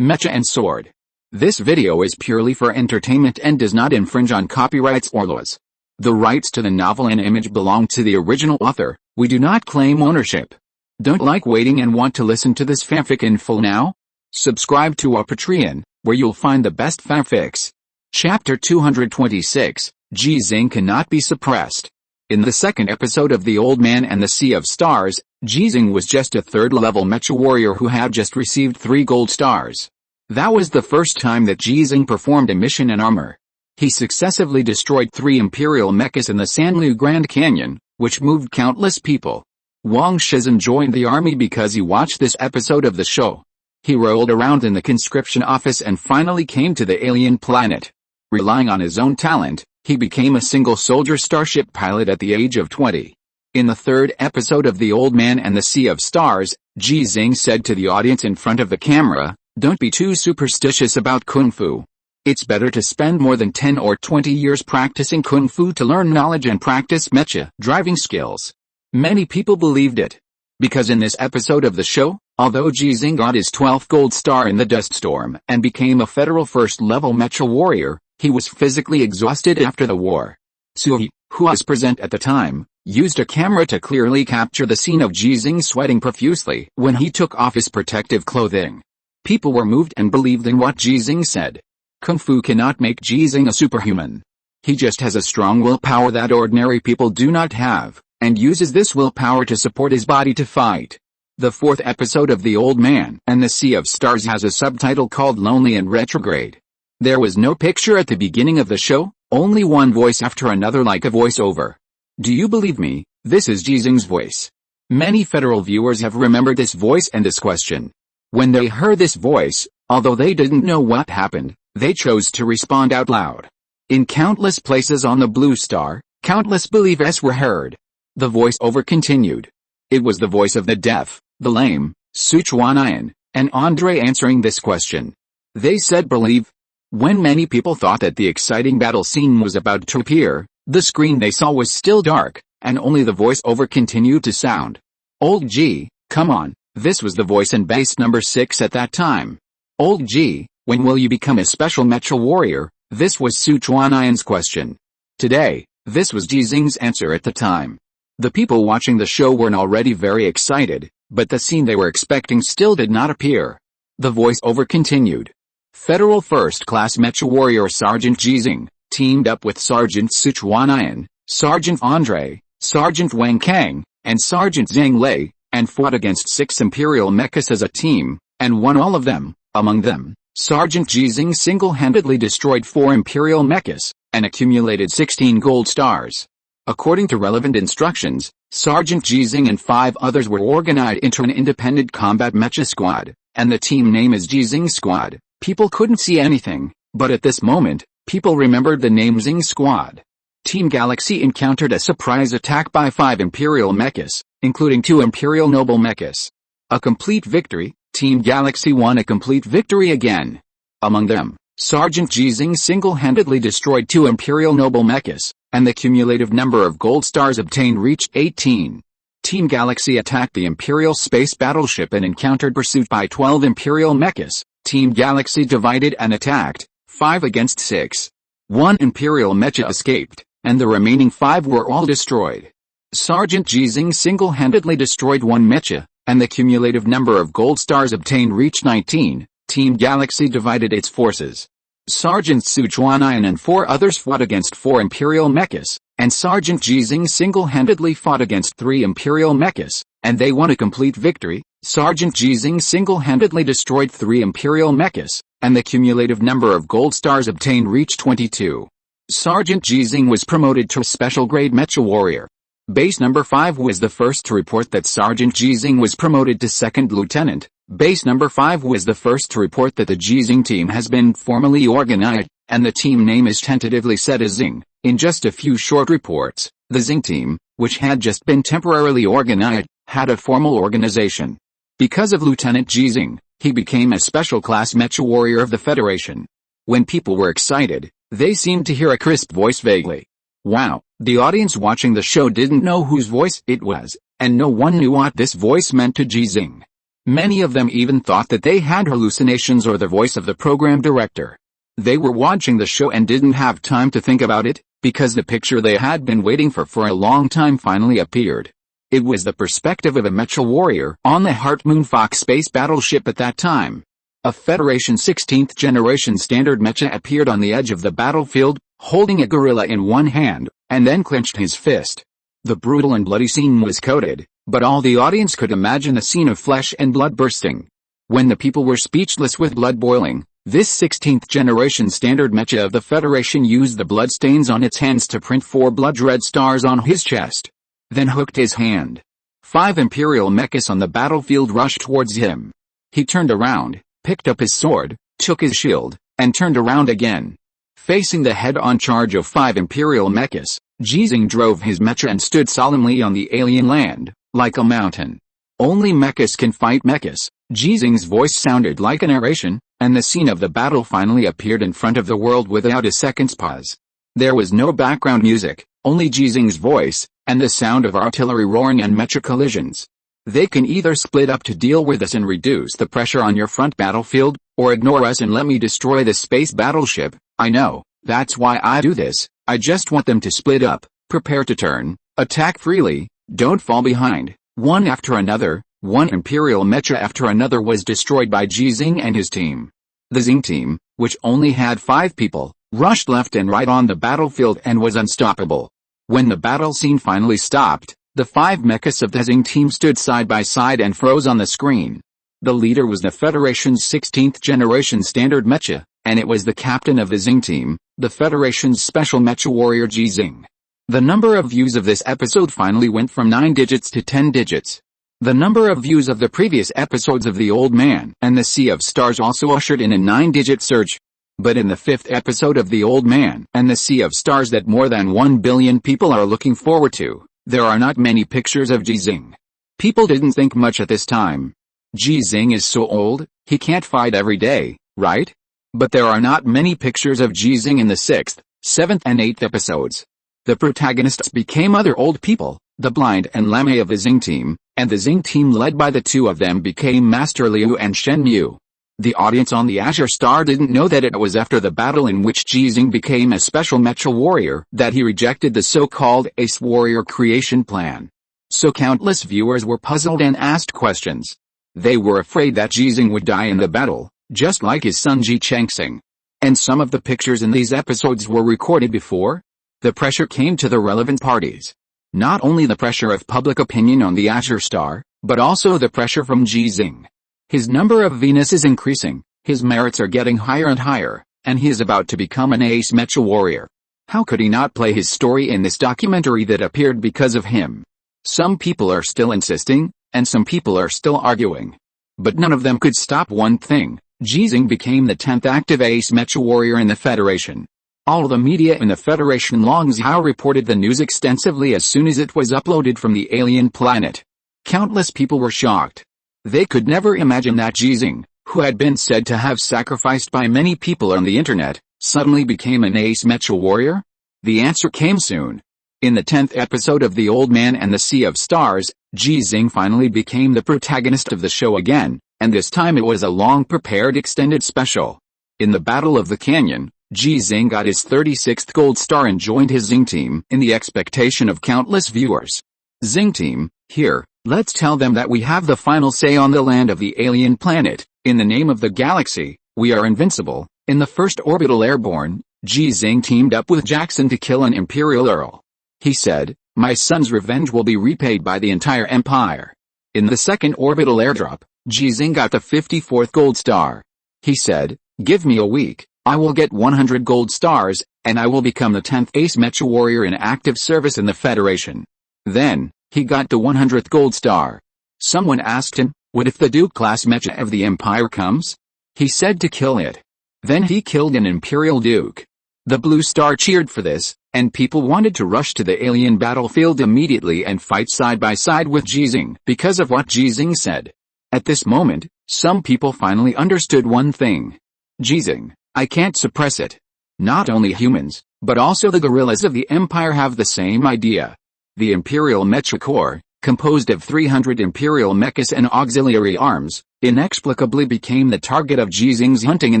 Mecha and Sword. This video is purely for entertainment and does not infringe on copyrights or laws. The rights to the novel and image belong to the original author. We do not claim ownership. Don't like waiting and want to listen to this fanfic in full now? Subscribe to our Patreon, where you'll find the best fanfics. Chapter 226, Ji Xinghe cannot be suppressed. In the second episode of The Old Man and the Sea of Stars, Ji Xinghe was just a third-level mecha warrior who had just received 3 gold stars. That was the first time that Ji Xinghe performed a mission in armor. He successively destroyed 3 imperial mechas in the Sanlu Grand Canyon, which moved countless people. Wang Shizhen joined the army because he watched this episode of the show. He rolled around in the conscription office and finally came to the alien planet. Relying on his own talent, he became a single-soldier starship pilot at the age of 20. In the third episode of The Old Man and the Sea of Stars, Ji Xinghe said to the audience in front of the camera, "Don't be too superstitious about Kung Fu. It's better to spend more than 10 or 20 years practicing Kung Fu to learn knowledge and practice mecha driving skills." Many people believed it. Because in this episode of the show, although Ji Xinghe got his 12th gold star in the dust storm and became a federal first-level mecha warrior, he was physically exhausted after the war. Suhi, who was present at the time, used a camera to clearly capture the scene of Ji Xinghe sweating profusely when he took off his protective clothing. People were moved and believed in what Ji Xinghe said. Kung Fu cannot make Ji Xinghe a superhuman. He just has a strong willpower that ordinary people do not have, and uses this willpower to support his body to fight. The 4th episode of The Old Man and the Sea of Stars has a subtitle called Lonely and Retrograde. There was no picture at the beginning of the show, only one voice after another like a voiceover. Do you believe me? This is Ji Xinghe's voice. Many federal viewers have remembered this voice and this question. When they heard this voice, although they didn't know what happened, they chose to respond out loud. In countless places on the Blue Star, countless beliefs were heard. The voiceover continued. It was the voice of the deaf, the lame, Sichuanian, and Andre answering this question. They said believe. When many people thought that the exciting battle scene was about to appear, the screen they saw was still dark, and only the voiceover continued to sound. Old G, come on, this was the voice in base number 6 at that time. Old G, when will you become a special mecha warrior? This was Sichuanian's question. Today, this was Ji Xinghe's answer at the time. The people watching the show were already very excited, but the scene they were expecting still did not appear. The voiceover continued. Federal First-Class Mecha Warrior Sergeant Ji Xinghe, teamed up with Sergeant Sichuanian, Sergeant Andre, Sergeant Wang Kang, and Sergeant Zhang Lei, and fought against 6 Imperial mechas as a team, and won all of them. Among them, Sergeant Ji Xinghe single-handedly destroyed 4 Imperial mechas, and accumulated 16 gold stars. According to relevant instructions, Sergeant Ji Xinghe and 5 others were organized into an independent combat mecha squad, and the team name is Ji Xinghe Squad. People couldn't see anything, but at this moment, people remembered the name Xinghe Squad. Team Galaxy encountered a surprise attack by 5 Imperial mechas, including 2 Imperial Noble mechas. A complete victory, Team Galaxy won a complete victory again. Among them, Sergeant Ji Xinghe single-handedly destroyed 2 Imperial Noble mechas, and the cumulative number of gold stars obtained reached 18. Team Galaxy attacked the Imperial space battleship and encountered pursuit by 12 Imperial mechas. Team Galaxy divided and attacked, 5 against 6. 1 Imperial mecha escaped, and the remaining 5 were all destroyed. Sergeant Ji Xinghe single-handedly destroyed 1 mecha, and the cumulative number of gold stars obtained reached 19. Team Galaxy divided its forces. Sergeant Sichuanian and 4 others fought against 4 Imperial mechas, and Sergeant Ji Xinghe single-handedly fought against 3 Imperial mechas, and they won a complete victory. Sergeant Ji Xinghe single-handedly destroyed 3 Imperial mechas, and the cumulative number of gold stars obtained reached 22. Sergeant Ji Xinghe was promoted to Special Grade Mecha Warrior. Base number 5 was the first to report that Sergeant Ji Xinghe was promoted to Second Lieutenant. Base number 5 was the first to report that the Ji Xinghe team has been formally organized, and the team name is tentatively set as Xinghe. In just a few short reports, the Xinghe team, which had just been temporarily organized, had a formal organization. Because of Lieutenant Ji Xinghe, he became a special-class mecha warrior of the Federation. When people were excited, they seemed to hear a crisp voice vaguely. Wow, the audience watching the show didn't know whose voice it was, and no one knew what this voice meant to Ji Xinghe. Many of them even thought that they had hallucinations or the voice of the program director. They were watching the show and didn't have time to think about it, because the picture they had been waiting for a long time finally appeared. It was the perspective of a mecha warrior on the Heart Moon Fox space battleship at that time. A Federation 16th generation standard mecha appeared on the edge of the battlefield, holding a gorilla in one hand, and then clenched his fist. The brutal and bloody scene was coded, but all the audience could imagine a scene of flesh and blood bursting. When the people were speechless with blood boiling, this 16th generation standard mecha of the Federation used the blood stains on its hands to print 4 blood red stars on his chest. Then hooked his hand. 5 imperial mechas on the battlefield rushed towards him. He turned around, picked up his sword, took his shield, and turned around again. Facing the head-on charge of 5 imperial mechas, Ji Xinghe drove his mecha and stood solemnly on the alien land, like a mountain. Only mechas can fight mechas. Ji Xinghe's voice sounded like a narration, and the scene of the battle finally appeared in front of the world without a second's pause. There was no background music, only Ji Xinghe's voice, and the sound of artillery roaring and mecha collisions. They can either split up to deal with us and reduce the pressure on your front battlefield, or ignore us and let me destroy the space battleship. I know, that's why I do this. I just want them to split up, prepare to turn, attack freely, don't fall behind. One after another, one imperial mecha after another was destroyed by Ji Xinghe and his team. The Xinghe team, which only had 5 people, rushed left and right on the battlefield and was unstoppable. When the battle scene finally stopped, the 5 mechas of the Xinghe team stood side by side and froze on the screen. The leader was the Federation's 16th generation standard mecha, and it was the captain of the Xinghe team, the Federation's special mecha warrior Ji Xinghe. The number of views of this episode finally went from 9 digits to 10 digits. The number of views of the previous episodes of The Old Man and the Sea of Stars also ushered in a 9-digit surge. But in the 5th episode of The Old Man and the Sea of Stars that more than 1 billion people are looking forward to, there are not many pictures of Ji Xinghe. People didn't think much at this time. Ji Xinghe is so old, he can't fight every day, right? But there are not many pictures of Ji Xinghe in the 6th, 7th and 8th episodes. The protagonists became other old people, the blind and lame of the Xinghe team, and the Xinghe team led by the 2 of them became Master Liu and Shen Yu. The audience on the Azure Star didn't know that it was after the battle in which Ji Xinghe became a special mecha warrior that he rejected the so-called Ace Warrior creation plan. So countless viewers were puzzled and asked questions. They were afraid that Ji Xinghe would die in the battle, just like his son Ji Xinghe. And some of the pictures in these episodes were recorded before. The pressure came to the relevant parties. Not only the pressure of public opinion on the Azure Star, but also the pressure from Ji Xinghe. His number of Venus is increasing, his merits are getting higher and higher, and he is about to become an ace mecha warrior. How could he not play his story in this documentary that appeared because of him? Some people are still insisting, and some people are still arguing. But none of them could stop one thing. Ji Xinghe became the 10th active ace mecha warrior in the Federation. All the media in the Federation long Zhao reported the news extensively as soon as it was uploaded from the alien planet. Countless people were shocked. They could never imagine that Ji Xinghe, who had been said to have sacrificed by many people on the internet, suddenly became an ace mecha warrior? The answer came soon. In the 10th episode of The Old Man and the Sea of Stars, Ji Xinghe finally became the protagonist of the show again, and this time it was a long-prepared extended special. In the Battle of the Canyon, Ji Xinghe got his 36th gold star and joined his Xinghe team in the expectation of countless viewers. Xinghe team, here, let's tell them that we have the final say on the land of the alien planet. In the name of the galaxy, we are invincible. In the first orbital airborne, Ji Xinghe teamed up with Jackson to kill an imperial earl. He said, "My son's revenge will be repaid by the entire empire." In the second orbital airdrop, Ji Xinghe got the 54th gold star. He said, "Give me a week. I will get 100 gold stars, and I will become the 10th ace mecha warrior in active service in the Federation." Then, he got the 100th gold star. Someone asked him, "What if the Duke-class mecha of the Empire comes?" He said to kill it. Then he killed an Imperial Duke. The Blue Star cheered for this, and people wanted to rush to the alien battlefield immediately and fight side by side with Ji Xinghe because of what Ji Xinghe said. At this moment, some people finally understood one thing. Ji Xinghe, I can't suppress it. Not only humans, but also the gorillas of the Empire have the same idea. The Imperial Mecha Corps, composed of 300 imperial mechas and auxiliary arms, inexplicably became the target of Ji Xinghe's hunting in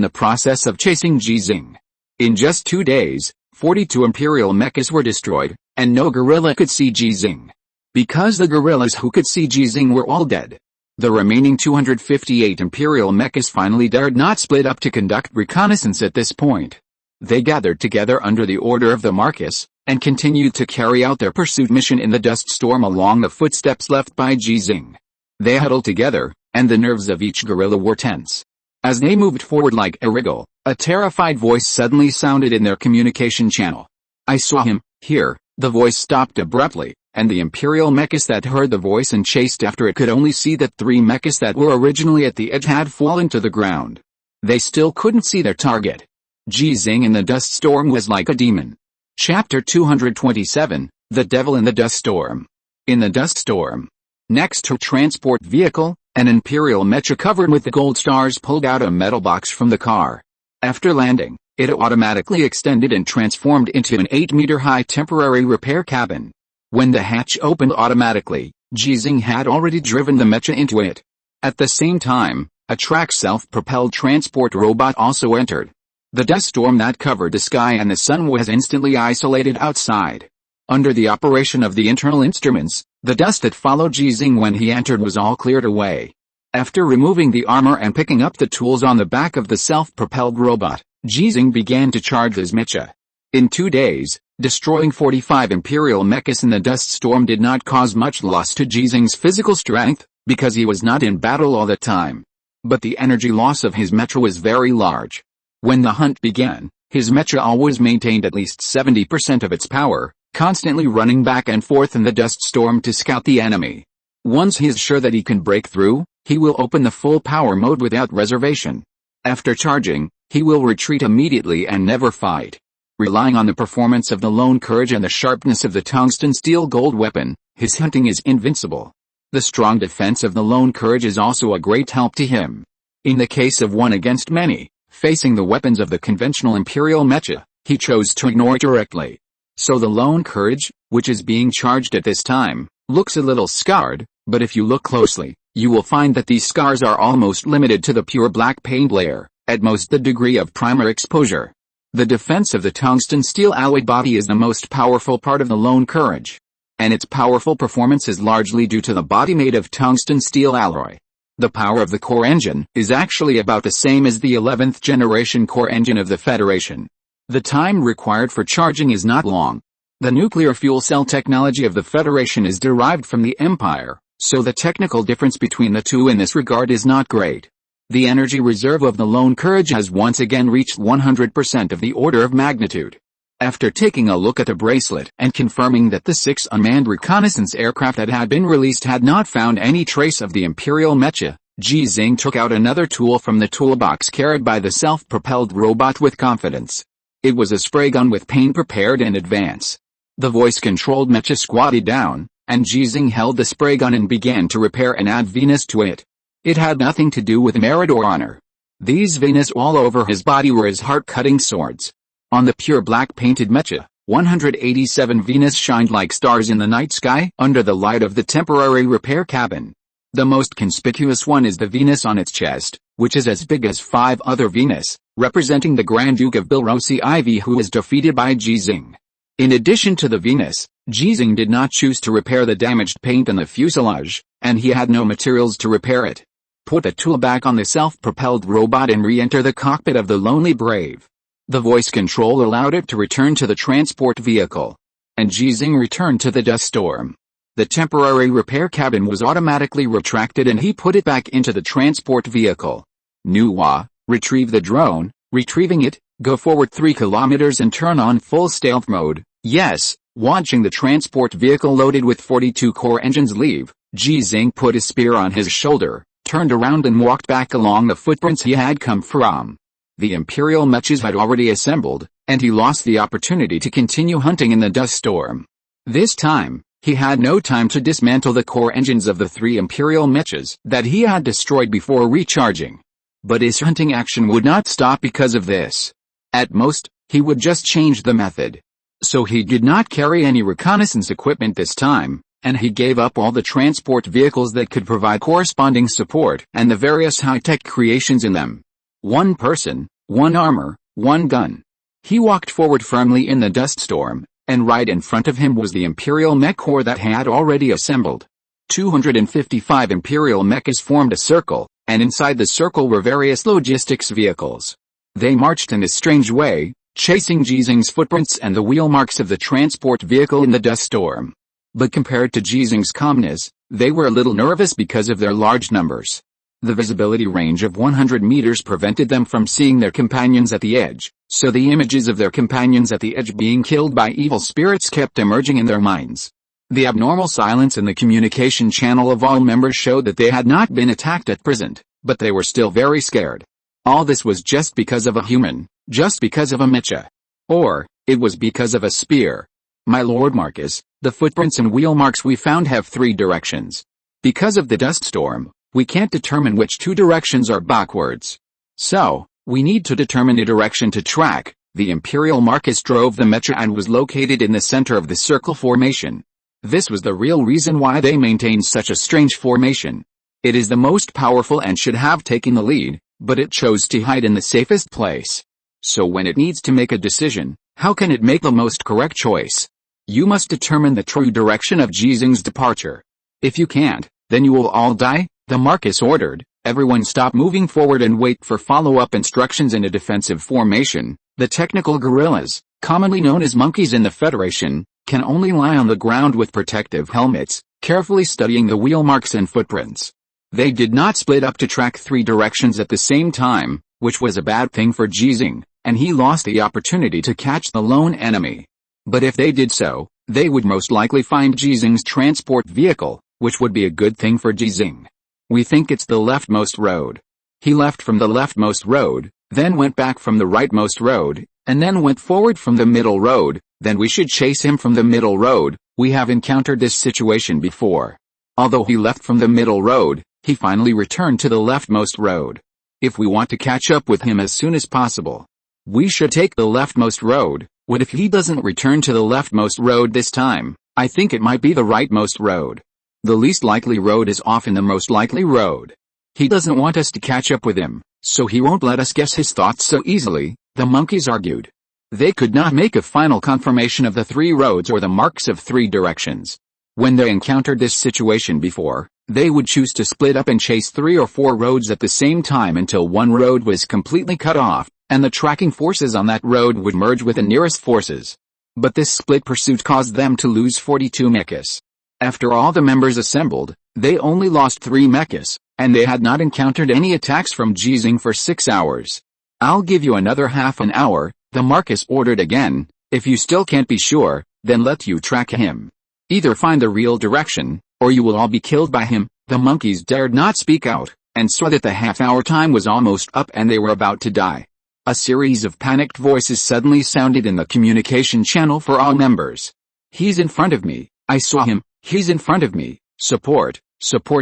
the process of chasing Ji Xinghe. In just 2 days, 42 imperial mechas were destroyed, and no gorilla could see Ji Xinghe. Because the gorillas who could see Ji Xinghe were all dead. The remaining 258 imperial mechas finally dared not split up to conduct reconnaissance at this point. They gathered together under the order of the Marquis, and continued to carry out their pursuit mission in the dust storm along the footsteps left by Ji Xinghe. They huddled together, and the nerves of each gorilla were tense. As they moved forward like a wriggle, a terrified voice suddenly sounded in their communication channel. "I saw him, here." The voice stopped abruptly, and the imperial mechas that heard the voice and chased after it could only see that 3 mechas that were originally at the edge had fallen to the ground. They still couldn't see their target. Ji Xinghe in the dust storm was like a demon. Chapter 227, The Devil in the Dust Storm. In the dust storm. Next to transport vehicle, an imperial mecha covered with the gold stars pulled out a metal box from the car. After landing, it automatically extended and transformed into an 8-meter-high temporary repair cabin. When the hatch opened automatically, Ji Xinghe had already driven the mecha into it. At the same time, a track self-propelled transport robot also entered. The dust storm that covered the sky and the sun was instantly isolated outside. Under the operation of the internal instruments, the dust that followed Ji Xinghe when he entered was all cleared away. After removing the armor and picking up the tools on the back of the self-propelled robot, Ji Xinghe began to charge his mecha. In 2 days, destroying 45 imperial mechas in the dust storm did not cause much loss to Ji Xinghe's physical strength, because he was not in battle all the time. But the energy loss of his mecha was very large. When the hunt began, his mecha always maintained at least 70% of its power, constantly running back and forth in the dust storm to scout the enemy. Once he is sure that he can break through, he will open the full power mode without reservation. After charging, he will retreat immediately and never fight. Relying on the performance of the lone courage and the sharpness of the tungsten steel gold weapon, his hunting is invincible. The strong defense of the lone courage is also a great help to him. In the case of one against many, facing the weapons of the conventional imperial mecha, he chose to ignore it directly. So the lone courage, which is being charged at this time, looks a little scarred, but if you look closely, you will find that these scars are almost limited to the pure black paint layer, at most the degree of primer exposure. The defense of the tungsten steel alloy body is the most powerful part of the lone courage. And its powerful performance is largely due to the body made of tungsten steel alloy. The power of the core engine is actually about the same as the 11th generation core engine of the Federation. The time required for charging is not long. The nuclear fuel cell technology of the Federation is derived from the Empire, so the technical difference between the two in this regard is not great. The energy reserve of the lone courage has once again reached 100% of the order of magnitude. After taking a look at the bracelet and confirming that the 6 unmanned reconnaissance aircraft that had been released had not found any trace of the Imperial mecha, Ji Xinghe took out another tool from the toolbox carried by the self-propelled robot with confidence. It was a spray gun with paint prepared in advance. The voice-controlled mecha squatted down, and Ji Xinghe held the spray gun and began to repair and add Venus to it. It had nothing to do with merit or honor. These Venus all over his body were his heart-cutting swords. On the pure black painted mecha, 187 Venus shined like stars in the night sky under the light of the temporary repair cabin. The most conspicuous one is the Venus on its chest, which is as big as 5 other Venus, representing the Grand Duke of Bilrosi IV who was defeated by Ji Xinghe. In addition to the Venus, Ji Xinghe did not choose to repair the damaged paint in the fuselage, and he had no materials to repair it. Put the tool back on the self-propelled robot and re-enter the cockpit of the Lonely Brave. The voice control allowed it to return to the transport vehicle. And Ji Xinghe returned to the dust storm. The temporary repair cabin was automatically retracted and he put it back into the transport vehicle. Nuwa, retrieve the drone, retrieving it, go forward 3 kilometers and turn on full stealth mode. Yes, watching the transport vehicle loaded with 42 core engines leave, Ji Xinghe put his spear on his shoulder, turned around and walked back along the footprints he had come from. The Imperial mechas had already assembled, and he lost the opportunity to continue hunting in the dust storm. This time, he had no time to dismantle the core engines of the 3 Imperial mechas that he had destroyed before recharging. But his hunting action would not stop because of this. At most, he would just change the method. So he did not carry any reconnaissance equipment this time, and he gave up all the transport vehicles that could provide corresponding support and the various high-tech creations in them. One person, one armor, one gun. He walked forward firmly in the dust storm, and right in front of him was the Imperial mech corps that had already assembled. 255 Imperial mechas formed a circle, and inside the circle were various logistics vehicles. They marched in a strange way, chasing Ji Xinghe's footprints and the wheel marks of the transport vehicle in the dust storm. But compared to Ji Xinghe's calmness, they were a little nervous because of their large numbers. The visibility range of 100 meters prevented them from seeing their companions at the edge, so the images of their companions at the edge being killed by evil spirits kept emerging in their minds. The abnormal silence in the communication channel of all members showed that they had not been attacked at present, but they were still very scared. All this was just because of a human, just because of a mecha. Or, it was because of a spear. My Lord Marcus, the footprints and wheel marks we found have 3 directions. Because of the dust storm, we can't determine which 2 directions are backwards. So, we need to determine a direction to track. The Imperial Marcus drove the mecha and was located in the center of the circle formation. This was the real reason why they maintained such a strange formation. It is the most powerful and should have taken the lead, but it chose to hide in the safest place. So when it needs to make a decision, how can it make the most correct choice? You must determine the true direction of Ji Xinghe's departure. If you can't, then you will all die, the Marcus ordered. Everyone stop moving forward and wait for follow-up instructions in a defensive formation. The technical guerrillas, commonly known as monkeys in the Federation, can only lie on the ground with protective helmets, carefully studying the wheel marks and footprints. They did not split up to track 3 directions at the same time, which was a bad thing for Ji Xinghe, and he lost the opportunity to catch the lone enemy. But if they did so, they would most likely find Ji Xinghe's transport vehicle, which would be a good thing for Ji Xinghe. We think it's the leftmost road. He left from the leftmost road, then went back from the rightmost road, and then went forward from the middle road. Then we should chase him from the middle road. We have encountered this situation before. Although he left from the middle road, he finally returned to the leftmost road. If we want to catch up with him as soon as possible, we should take the leftmost road. What if he doesn't return to the leftmost road this time? I think it might be the rightmost road. The least likely road is often the most likely road. He doesn't want us to catch up with him, so he won't let us guess his thoughts so easily, the monkeys argued. They could not make a final confirmation of the 3 roads or the marks of 3 directions. When they encountered this situation before, they would choose to split up and chase 3 or 4 roads at the same time until one road was completely cut off, and the tracking forces on that road would merge with the nearest forces. But this split pursuit caused them to lose 42 mechas. After all the members assembled, they only lost 3 mechas, and they had not encountered any attacks from Ji Xinghe for 6 hours. I'll give you another half an hour, the Marcus ordered again. If you still can't be sure, then let you track him. Either find the real direction, or you will all be killed by him. The monkeys dared not speak out, and saw that the half-hour time was almost up and they were about to die. A series of panicked voices suddenly sounded in the communication channel for all members. He's in front of me, I saw him, he's in front of me, support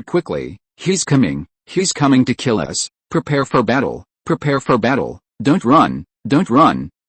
quickly, he's coming to kill us, prepare for battle, don't run,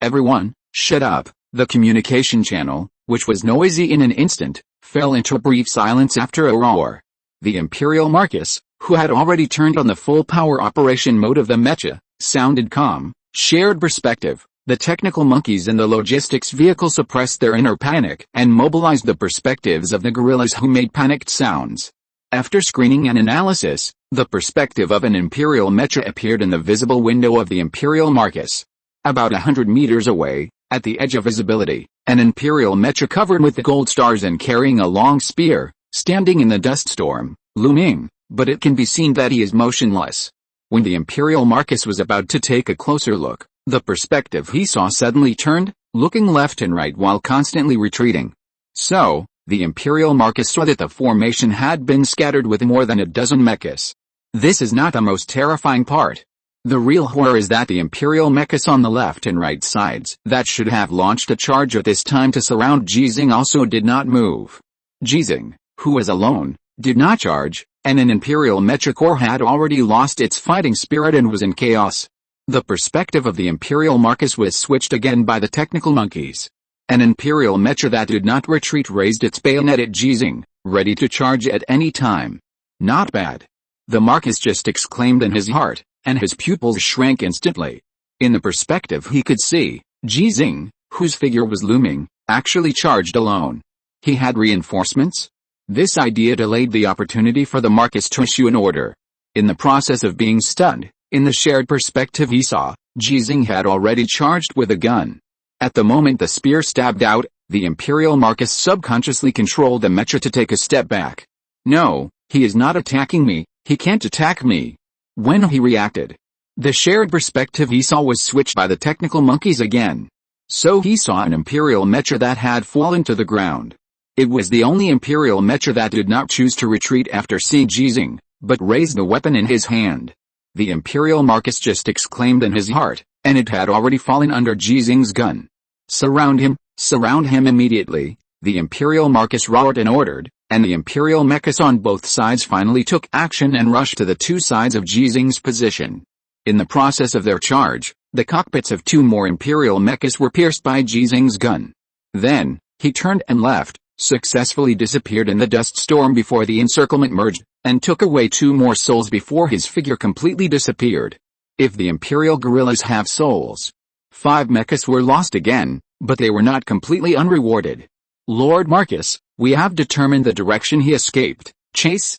everyone, shut up. The communication channel, which was noisy in an instant, fell into a brief silence after a roar. The Imperial Marcus, who had already turned on the full power operation mode of the mecha, sounded calm. Shared perspective. The technical monkeys in the logistics vehicle suppressed their inner panic and mobilized the perspectives of the gorillas who made panicked sounds. After screening and analysis, the perspective of an Imperial mecha appeared in the visible window of the Imperial Marcus. About 100 meters away, at the edge of visibility, an Imperial mecha covered with the gold stars and carrying a long spear, standing in the dust storm, looming, but it can be seen that he is motionless. When the Imperial Marcus was about to take a closer look, the perspective he saw suddenly turned, looking left and right while constantly retreating. So, the Imperial Marcus saw that the formation had been scattered with more than a dozen mechas. This is not the most terrifying part. The real horror is that the Imperial mechas on the left and right sides that should have launched a charge at this time to surround Ji Xinghe also did not move. Ji Xinghe, who was alone, did not charge, and an Imperial mecha corps had already lost its fighting spirit and was in chaos. The perspective of the Imperial Marcus was switched again by the technical monkeys. An imperial mecha that did not retreat raised its bayonet at Ji Xinghe, ready to charge at any time. Not bad. The Marcus just exclaimed in his heart, and his pupils shrank instantly. In the perspective he could see, Ji Xinghe, whose figure was looming, actually charged alone. He had reinforcements? This idea delayed the opportunity for the Marcus to issue an order. In the process of being stunned, in the shared perspective he saw, Ji Xinghe had already charged with a gun. At the moment the spear stabbed out, the Imperial Marcus subconsciously controlled the mecha to take a step back. No, he is not attacking me, he can't attack me. When he reacted, the shared perspective he saw was switched by the technical monkeys again. So he saw an Imperial mecha that had fallen to the ground. It was the only Imperial mecha that did not choose to retreat after seeing Ji Xinghe, but raised a weapon in his hand. The Imperial Marcus just exclaimed in his heart, and it had already fallen under Ji Xinghe's gun. Surround him immediately, the Imperial Marcus roared and ordered, and the Imperial mechas on both sides finally took action and rushed to the two sides of Ji Xinghe's position. In the process of their charge, the cockpits of two more Imperial mechas were pierced by Ji Xinghe's gun. Then, he turned and left, successfully disappeared in the dust storm before the encirclement merged, and took away two more souls before his figure completely disappeared. If the Imperial guerrillas have souls, 5 mechas were lost again, but they were not completely unrewarded. Lord Marcus, we have determined the direction he escaped. Chase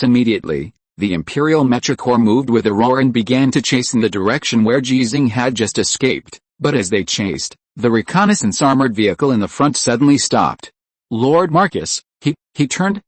immediately. The Imperial Mecha Corps moved with a roar and began to chase in the direction where Ji Xinghe had just escaped, but as they chased, the reconnaissance armored vehicle in the front suddenly stopped. Lord Marcus, he turned?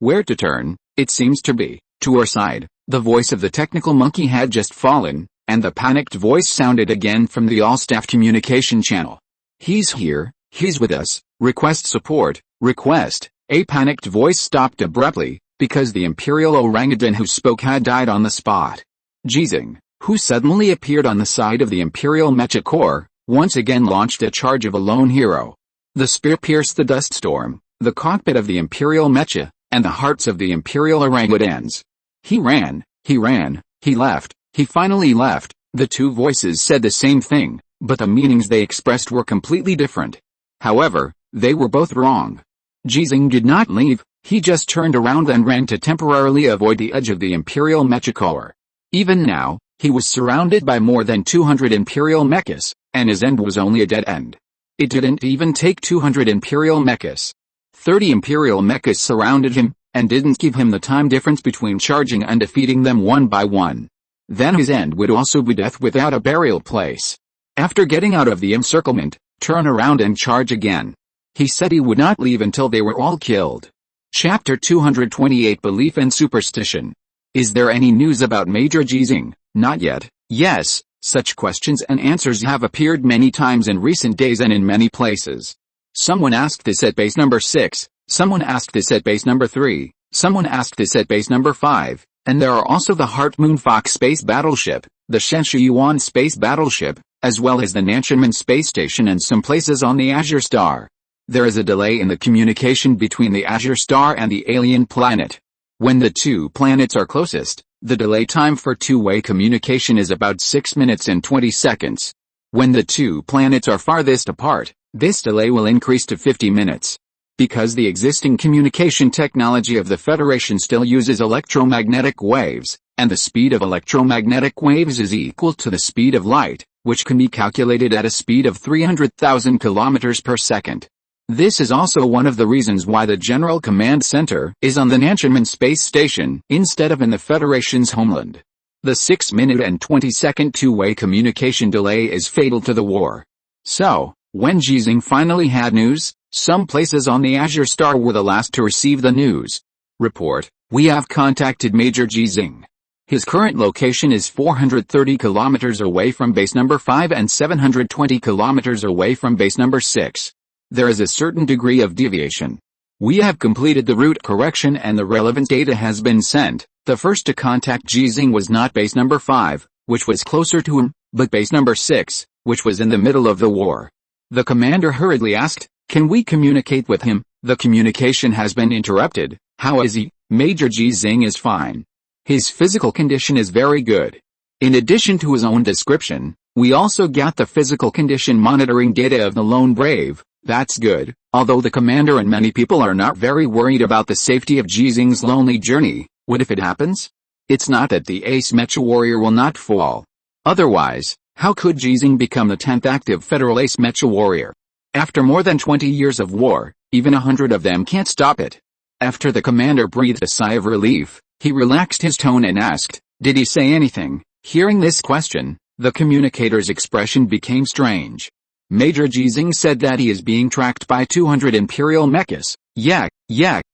Where to turn? It seems to be to our side. The voice of the technical monkey had just fallen, and the panicked voice sounded again from the all-staff communication channel. He's here, he's with us, request support, request. A panicked voice stopped abruptly, because the Imperial orangutan who spoke had died on the spot. Ji Xinghe, who suddenly appeared on the side of the Imperial Mecha Corps, once again launched a charge of a lone hero. The spear pierced the dust storm, the cockpit of the Imperial Mecha, and the hearts of the Imperial orangutans. He ran, he left, he finally left. The two voices said the same thing, but the meanings they expressed were completely different. However, they were both wrong. Ji Xinghe did not leave, he just turned around and ran to temporarily avoid the edge of the Imperial Mecha Corps. Even now, he was surrounded by more than 200 Imperial mechas, and his end was only a dead end. It didn't even take 200 Imperial mechas. 30 Imperial mechas surrounded him, and didn't give him the time difference between charging and defeating them one by one. Then his end would also be death without a burial place. After getting out of the encirclement, turn around and charge again. He said he would not leave until they were all killed. Chapter 228 Belief and Superstition. Is there any news about Major Ji Xinghe? Not yet. Yes, such questions and answers have appeared many times in recent days and in many places. Someone asked this at base number 6, someone asked this at base number 3, someone asked this at base number 5, and there are also the Heart Moon Fox space battleship, the Shenshu Yuan space battleship, as well as the Nanshanmen space station and some places on the Azure Star. There is a delay in the communication between the Azure Star and the alien planet. When the two planets are closest, the delay time for two-way communication is about 6 minutes and 20 seconds. When the two planets are farthest apart, this delay will increase to 50 minutes. Because the existing communication technology of the Federation still uses electromagnetic waves, and the speed of electromagnetic waves is equal to the speed of light, which can be calculated at a speed of 300,000 kilometers per second. This is also one of the reasons why the General Command Center is on the Nanshanmen Space Station instead of in the Federation's homeland. The 6-minute and 20-second two-way communication delay is fatal to the war. So, when Ji Xinghe finally had news, some places on the Azure Star were the last to receive the news. Report: we have contacted Major Ji Xinghe. His current location is 430 kilometers away from base number 5 and 720 kilometers away from base number 6. There is a certain degree of deviation. We have completed the route correction and the relevant data has been sent. The first to contact Ji Xinghe was not base number 5, which was closer to him, but base number 6, which was in the middle of the war. The commander hurriedly asked, "Can we communicate with him?" The communication has been interrupted. How is he? Major Ji Xinghe is fine. His physical condition is very good. In addition to his own description, We also got the physical condition monitoring data of the lone brave. That's good, although the commander and many people are not very worried about the safety of Ji Xinghe's lonely journey. What if it happens? It's not that the ace mecha warrior will not fall. Otherwise, how could Ji Xinghe become the 10th active federal ace mecha warrior? After more than 20 years of war, even 100 of them can't stop it. After the commander breathed a sigh of relief, he relaxed his tone and asked, "Did he say anything?" Hearing this question, the communicator's expression became strange. Major Ji Xinghe said that he is being tracked by 200 imperial mechas. Yeah,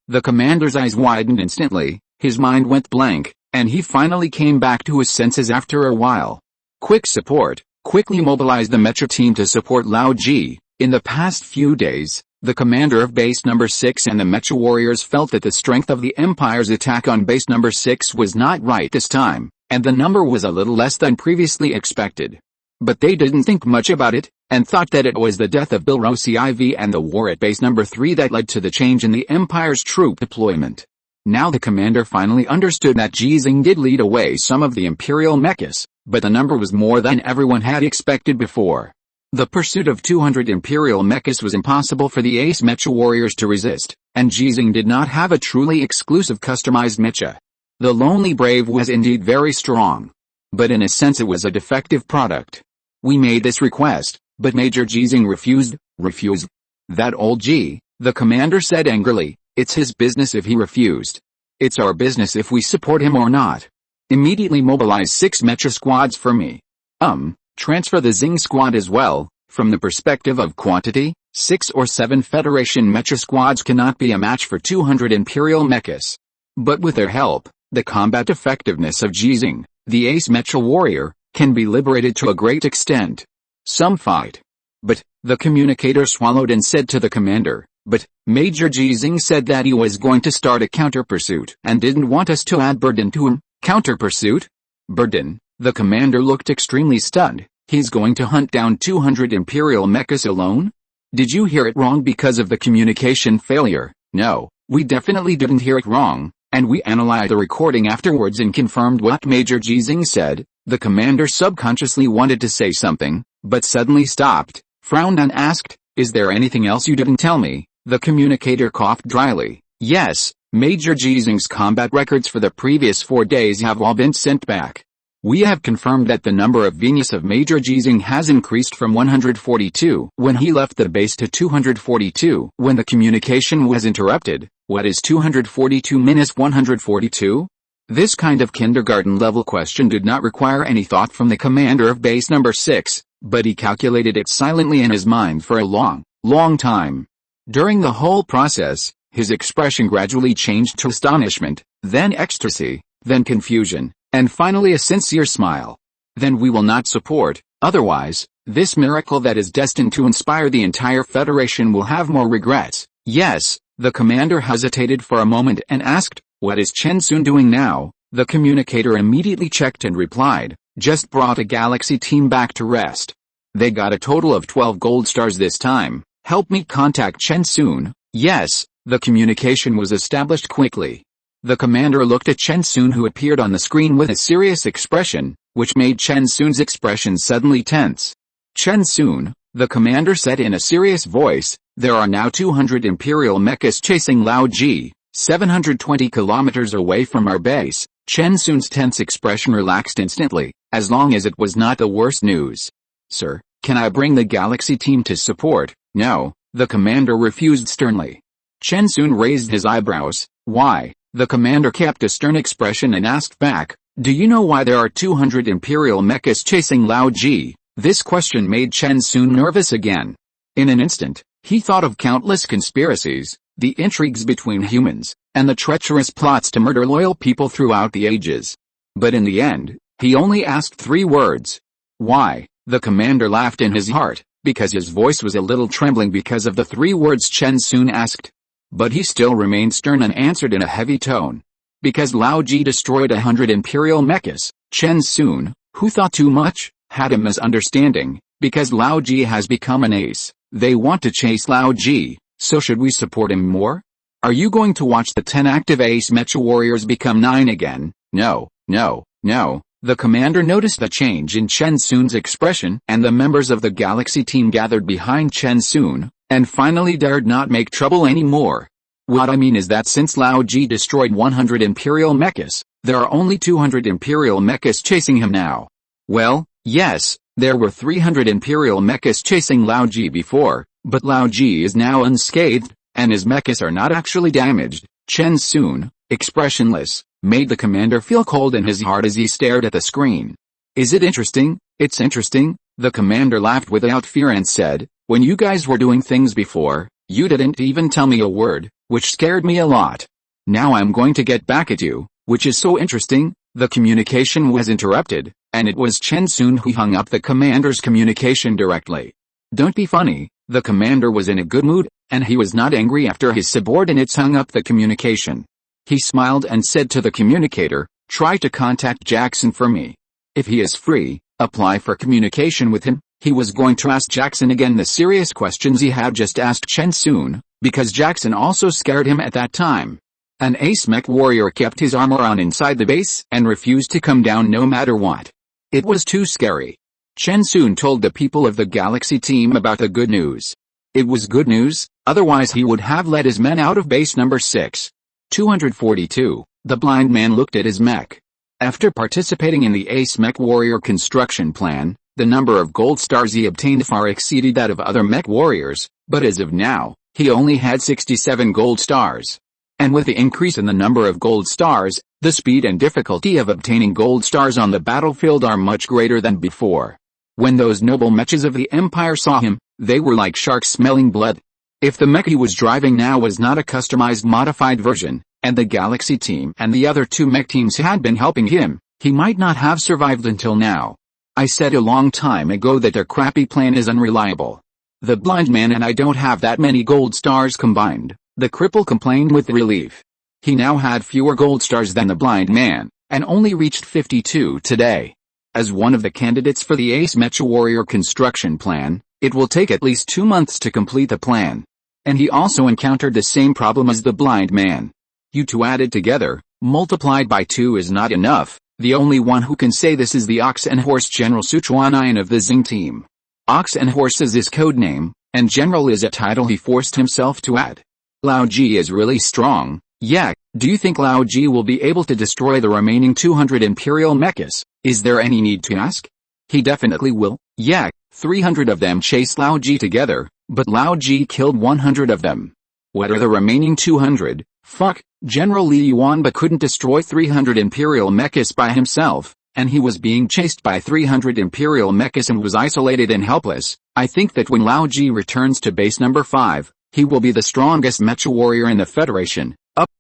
the commander's eyes widened instantly, his mind went blank, and he finally came back to his senses after a while. Quick support, quickly mobilize the mecha team to support Lao Ji. In the past few days, the commander of base number 6 and the mecha warriors felt that the strength of the Empire's attack on base number 6 was not right this time, and the number was a little less than previously expected. But they didn't think much about it, and thought that it was the death of Bill Rossi IV and the war at base number 3 that led to the change in the Empire's troop deployment. Now the commander finally understood that Ji Xinghe did lead away some of the imperial mechas, but the number was more than everyone had expected before. The pursuit of 200 imperial mechas was impossible for the ace mecha warriors to resist, and Ji Xinghe did not have a truly exclusive customized mecha. The lonely brave was indeed very strong, but in a sense it was a defective product. We made this request, but Major Ji Xinghe refused. That old Ji, the commander said angrily, it's his business if he refused. It's our business if we support him or not. Immediately mobilize 6 mecha squads for me. Transfer the Xinghe squad as well. From the perspective of quantity, 6 or 7 Federation mecha squads cannot be a match for 200 imperial mechas. But with their help, the combat effectiveness of Ji Xinghe, the ace mecha warrior, can be liberated to a great extent. Some fight. But, the communicator swallowed and said to the commander, but, Major Ji Xinghe said that he was going to start a counter-pursuit and didn't want us to add burden to him. Counter-pursuit? Burden? The commander looked extremely stunned. He's going to hunt down 200 imperial mechas alone? Did you hear it wrong because of the communication failure? No, we definitely didn't hear it wrong, and we analyzed the recording afterwards and confirmed what Major Ji Xinghe said. The commander subconsciously wanted to say something, but suddenly stopped, frowned and asked, is there anything else you didn't tell me? The communicator coughed dryly. Yes, Major Ji Xinghe's combat records for the previous 4 days have all been sent back. We have confirmed that the number of Venus of Major Ji Xinghe has increased from 142 when he left the base to 242 when the communication was interrupted. What is 242 minus 142? This kind of kindergarten-level question did not require any thought from the commander of base number 6, but he calculated it silently in his mind for a long time. During the whole process, his expression gradually changed to astonishment, then ecstasy, then confusion, and finally a sincere smile. Then we will not support, otherwise, this miracle that is destined to inspire the entire Federation will have more regrets. Yes, the commander hesitated for a moment and asked, what is Chen Sun doing now? The communicator immediately checked and replied, just brought a galaxy team back to rest. They got a total of 12 gold stars this time. Help me contact Chen Sun. Yes, the communication was established quickly. The commander looked at Chen Sun, who appeared on the screen with a serious expression, which made Chen Sun's expression suddenly tense. Chen Sun, the commander said in a serious voice, there are now 200 imperial mechas chasing Lao Ji, 720 kilometers away from our base. Chen Sun's tense expression relaxed instantly, as long as it was not the worst news. Sir, can I bring the galaxy team to support? No, the commander refused sternly. Chen Sun raised his eyebrows. Why? The commander kept a stern expression and asked back, do you know why there are 200 imperial mechas chasing Lao Ji? This question made Chen Sun nervous again. In an instant, he thought of countless conspiracies, the intrigues between humans, and the treacherous plots to murder loyal people throughout the ages. But in the end, he only asked 3 words. Why? The commander laughed in his heart, because his voice was a little trembling because of the 3 words Chen Sun asked. But he still remained stern and answered in a heavy tone. Because Lao Ji destroyed 100 imperial mechas. Chen Sun, who thought too much, had a misunderstanding. Because Lao Ji has become an ace, they want to chase Lao Ji, so should we support him more? Are you going to watch the 10 active ace mecha warriors become 9 again? No. The commander noticed the change in Chen Sun's expression, and the members of the Galaxy team gathered behind Chen Sun, and finally dared not make trouble anymore. What I mean is that since Lao Ji destroyed 100 Imperial mechas, there are only 200 Imperial mechas chasing him now. Well, yes, there were 300 Imperial mechas chasing Lao Ji before, but Lao Ji is now unscathed, and his mechas are not actually damaged. Chen Sun, expressionless, made the commander feel cold in his heart as he stared at the screen. Is it interesting? It's interesting, the commander laughed without fear and said, when you guys were doing things before, you didn't even tell me a word, which scared me a lot. Now I'm going to get back at you, which is so interesting. The communication was interrupted, and it was Chen Sun who hung up the commander's communication directly. Don't be funny, the commander was in a good mood, and he was not angry after his subordinates hung up the communication. He smiled and said to the communicator, try to contact Jackson for me. If he is free, apply for communication with him. He was going to ask Jackson again the serious questions he had just asked Chen Sun, because Jackson also scared him at that time. An ace mech warrior kept his armor on inside the base and refused to come down no matter what. It was too scary. Chen Sun told the people of the Galaxy team about the good news. It was good news, otherwise he would have led his men out of base number 6. 242, the blind man looked at his mech. After participating in the ace mech warrior construction plan, the number of gold stars he obtained far exceeded that of other mech warriors, but as of now, he only had 67 gold stars. And with the increase in the number of gold stars, the speed and difficulty of obtaining gold stars on the battlefield are much greater than before. When those noble mechs of the Empire saw him, they were like sharks smelling blood. If the mech he was driving now was not a customized modified version, and the Galaxy team and the other 2 mech teams had been helping him, he might not have survived until now. I said a long time ago that their crappy plan is unreliable. The blind man and I don't have that many gold stars combined, the cripple complained with relief. He now had fewer gold stars than the blind man, and only reached 52 today. As one of the candidates for the Ace Mecha Warrior construction plan, it will take at least 2 months to complete the plan. And he also encountered the same problem as the blind man. You two added together, multiplied by 2 is not enough. The only one who can say this is the Ox and Horse General Sichuan of the Xing team. Ox and Horse is his code name, and General is a title he forced himself to add. Lao Ji is really strong. Yeah, do you think Lao Ji will be able to destroy the remaining 200 Imperial mechas? Is there any need to ask? He definitely will. Yeah, 300 of them chased Lao Ji together, but Lao Ji killed 100 of them. What are the remaining 200? Fuck, General Li Yuanba couldn't destroy 300 Imperial mechas by himself, and he was being chased by 300 Imperial mechas and was isolated and helpless. I think that when Lao Ji returns to base number 5, he will be the strongest mecha warrior in the Federation.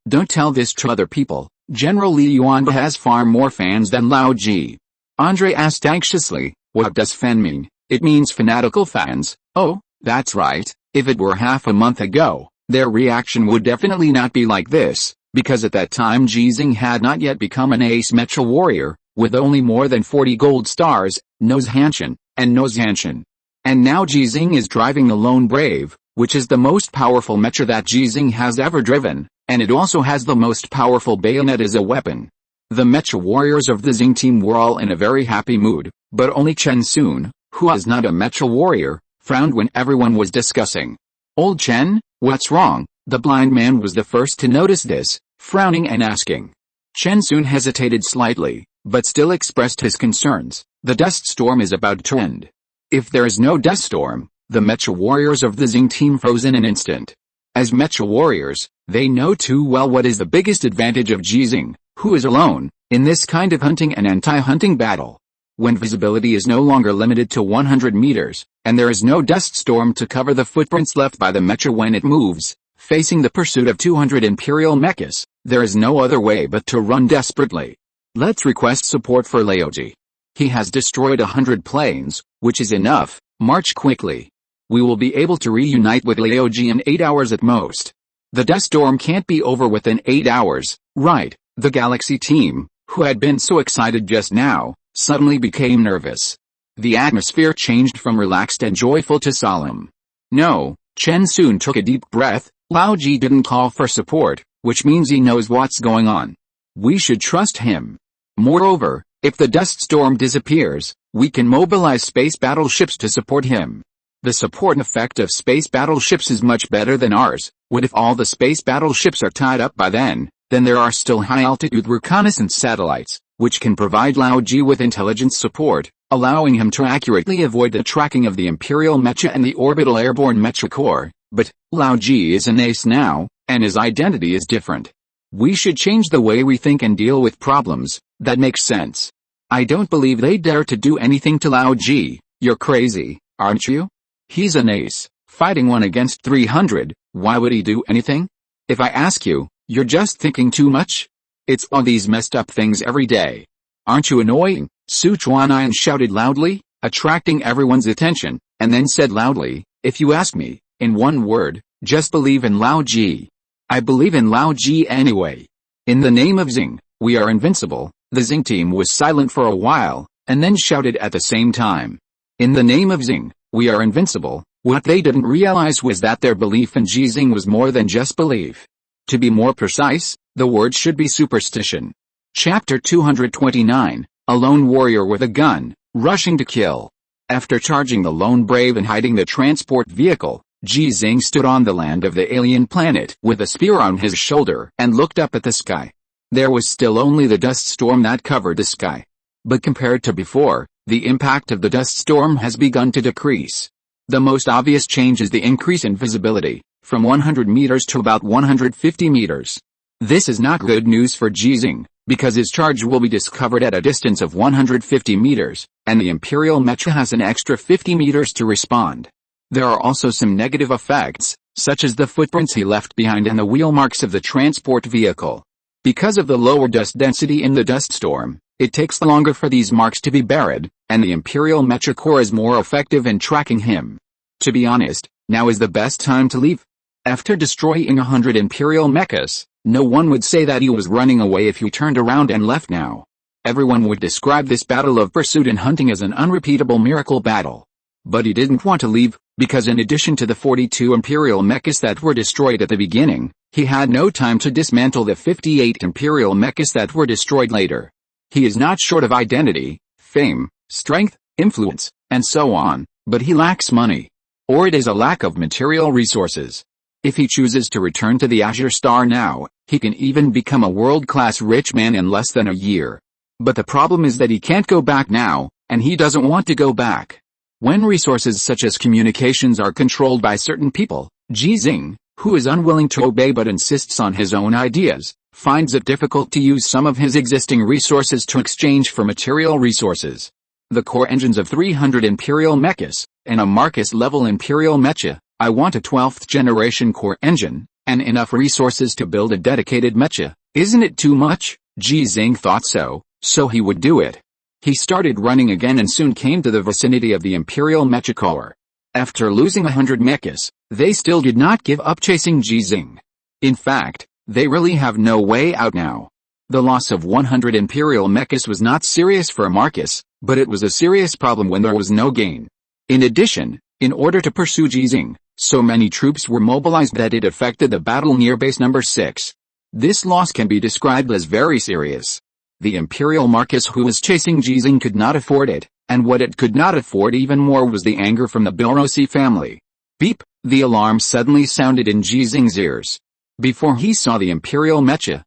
Don't tell this to other people. General Li Yuanba has far more fans than Lao Ji. Andre asked anxiously, what does fan mean? It means fanatical fans. Oh, that's right. If it were half a month ago, their reaction would definitely not be like this, because at that time Ji Xinghe had not yet become an ace mecha warrior, with only more than 40 gold stars, Nose Hanshin, and Nose Hanshin. And now Ji Xinghe is driving the Lone Brave, which is the most powerful mecha that Ji Xinghe has ever driven, and it also has the most powerful bayonet as a weapon. The mecha warriors of the Xing team were all in a very happy mood, but only Chen Sun, who is not a mecha warrior, frowned when everyone was discussing. Old Chen, what's wrong? The blind man was the first to notice this, frowning and asking. Chen Sun hesitated slightly, but still expressed his concerns. The dust storm is about to end. If there is no dust storm, the mecha warriors of the Xing team froze in an instant. As mecha warriors, they know too well what is the biggest advantage of Ji Xinghe, who is alone, in this kind of hunting and anti-hunting battle. When visibility is no longer limited to 100 meters, and there is no dust storm to cover the footprints left by the mecha when it moves, facing the pursuit of 200 Imperial mechas, there is no other way but to run desperately. Let's request support for Laoji. He has destroyed 100 planes, which is enough. March quickly. We will be able to reunite with Laoji in 8 hours at most. The dust storm can't be over within 8 hours, right? The Galaxy team, who had been so excited just now, suddenly became nervous. The atmosphere changed from relaxed and joyful to solemn. No, Chen Sun took a deep breath. Lao Ji didn't call for support, which means he knows what's going on. We should trust him. Moreover, If the dust storm disappears, we can mobilize space battleships to support him. The support effect of space battleships is much better than ours. What if all the space battleships are tied up by then? Then there are still high-altitude reconnaissance satellites, which can provide Lao Ji with intelligence support, allowing him to accurately avoid the tracking of the Imperial Mecha and the Orbital Airborne Mecha Corps. But Lao Ji is an ace now, and his identity is different. We should change the way we think and deal with problems. That makes sense. I don't believe they dare to do anything to Lao Ji. You're crazy, aren't you? He's an ace, fighting 1 against 300, why would he do anything? If I ask you, you're just thinking too much? It's all these messed up things every day. Aren't you annoying? Su Chuanyan shouted loudly, attracting everyone's attention, and then said loudly, if you ask me, in one word, just believe in Lao Ji. I believe in Lao Ji anyway. In the name of Xing, we are invincible. The Xing team was silent for a while, and then shouted at the same time. In the name of Xing, we are invincible. What they didn't realize was that their belief in Ji Xinghe was more than just belief. To be more precise, the word should be superstition. Chapter 229, a lone warrior with a gun, rushing to kill. After charging the lone brave and hiding the transport vehicle, Ji Xinghe stood on the land of the alien planet with a spear on his shoulder and looked up at the sky. There was still only the dust storm that covered the sky. But compared to before, the impact of the dust storm has begun to decrease. The most obvious change is the increase in visibility, from 100 meters to about 150 meters. This is not good news for Ji Xinghe, because his charge will be discovered at a distance of 150 meters, and the Imperial Mecha has an extra 50 meters to respond. There are also some negative effects, such as the footprints he left behind and the wheel marks of the transport vehicle. Because of the lower dust density in the dust storm, it takes longer for these marks to be buried, and the Imperial Mecha Corps is more effective in tracking him. To be honest, now is the best time to leave. After destroying 100 Imperial Mechas, no one would say that he was running away if he turned around and left now. Everyone would describe this battle of pursuit and hunting as an unrepeatable miracle battle. But he didn't want to leave, because in addition to the 42 Imperial Mechas that were destroyed at the beginning, he had no time to dismantle the 58 Imperial Mechas that were destroyed later. He is not short of identity, fame, strength, influence, and so on, but he lacks money. Or it is a lack of material resources. If he chooses to return to the Azure Star now, he can even become a world-class rich man in less than a year. But the problem is that he can't go back now, and he doesn't want to go back. When resources such as communications are controlled by certain people, Ji Xinghe, who is unwilling to obey but insists on his own ideas, finds it difficult to use some of his existing resources to exchange for material resources. The core engines of 300 Imperial Mechas, and a Marcus-level Imperial Mecha. I want a 12th generation core engine, and enough resources to build a dedicated mecha. Isn't it too much? Ji Xinghe thought so he would do it. He started running again and soon came to the vicinity of the Imperial Mecha Corps. After losing 100 mechas, they still did not give up chasing Ji Xinghe. In fact, they really have no way out now. The loss of 100 Imperial mechas was not serious for Marcus, but it was a serious problem when there was no gain. In addition, in order to pursue Ji Xinghe, so many troops were mobilized that it affected the battle near base number 6. This loss can be described as very serious. The Imperial Marcus who was chasing Ji Xinghe could not afford it, and what it could not afford even more was the anger from the Bilrosi family. Beep, the alarm suddenly sounded in Ji Xinghe's ears. Before he saw the Imperial Mecha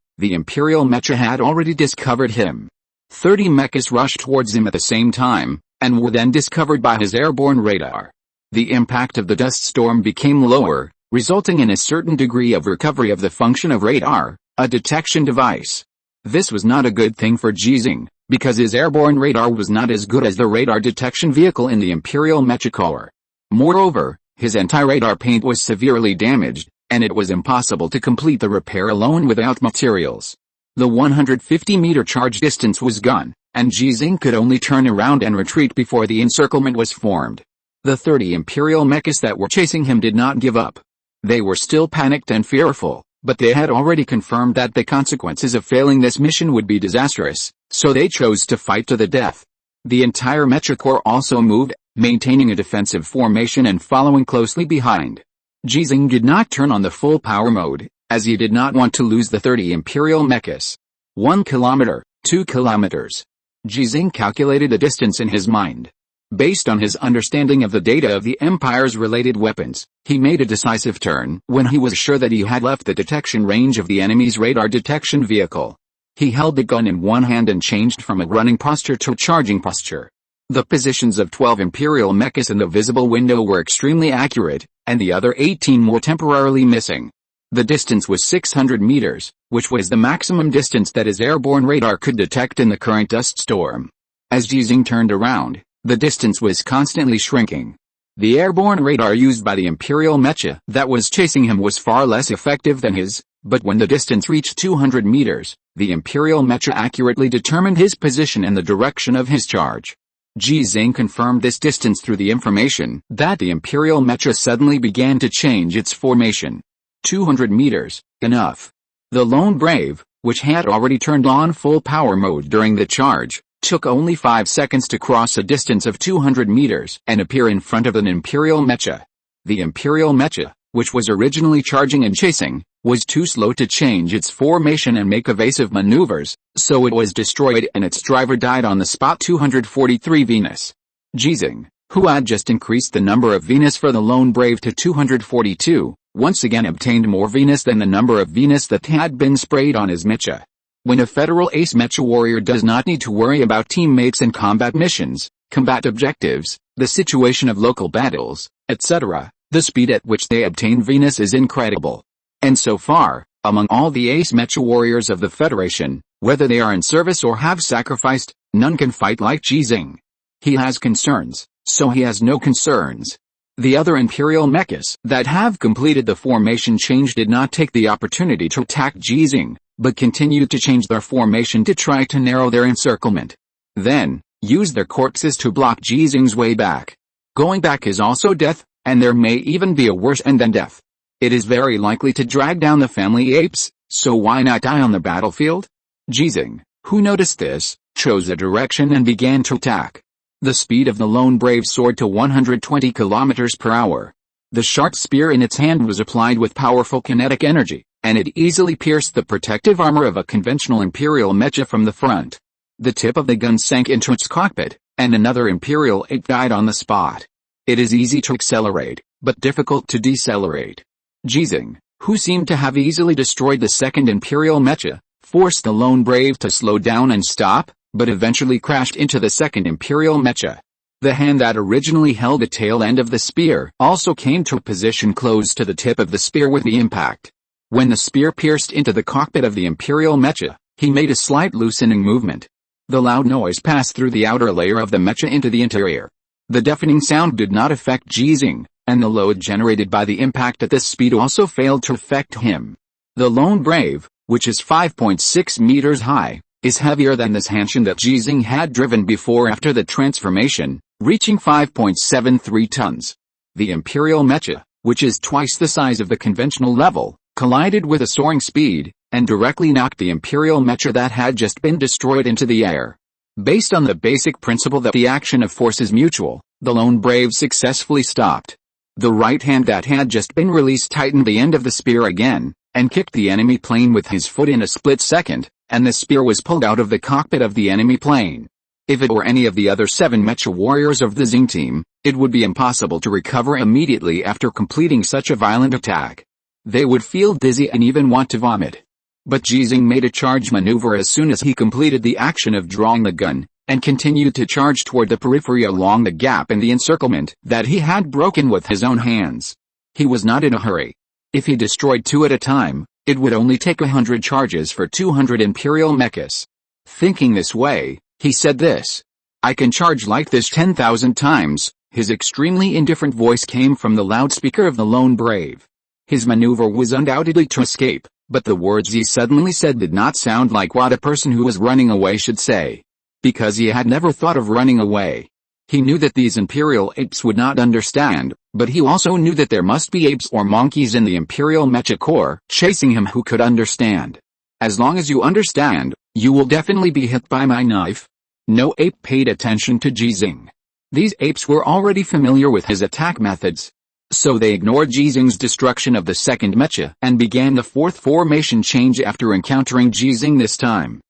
had already discovered him. 30 mechas rushed towards him at the same time, and were then discovered by his airborne radar. The impact of the dust storm became lower, resulting in a certain degree of recovery of the function of radar, a detection device. This was not a good thing for Ji Xinghe, because his airborne radar was not as good as the radar detection vehicle in the Imperial Mecha Corps. Moreover, his anti-radar paint was severely damaged, and it was impossible to complete the repair alone without materials. The 150-meter charge distance was gone, and Ji Xinghe could only turn around and retreat before the encirclement was formed. The 30 Imperial mechas that were chasing him did not give up. They were still panicked and fearful, but they had already confirmed that the consequences of failing this mission would be disastrous, so they chose to fight to the death. The entire Mecha Corps also moved, maintaining a defensive formation and following closely behind. Ji Xinghe did not turn on the full power mode, as he did not want to lose the 30 Imperial mechas. 1 kilometer, 2 kilometers. Ji Xinghe calculated the distance in his mind. Based on his understanding of the data of the Empire's related weapons, he made a decisive turn when he was sure that he had left the detection range of the enemy's radar detection vehicle. He held the gun in one hand and changed from a running posture to a charging posture. The positions of 12 Imperial mechas in the visible window were extremely accurate, and the other 18 were temporarily missing. The distance was 600 meters, which was the maximum distance that his airborne radar could detect in the current dust storm. As Ji Xinghe turned around, the distance was constantly shrinking. The airborne radar used by the Imperial mecha that was chasing him was far less effective than his, but when the distance reached 200 meters, the Imperial mecha accurately determined his position and the direction of his charge. Ji Xinghe confirmed this distance through the information that the Imperial mecha suddenly began to change its formation. 200 meters, enough. The Lone Brave, which had already turned on full power mode during the charge, took only 5 seconds to cross a distance of 200 meters and appear in front of an Imperial mecha. The Imperial mecha, which was originally charging and chasing, was too slow to change its formation and make evasive maneuvers, so it was destroyed and its driver died on the spot. 243 Venus. Ji Xinghe, who had just increased the number of Venus for the Lone Brave to 242, once again obtained more Venus than the number of Venus that had been sprayed on his mecha. When a Federal Ace mecha warrior does not need to worry about teammates and combat missions, combat objectives, the situation of local battles, etc., the speed at which they obtain Venus is incredible. And so far, among all the Ace mecha warriors of the Federation, whether they are in service or have sacrificed, none can fight like Ji Xinghe. He has concerns, so he has no concerns. The other Imperial mechas that have completed the formation change did not take the opportunity to attack Ji Xinghe, but continued to change their formation to try to narrow their encirclement. Then, use their corpses to block Ji Xinghe's way back. Going back is also death, and there may even be a worse end than death. It is very likely to drag down the family apes, so why not die on the battlefield? Ji Xinghe, who noticed this, chose a direction and began to attack. The speed of the Lone Brave soared to 120 kilometers per hour. The sharp spear in its hand was applied with powerful kinetic energy, and it easily pierced the protective armor of a conventional Imperial mecha from the front. The tip of the gun sank into its cockpit, and another Imperial ape died on the spot. It is easy to accelerate, but difficult to decelerate. Ji Xinghe, who seemed to have easily destroyed the second Imperial mecha, forced the Lone Brave to slow down and stop, but eventually crashed into the second Imperial mecha. The hand that originally held the tail end of the spear also came to a position close to the tip of the spear with the impact. When the spear pierced into the cockpit of the Imperial mecha, he made a slight loosening movement. The loud noise passed through the outer layer of the mecha into the interior. The deafening sound did not affect Ji Xinghe, and the load generated by the impact at this speed also failed to affect him. The Lone Brave, which is 5.6 meters high, is heavier than this Hanshin that Ji Xinghe had driven before after the transformation, reaching 5.73 tons. The Imperial mecha, which is twice the size of the conventional level, collided with a soaring speed, and directly knocked the Imperial mecha that had just been destroyed into the air. Based on the basic principle that the action of force is mutual, the Lone Brave successfully stopped. The right hand that had just been released tightened the end of the spear again, and kicked the enemy plane with his foot in a split second, and the spear was pulled out of the cockpit of the enemy plane. If it were any of the other 7 mecha warriors of the Xinghe team, it would be impossible to recover immediately after completing such a violent attack. They would feel dizzy and even want to vomit. But Ji Xinghe made a charge maneuver as soon as he completed the action of drawing the gun, and continued to charge toward the periphery along the gap in the encirclement that he had broken with his own hands. He was not in a hurry. If he destroyed 2 at a time, it would only take 100 charges for 200 Imperial mechas. Thinking this way, he said this. I can charge like this 10,000 times. His extremely indifferent voice came from the loudspeaker of the Lone Brave. His maneuver was undoubtedly to escape, but the words he suddenly said did not sound like what a person who was running away should say. Because he had never thought of running away. He knew that these Imperial apes would not understand, but he also knew that there must be apes or monkeys in the Imperial mecha core chasing him who could understand. As long as you understand, you will definitely be hit by my knife. No ape paid attention to Ji Xinghe. These apes were already familiar with his attack methods. So they ignored Ji Xinghe's destruction of the second mecha and began the fourth formation change after encountering Ji Xinghe this time.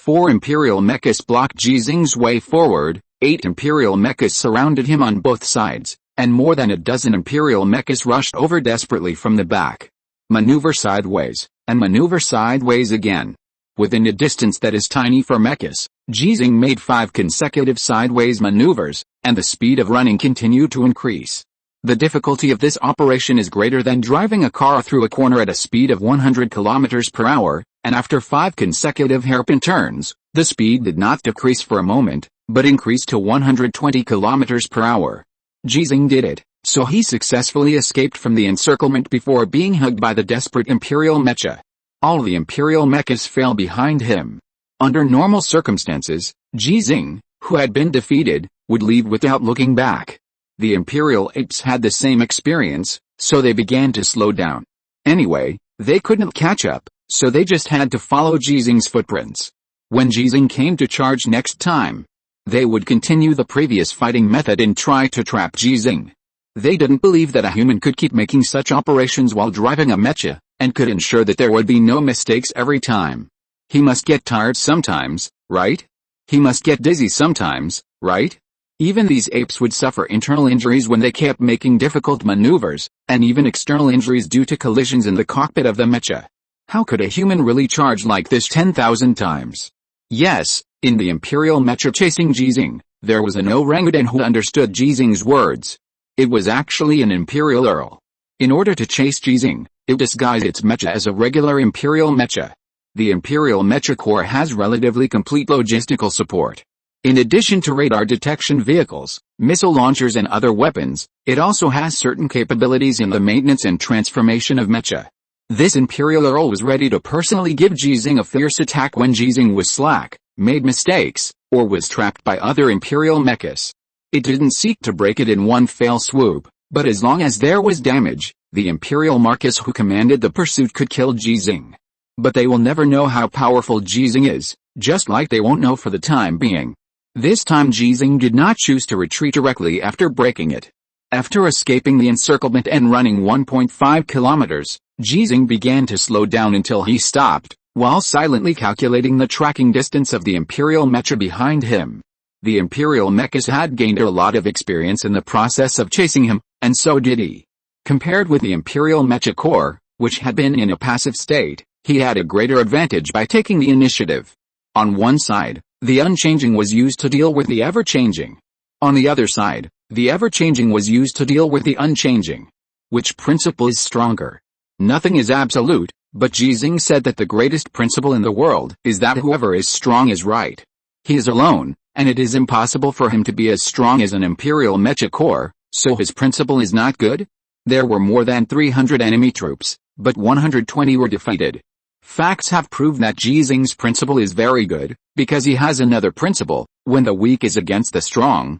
4 imperial mechas blocked Ji Xinghe's way forward, 8 imperial mechas surrounded him on both sides, and more than a dozen imperial mechas rushed over desperately from the back. Maneuver sideways, and maneuver sideways again. Within a distance that is tiny for mechas, Ji Xinghe made 5 consecutive sideways maneuvers, and the speed of running continued to increase. The difficulty of this operation is greater than driving a car through a corner at a speed of 100 km per hour, and after 5 consecutive hairpin turns, the speed did not decrease for a moment, but increased to 120 km per hour. Ji Xinghe did it, so he successfully escaped from the encirclement before being hugged by the desperate Imperial Mecha. All the Imperial Mechas fell behind him. Under normal circumstances, Ji Xinghe, who had been defeated, would leave without looking back. The Imperial apes had the same experience, so they began to slow down. Anyway, they couldn't catch up, so they just had to follow Ji Xinghe's footprints. When Ji Xinghe came to charge next time, they would continue the previous fighting method and try to trap Ji Xinghe. They didn't believe that a human could keep making such operations while driving a mecha, and could ensure that there would be no mistakes every time. He must get tired sometimes, right? He must get dizzy sometimes, right? Even these apes would suffer internal injuries when they kept making difficult maneuvers, and even external injuries due to collisions in the cockpit of the mecha. How could a human really charge like this 10,000 times? Yes, in the Imperial mecha chasing Ji Xinghe, there was an orangutan who understood Ji Xinghe's words. It was actually an Imperial Earl. In order to chase Ji Xinghe, it disguised its mecha as a regular Imperial mecha. The Imperial Mecha Corps has relatively complete logistical support. In addition to radar detection vehicles, missile launchers and other weapons, it also has certain capabilities in the maintenance and transformation of mecha. This Imperial Earl was ready to personally give Ji Xinghe a fierce attack when Ji Xinghe was slack, made mistakes, or was trapped by other Imperial mechas. It didn't seek to break it in one fell swoop, but as long as there was damage, the Imperial Marquis who commanded the pursuit could kill Ji Xinghe. But they will never know how powerful Ji Xinghe is, just like they won't know for the time being. This time Ji Xinghe did not choose to retreat directly after breaking it. After escaping the encirclement and running 1.5 kilometers, Ji Xinghe began to slow down until he stopped, while silently calculating the tracking distance of the Imperial mecha behind him. The Imperial mechas had gained a lot of experience in the process of chasing him, and so did he. Compared with the Imperial Mecha Corps, which had been in a passive state, he had a greater advantage by taking the initiative. On one side, the unchanging was used to deal with the ever-changing. On the other side, the ever-changing was used to deal with the unchanging. Which principle is stronger? Nothing is absolute, but Ji Xinghe said that the greatest principle in the world is that whoever is strong is right. He is alone, and it is impossible for him to be as strong as an Imperial Mecha Corps, so his principle is not good? There were more than 300 enemy troops, but 120 were defeated. Facts have proved that Ji Xinghe's principle is very good, because he has another principle: when the weak is against the strong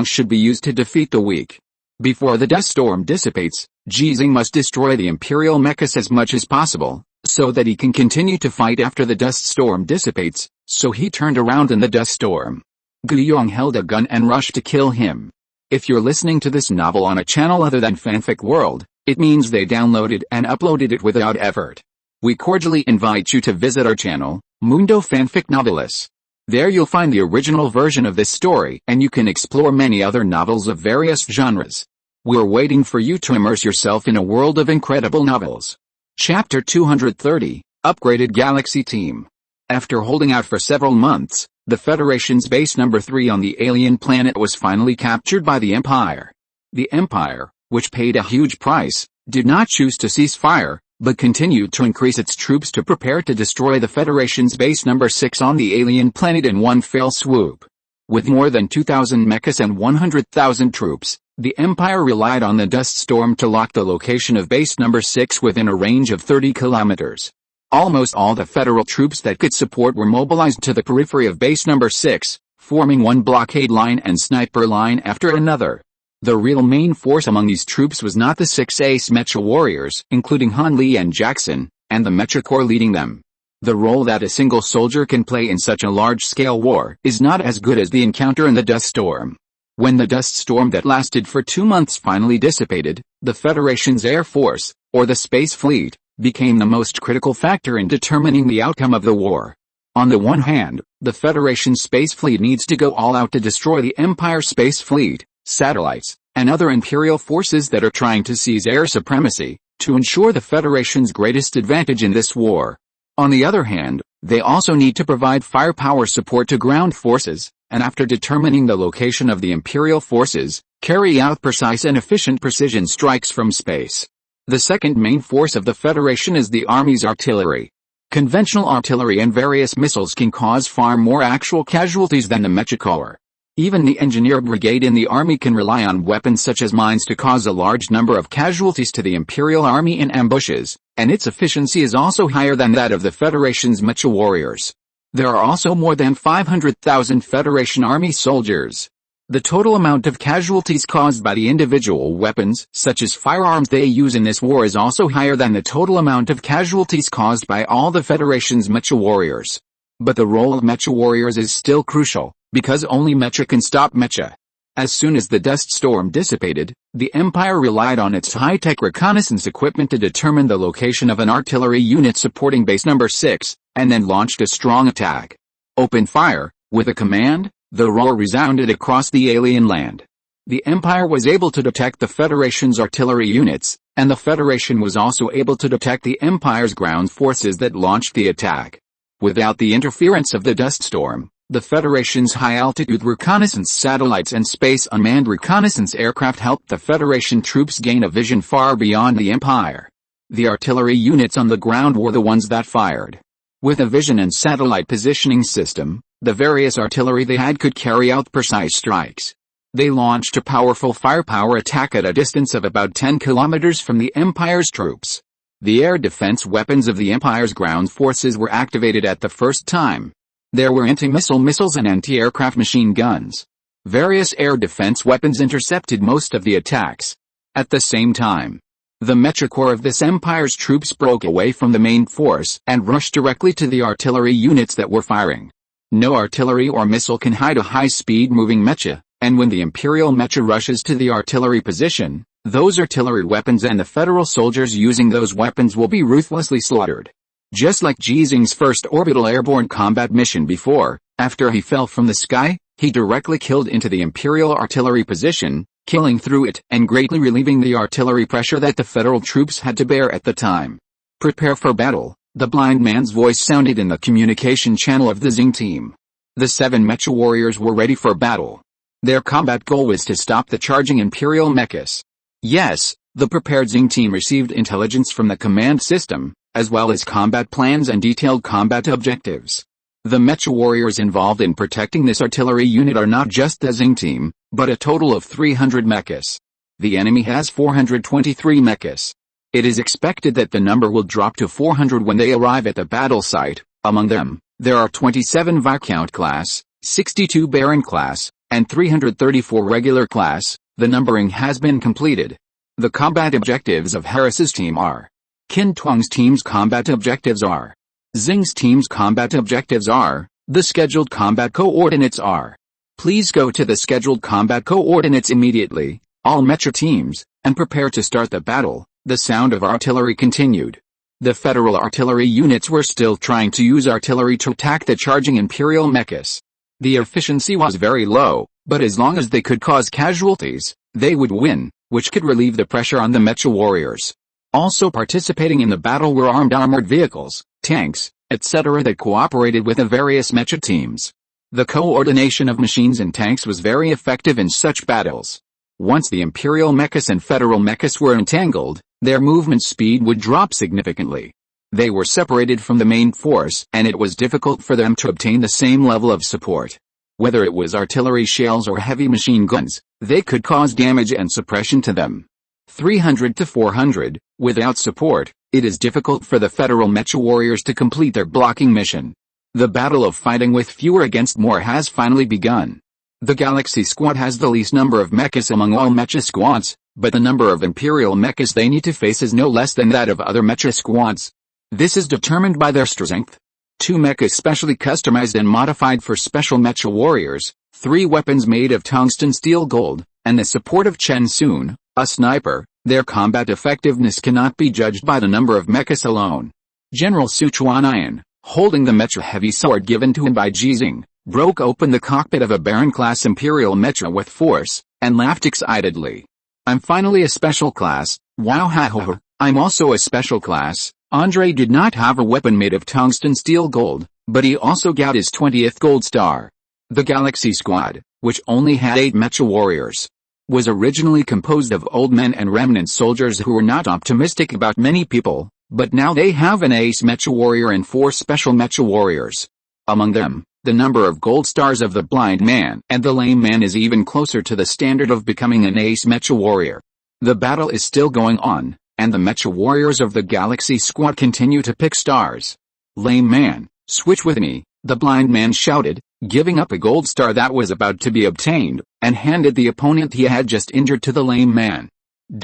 should be used to defeat the weak. Before the dust storm dissipates, Ji Xinghe must destroy the Imperial mechas as much as possible, so that he can continue to fight after the dust storm dissipates, so he turned around in the dust storm. Guiyong held a gun and rushed to kill him. If you're listening to this novel on a channel other than Fanfic World, it means they downloaded and uploaded it without effort. We cordially invite you to visit our channel, Mundo Fanfic Novelis. There you'll find the original version of this story and you can explore many other novels of various genres. We're waiting for you to immerse yourself in a world of incredible novels. Chapter 230, Upgraded Galaxy Team. After holding out for several months, the Federation's base number 3 on the alien planet was finally captured by the Empire. The Empire, which paid a huge price, did not choose to cease fire, but continued to increase its troops to prepare to destroy the Federation's base number 6 on the alien planet in one fell swoop. With more than 2,000 mechas and 100,000 troops, the Empire relied on the dust storm to lock the location of base number 6 within a range of 30 kilometers. Almost all the Federal troops that could support were mobilized to the periphery of base number 6, forming one blockade line and sniper line after another. The real main force among these troops was not the 6 ace Mecha warriors, including Han Li and Jackson, and the Mecha Corps leading them. The role that a single soldier can play in such a large-scale war is not as good as the encounter in the dust storm. When the dust storm that lasted for 2 months finally dissipated, the Federation's Air Force, or the Space Fleet, became the most critical factor in determining the outcome of the war. On the one hand, the Federation space fleet needs to go all out to destroy the Empire space fleet, satellites, and other Imperial forces that are trying to seize air supremacy, to ensure the Federation's greatest advantage in this war. On the other hand, they also need to provide firepower support to ground forces, and after determining the location of the Imperial forces, carry out precise and efficient precision strikes from space. The second main force of the Federation is the Army's artillery. Conventional artillery and various missiles can cause far more actual casualties than the Mecha Corps. Even the engineer brigade in the Army can rely on weapons such as mines to cause a large number of casualties to the Imperial Army in ambushes, and its efficiency is also higher than that of the Federation's Mecha warriors. There are also more than 500,000 Federation Army soldiers. The total amount of casualties caused by the individual weapons, such as firearms they use in this war, is also higher than the total amount of casualties caused by all the Federation's Mecha warriors. But the role of Mecha warriors is still crucial, because only Mecha can stop Mecha. As soon as the dust storm dissipated, the Empire relied on its high-tech reconnaissance equipment to determine the location of an artillery unit supporting base number 6, and then launched a strong attack. Open fire, with a command. The roar resounded across the alien land. The Empire was able to detect the Federation's artillery units, and the Federation was also able to detect the Empire's ground forces that launched the attack. Without the interference of the dust storm, the Federation's high-altitude reconnaissance satellites and space unmanned reconnaissance aircraft helped the Federation troops gain a vision far beyond the Empire. The artillery units on the ground were the ones that fired. With a vision and satellite positioning system, the various artillery they had could carry out precise strikes. They launched a powerful firepower attack at a distance of about 10 kilometers from the Empire's troops. The air defense weapons of the Empire's ground forces were activated at the first time. There were anti-missile missiles and anti-aircraft machine guns. Various air defense weapons intercepted most of the attacks. At the same time, the Mecha Corps of this Empire's troops broke away from the main force and rushed directly to the artillery units that were firing. No artillery or missile can hide a high-speed moving Mecha, and when the Imperial Mecha rushes to the artillery position, those artillery weapons and the Federal soldiers using those weapons will be ruthlessly slaughtered. Just like Ji Xinghe's first orbital airborne combat mission before, after he fell from the sky, he directly killed into the Imperial artillery position, killing through it and greatly relieving the artillery pressure that the Federal troops had to bear at the time. Prepare for battle. The blind man's voice sounded in the communication channel of the Xinghe team. The 7 Mecha warriors were ready for battle. Their combat goal was to stop the charging Imperial mechas. Yes, the prepared Xinghe team received intelligence from the command system, as well as combat plans and detailed combat objectives. The Mecha warriors involved in protecting this artillery unit are not just the Xinghe team, but a total of 300 mechas. The enemy has 423 mechas. It is expected that the number will drop to 400 when they arrive at the battle site. Among them, there are 27 Viscount class, 62 Baron class, and 334 regular class. The numbering has been completed. The combat objectives of Harris's team are. Qin Tuang's team's combat objectives are. Xinghe's team's combat objectives are. The scheduled combat coordinates are. Please go to the scheduled combat coordinates immediately, all Mecha teams, and prepare to start the battle. The sound of artillery continued. The Federal artillery units were still trying to use artillery to attack the charging Imperial mechas. The efficiency was very low, but as long as they could cause casualties, they would win, which could relieve the pressure on the Mecha warriors. Also participating in the battle were armored vehicles, tanks, etc. that cooperated with the various Mecha teams. The coordination of machines and tanks was very effective in such battles. Once the Imperial mechas and Federal mechas were entangled, their movement speed would drop significantly. They were separated from the main force, and it was difficult for them to obtain the same level of support. Whether it was artillery shells or heavy machine guns, they could cause damage and suppression to them. 300 to 400, without support, it is difficult for the Federal Mecha warriors to complete their blocking mission. The battle of fighting with fewer against more has finally begun. The Galaxy Squad has the least number of mechas among all Mecha squads, but the number of Imperial mechas they need to face is no less than that of other Mecha squads. This is determined by their strength. 2 mechas specially customized and modified for special Mecha warriors, 3 weapons made of tungsten steel gold, and the support of Chen Sun, a sniper. Their combat effectiveness cannot be judged by the number of mechas alone. General Sichuan Ian, holding the mecha heavy sword given to him by Ji Xinghe, broke open the cockpit of a Baron-class Imperial mecha with force, and laughed excitedly. "I'm finally a special class, wow ha ho ho, I'm also a special class." Andre did not have a weapon made of tungsten steel gold, but he also got his 20th gold star. The Galaxy Squad, which only had 8 mecha warriors, was originally composed of old men and remnant soldiers who were not optimistic about many people, but now they have an ace mecha warrior and 4 special mecha warriors. Among them, the number of gold stars of the blind man and the lame man is even closer to the standard of becoming an ace mecha warrior. The battle is still going on, and the mecha warriors of the Galaxy Squad continue to pick stars. "Lame man, switch with me," the blind man shouted, giving up a gold star that was about to be obtained, and handed the opponent he had just injured to the lame man.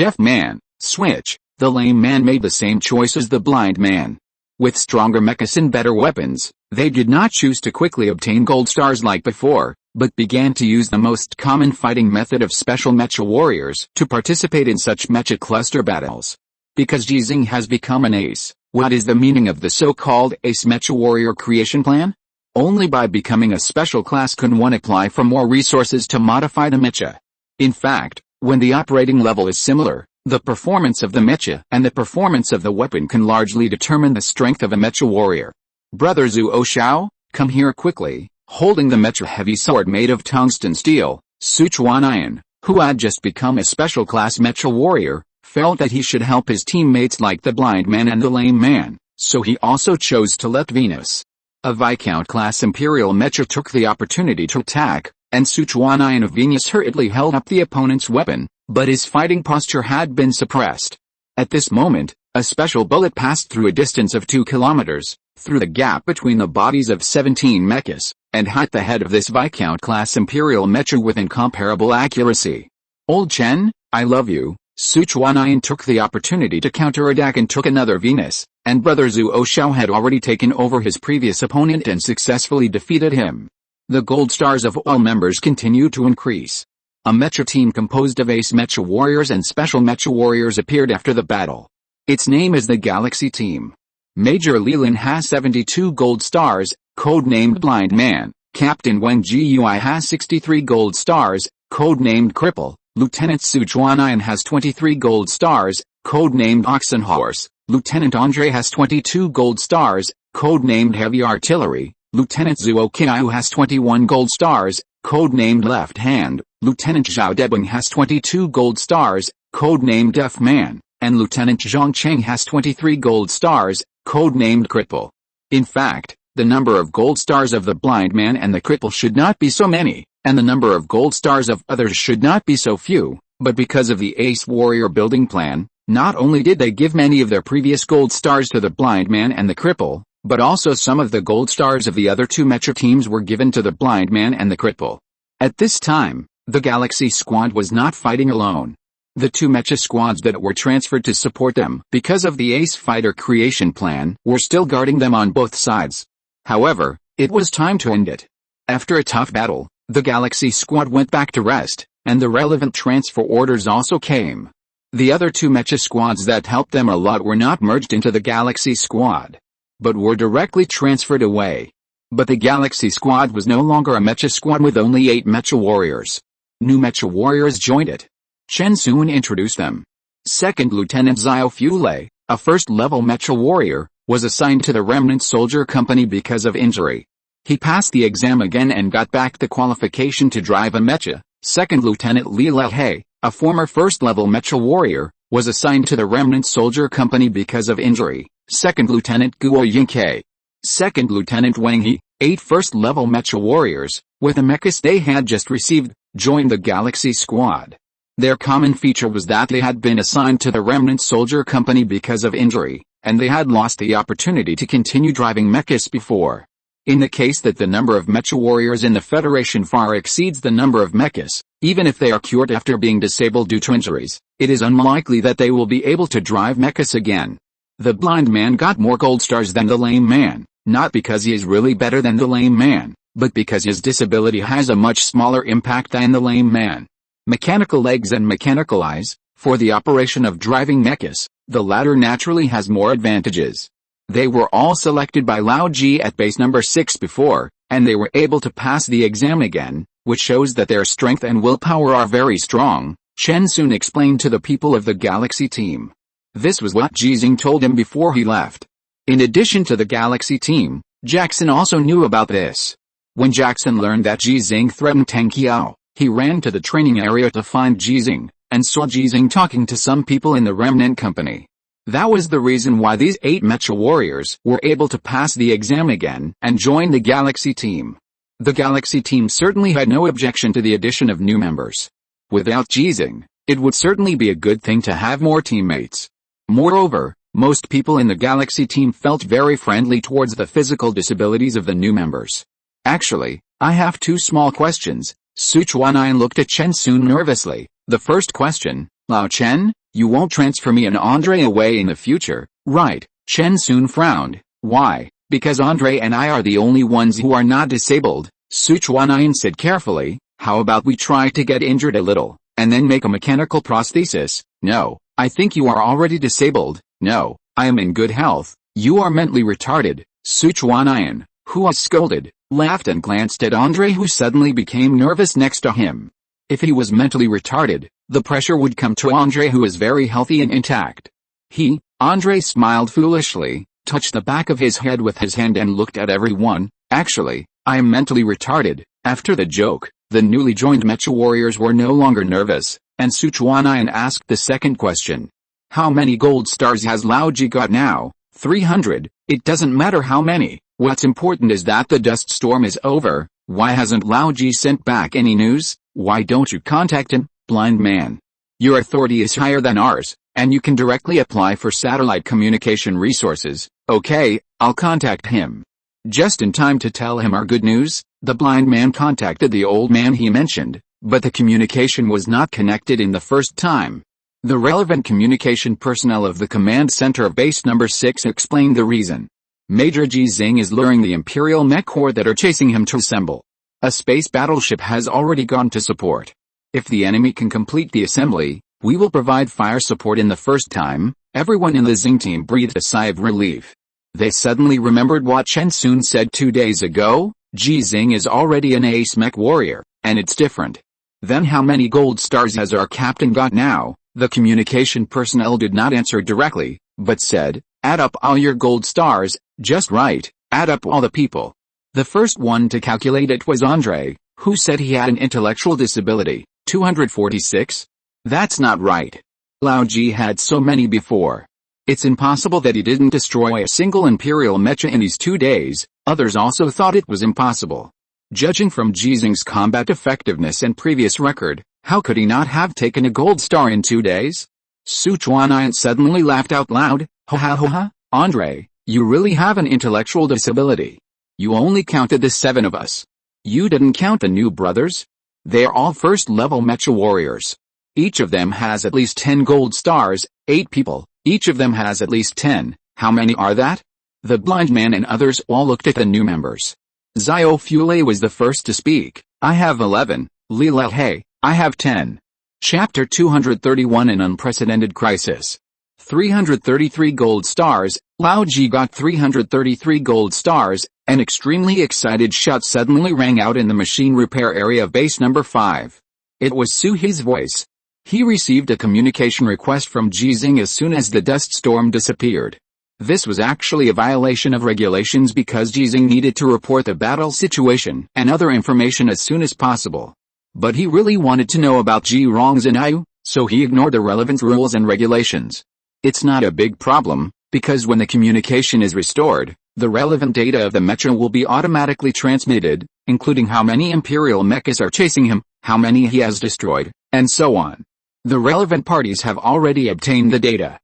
"Deaf man, switch." The lame man made the same choice as the blind man. With stronger mechas and better weapons, they did not choose to quickly obtain gold stars like before, but began to use the most common fighting method of special mecha warriors to participate in such mecha cluster battles. Because Ji Xinghe has become an ace, what is the meaning of the so-called ace mecha warrior creation plan? Only by becoming a special class can one apply for more resources to modify the mecha. In fact, when the operating level is similar, the performance of the mecha and the performance of the weapon can largely determine the strength of a mecha warrior. Brother Zuo Xiao, come here quickly. Holding the mecha heavy sword made of tungsten steel, Sichuanian, who had just become a special class mecha warrior, felt that he should help his teammates like the blind man and the lame man, so he also chose to let Venus, a Viscount-class Imperial mecha, took the opportunity to attack, and Sichuanian of Venus hurriedly held up the opponent's weapon, but his fighting posture had been suppressed. At this moment, a special bullet passed through a distance of 2 kilometers, through the gap between the bodies of 17 mechas, and hit the head of this Viscount-class Imperial mecha with incomparable accuracy. "Old Chen, I love you." Sichuanian took the opportunity to counterattack and took another Venus, and Brother Zuo Xiao had already taken over his previous opponent and successfully defeated him. The gold stars of all members continue to increase. A mecha team composed of ace mecha warriors and special mecha warriors appeared after the battle. Its name is the Galaxy Team. Major Lilin has 72 gold stars, codenamed Blind Man. Captain Wang Jiyui has 63 gold stars, codenamed Cripple. Lieutenant Sichuanian has 23 gold stars, codenamed Oxen Horse. Lieutenant Andre has 22 gold stars, codenamed Heavy Artillery. Lieutenant Zuo Qiao has 21 gold stars, codenamed Left Hand. Lieutenant Zhao Debing has 22 gold stars, codenamed Deaf Man, and Lieutenant Zhang Cheng has 23 gold stars, codenamed Cripple. In fact, the number of gold stars of the blind man and the cripple should not be so many, and the number of gold stars of others should not be so few, but because of the ace warrior building plan, not only did they give many of their previous gold stars to the blind man and the cripple, but also some of the gold stars of the other 2 mecha teams were given to the blind man and the cripple. At this time, the Galaxy Squad was not fighting alone. The 2 mecha squads that were transferred to support them because of the ace fighter creation plan were still guarding them on both sides. However, it was time to end it. After a tough battle, the Galaxy Squad went back to rest, and the relevant transfer orders also came. The other 2 mecha squads that helped them a lot were not merged into the Galaxy Squad, but were directly transferred away. But the Galaxy Squad was no longer a mecha squad with only 8 mecha warriors. New mecha warriors joined it. Chen soon introduced them. Second Lieutenant Xiao Fule, a first-level mecha warrior, was assigned to the Remnant Soldier Company because of injury. He passed the exam again and got back the qualification to drive a mecha. Second Lieutenant Li Lehei, a former first-level mecha warrior, was assigned to the Remnant Soldier Company because of injury. Second Lieutenant Guo Yingke. Second Lieutenant Wang He, 8 first-level mecha warriors, with the mechas they had just received, joined the Galaxy Squad. Their common feature was that they had been assigned to the Remnant Soldier Company because of injury, and they had lost the opportunity to continue driving mechas before. In the case that the number of mecha warriors in the Federation far exceeds the number of mechas, even if they are cured after being disabled due to injuries, it is unlikely that they will be able to drive mechas again. The blind man got more gold stars than the lame man, not because he is really better than the lame man, but because his disability has a much smaller impact than the lame man. Mechanical legs and mechanical eyes, for the operation of driving mechas, the latter naturally has more advantages. They were all selected by Lao Ji at base number 6 before, and they were able to pass the exam again, which shows that their strength and willpower are very strong, Chen soon explained to the people of the Galaxy team. This was what Ji Xinghe told him before he left. In addition to the Galaxy team, Jackson also knew about this. When Jackson learned that Ji Xinghe threatened Tang Qiao, he ran to the training area to find Ji Xinghe, and saw Ji Xinghe talking to some people in the Remnant Company. That was the reason why these 8 Mecha warriors were able to pass the exam again and join the Galaxy team. The Galaxy team certainly had no objection to the addition of new members. Without Ji Xinghe, it would certainly be a good thing to have more teammates. Moreover, most people in the Galaxy team felt very friendly towards the physical disabilities of the new members. Actually, I have 2 small questions. Su Chuanyan looked at Chen Sun nervously. The first question, Lao Chen, you won't transfer me and Andre away in the future, right? Chen Sun frowned. Why? Because Andre and I are the only ones who are not disabled, Su Chuanyan said carefully. How about we try to get injured a little, and then make a mechanical prosthesis? No, I think you are already disabled. No, I am in good health. You are mentally retarded. Su Chuanyan, who was scolded, laughed and glanced at Andre, who suddenly became nervous next to him. If he was mentally retarded, the pressure would come to Andre, who is very healthy and intact. Andre smiled foolishly, touched the back of his head with his hand and looked at everyone. Actually, I am mentally retarded. After the joke, the newly joined Mecha warriors were no longer nervous, and Su Chuanyan asked the second question. How many gold stars has Lao Ji got now? 300, it doesn't matter how many, what's important is that the dust storm is over. Why hasn't Lao Ji sent back any news? Why don't you contact him, blind man? Your authority is higher than ours, and you can directly apply for satellite communication resources. Okay, I'll contact him. Just in time to tell him our good news, the blind man contacted the old man he mentioned, but the communication was not connected in the first time. The relevant communication personnel of the command center of base number 6 explained the reason. Major Ji Xinghe is luring the Imperial mech corps that are chasing him to assemble. A space battleship has already gone to support. If the enemy can complete the assembly, we will provide fire support in the first time. Everyone in the Xinghe team breathed a sigh of relief. They suddenly remembered what Chen Sun said 2 days ago. Ji Xinghe is already an ace mech warrior, and it's different. Then how many gold stars has our captain got now? The communication personnel did not answer directly, but said, add up all your gold stars. Just right, add up all the people. The first one to calculate it was Andre, who said he had an intellectual disability. 246? That's not right. Lao Ji had so many before. It's impossible that he didn't destroy a single imperial mecha in these 2 days. Others also thought it was impossible. Judging from Ji Xinghe's combat effectiveness and previous record, how could he not have taken a gold star in 2 days? Su Chuanyan suddenly laughed out loud. Ha ha ha ha, Andre, you really have an intellectual disability. You only counted the 7 of us. You didn't count the new brothers? They are all first-level mecha warriors. Each of them has at least 10 gold stars, 8 people, each of them has at least 10. How many are that? The blind man and others all looked at the new members. Xiao Fule was the first to speak. I have 11. Li Lehei, I have 10. Chapter 231, An Unprecedented Crisis. 333 gold stars. Lao Ji got 333 gold stars. An extremely excited shout suddenly rang out in the machine repair area of base number 5. It was Su He's voice. He received a communication request from Ji Xinghe as soon as the dust storm disappeared. This was actually a violation of regulations because Ji Xinghe needed to report the battle situation and other information as soon as possible. But he really wanted to know about Ji Rongzhen, so he ignored the relevant rules and regulations. It's not a big problem, because when the communication is restored, the relevant data of the mecha will be automatically transmitted, including how many Imperial mechas are chasing him, how many he has destroyed, and so on. The relevant parties have already obtained the data.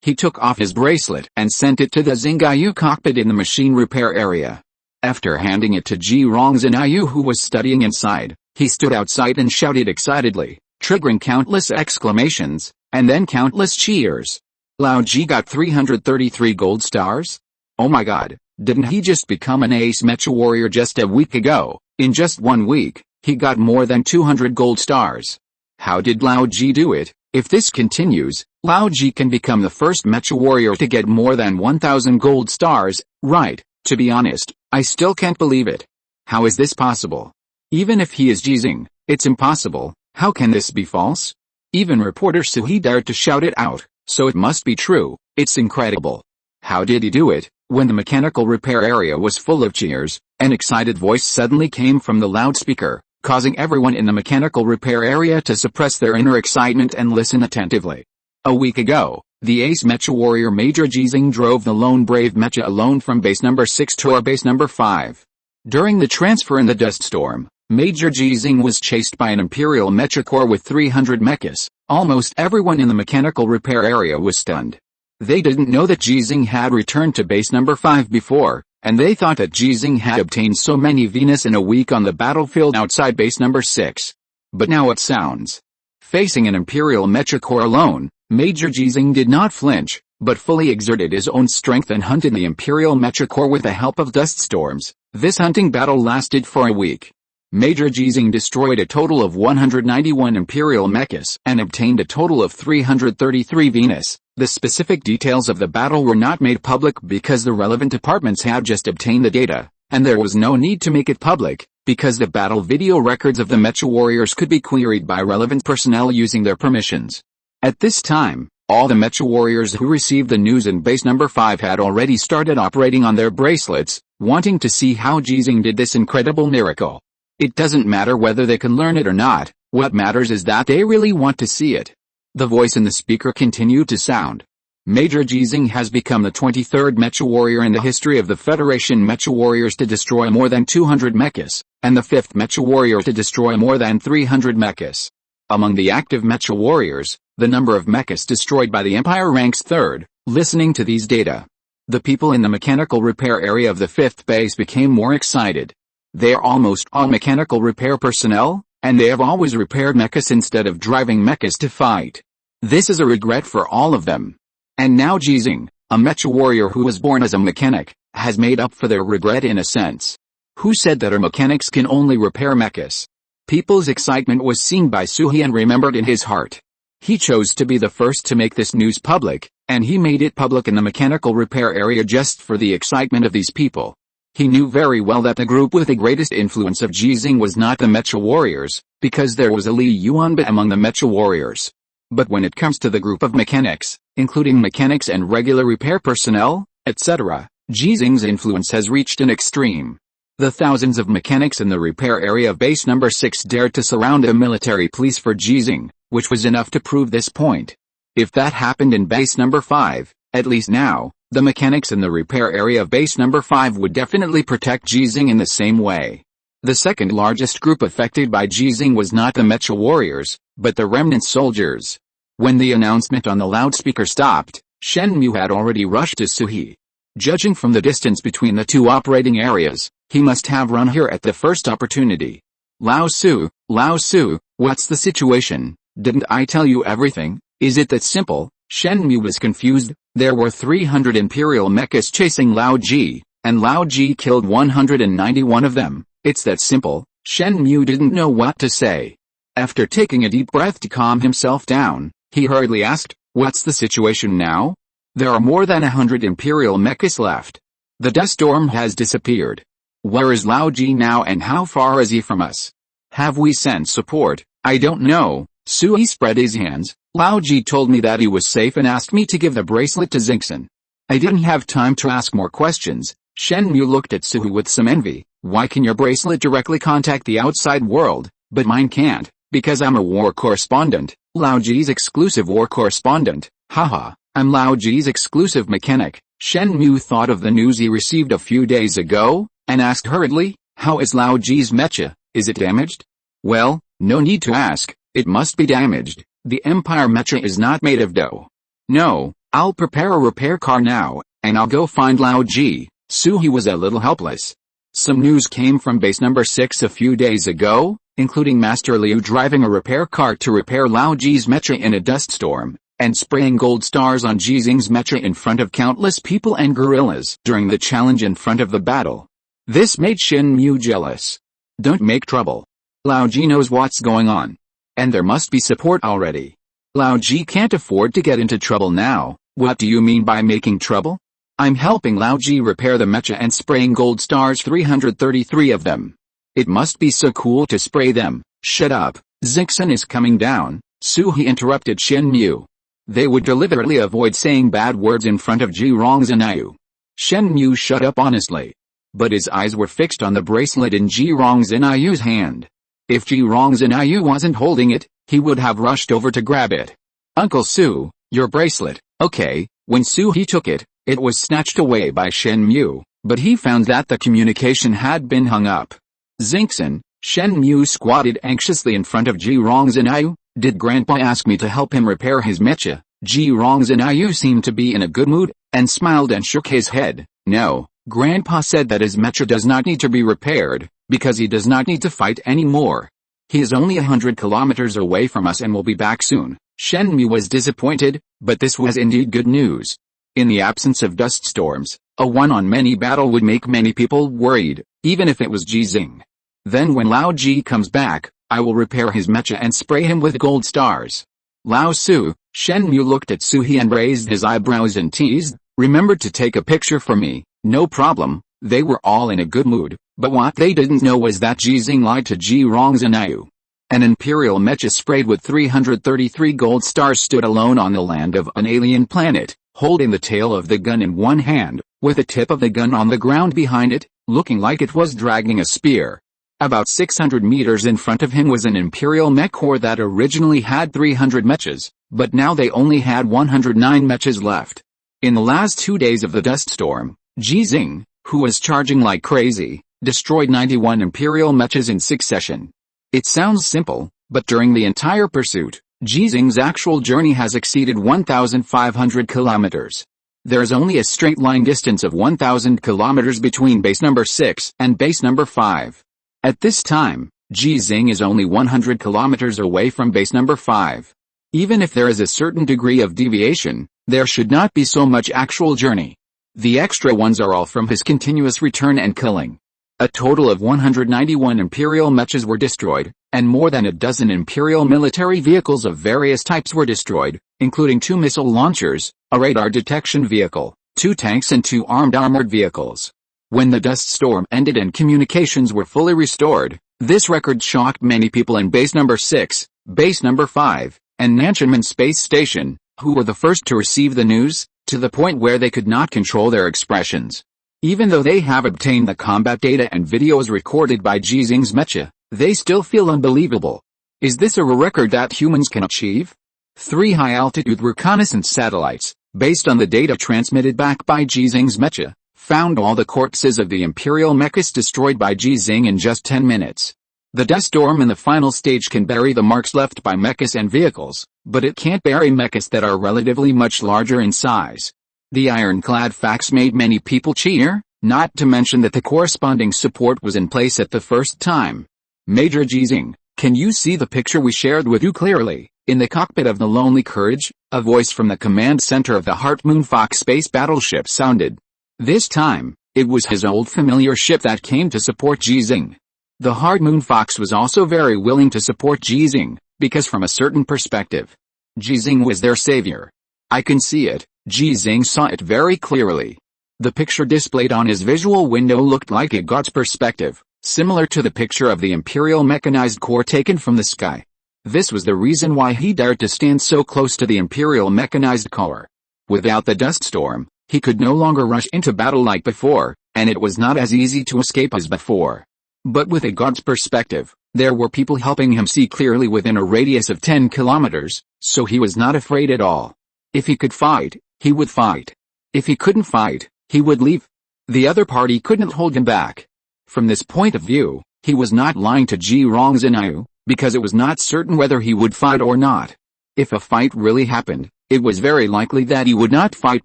He took off his bracelet and sent it to the Xinghe cockpit in the machine repair area. After handing it to Ji Rongzhen, who was studying inside, he stood outside and shouted excitedly, triggering countless exclamations, and then countless cheers. Lao Ji got 333 gold stars? Oh my god, didn't he just become an ace mecha warrior just a week ago? In just 1 week, he got more than 200 gold stars. How did Lao Ji do it? If this continues, Lao Ji can become the first mecha warrior to get more than 1,000 gold stars, right? To be honest, I still can't believe it. How is this possible? Even if he is Ji Xinghe, it's impossible. How can this be false? Even reporter Suhi dared to shout it out, so it must be true. It's incredible. How did he do it? When the mechanical repair area was full of cheers, an excited voice suddenly came from the loudspeaker, causing everyone in the mechanical repair area to suppress their inner excitement and listen attentively. A week ago, the ace mecha warrior Major Ji Xinghe drove the lone brave mecha alone from base number 6 to our base number 5. During the transfer in the dust storm, Major Ji Xinghe was chased by an imperial mecha corps with 300 mechas. Almost everyone in the mechanical repair area was stunned. They didn't know that Ji Xinghe had returned to base number 5 before, and they thought that Ji Xinghe had obtained so many Venus in a week on the battlefield outside base number 6. But now it sounds. Facing an imperial mecha corps alone, Major Ji Xinghe did not flinch, but fully exerted his own strength and hunted the imperial mecha corps with the help of dust storms. This hunting battle lasted for a week. Major Ji Xinghe destroyed a total of 191 imperial mechas and obtained a total of 333 Venus. The specific details of the battle were not made public because the relevant departments had just obtained the data, and there was no need to make it public, because the battle video records of the mecha warriors could be queried by relevant personnel using their permissions. At this time, all the mecha warriors who received the news in base number 5 had already started operating on their bracelets, wanting to see how Ji Xinghe did this incredible miracle. It doesn't matter whether they can learn it or not, what matters is that they really want to see it. The voice in the speaker continued to sound. Major Ji Xinghe has become the 23rd mecha warrior in the history of the Federation mecha warriors to destroy more than 200 mechas, and the 5th mecha warrior to destroy more than 300 mechas. Among the active mecha warriors, the number of mechas destroyed by the Empire ranks 3rd. Listening to these data, the people in the mechanical repair area of the 5th base became more excited. They are almost all mechanical repair personnel, and they have always repaired mechas instead of driving mechas to fight. This is a regret for all of them. And now Ji Xinghe, a mecha warrior who was born as a mechanic, has made up for their regret in a sense. Who said that our mechanics can only repair mechas? People's excitement was seen by Suhi and remembered in his heart. He chose to be the first to make this news public, and he made it public in the mechanical repair area just for the excitement of these people. He knew very well that the group with the greatest influence of Ji Xinghe was not the mecha warriors, because there was a Li Yuanba among the mecha warriors. But when it comes to the group of mechanics, including mechanics and regular repair personnel, etc., Ji Xinghe's influence has reached an extreme. The thousands of mechanics in the repair area of base number 6 dared to surround a military police for Ji Xinghe, which was enough to prove this point. If that happened in base number 5, at least now, the mechanics in the repair area of base number 5 would definitely protect Ji Xinghe in the same way. The second largest group affected by Ji Xinghe was not the mecha warriors, but the remnant soldiers. When the announcement on the loudspeaker stopped, Shen Mu had already rushed to Suhi. Judging from the distance between the two operating areas, he must have run here at the first opportunity. Lao Su, what's the situation? Didn't I tell you everything? Is it that simple? Shen Mu was confused. There were 300 imperial mechas chasing Lao Ji, and Lao Ji killed 191 of them. It's that simple. Shen Mu didn't know what to say. After taking a deep breath to calm himself down, he hurriedly asked, what's the situation now? There are more than 100 imperial mechas left. The dust storm has disappeared. Where is Lao Ji now and how far is he from us? Have we sent support? I don't know. Sui spread his hands. Lao Ji told me that he was safe and asked me to give the bracelet to Xinghe. I didn't have time to ask more questions. Shen Mu looked at Suhu with some envy. Why can your bracelet directly contact the outside world, but mine can't? Because I'm a war correspondent, Lao Ji's exclusive war correspondent. Haha, I'm Lao Ji's exclusive mechanic. Shen Mu thought of the news he received a few days ago, and asked hurriedly, how is Lao Ji's mecha? Is it damaged? Well, no need to ask, it must be damaged. The Empire mecha is not made of dough. No, I'll prepare a repair car now, and I'll go find Lao Ji. Suhi was a little helpless. Some news came from base number 6 a few days ago, including Master Liu driving a repair car to repair Lao Ji's mecha in a dust storm, and spraying gold stars on Ji Xinghe's mecha in front of countless people and gorillas during the challenge in front of the battle. This made Shen Mu jealous. Don't make trouble. Lao Ji knows what's going on. And there must be support already. Lao Ji can't afford to get into trouble now. What do you mean by making trouble? I'm helping Lao Ji repair the mecha and spraying gold stars, 333 of them. It must be so cool to spray them. Shut up, Xinghe is coming down, He interrupted Shen Mu. They would deliberately avoid saying bad words in front of Ji Xinghe. Shen Mu shut up honestly. But his eyes were fixed on the bracelet in Ji Xinghe's hand. If Ji Xinghe wasn't holding it, he would have rushed over to grab it. Uncle Su, your bracelet. Okay, when he took it, it was snatched away by Shen Mu, but he found that the communication had been hung up. Xinghe, Shen Mu squatted anxiously in front of Ji Xinghe. Did Grandpa ask me to help him repair his mecha? Ji Xinghe seemed to be in a good mood, and smiled and shook his head. No, Grandpa said that his mecha does not need to be repaired, because he does not need to fight anymore. He is only 100 kilometers away from us and will be back soon. Shen Mu was disappointed, but this was indeed good news. In the absence of dust storms, a one-on-many battle would make many people worried, even if it was Ji Xinghe. Then when Lao Ji comes back, I will repair his mecha and spray him with gold stars. Lao Su, Shen Mu looked at He and raised his eyebrows and teased, remember to take a picture for me. No problem. They were all in a good mood, but what they didn't know was that Ji Xinghe lied to Ji Xinghe. An imperial mecha sprayed with 333 gold stars stood alone on the land of an alien planet, holding the tail of the gun in one hand, with the tip of the gun on the ground behind it, looking like it was dragging a spear. About 600 meters in front of him was an imperial mech corps that originally had 300 mechas, but now they only had 109 mechas left. In the last 2 days of the dust storm, Ji Xinghe, who was charging like crazy, destroyed 91 imperial mechas in succession. It sounds simple, but during the entire pursuit, Ji Xinghe's actual journey has exceeded 1,500 kilometers. There is only a straight line distance of 1,000 kilometers between base number 6 and base number 5. At this time, Ji Xinghe is only 100 kilometers away from base number 5. Even if there is a certain degree of deviation, there should not be so much actual journey. The extra ones are all from his continuous return and killing. A total of 191 imperial mechas were destroyed, and more than a dozen imperial military vehicles of various types were destroyed, including 2 missile launchers, a radar detection vehicle, 2 tanks and 2 armored vehicles. When the dust storm ended and communications were fully restored, this record shocked many people in base number 6, base number 5, and Nanchaman Space Station, who were the first to receive the news, to the point where they could not control their expressions. Even though they have obtained the combat data and videos recorded by Ji Xinghe's mecha, they still feel unbelievable. Is this a record that humans can achieve? 3 high-altitude reconnaissance satellites, based on the data transmitted back by Ji Xinghe's mecha, found all the corpses of the imperial mechas destroyed by Ji Xinghe in just 10 minutes. The dust storm in the final stage can bury the marks left by mechas and vehicles, but it can't bury mechas that are relatively much larger in size. The ironclad facts made many people cheer, not to mention that the corresponding support was in place at the first time. Major Ji Xinghe, can you see the picture we shared with you clearly? In the cockpit of the Lonely Courage, a voice from the command center of the Heart Moon Fox space battleship sounded. This time, it was his old familiar ship that came to support Ji Xinghe. The Heart Moon Fox was also very willing to support Ji Xinghe, because from a certain perspective, Ji Xinghe was their savior. I can see it. Ji Xinghe saw it very clearly. The picture displayed on his visual window looked like a God's perspective, similar to the picture of the Imperial Mechanized Corps taken from the sky. This was the reason why he dared to stand so close to the Imperial Mechanized Corps. Without the dust storm, he could no longer rush into battle like before, and it was not as easy to escape as before. But with a God's perspective, there were people helping him see clearly within a radius of 10 kilometers, so he was not afraid at all. If he could fight, he would fight. If he couldn't fight, he would leave. The other party couldn't hold him back. From this point of view, he was not lying to Ji Xinghe, because it was not certain whether he would fight or not. If a fight really happened, it was very likely that he would not fight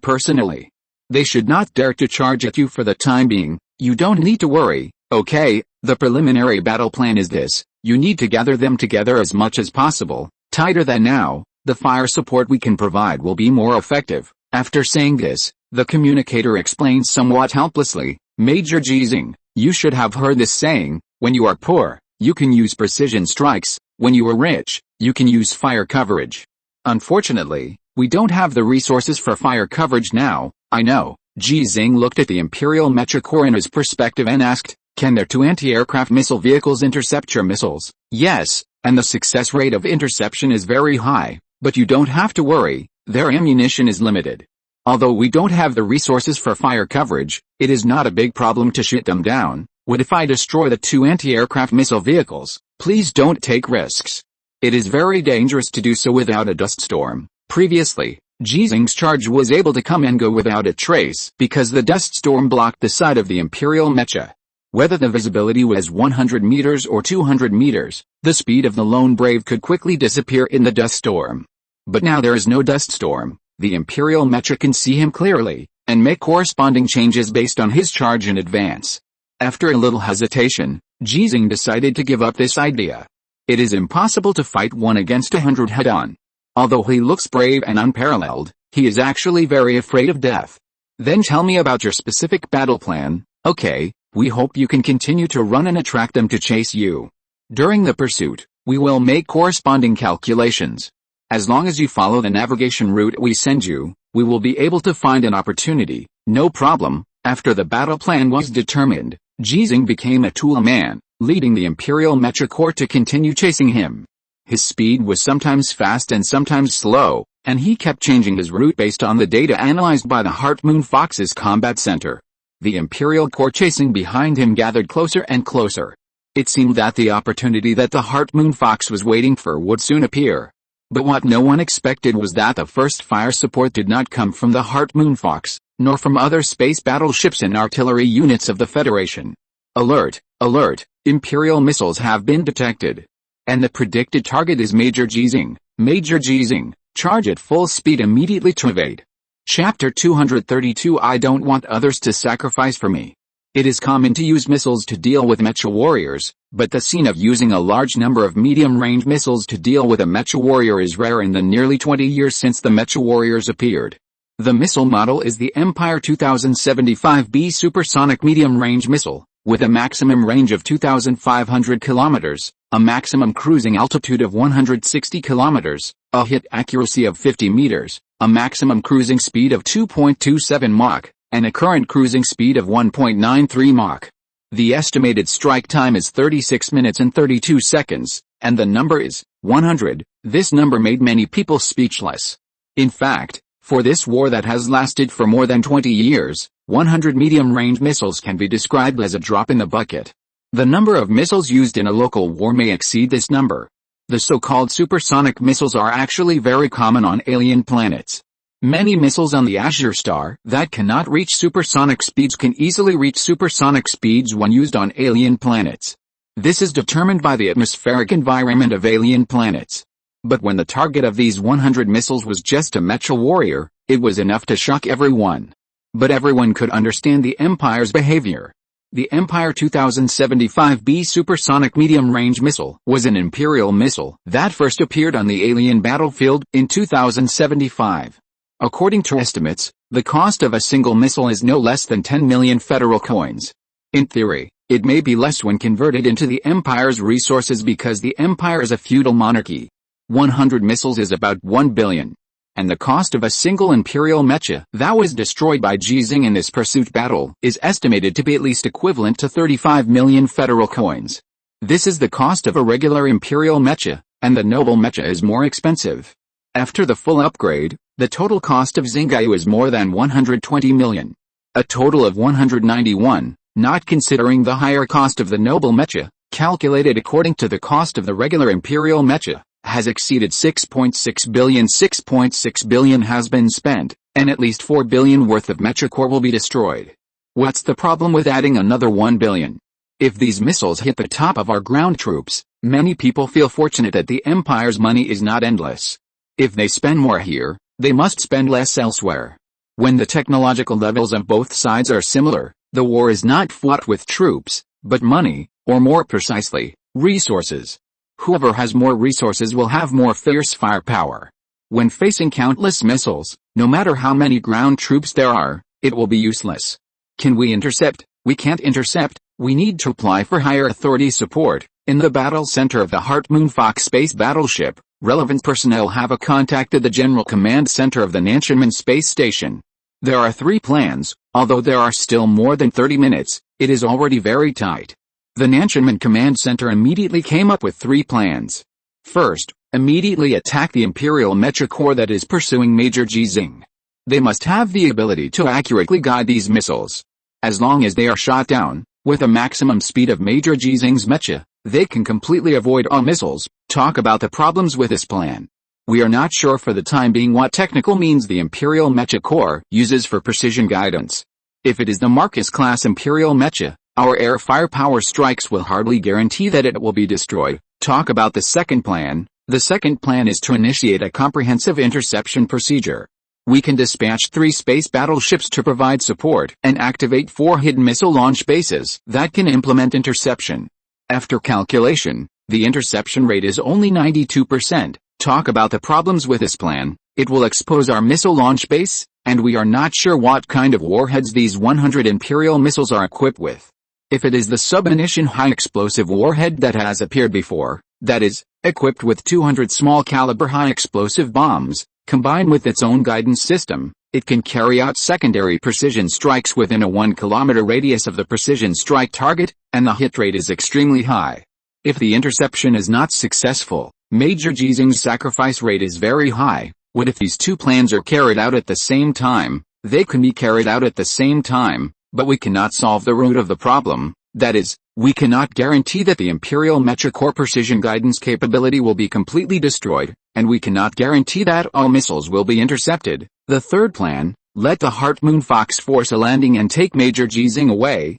personally. They should not dare to charge at you for the time being. You don't need to worry, okay? The preliminary battle plan is this: you need to gather them together as much as possible, tighter than now. The fire support we can provide will be more effective. After saying this, the communicator explained somewhat helplessly, Major Ji Xinghe, you should have heard this saying: when you are poor, you can use precision strikes; when you are rich, you can use fire coverage. Unfortunately, we don't have the resources for fire coverage now. I know. Ji Xinghe looked at the Imperial Mecha Corps in his perspective and asked, can their two anti-aircraft missile vehicles intercept your missiles? Yes, and the success rate of interception is very high, but you don't have to worry, their ammunition is limited. Although we don't have the resources for fire coverage, it is not a big problem to shoot them down. What if I destroy the two anti-aircraft missile vehicles? Please don't take risks. It is very dangerous to do so without a dust storm. Previously, Ji Xinghe's charge was able to come and go without a trace because the dust storm blocked the side of the Imperial Mecha. Whether the visibility was 100 meters or 200 meters, the speed of the lone brave could quickly disappear in the dust storm. But now there is no dust storm, the Imperial Mecha can see him clearly, and make corresponding changes based on his charge in advance. After a little hesitation, Ji Xinghe decided to give up this idea. It is impossible to fight 1 against 100 head-on. Although he looks brave and unparalleled, he is actually very afraid of death. Then tell me about your specific battle plan. Okay, we hope you can continue to run and attract them to chase you. During the pursuit, we will make corresponding calculations. As long as you follow the navigation route we send you, we will be able to find an opportunity. No problem. After the battle plan was determined, Ji Xinghe became a tool man, leading the Imperial Mecha Corps to continue chasing him. His speed was sometimes fast and sometimes slow, and he kept changing his route based on the data analyzed by the Heart Moon Fox's combat center. The Imperial Corps chasing behind him gathered closer and closer. It seemed that the opportunity that the Heart Moon Fox was waiting for would soon appear. But what no one expected was that the first fire support did not come from the Heart Moon Fox, nor from other space battleships and artillery units of the Federation. Alert! Alert! Imperial missiles have been detected. And the predicted target is Major Ji Xinghe. Major Ji Xinghe, charge at full speed immediately to evade. Chapter 232 I don't want others to sacrifice for me. It is common to use missiles to deal with mecha warriors, but the scene of using a large number of medium-range missiles to deal with a mecha warrior is rare in the nearly 20 years since the mecha warriors appeared. The missile model is the Empire 2075B supersonic medium-range missile, with a maximum range of 2,500 kilometers, a maximum cruising altitude of 160 kilometers, a hit accuracy of 50 meters, a maximum cruising speed of 2.27 Mach, and a current cruising speed of 1.93 Mach. The estimated strike time is 36 minutes and 32 seconds, and the number is 100. This number made many people speechless. In fact, for this war that has lasted for more than 20 years, 100 medium-range missiles can be described as a drop in the bucket. The number of missiles used in a local war may exceed this number. The so-called supersonic missiles are actually very common on alien planets. Many missiles on the Azure Star that cannot reach supersonic speeds can easily reach supersonic speeds when used on alien planets. This is determined by the atmospheric environment of alien planets. But when the target of these 100 missiles was just a mecha warrior, it was enough to shock everyone. But everyone could understand the Empire's behavior. The Empire 2075B supersonic medium-range missile was an Imperial missile that first appeared on the alien battlefield in 2075. According to estimates, the cost of a single missile is no less than 10 million federal coins. In theory, it may be less when converted into the Empire's resources because the Empire is a feudal monarchy. 100 missiles is about 1 billion. And the cost of a single Imperial mecha that was destroyed by Ji Xinghe in this pursuit battle is estimated to be at least equivalent to 35 million federal coins. This is the cost of a regular Imperial mecha, and the noble mecha is more expensive. After the full upgrade, the total cost of Xinghe is more than 120 million. A total of 191, not considering the higher cost of the noble mecha, calculated according to the cost of the regular Imperial mecha, has exceeded 6.6 billion. 6.6 billion has been spent, and at least 4 billion worth of mecha core will be destroyed. What's the problem with adding another 1 billion? If these missiles hit the top of our ground troops, many people feel fortunate that the Empire's money is not endless. If they spend more here, they must spend less elsewhere. When the technological levels of both sides are similar, the war is not fought with troops, but money, or more precisely, resources. Whoever has more resources will have more fierce firepower. When facing countless missiles, no matter how many ground troops there are, it will be useless. Can we intercept? We can't intercept. We need to apply for higher authority support. In the battle center of the Heart Moon Fox space battleship, relevant personnel have contacted the General Command Center of the Nantianmen Space Station. There are 3 plans, although there are still more than 30 minutes, it is already very tight. The Nantianmen Command Center immediately came up with 3 plans. First, immediately attack the Imperial Mecha Corps that is pursuing Major Ji Xinghe. They must have the ability to accurately guide these missiles. As long as they are shot down, with a maximum speed of Major Ji Xinghe's mecha, they can completely avoid all missiles. Talk about the problems with this plan. We are not sure for the time being what technical means the Imperial Mecha Corps uses for precision guidance. If it is the Marcus-class Imperial Mecha, our air firepower strikes will hardly guarantee that it will be destroyed. Talk about the second plan. The second plan is to initiate a comprehensive interception procedure. We can dispatch 3 space battleships to provide support and activate 4 hidden missile launch bases that can implement interception. After calculation, the interception rate is only 92%. Talk about the problems with this plan. It will expose our missile launch base, and we are not sure what kind of warheads these 100 Imperial missiles are equipped with. If it is the submunition high-explosive warhead that has appeared before, that is, equipped with 200 small-caliber high-explosive bombs, combined with its own guidance system, it can carry out secondary precision strikes within a 1-kilometer radius of the precision strike target, and the hit rate is extremely high. If the interception is not successful, Major Ji Xinghe's sacrifice rate is very high. What if these 2 plans are carried out at the same time? They can be carried out at the same time, but we cannot solve the root of the problem. That is, we cannot guarantee that the Imperial Mecha Corps precision guidance capability will be completely destroyed, and we cannot guarantee that all missiles will be intercepted. The third plan, let the Heart Moon Fox force a landing and take Major Ji Xinghe away.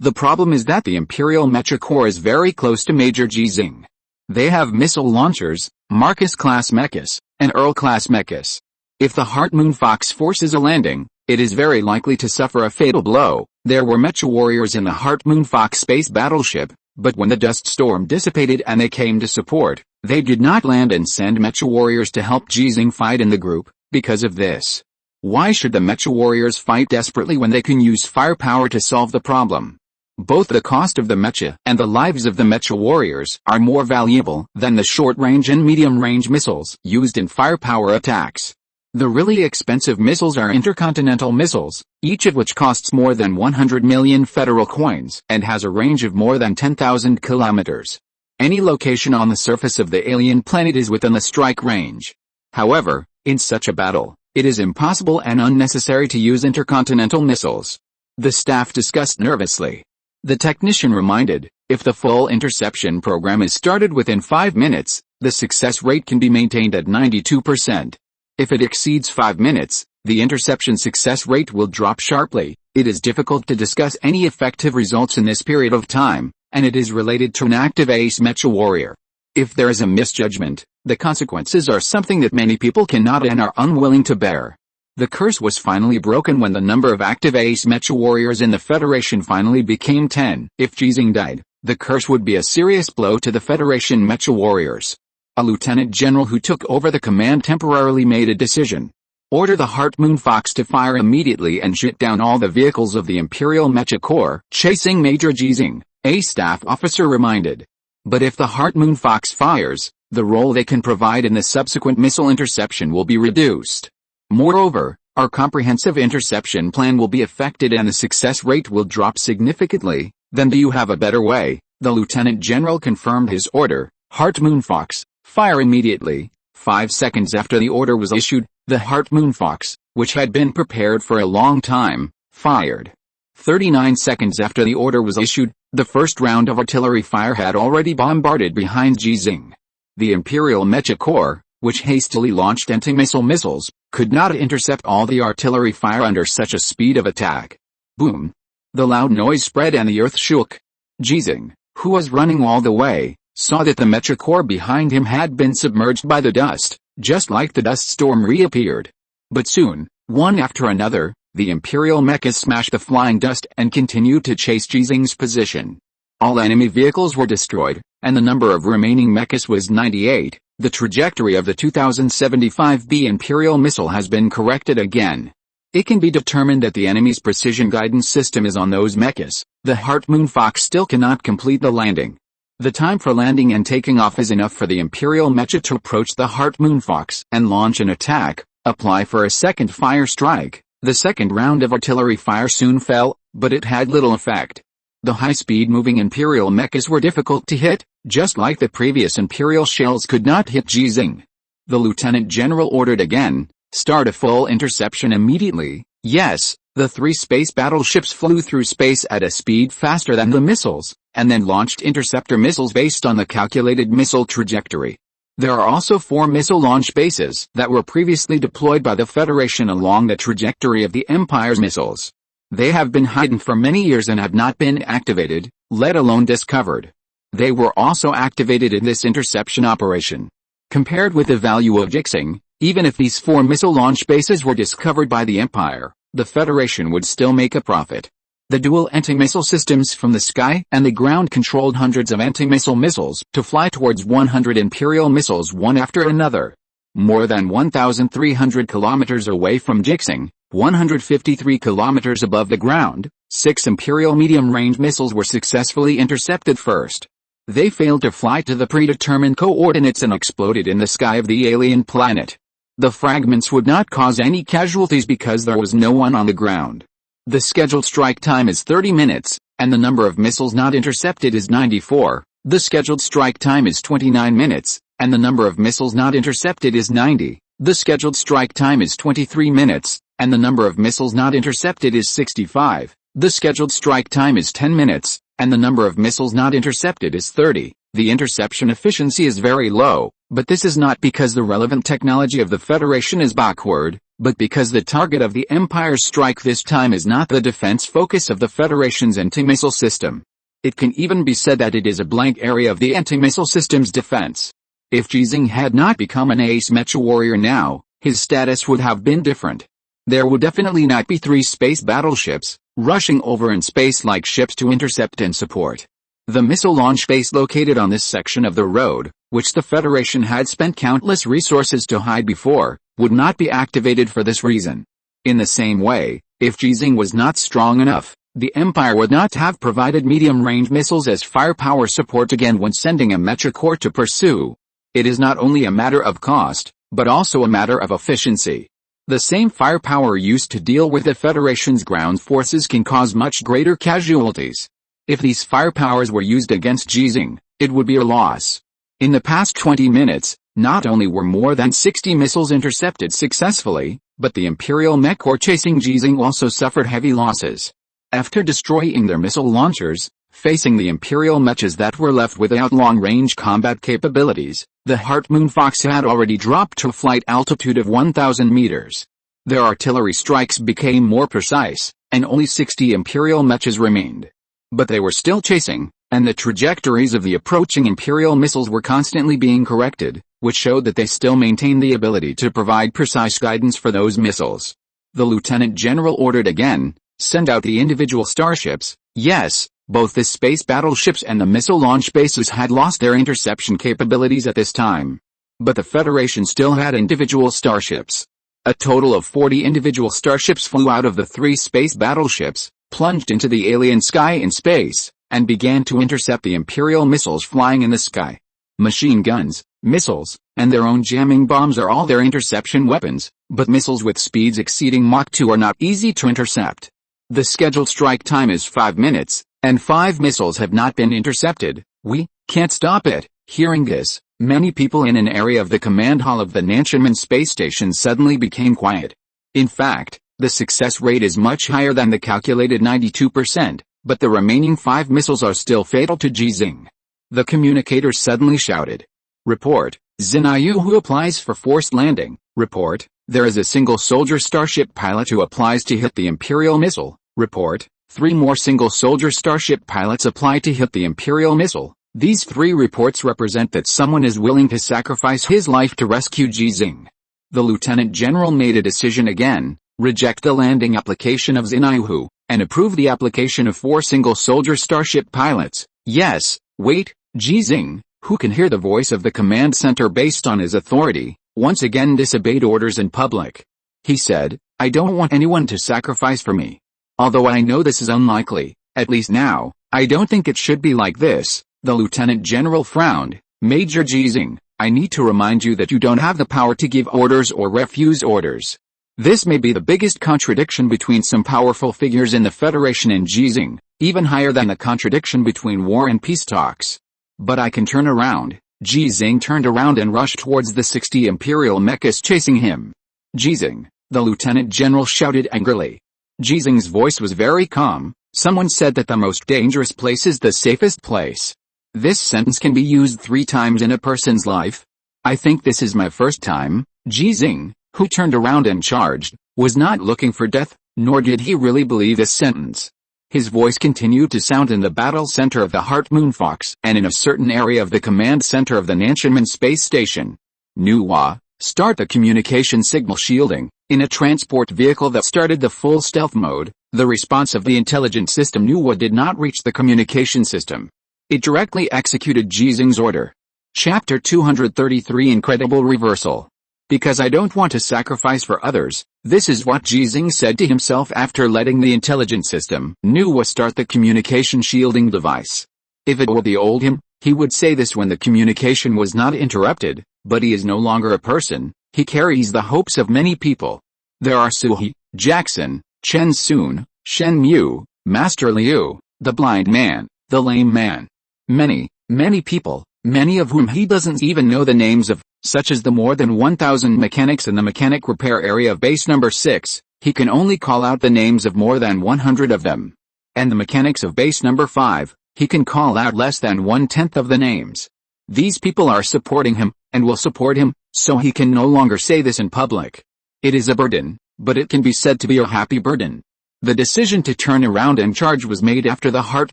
The problem is that the Imperial Mecha Corps is very close to Major Ji Xinghe. They have missile launchers, Marcus-class mechas, and Earl-class mechas. If the Heart Moon Fox forces a landing, it is very likely to suffer a fatal blow. There were mecha warriors in the Heart Moon Fox space battleship, but when the dust storm dissipated and they came to support, they did not land and send mecha warriors to help Ji Xinghe fight in the group. Because of this, why should the mecha warriors fight desperately when they can use firepower to solve the problem? Both the cost of the mecha and the lives of the mecha warriors are more valuable than the short-range and medium-range missiles used in firepower attacks. The really expensive missiles are intercontinental missiles, each of which costs more than 100 million federal coins and has a range of more than 10,000 kilometers. Any location on the surface of the alien planet is within the strike range. However, in such a battle, it is impossible and unnecessary to use intercontinental missiles. The staff discussed nervously. The technician reminded, if the full interception program is started within 5 minutes, the success rate can be maintained at 92%. If it exceeds 5 minutes, the interception success rate will drop sharply. It is difficult to discuss any effective results in this period of time, and it is related to an active ace mecha warrior. If there is a misjudgment, the consequences are something that many people cannot and are unwilling to bear. The curse was finally broken when the number of active ace mecha warriors in the Federation finally became 10. If Ji Xinghe died, the curse would be a serious blow to the Federation mecha warriors. A lieutenant general who took over the command temporarily made a decision. Order the Heart Moon Fox to fire immediately and shoot down all the vehicles of the Imperial Mecha Corps chasing Major Ji Xinghe, a staff officer reminded. But if the Heart Moon Fox fires, the role they can provide in the subsequent missile interception will be reduced. Moreover, our comprehensive interception plan will be affected and the success rate will drop significantly. Then do you have a better way? The lieutenant general confirmed his order. Heart Moon Fox, fire immediately. 5 seconds after the order was issued, the Heart Moon Fox, which had been prepared for a long time, fired. 39 seconds after the order was issued, the first round of artillery fire had already bombarded behind Ji Xinghe. The Imperial Mecha Corps, which hastily launched anti-missile missiles, could not intercept all the artillery fire under such a speed of attack. Boom! The loud noise spread and the earth shook. Ji Xinghe, who was running all the way, saw that the Mecha Corps behind him had been submerged by the dust, just like the dust storm reappeared. But soon, one after another, the Imperial mechas smashed the flying dust and continued to chase Ji Xinghe's position. All enemy vehicles were destroyed, and the number of remaining mechas was 98. The trajectory of the 2075B Imperial missile has been corrected again. It can be determined that the enemy's precision guidance system is on those mechas. The Heart Moon Fox still cannot complete the landing. The time for landing and taking off is enough for the Imperial mecha to approach the Heart Moonfox and launch an attack, apply for a second fire strike. The second round of artillery fire soon fell, but it had little effect. The high-speed moving Imperial mechas were difficult to hit, just like the previous Imperial shells could not hit Ji Xinghe. The Lieutenant General ordered again, start a full interception immediately. Yes, the 3 space battleships flew through space at a speed faster than the missiles, and then launched interceptor missiles based on the calculated missile trajectory. There are also 4 missile launch bases that were previously deployed by the Federation along the trajectory of the Empire's missiles. They have been hidden for many years and have not been activated, let alone discovered. They were also activated in this interception operation. Compared with the value of Ji Xinghe, even if these 4 missile launch bases were discovered by the Empire, the Federation would still make a profit. The dual anti-missile systems from the sky and the ground controlled hundreds of anti-missile missiles to fly towards 100 Imperial missiles one after another. More than 1,300 kilometers away from Ji Xinghe, 153 kilometers above the ground, 6 Imperial medium-range missiles were successfully intercepted first. They failed to fly to the predetermined coordinates and exploded in the sky of the alien planet. The fragments would not cause any casualties because there was no one on the ground. The scheduled strike time is 30 minutes, and the number of missiles not intercepted is 94. The scheduled strike time is 29 minutes, and the number of missiles not intercepted is 90. The scheduled strike time is 23 minutes, and the number of missiles not intercepted is 65. The scheduled strike time is 10 minutes, and the number of missiles not intercepted is 30. The interception efficiency is very low, but this is not because the relevant technology of the Federation is backward, but because the target of the Empire's strike this time is not the defense focus of the Federation's anti-missile system. It can even be said that it is a blank area of the anti-missile system's defense. If Ji Xinghe had not become an ace mecha warrior now, his status would have been different. There would definitely not be 3 space battleships, rushing over in space like ships to intercept and support. The missile launch base located on this section of the road, which the Federation had spent countless resources to hide before, would not be activated for this reason. In the same way, if Ji Xinghe was not strong enough, the Empire would not have provided medium-range missiles as firepower support again when sending a mecha corps to pursue. It is not only a matter of cost, but also a matter of efficiency. The same firepower used to deal with the Federation's ground forces can cause much greater casualties. If these firepowers were used against Ji Xinghe, it would be a loss. In the past 20 minutes, not only were more than 60 missiles intercepted successfully, but the Imperial mech corps chasing Ji Xinghe also suffered heavy losses. After destroying their missile launchers, facing the Imperial mechas that were left without long-range combat capabilities, the Heart Moonfox had already dropped to a flight altitude of 1,000 meters. Their artillery strikes became more precise, and only 60 Imperial mechas remained. But they were still chasing, and the trajectories of the approaching Imperial missiles were constantly being corrected, which showed that they still maintained the ability to provide precise guidance for those missiles. The Lieutenant General ordered again, send out the individual starships. Yes, both the space battleships and the missile launch bases had lost their interception capabilities at this time. But the Federation still had individual starships. A total of 40 individual starships flew out of the 3 space battleships, plunged into the alien sky in space, and began to intercept the Imperial missiles flying in the sky. Machine guns, missiles, and their own jamming bombs are all their interception weapons, but missiles with speeds exceeding Mach 2 are not easy to intercept. The scheduled strike time is 5 minutes, and 5 missiles have not been intercepted. We can't stop it. Hearing this, many people in an area of the command hall of the Nantianmen space station suddenly became quiet. In fact, the success rate is much higher than the calculated 92%, but the remaining 5 missiles are still fatal to Ji Xinghe. The communicator suddenly shouted. Report, Xinghe who applies for forced landing. Report, there is a single soldier starship pilot who applies to hit the Imperial missile. Report, 3 more single soldier starship pilots apply to hit the Imperial missile. These 3 reports represent that someone is willing to sacrifice his life to rescue Ji Xinghe. The Lieutenant General made a decision again, reject the landing application of Xinghe, and approve the application of 4 single soldier starship pilots. Yes, wait, Ji Xinghe, who can hear the voice of the command center based on his authority, once again disobeyed orders in public. He said, I don't want anyone to sacrifice for me. Although I know this is unlikely, at least now, I don't think it should be like this. The lieutenant general frowned. Major Ji Xinghe, I need to remind you that you don't have the power to give orders or refuse orders. This may be the biggest contradiction between some powerful figures in the Federation and Ji Xinghe, even higher than the contradiction between war and peace talks. But I can turn around. Ji Xinghe turned around and rushed towards the 60 imperial mechas chasing him. Ji Xinghe, the lieutenant general shouted angrily. Ji Xinghe's voice was very calm. Someone said that the most dangerous place is the safest place. This sentence can be used 3 times in a person's life. I think this is my first time. Ji Xinghe, who turned around and charged, was not looking for death, nor did he really believe this sentence. His voice continued to sound in the battle center of the Heart Moonfox and in a certain area of the command center of the Nanshanmen space station. Nuwa, start the communication signal shielding. In a transport vehicle that started the full stealth mode, the response of the intelligence system Nuwa did not reach the communication system. It directly executed Ji Xinghe's order. Chapter 233 Incredible Reversal. Because I don't want to sacrifice for others, this is what Ji Xinghe said to himself after letting the intelligence system Nuwa start the communication shielding device. If it were the old him, he would say this when the communication was not interrupted, but he is no longer a person, he carries the hopes of many people. There are Suhi, Jackson, Chen Sun, Shen Mu, Master Liu, the blind man, the lame man. Many people, many of whom he doesn't even know the names of, such as the more than 1,000 mechanics in the mechanic repair area of base number 6, he can only call out the names of more than 100 of them. And the mechanics of base number 5, he can call out less than 1/10 of the names. These people are supporting him, and will support him, so he can no longer say this in public. It is a burden, but it can be said to be a happy burden. The decision to turn around and charge was made after the Heart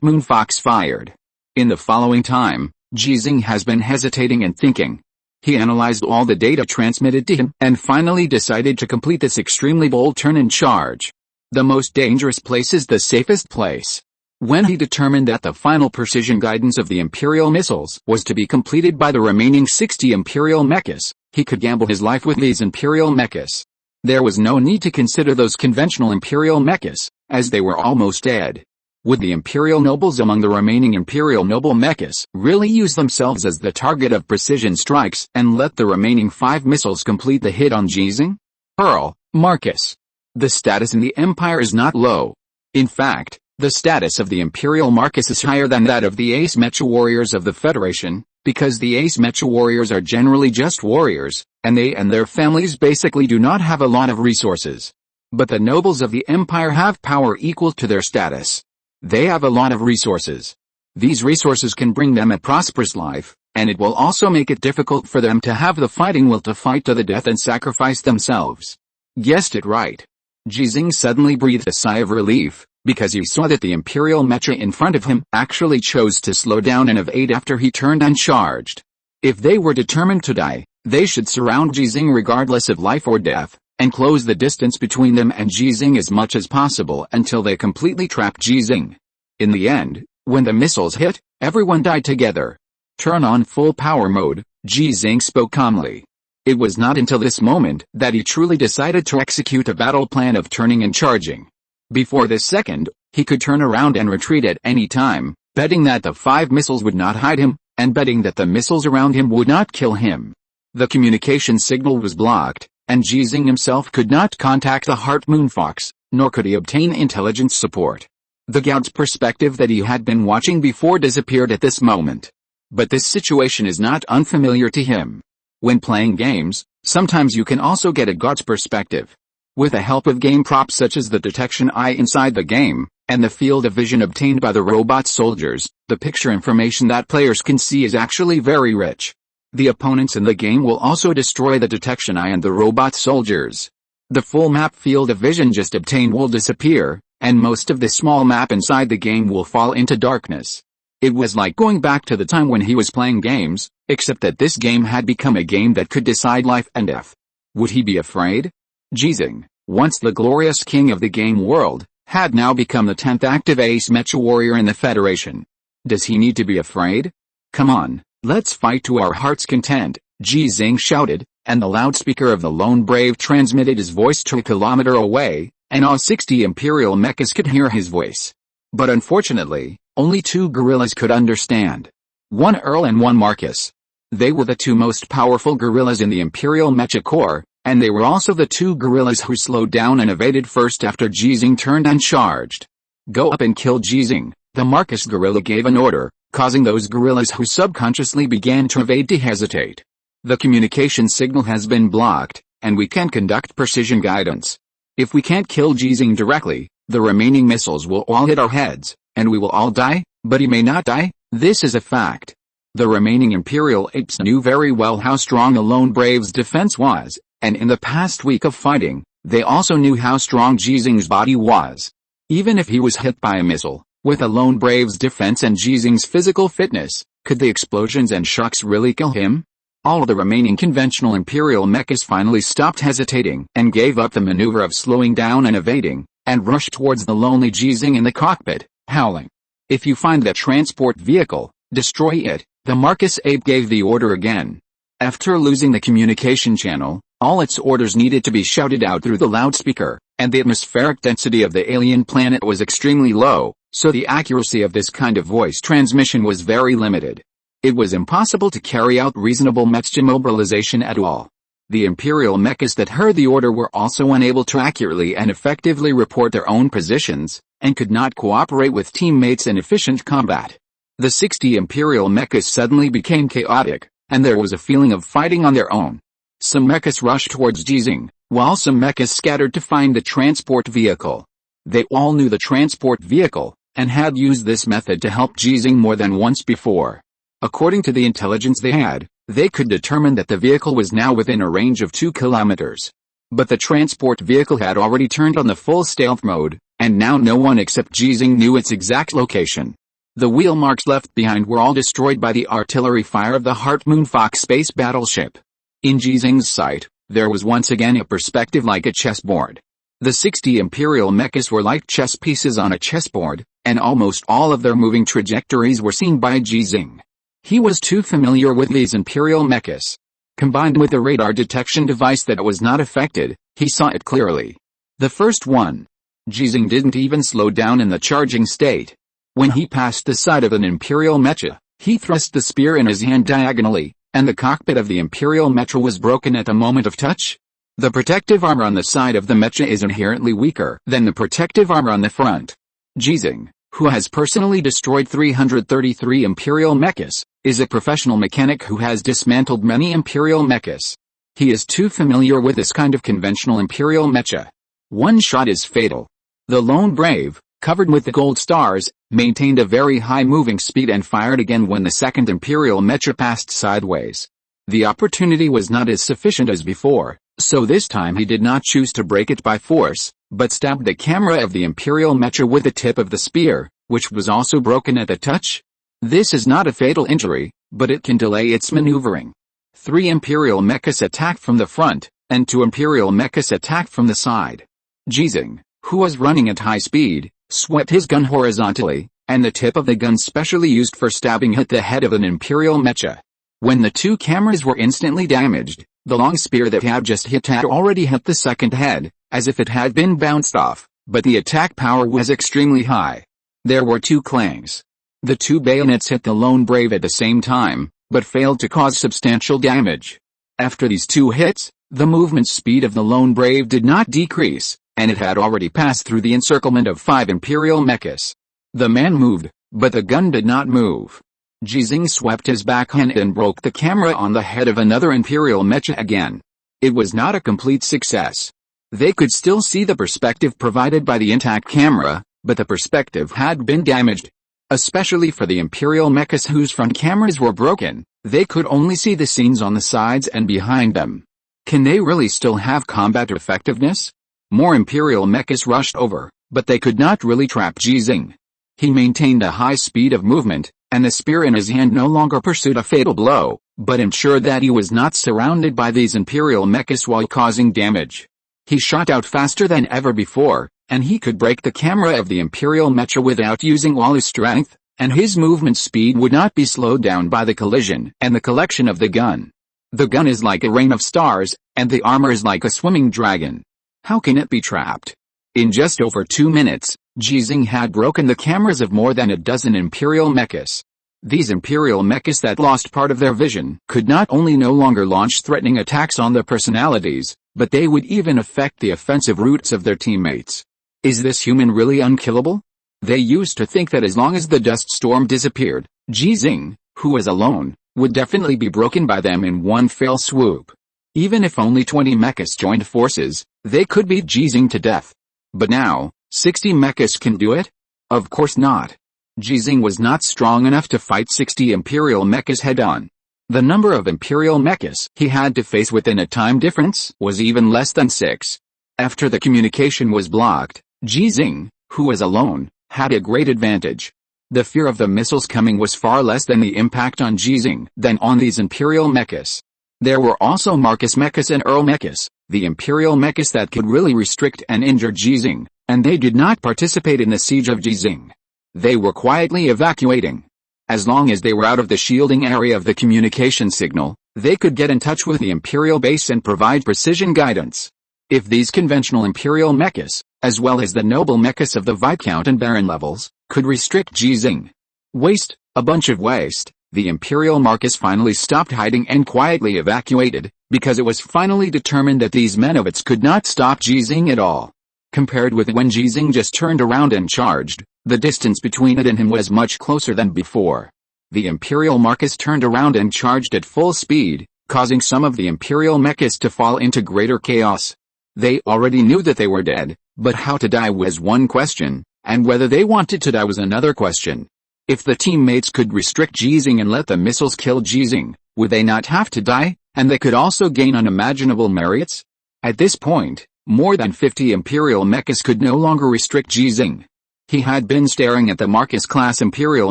Moonfox fired. In the following time, Ji Xinghe has been hesitating and thinking. He analyzed all the data transmitted to him and finally decided to complete this extremely bold turn and charge. The most dangerous place is the safest place. When he determined that the final precision guidance of the Imperial missiles was to be completed by the remaining 60 Imperial mechas, he could gamble his life with these Imperial mechas. There was no need to consider those conventional Imperial mechas, as they were almost dead. Would the Imperial nobles among the remaining Imperial noble mechas really use themselves as the target of precision strikes and let the remaining 5 missiles complete the hit on Ji Xinghe? Earl, Marcus. The status in the Empire is not low. In fact, the status of the Imperial Marcus is higher than that of the ace mecha warriors of the Federation, because the ace mecha warriors are generally just warriors, and they and their families basically do not have a lot of resources. But the nobles of the Empire have power equal to their status. They have a lot of resources. These resources can bring them a prosperous life, and it will also make it difficult for them to have the fighting will to fight to the death and sacrifice themselves. Guessed it right. Ji Xinghe suddenly breathed a sigh of relief, because he saw that the Imperial mecha in front of him actually chose to slow down and evade after he turned and charged. If they were determined to die, they should surround Ji Xinghe regardless of life or death, and close the distance between them and Ji Xinghe as much as possible until they completely trapped Ji Xinghe. In the end, when the missiles hit, everyone died together. Turn on full power mode, Ji Xinghe spoke calmly. It was not until this moment that he truly decided to execute a battle plan of turning and charging. Before this second, he could turn around and retreat at any time, betting that the 5 missiles would not hide him, and betting that the missiles around him would not kill him. The communication signal was blocked, and Ji Xinghe himself could not contact the Heart Moonfox, nor could he obtain intelligence support. The God's perspective that he had been watching before disappeared at this moment. But this situation is not unfamiliar to him. When playing games, sometimes you can also get a God's perspective. With the help of game props such as the detection eye inside the game, and the field of vision obtained by the robot soldiers, the picture information that players can see is actually very rich. The opponents in the game will also destroy the detection eye and the robot soldiers. The full map field of vision just obtained will disappear, and most of the small map inside the game will fall into darkness. It was like going back to the time when he was playing games, except that this game had become a game that could decide life and death. Would he be afraid? Ji Xinghe, once the glorious king of the game world, had now become the 10th active ace mecha warrior in the Federation. Does he need to be afraid? Come on, let's fight to our heart's content, Ji Xinghe shouted, and the loudspeaker of the Lone Brave transmitted his voice to a kilometer away, and all 60 Imperial mechas could hear his voice. But unfortunately, only 2 gorillas could understand. one Earl and one Marcus. They were the two most powerful guerrillas in the Imperial Mecha Corps, and they were also the two guerrillas who slowed down and evaded first after Ji Xinghe turned and charged. "Go up and kill Ji Xinghe," the Marcus guerrilla gave an order, causing those guerrillas who subconsciously began to evade to hesitate. "The communication signal has been blocked, and we can't conduct precision guidance. If we can't kill Ji Xinghe directly, the remaining missiles will all hit our heads, and we will all die, but he may not die. This is a fact." The remaining Imperial apes knew very well how strong a lone brave's defense was, and in the past week of fighting, they also knew how strong Ji Xinghe's body was. Even if he was hit by a missile, with a lone brave's defense and Ji Xinghe's physical fitness, could the explosions and shocks really kill him? All the remaining conventional Imperial mechas finally stopped hesitating and gave up the maneuver of slowing down and evading, and rushed towards the lonely Ji Xinghe in the cockpit, howling. "If you find that transport vehicle, destroy it," the Marcus ape gave the order again. After losing the communication channel, all its orders needed to be shouted out through the loudspeaker, and the atmospheric density of the alien planet was extremely low, so the accuracy of this kind of voice transmission was very limited. It was impossible to carry out reasonable mecha mobilization at all. The Imperial mechas that heard the order were also unable to accurately and effectively report their own positions, and could not cooperate with teammates in efficient combat. The 60 Imperial mechas suddenly became chaotic, and there was a feeling of fighting on their own. Some mechas rushed towards Ji Xinghe, while some mechas scattered to find the transport vehicle. They all knew the transport vehicle, and had used this method to help Ji Xinghe more than once before. According to the intelligence they had, they could determine that the vehicle was now within a range of 2 kilometers. But the transport vehicle had already turned on the full stealth mode, and now no one except Ji Xinghe knew its exact location. The wheel marks left behind were all destroyed by the artillery fire of the Heart Moon Fox space battleship. In Ji Xinghe's sight, there was once again a perspective like a chessboard. The 60 Imperial mechas were like chess pieces on a chessboard, and almost all of their moving trajectories were seen by Ji Xinghe. He was too familiar with these Imperial mechas. Combined with the radar detection device that was not affected, he saw it clearly. The first one. Ji Xinghe didn't even slow down in the charging state. When he passed the side of an Imperial mecha, he thrust the spear in his hand diagonally, and the cockpit of the Imperial mecha was broken at the moment of touch. The protective armor on the side of the mecha is inherently weaker than the protective armor on the front. Ji Xinghe, who has personally destroyed 333 Imperial mechas, is a professional mechanic who has dismantled many Imperial mechas. He is too familiar with this kind of conventional Imperial mecha. One shot is fatal. The lone brave, covered with the gold stars, maintained a very high moving speed and fired again when the second Imperial mecha passed sideways. The opportunity was not as sufficient as before, so this time he did not choose to break it by force, but stabbed the camera of the Imperial mecha with the tip of the spear, which was also broken at the touch. This is not a fatal injury, but it can delay its maneuvering. 3 Imperial mechas attacked from the front, and 2 Imperial mechas attacked from the side. Ji Xinghe, who was running at high speed, swept his gun horizontally, and the tip of the gun specially used for stabbing hit the head of an Imperial mecha. When the 2 cameras were instantly damaged, the long spear that had just hit had already hit the second head, as if it had been bounced off, but the attack power was extremely high. There were 2 clangs. The 2 bayonets hit the lone brave at the same time, but failed to cause substantial damage. After these 2 hits, the movement speed of the lone brave did not decrease, and it had already passed through the encirclement of 5 Imperial mechas. The man moved, but the gun did not move. Ji Xinghe swept his backhand and broke the camera on the head of another Imperial mecha again. It was not a complete success. They could still see the perspective provided by the intact camera, but the perspective had been damaged. Especially for the Imperial mechas whose front cameras were broken, they could only see the scenes on the sides and behind them. Can they really still have combat effectiveness? More Imperial mechas rushed over, but they could not really trap Ji Xinghe. He maintained a high speed of movement, and the spear in his hand no longer pursued a fatal blow, but ensured that he was not surrounded by these Imperial mechas while causing damage. He shot out faster than ever before, and he could break the camera of the Imperial mecha without using all his strength, and his movement speed would not be slowed down by the collision and the collection of the gun. The gun is like a rain of stars, and the armor is like a swimming dragon. How can it be trapped? In just over 2 minutes, Ji Xinghe had broken the cameras of more than a dozen Imperial mechas. These imperial mechas that lost part of their vision could not only no longer launch threatening attacks on their personalities, but they would even affect the offensive routes of their teammates. Is this human really unkillable? They used to think that as long as the dust storm disappeared, Ji Xinghe, who was alone, would definitely be broken by them in one fell swoop. Even if only 20 mechas joined forces, they could beat Ji Xinghe to death. But now, 60 mechas can do it? Of course not. Ji Xinghe was not strong enough to fight 60 imperial mechas head-on. The number of imperial mechas he had to face within a time difference was even less than 6. After the communication was blocked, Ji Xinghe, who was alone, had a great advantage. The fear of the missiles coming was far less than the impact on Ji Xinghe than on these imperial mechas. There were also Marcus mechas and Earl mechas, the imperial mechas that could really restrict and injure Ji Xinghe, and they did not participate in the siege of Ji Xinghe. They were quietly evacuating. As long as they were out of the shielding area of the communication signal, they could get in touch with the imperial base and provide precision guidance. If these conventional imperial mechas, as well as the noble mechas of the Viscount and Baron levels, could restrict Ji Xinghe. Waste, a bunch of waste, the imperial Marcus finally stopped hiding and quietly evacuated, because it was finally determined that these men of its could not stop Ji Xinghe at all. Compared with when Ji Xinghe just turned around and charged, the distance between it and him was much closer than before. The imperial Marcus turned around and charged at full speed, causing some of the imperial mechas to fall into greater chaos. They already knew that they were dead, but how to die was one question, and whether they wanted to die was another question. If the teammates could restrict Ji Xinghe and let the missiles kill Ji Xinghe, would they not have to die, and they could also gain unimaginable merits? At this point, more than 50 imperial mechas could no longer restrict Ji Xinghe. He had been staring at the Marcus-class imperial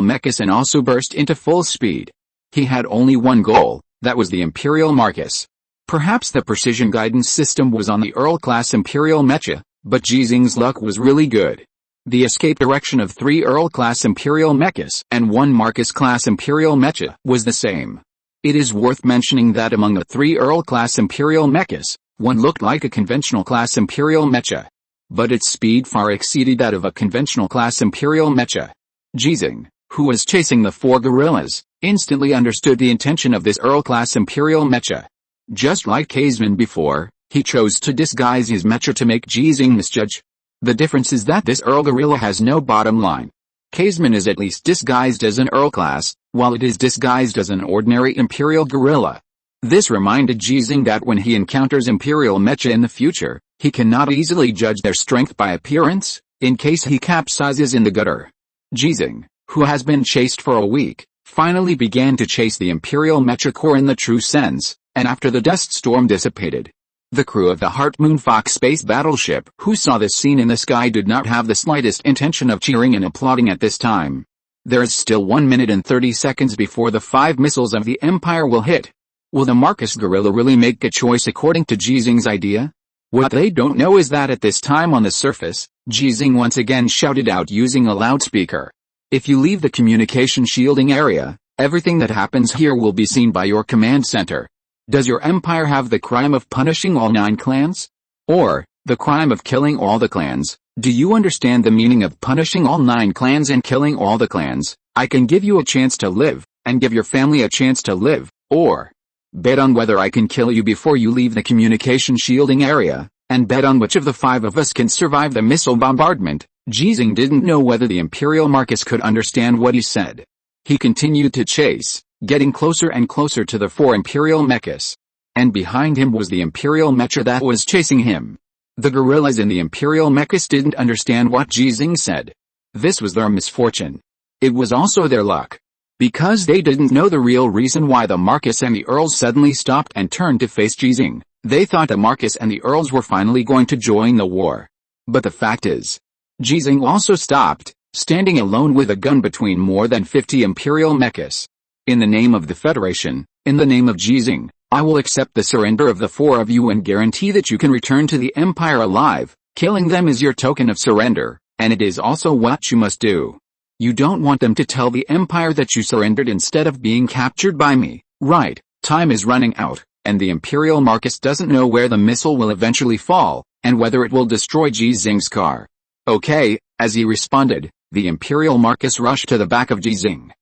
mechas and also burst into full speed. He had only one goal, that was the imperial Marcus. Perhaps the precision guidance system was on the Earl-class imperial mecha, but Ji Xinghe's luck was really good. The escape direction of 3 Earl-class imperial mechas and 1 Marcus-class imperial mecha was the same. It is worth mentioning that among the 3 Earl-class imperial mechas, one looked like a conventional class imperial mecha. But its speed far exceeded that of a conventional class imperial mecha. Ji Xinghe, who was chasing the 4 gorillas, instantly understood the intention of this Earl-class imperial mecha. Just like Kaisman before, he chose to disguise his mecha to make Ji Xinghe misjudge. The difference is that this Earl gorilla has no bottom line. Kaisman is at least disguised as an Earl class, while it is disguised as an ordinary imperial gorilla. This reminded Ji Xinghe that when he encounters imperial mecha in the future, he cannot easily judge their strength by appearance, in case he capsizes in the gutter. Ji Xinghe, who has been chased for a week, finally began to chase the imperial mecha core in the true sense, and after the dust storm dissipated. The crew of the Heart Moon Fox space battleship who saw this scene in the sky did not have the slightest intention of cheering and applauding at this time. There is still 1 minute and 30 seconds before the 5 missiles of the Empire will hit. Will the Marcus gorilla really make a choice according to Ji Xinghe's idea? What they don't know is that at this time on the surface, Ji Xinghe once again shouted out using a loudspeaker. If you leave the communication shielding area, everything that happens here will be seen by your command center. Does your empire have the crime of punishing all 9 clans? Or, the crime of killing all the clans? Do you understand the meaning of punishing all 9 clans and killing all the clans? I can give you a chance to live, and give your family a chance to live, or bet on whether I can kill you before you leave the communication shielding area, and bet on which of the 5 of us can survive the missile bombardment. Ji Xinghe didn't know whether the Imperial Marcus could understand what he said. He continued to chase, getting closer and closer to the 4 Imperial mechas. And behind him was the Imperial mecha that was chasing him. The gorillas in the Imperial mechas didn't understand what Ji Xinghe said. This was their misfortune. It was also their luck. Because they didn't know the real reason why the Marcus and the Earls suddenly stopped and turned to face Ji Xinghe, they thought the Marcus and the Earls were finally going to join the war. But the fact is, Ji Xinghe also stopped, standing alone with a gun between more than 50 Imperial mechas. In the name of the Federation, in the name of Ji Xinghe, I will accept the surrender of the 4 of you and guarantee that you can return to the Empire alive. Killing them is your token of surrender, and it is also what you must do. You don't want them to tell the Empire that you surrendered instead of being captured by me, right? Time is running out, and the Imperial Marcus doesn't know where the missile will eventually fall, and whether it will destroy Ji Xinghe's car. Okay, as he responded, the Imperial Marcus rushed to the back of Ji Xinghe.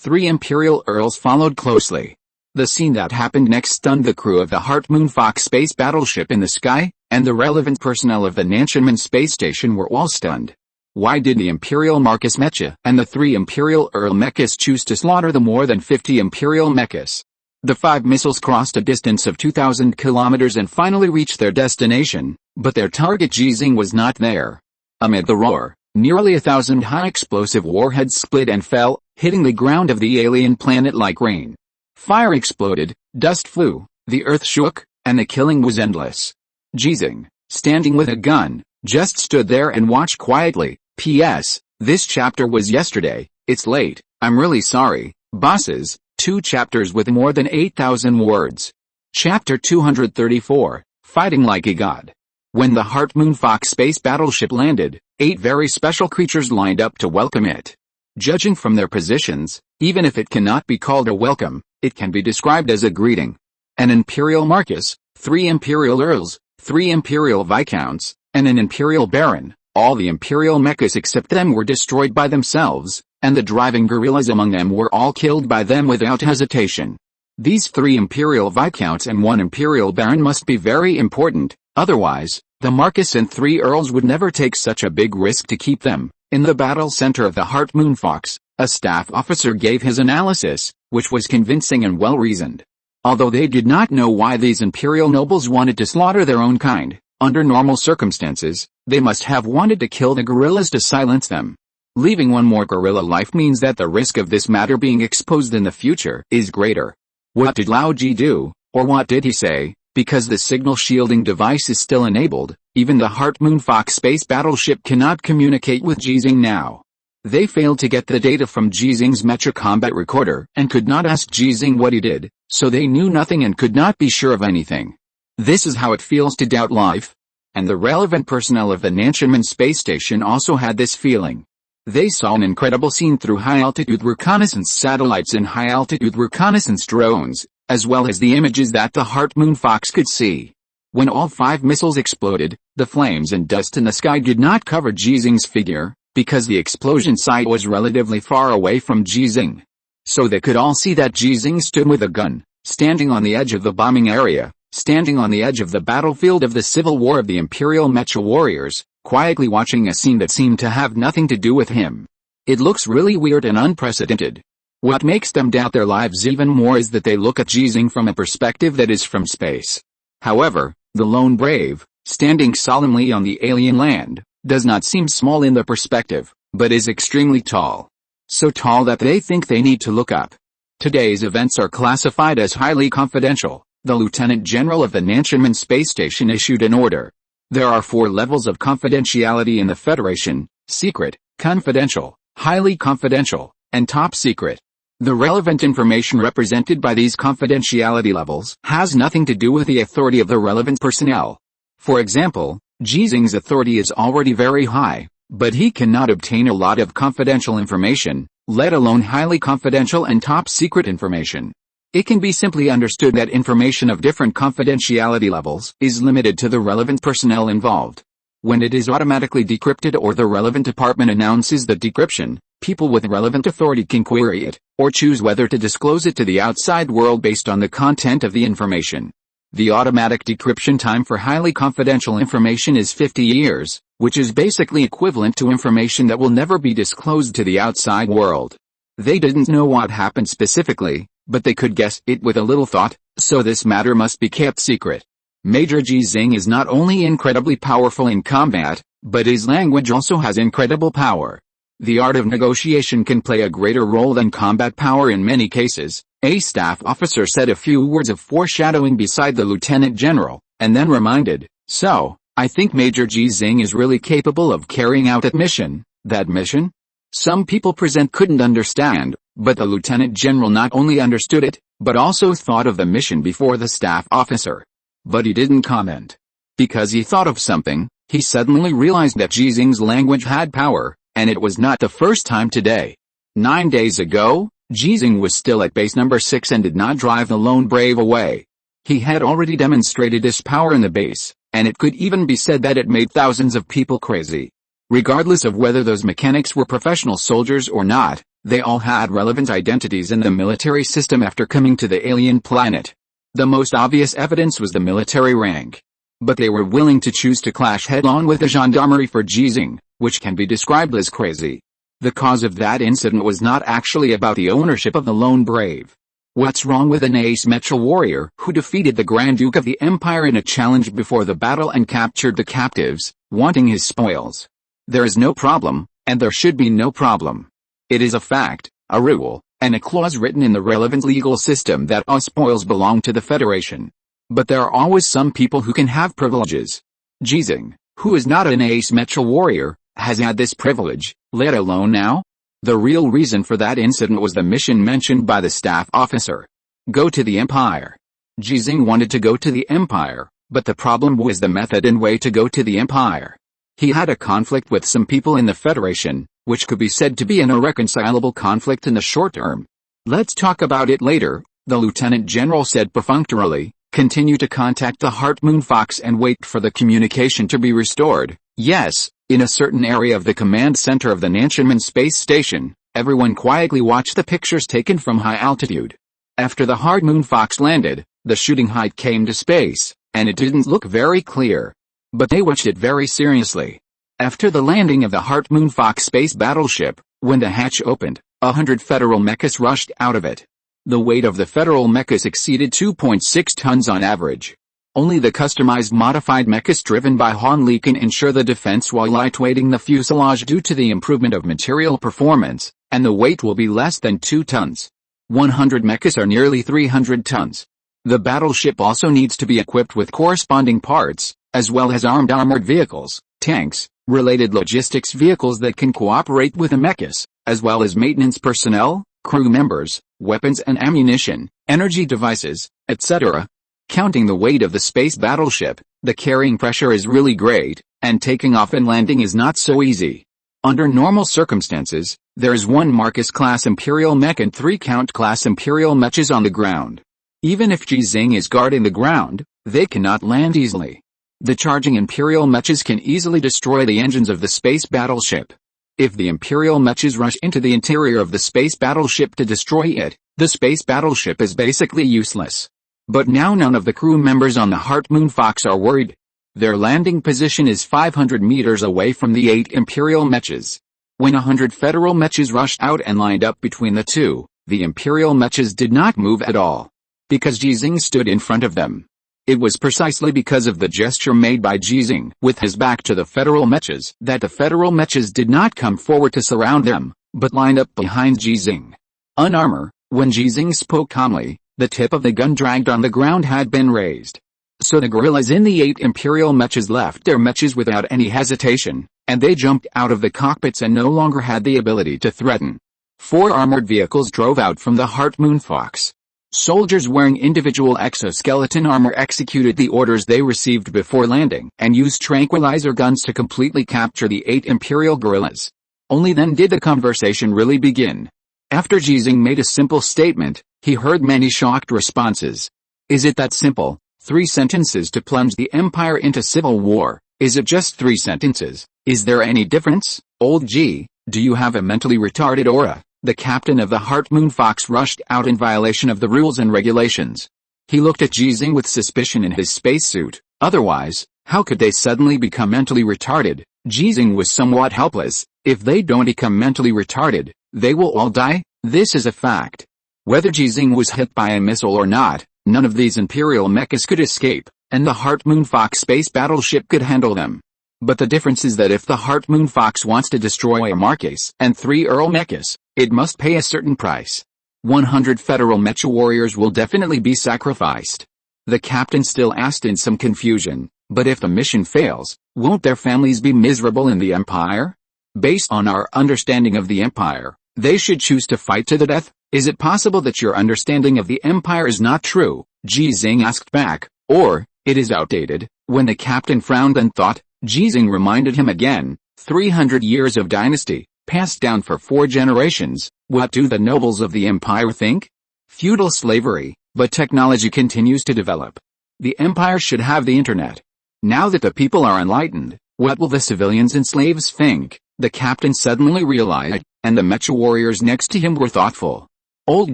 3 Imperial Earls followed closely. The scene that happened next stunned the crew of the Heart Moon Fox space battleship in the sky, and the relevant personnel of the Nantianmen space station were all stunned. Why did the Imperial Marcus Mecha and the 3 Imperial Earl mechas choose to slaughter the more than 50 Imperial mechas? The 5 missiles crossed a distance of 2,000 kilometers and finally reached their destination, but their target Ji Xinghe was not there. Amid the roar, nearly 1,000 high-explosive warheads split and fell, hitting the ground of the alien planet like rain. Fire exploded, dust flew, the earth shook, and the killing was endless. Ji Xinghe, standing with a gun, just stood there and watched quietly. P.S. This chapter was yesterday, it's late, I'm really sorry, bosses. 2 chapters with more than 8,000 words. Chapter 234, Fighting Like a God. When the Heart Moon Fox space battleship landed, 8 very special creatures lined up to welcome it. Judging from their positions, even if it cannot be called a welcome, it can be described as a greeting. An Imperial Marcus, 3 Imperial Earls, 3 Imperial Viscounts, and an Imperial Baron. All the Imperial mechas except them were destroyed by themselves, and the driving guerrillas among them were all killed by them without hesitation. These 3 Imperial Viscounts and 1 Imperial Baron must be very important, otherwise, the Marcus and 3 Earls would never take such a big risk to keep them. In the battle center of the Heart Moon Fox, a staff officer gave his analysis, which was convincing and well-reasoned. Although they did not know why these Imperial nobles wanted to slaughter their own kind, under normal circumstances, they must have wanted to kill the guerrillas to silence them. Leaving one more guerrilla life means that the risk of this matter being exposed in the future is greater. What did Lao Ji do, or what did he say? Because the signal shielding device is still enabled, even the Heart Moon Fox space battleship cannot communicate with Ji Xinghe now. They failed to get the data from Ji Xinghe's Mecha combat recorder and could not ask Ji Xinghe what he did, so they knew nothing and could not be sure of anything. This is how it feels to doubt life. And the relevant personnel of the Nantianmen space station also had this feeling. They saw an incredible scene through high-altitude reconnaissance satellites and high-altitude reconnaissance drones, as well as the images that the Heart Moon Fox could see. When all 5 missiles exploded, the flames and dust in the sky did not cover Ji Xinghe's figure, because the explosion site was relatively far away from Ji Xinghe. So they could all see that Ji Xinghe stood with a gun, standing on the edge of the bombing area, standing on the edge of the battlefield of the civil war of the Imperial Mecha warriors, quietly watching a scene that seemed to have nothing to do with him. It looks really weird and unprecedented. What makes them doubt their lives even more is that they look at Ji Xinghe from a perspective that is from space. However, the lone brave, standing solemnly on the alien land, does not seem small in the perspective, but is extremely tall. So tall that they think they need to look up. Today's events are classified as highly confidential. The Lieutenant General of the Nantianmen space station issued an order. There are 4 levels of confidentiality in the Federation: secret, confidential, highly confidential, and top secret. The relevant information represented by these confidentiality levels has nothing to do with the authority of the relevant personnel. For example, Ji Xinghe's authority is already very high, but he cannot obtain a lot of confidential information, let alone highly confidential and top secret information. It can be simply understood that information of different confidentiality levels is limited to the relevant personnel involved. When it is automatically decrypted or the relevant department announces the decryption, people with relevant authority can query it, or choose whether to disclose it to the outside world based on the content of the information. The automatic decryption time for highly confidential information is 50 years, which is basically equivalent to information that will never be disclosed to the outside world. They didn't know what happened specifically, but they could guess it with a little thought, so this matter must be kept secret. Major Ji Xinghe is not only incredibly powerful in combat, but his language also has incredible power. The art of negotiation can play a greater role than combat power in many cases. A staff officer said a few words of foreshadowing beside the Lieutenant General, and then reminded, "So, I think Major Ji Xinghe is really capable of carrying out that mission." That mission? Some people present couldn't understand, but the Lieutenant General not only understood it, but also thought of the mission before the staff officer. But he didn't comment. Because he thought of something, he suddenly realized that Ji Xinghe's language had power, and it was not the first time today. 9 days ago, Ji Xinghe was still at base number 6 and did not drive the lone brave away. He had already demonstrated this power in the base, and it could even be said that it made thousands of people crazy. Regardless of whether those mechanics were professional soldiers or not, They all had relevant identities in the military system after coming to the alien planet. The most obvious evidence was the military rank. But they were willing to choose to clash head-on with the gendarmerie for Ji Xinghe, which can be described as crazy. The cause of that incident was not actually about the ownership of the lone brave. What's wrong with an ace mecha warrior who defeated the Grand Duke of the Empire in a challenge before the battle and captured the captives, wanting his spoils? There is no problem, and there should be no problem. It is a fact, a rule, and a clause written in the relevant legal system that all spoils belong to the Federation. But there are always some people who can have privileges. Ji Xinghe, who is not an ace mecha warrior, has had this privilege, let alone now. The real reason for that incident was the mission mentioned by the staff officer. Go to the Empire. Ji Xinghe wanted to go to the Empire, but the problem was the method and way to go to the Empire. He had a conflict with some people in the Federation, which could be said to be an irreconcilable conflict in the short term. Let's talk about it later, the Lieutenant General said perfunctorily. Continue to contact the Heart Moon Fox and wait for the communication to be restored. Yes, in a certain area of the command center of the Nanchaman space station, everyone quietly watched the pictures taken from high altitude. After the Heart Moon Fox landed, the shooting height came to space, and it didn't look very clear. But they watched it very seriously. After the landing of the Heart Moon Fox space battleship, when the hatch opened, 100 Federal mechas rushed out of it. The weight of the Federal mechas exceeded 2.6 tons on average. Only the customized modified mechas driven by Han can ensure the defense while lightweighting the fuselage due to the improvement of material performance, and the weight will be less than 2 tons. 100 mechas are nearly 300 tons. The battleship also needs to be equipped with corresponding parts, as well as armored vehicles, tanks, related logistics vehicles that can cooperate with the mechas, as well as maintenance personnel, crew members, weapons and ammunition, energy devices, etc. Counting the weight of the space battleship, the carrying pressure is really great, and taking off and landing is not so easy. Under normal circumstances, there is 1 Marcus-class Imperial mech and 3 Count-class Imperial mechas on the ground. Even if Ji Xinghe is guarding the ground, they cannot land easily. The charging Imperial mechas can easily destroy the engines of the space battleship. If the Imperial mechas rush into the interior of the space battleship to destroy it, the space battleship is basically useless. But now none of the crew members on the Heart Moon Fox are worried. Their landing position is 500 meters away from the 8 Imperial mechas. When 100 Federal mechas rushed out and lined up between the two, the Imperial mechas did not move at all. Because Ji Xinghe stood in front of them. It was precisely because of the gesture made by Ji Xinghe with his back to the Federal mechas that the Federal mechas did not come forward to surround them, but lined up behind Ji Xinghe. Unarmored, when Ji Xinghe spoke calmly, the tip of the gun dragged on the ground had been raised. So the guerrillas in the 8 Imperial mechas left their mechas without any hesitation, and they jumped out of the cockpits and no longer had the ability to threaten. 4 armored vehicles drove out from the Heart Moon Fox. Soldiers wearing individual exoskeleton armor executed the orders they received before landing and used tranquilizer guns to completely capture the 8 Imperial guerrillas. Only then did the conversation really begin. After Ji Xinghe made a simple statement, he heard many shocked responses. Is it that simple? 3 sentences to plunge the Empire into civil war. Is it just 3 sentences? Is there any difference? Old Ji, do you have a mentally retarded aura? The captain of the Heart Moon Fox rushed out in violation of the rules and regulations. He looked at Ji Xinghe with suspicion in his spacesuit. Otherwise, how could they suddenly become mentally retarded? Ji Xinghe was somewhat helpless. If they don't become mentally retarded, they will all die. This is a fact. Whether Ji Xinghe was hit by a missile or not, none of these Imperial mechas could escape, and the Heart Moon Fox space battleship could handle them. But the difference is that if the Heart Moon Fox wants to destroy a Marcus and 3 Earl mechas, it must pay a certain price. 100 Federal mecha warriors will definitely be sacrificed. The captain still asked in some confusion, but if the mission fails, won't their families be miserable in the Empire? Based on our understanding of the Empire, they should choose to fight to the death. Is it possible that your understanding of the Empire is not true? Ji Xinghe asked back, or, it is outdated. When the captain frowned and thought, Ji Xinghe reminded him again, 300 years of dynasty, passed down for 4 generations. What do the nobles of the Empire think? Feudal slavery, but technology continues to develop. The Empire should have the internet. Now that the people are enlightened, what will the civilians and slaves think? The captain suddenly realized, and the mecha warriors next to him were thoughtful. Old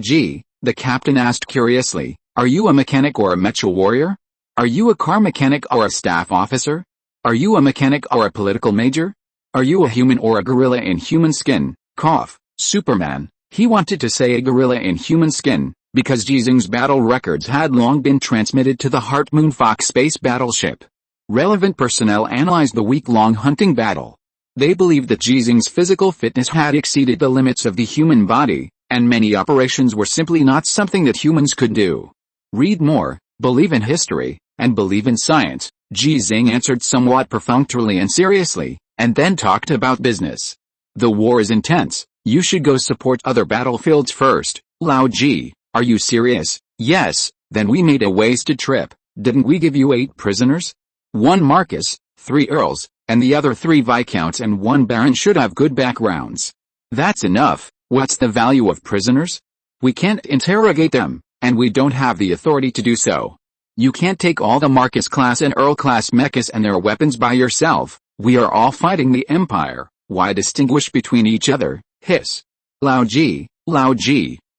Ji, the captain asked curiously, are you a mechanic or a mecha warrior? Are you a car mechanic or a staff officer? Are you a mechanic or a political major? Are you a human or a gorilla in human skin? Cough, Superman. He wanted to say a gorilla in human skin, because Ji Xinghe's battle records had long been transmitted to the Heart Moon Fox space battleship. Relevant personnel analyzed the week-long hunting battle. They believed that Ji Xinghe's physical fitness had exceeded the limits of the human body, and many operations were simply not something that humans could do. Read more, believe in history, and believe in science, Ji Xinghe answered somewhat perfunctorily and seriously, and then talked about business. The war is intense, you should go support other battlefields first. Lao Ji, are you serious? Yes, then we made a wasted trip. Didn't we give you 8 prisoners? 1 Marquess, 3 Earls, and the other 3 Viscounts and 1 Baron should have good backgrounds. That's enough. What's the value of prisoners? We can't interrogate them, and we don't have the authority to do so. You can't take all the Marquess class and Earl class mechas and their weapons by yourself. We are all fighting the Empire. Why distinguish between each other? Hiss. Lao Ji,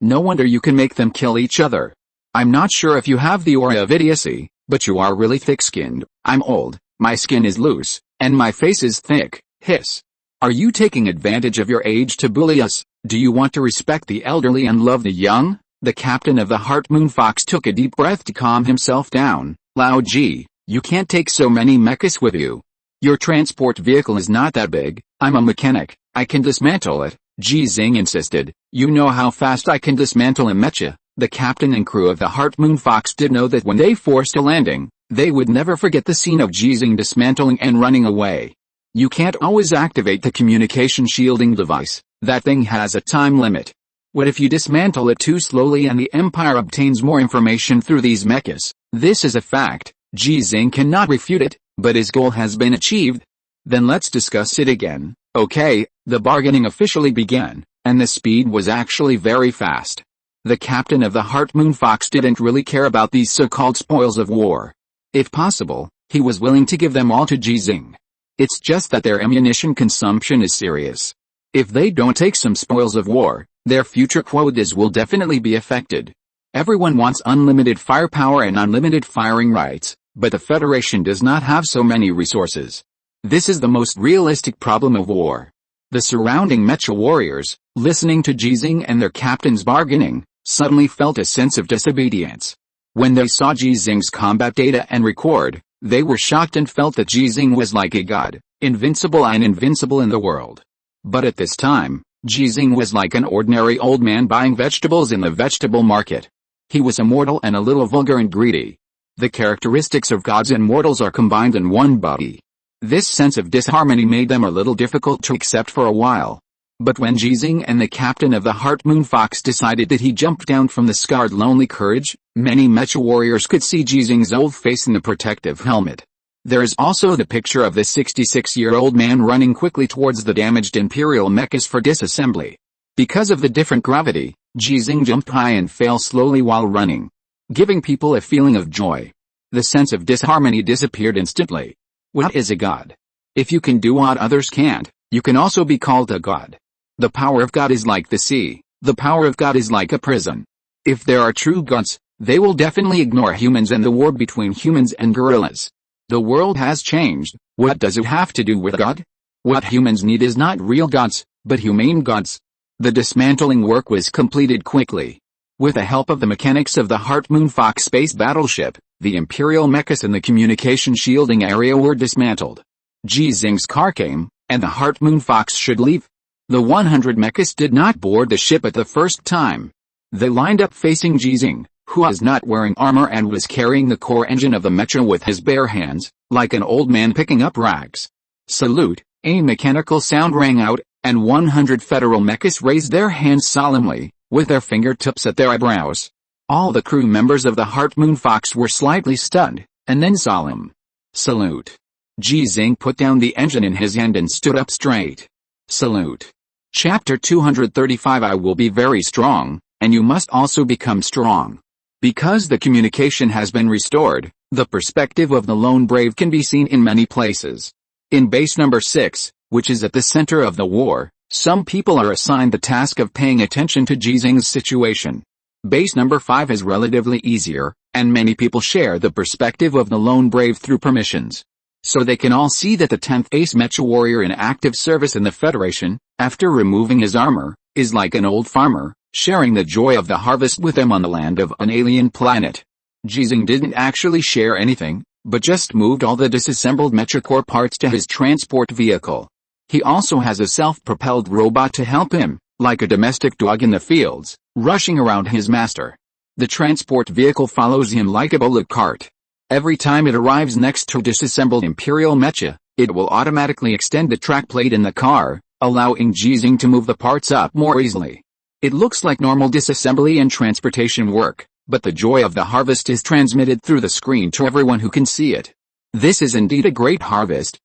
no wonder you can make them kill each other. I'm not sure if you have the aura of idiocy, but you are really thick-skinned. I'm old, my skin is loose, and my face is thick. Hiss. Are you taking advantage of your age to bully us? Do you want to respect the elderly and love the young? The captain of the Heart Moon Fox took a deep breath to calm himself down. Lao Ji, you can't take so many mechas with you. Your transport vehicle is not that big. I'm a mechanic, I can dismantle it. Ji Xinghe insisted. You know how fast I can dismantle a mecha. The captain and crew of the Heart Moon Fox did know that when they forced a landing, they would never forget the scene of Ji Xinghe dismantling and running away. You can't always activate the communication shielding device. That thing has a time limit. What if you dismantle it too slowly and the Empire obtains more information through these mechas? This is a fact. Ji Xinghe cannot refute it, but his goal has been achieved. Then let's discuss it again. Okay, the bargaining officially began, and the speed was actually very fast. The captain of the Heart Moon Fox didn't really care about these so-called spoils of war. If possible, he was willing to give them all to Ji Xinghe. It's just that their ammunition consumption is serious. If they don't take some spoils of war, their future quotas will definitely be affected. Everyone wants unlimited firepower and unlimited firing rights, but the Federation does not have so many resources. This is the most realistic problem of war. The surrounding mecha warriors, listening to Ji Xinghe and their captains bargaining, suddenly felt a sense of disobedience. When they saw Ji Xinghe's combat data and record, they were shocked and felt that Ji Xinghe was like a god, invincible and invincible in the world. But at this time, Ji Xinghe was like an ordinary old man buying vegetables in the vegetable market. He was immortal and a little vulgar and greedy. The characteristics of gods and mortals are combined in one body. This sense of disharmony made them a little difficult to accept for a while. But when Ji Xinghe and the captain of the Heart Moon Fox decided that he jumped down from the scarred lonely courage, many mecha warriors could see Ji Xinghe's old face in the protective helmet. There is also the picture of the 66-year-old man running quickly towards the damaged imperial mechas for disassembly. Because of the different gravity, Ji Xinghe jumped high and fell slowly while running, giving people a feeling of joy. The sense of disharmony disappeared instantly. What is a god? If you can do what others can't, you can also be called a god. The power of God is like the sea. The power of God is like a prison. If there are true gods, they will definitely ignore humans and the war between humans and gorillas. The world has changed. What does it have to do with God? What humans need is not real gods, but humane gods. The dismantling work was completed quickly. With the help of the mechanics of the Heart Moon Fox space battleship, the imperial mechas in the communication shielding area were dismantled. Ji Xinghe's car came, and the Heart Moon Fox should leave. The 100 mechas did not board the ship at the first time. They lined up facing Ji Xinghe, who was not wearing armor and was carrying the core engine of the mecha with his bare hands, like an old man picking up rags. Salute! A mechanical sound rang out, and 100 federal mechas raised their hands solemnly, with their fingertips at their eyebrows. All the crew members of the Heart Moon Fox were slightly stunned, and then solemn. Salute! Ji Xinghe put down the engine in his hand and stood up straight. Salute! Chapter 235 I will be very strong, and you must also become strong. Because the communication has been restored, the perspective of the lone brave can be seen in many places. In base number 6, which is at the center of the war, some people are assigned the task of paying attention to Ji Xinghe's situation. Base number 5 is relatively easier, and many people share the perspective of the lone brave through permissions. So they can all see that the 10th ace mecha warrior in active service in the Federation, after removing his armor, is like an old farmer, sharing the joy of the harvest with them on the land of an alien planet. Ji Xinghe didn't actually share anything, but just moved all the disassembled mecha core parts to his transport vehicle. He also has a self-propelled robot to help him, like a domestic dog in the fields, rushing around his master. The transport vehicle follows him like a bullock cart. Every time it arrives next to disassembled imperial mecha, it will automatically extend the track plate in the car, allowing Ji Xinghe to move the parts up more easily. It looks like normal disassembly and transportation work, but the joy of the harvest is transmitted through the screen to everyone who can see it. This is indeed a great harvest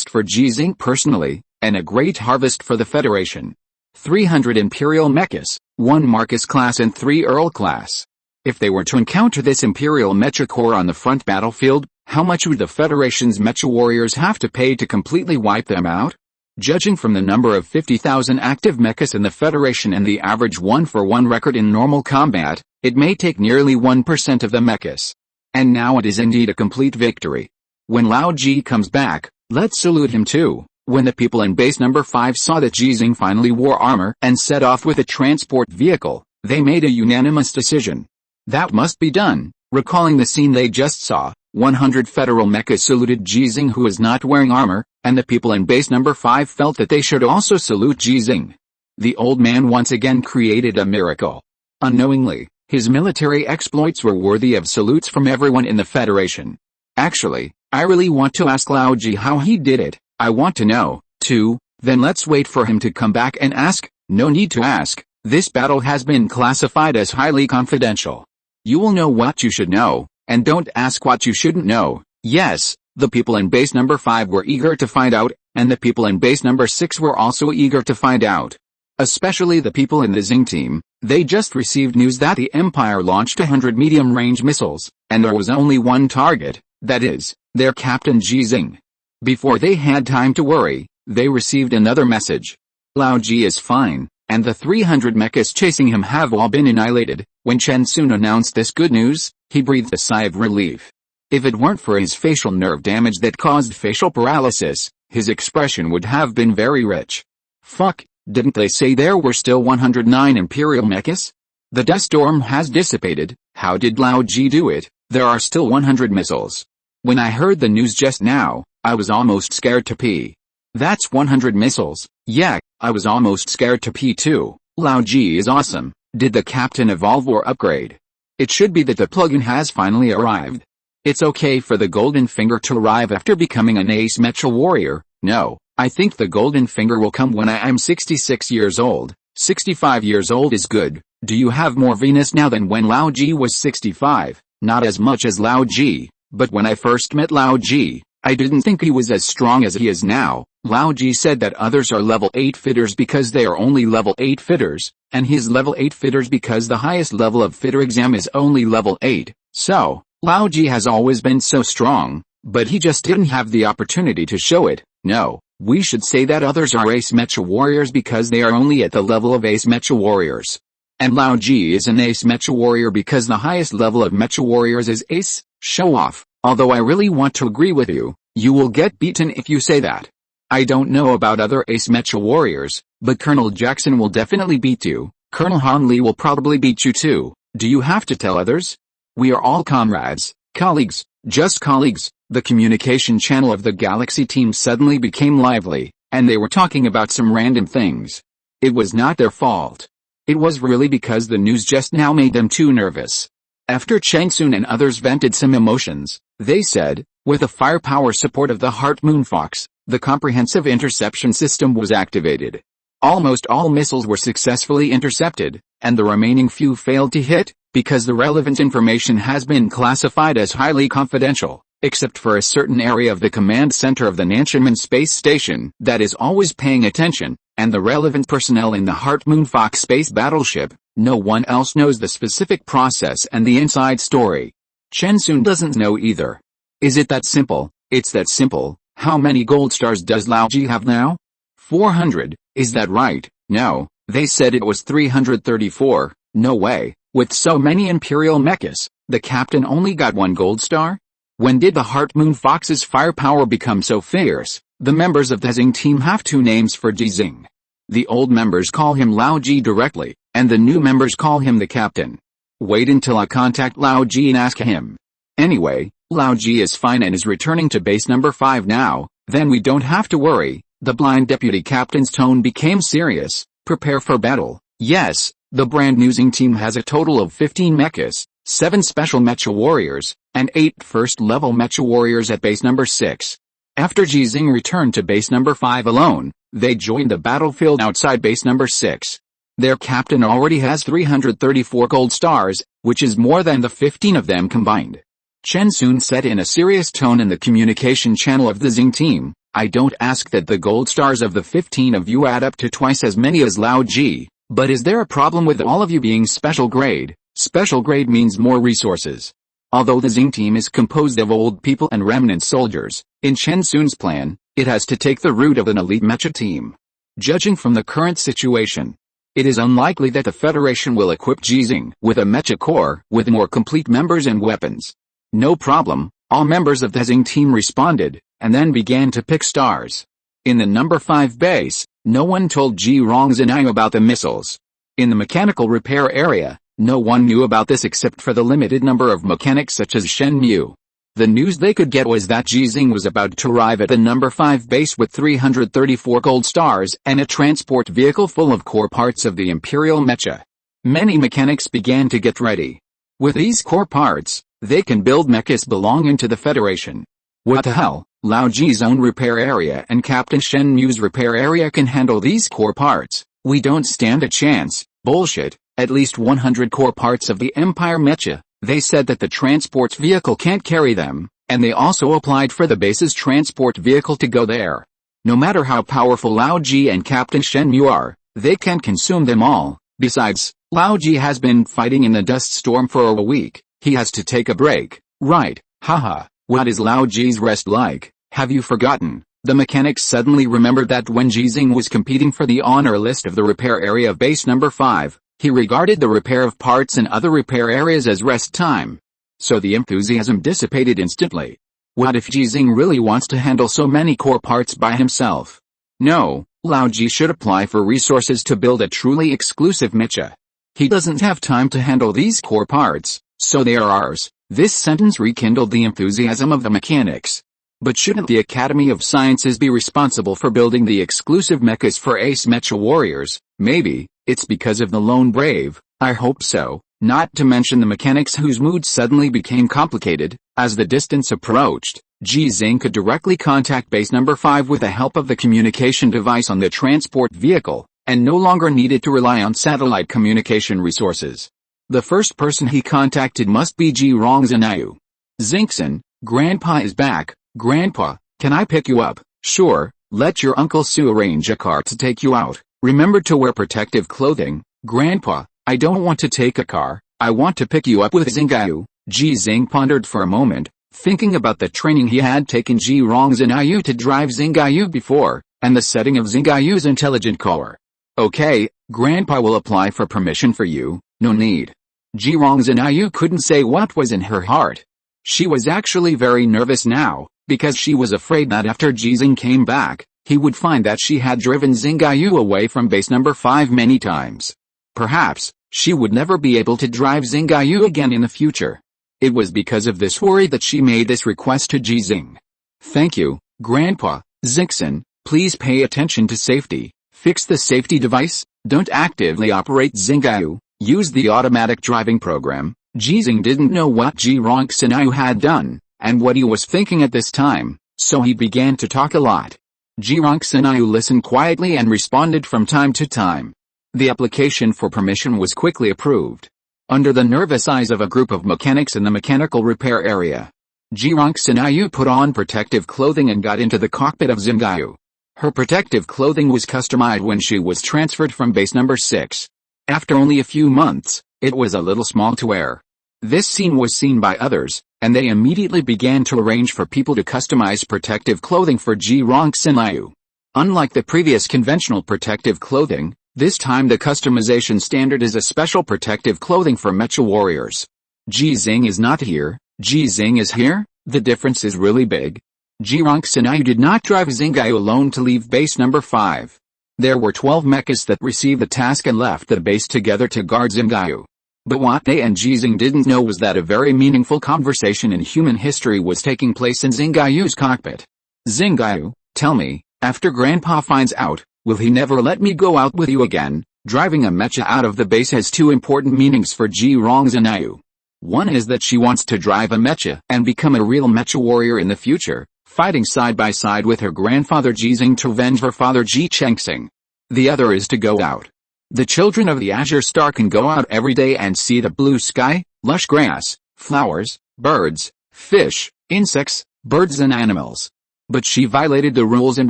for Ji Xinghe personally, and a great harvest for the Federation. 300 Imperial Mechas, 1 Marcus class and 3 Earl class. If they were to encounter this Imperial Mecha Core on the front battlefield, how much would the Federation's Mecha Warriors have to pay to completely wipe them out? Judging from the number of 50,000 active mechas in the Federation and the average 1-for-1 record in normal combat, it may take nearly 1% of the mechas. And now it is indeed a complete victory. When Lao Ji comes back, let's salute him too. When the people in base number 5 saw that Ji Xinghe finally wore armor and set off with a transport vehicle, they made a unanimous decision. That must be done. Recalling the scene they just saw, 100 federal mechas saluted Ji Xinghe who was not wearing armor, and the people in base number 5 felt that they should also salute Ji Xinghe. The old man once again created a miracle. Unknowingly, his military exploits were worthy of salutes from everyone in the Federation. Actually, I really want to ask Lao Ji how he did it. I want to know, too. Then let's wait for him to come back and ask. No need to ask, this battle has been classified as highly confidential. You will know what you should know, and don't ask what you shouldn't know. Yes, the people in base number 5 were eager to find out, and the people in base number 6 were also eager to find out. Especially the people in the Xinghe team, they just received news that the Empire launched 100 medium-range missiles, and there was only one target, that is, their captain Ji Xinghe. Before they had time to worry, they received another message. Lao Ji is fine, and the 300 mechas chasing him have all been annihilated. When Chen Sun announced this good news, he breathed a sigh of relief. If it weren't for his facial nerve damage that caused facial paralysis, his expression would have been very rich. Fuck, didn't they say there were still 109 Imperial mechas? The dust storm has dissipated. How did Lao Ji do it? There are still 100 missiles. When I heard the news just now, I was almost scared to pee. That's 100 missiles. Yeah, I was almost scared to pee too. Lao Ji is awesome. Did the captain evolve or upgrade? It should be that the plugin has finally arrived. It's okay for the Golden Finger to arrive after becoming an ace mecha warrior. No, I think the Golden Finger will come when I am 66 years old. 65 years old is good. Do you have more Venus now than when Lao Ji was 65? Not as much as Lao Ji, but when I first met Lao Ji, I didn't think he was as strong as he is now. Lao Ji said that others are level 8 fitters because they are only level 8 fitters, and he's level 8 fitters because the highest level of fitter exam is only level 8. So, Lao Ji has always been so strong, but he just didn't have the opportunity to show it. No, we should say that others are ace mecha warriors because they are only at the level of ace mecha warriors. And Lao Ji is an ace mecha warrior because the highest level of mecha warriors is ace. Show off. Although I really want to agree with you, you will get beaten if you say that. I don't know about other ace mecha warriors, but Colonel Jackson will definitely beat you. Colonel Han Li will probably beat you too. Do you have to tell others? We are all comrades, colleagues, just colleagues. The communication channel of the Galaxy team suddenly became lively, and they were talking about some random things. It was not their fault. It was really because the news just now made them too nervous. After Cheng Sun and others vented some emotions, they said, with the firepower support of the Heart Moon Fox, the comprehensive interception system was activated. Almost all missiles were successfully intercepted, and the remaining few failed to hit, because the relevant information has been classified as highly confidential, except for a certain area of the command center of the Nantianmen space station that is always paying attention, and the relevant personnel in the Heart Moon Fox space battleship. No one else knows the specific process and the inside story. Chen Sun doesn't know either. Is it that simple? It's that simple. How many gold stars does Lao Ji have now? 400, is that right? No, they said it was 334, no way, with so many imperial mechas, the captain only got 1 gold star? When did the Heart Moon Fox's firepower become so fierce? The members of the Xing team have 2 names for Ji Xinghe. The old members call him Lao Ji directly, and the new members call him the captain. Wait until I contact Lao Ji and ask him. Anyway, Lao Ji is fine and is returning to base number 5 now, then we don't have to worry. The blind deputy captain's tone became serious. Prepare for battle. Yes, the brand new Xing team has a total of 15 mechas, 7 special mecha warriors, and 8 first-level mecha warriors at base number 6. After Ji Xinghe returned to base number 5 alone, they joined the battlefield outside base number 6. Their captain already has 334 gold stars, which is more than the 15 of them combined. Chen Sun said in a serious tone in the communication channel of the Xing team, I don't ask that the gold stars of the 15 of you add up to twice as many as Lao Ji, but is there a problem with all of you being special grade? Special grade means more resources. Although the Xing team is composed of old people and remnant soldiers, in Chen Sun's plan, it has to take the route of an elite mecha team. Judging from the current situation, it is unlikely that the Federation will equip Ji Xinghe with a mecha corps with more complete members and weapons. No problem, all members of the Xing team responded, and then began to pick stars. In the number 5 base, no one told Ji Xinghe about the missiles. In the mechanical repair area, no one knew about this except for the limited number of mechanics such as Shen Mu. The news they could get was that Ji Xinghe was about to arrive at the number 5 base with 334 gold stars and a transport vehicle full of core parts of the imperial mecha. Many mechanics began to get ready. With these core parts, they can build mechas belonging to the Federation. What the hell? Lao Ji's own repair area and Captain Shen Mu's repair area can handle these core parts. We don't stand a chance. Bullshit. At least 100 core parts of the Empire Mecha. They said that the transport vehicle can't carry them, and they also applied for the base's transport vehicle to go there. No matter how powerful Lao Ji and Captain Shen Mu are, they can't consume them all. Besides, Lao Ji has been fighting in the dust storm for a week. He has to take a break. Right, haha. What is Lao Ji's rest like? Have you forgotten? The mechanics suddenly remembered that when Ji Xinghe was competing for the honor list of the repair area of base number 5, he regarded the repair of parts and other repair areas as rest time. So the enthusiasm dissipated instantly. What if Ji Xinghe really wants to handle so many core parts by himself? No, Lao Ji should apply for resources to build a truly exclusive mecha. He doesn't have time to handle these core parts, so they are ours. This sentence rekindled the enthusiasm of the mechanics. But shouldn't the Academy of Sciences be responsible for building the exclusive mechas for ace mecha warriors? Maybe, it's because of the lone brave. I hope so, not to mention the mechanics whose mood suddenly became complicated. As the distance approached, Ji Xinghe could directly contact base number 5 with the help of the communication device on the transport vehicle, and no longer needed to rely on satellite communication resources. The first person he contacted must be Ji Xinghe. Xinghe, Grandpa is back. Grandpa, can I pick you up? Sure, let your Uncle Su arrange a car to take you out. Remember to wear protective clothing. Grandpa, I don't want to take a car, I want to pick you up with Xinghe. Ji Xinghe pondered for a moment, thinking about the training he had taken Ji Xinghe to drive Xinghe before, and the setting of Xinghe's intelligent car. Okay, Grandpa will apply for permission for you, no need. Ji Xinghe couldn't say what was in her heart. She was actually very nervous now, because she was afraid that after Ji Xinghe came back, he would find that she had driven Xinghe away from base number 5 many times. Perhaps, she would never be able to drive Xinghe again in the future. It was because of this worry that she made this request to Ji Xinghe. Thank you, Grandpa. Xinghe, please pay attention to safety. Fix the safety device, don't actively operate Xinghe, use the automatic driving program. Ji Xinghe didn't know what Ji Xinghe had done, and what he was thinking at this time, so he began to talk a lot. Ji Xinghe listened quietly and responded from time to time. The application for permission was quickly approved. Under the nervous eyes of a group of mechanics in the mechanical repair area, Ji Xinghe put on protective clothing and got into the cockpit of Xinghe. Her protective clothing was customized when she was transferred from base number 6. After only a few months, it was a little small to wear. This scene was seen by others, and they immediately began to arrange for people to customize protective clothing for Ji Xinghe. Unlike the previous conventional protective clothing, this time the customization standard is a special protective clothing for mecha warriors. Ji Xinghe is not here, Ji Xinghe is here. The difference is really big. Ji Xinghe did not drive Xinghe alone to leave base number 5. There were 12 mechas that received the task and left the base together to guard Xinghe. But what they and Ji Xinghe didn't know was that a very meaningful conversation in human history was taking place in Xinghe's cockpit. Xinghe, tell me, after Grandpa finds out, will he never let me go out with you again? Driving a mecha out of the base has two important meanings for Ji Xinghe. One is that she wants to drive a mecha and become a real mecha warrior in the future, fighting side by side with her grandfather Ji Xinghe to avenge her father Ji Xinghe. The other is to go out. The children of the Azure Star can go out every day and see the blue sky, lush grass, flowers, birds, fish, insects, birds and animals. But she violated the rules and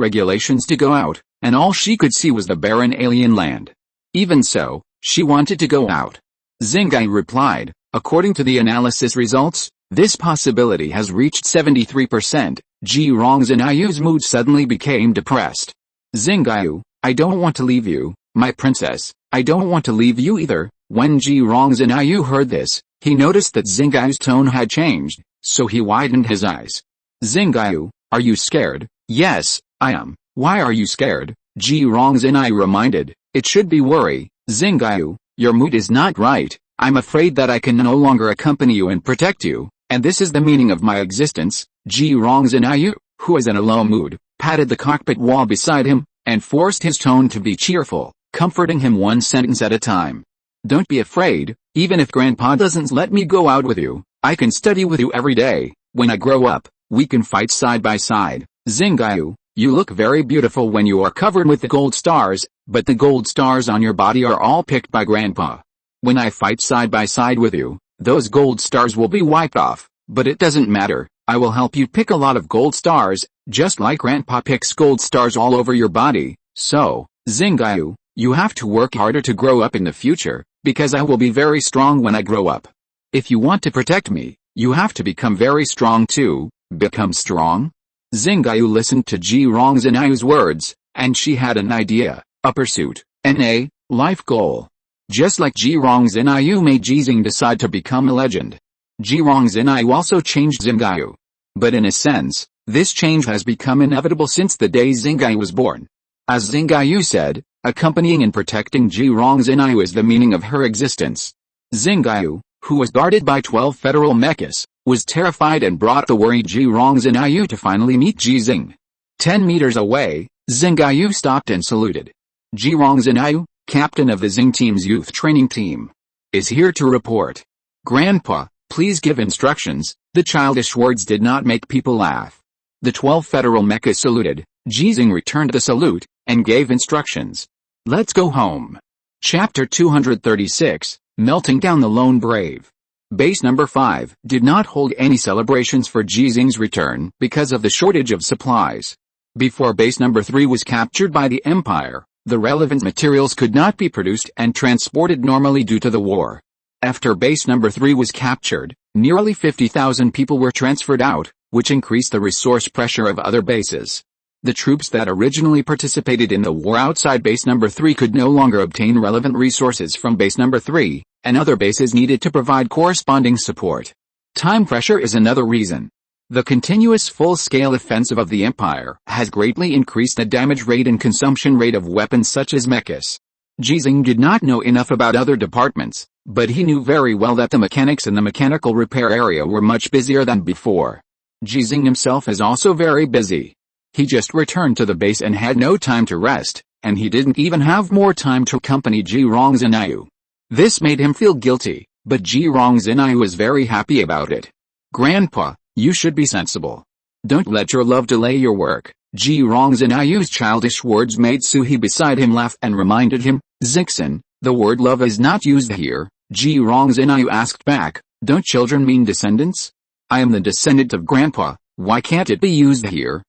regulations to go out, and all she could see was the barren alien land. Even so, she wanted to go out. Xinghe replied, according to the analysis results, this possibility has reached 73%. Ji Xinghe's mood suddenly became depressed. Xinghe, I don't want to leave you, my princess, I don't want to leave you either. When Ji Xinghe heard this, he noticed that Xinghe's tone had changed, so he widened his eyes. Xinghe, are you scared? Yes, I am. Why are you scared? Ji Xinghe reminded, it should be worry. Xinghe, your mood is not right. I'm afraid that I can no longer accompany you and protect you, and this is the meaning of my existence. Ji Xinghe, who was in a low mood, patted the cockpit wall beside him, and forced his tone to be cheerful, comforting him one sentence at a time. Don't be afraid, even if Grandpa doesn't let me go out with you, I can study with you every day. When I grow up, we can fight side by side. Xinghe, you look very beautiful when you are covered with the gold stars, but the gold stars on your body are all picked by Grandpa. When I fight side by side with you, those gold stars will be wiped off, but it doesn't matter, I will help you pick a lot of gold stars, just like Grandpa picks gold stars all over your body. So, Xinghe, you have to work harder to grow up in the future, because I will be very strong when I grow up. If you want to protect me, you have to become very strong too. Become strong? Xinghe listened to Ji Xinghe's words, and she had an idea, a pursuit, a life goal. Just like Ji Xinghe made Ji Xinghe decide to become a legend. Ji Xinghe also changed Xinghe. But in a sense, this change has become inevitable since the day Xinghe was born. As Xinghe said, accompanying and protecting Ji Xinghe is the meaning of her existence. Xinghe, who was guarded by 12 federal mechas, was terrified and brought the worried Ji Xinghe to finally meet Ji Xinghe. 10 meters away, Xinghe stopped and saluted. Ji Xinghe, captain of the Xinghe team's youth training team, is here to report. Grandpa, please give instructions. The childish words did not make people laugh. The 12 federal mechas saluted, Ji Xinghe returned the salute, and gave instructions. Let's go home. Chapter 236, Melting Down the Lone Brave. Base number 5 did not hold any celebrations for Ji Xinghe's return because of the shortage of supplies. Before base number 3 was captured by the Empire, the relevant materials could not be produced and transported normally due to the war. After base number 3 was captured, nearly 50,000 people were transferred out, which increased the resource pressure of other bases. The troops that originally participated in the war outside base number 3 could no longer obtain relevant resources from base number 3, and other bases needed to provide corresponding support. Time pressure is another reason. The continuous full-scale offensive of the Empire has greatly increased the damage rate and consumption rate of weapons such as mechas. Ji Xinghe did not know enough about other departments, but he knew very well that the mechanics in the mechanical repair area were much busier than before. Ji Xinghe himself is also very busy. He just returned to the base and had no time to rest, and he didn't even have more time to accompany Ji Xinghe. This made him feel guilty, but Ji Xinghe was very happy about it. Grandpa, you should be sensible. Don't let your love delay your work. Ji Xinghe's childish words made Suhi beside him laugh and reminded him, Zixin, the word love is not used here. Ji Xinghe asked back, don't children mean descendants? I am the descendant of Grandpa, why can't it be used here?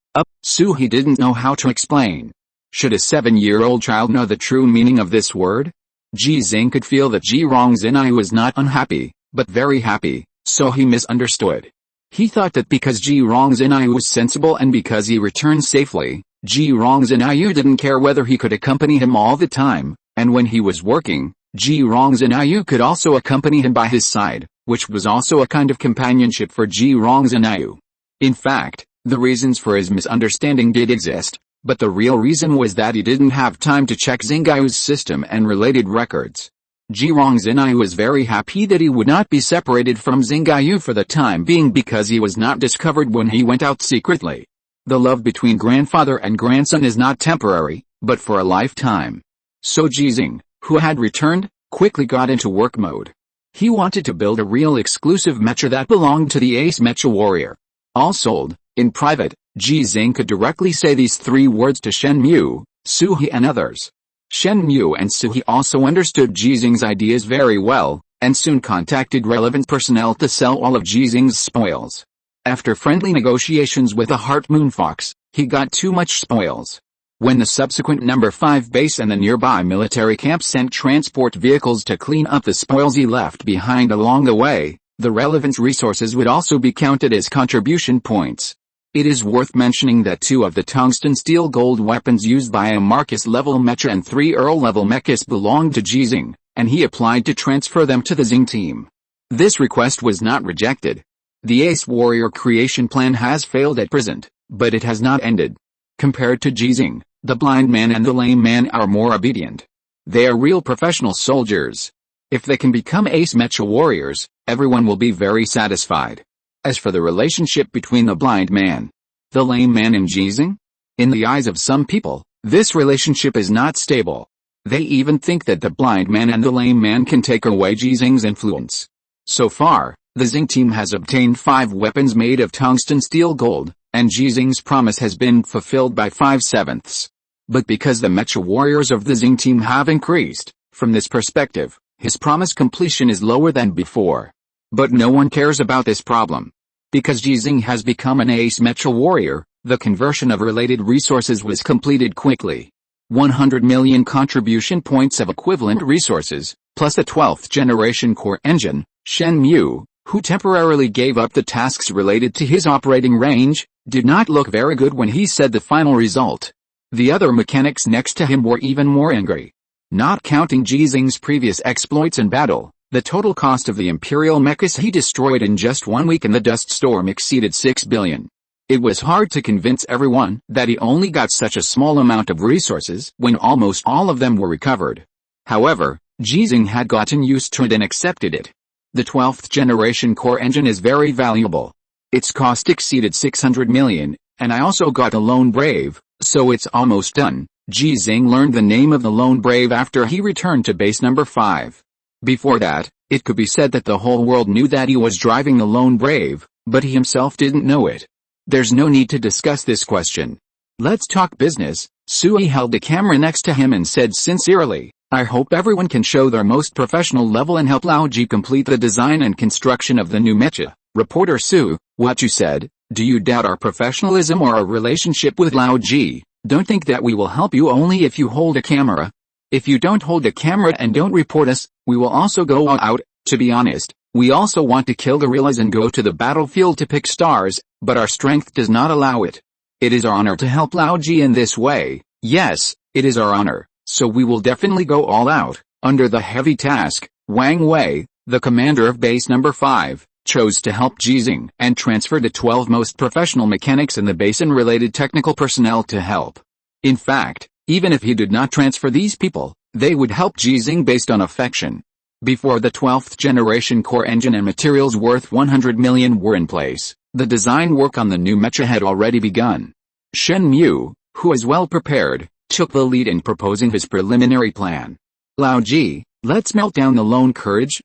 Suhi didn't know how to explain. Should a 7-year-old child know the true meaning of this word? Ji Xinghe could feel that Ji Xinghe was not unhappy, but very happy, so he misunderstood. He thought that because Ji Xinghe was sensible and because he returned safely, Ji Xinghe didn't care whether he could accompany him all the time, and when he was working, Ji Xinghe could also accompany him by his side, which was also a kind of companionship for Ji Xinghe. In fact, the reasons for his misunderstanding did exist, but the real reason was that he didn't have time to check Xinghe's system and related records. Ji Xinghe was very happy that he would not be separated from Xinghe for the time being because he was not discovered when he went out secretly. The love between grandfather and grandson is not temporary, but for a lifetime. So Ji Xinghe, who had returned, quickly got into work mode. He wanted to build a real exclusive mecha that belonged to the ace mecha warrior. All sold. In private, Ji Xinghe could directly say these 3 words to Shen Mu, Suhe and others. Shen Mu and Suhe also understood Ji Xinghe's ideas very well, and soon contacted relevant personnel to sell all of Ji Xinghe's spoils. After friendly negotiations with a Heart Moon Fox, he got too much spoils. When the subsequent number 5 base and the nearby military camp sent transport vehicles to clean up the spoils he left behind along the way, the relevant resources would also be counted as contribution points. It is worth mentioning that 2 of the tungsten steel gold weapons used by a Marcus level mecha and 3 Earl level mechas belonged to Ji Xinghe, and he applied to transfer them to the Xinghe team. This request was not rejected. The Ace Warrior creation plan has failed at present, but it has not ended. Compared to Ji Xinghe, the blind man and the lame man are more obedient. They are real professional soldiers. If they can become Ace Mecha warriors, everyone will be very satisfied. As for the relationship between the blind man, the lame man and Ji Xinghe, in the eyes of some people, this relationship is not stable. They even think that the blind man and the lame man can take away Ji Xinghe's influence. So far, the Xinghe team has obtained 5 weapons made of tungsten steel gold, and Ji Xinghe's promise has been fulfilled by 5/7. But because the mecha warriors of the Xinghe team have increased, from this perspective, his promise completion is lower than before. But no one cares about this problem. Because Ji Xinghe has become an ace mecha warrior, the conversion of related resources was completed quickly. 100 million contribution points of equivalent resources, plus a 12th generation core engine. Shen Mu, who temporarily gave up the tasks related to his operating range, did not look very good when he said the final result. The other mechanics next to him were even more angry. Not counting Ji Xinghe's previous exploits in battle, the total cost of the imperial mechas he destroyed in just 1 week in the dust storm exceeded 6 billion. It was hard to convince everyone that he only got such a small amount of resources when almost all of them were recovered. However, Ji Xinghe had gotten used to it and accepted it. The 12th generation core engine is very valuable. Its cost exceeded 600 million, and I also got a lone brave, so it's almost done. Ji Xinghe learned the name of the lone brave after he returned to base number 5. Before that, it could be said that the whole world knew that he was driving the lone brave, but he himself didn't know it. There's no need to discuss this question. Let's talk business. Suhe held the camera next to him and said sincerely, I hope everyone can show their most professional level and help Lao Ji complete the design and construction of the new mecha. Reporter Su, what you said, do you doubt our professionalism or our relationship with Lao Ji? Don't think that we will help you only if you hold a camera. If you don't hold a camera and don't report us, we will also go all out. To be honest, we also want to kill gorillas and go to the battlefield to pick stars, but our strength does not allow it. It is our honor to help Lao Ji in this way. Yes, it is our honor, so we will definitely go all out. Under the heavy task, Wang Wei, the commander of base number 5, chose to help Ji Xinghe and transferred the 12 most professional mechanics in the base and related technical personnel to help. In fact, even if he did not transfer these people, they would help Ji Xinghe based on affection. Before the 12th generation core engine and materials worth 100 million were in place, the design work on the new mecha had already begun. Shen Mu, who is well prepared, took the lead in proposing his preliminary plan. Lao Ji, let's melt down the lone courage.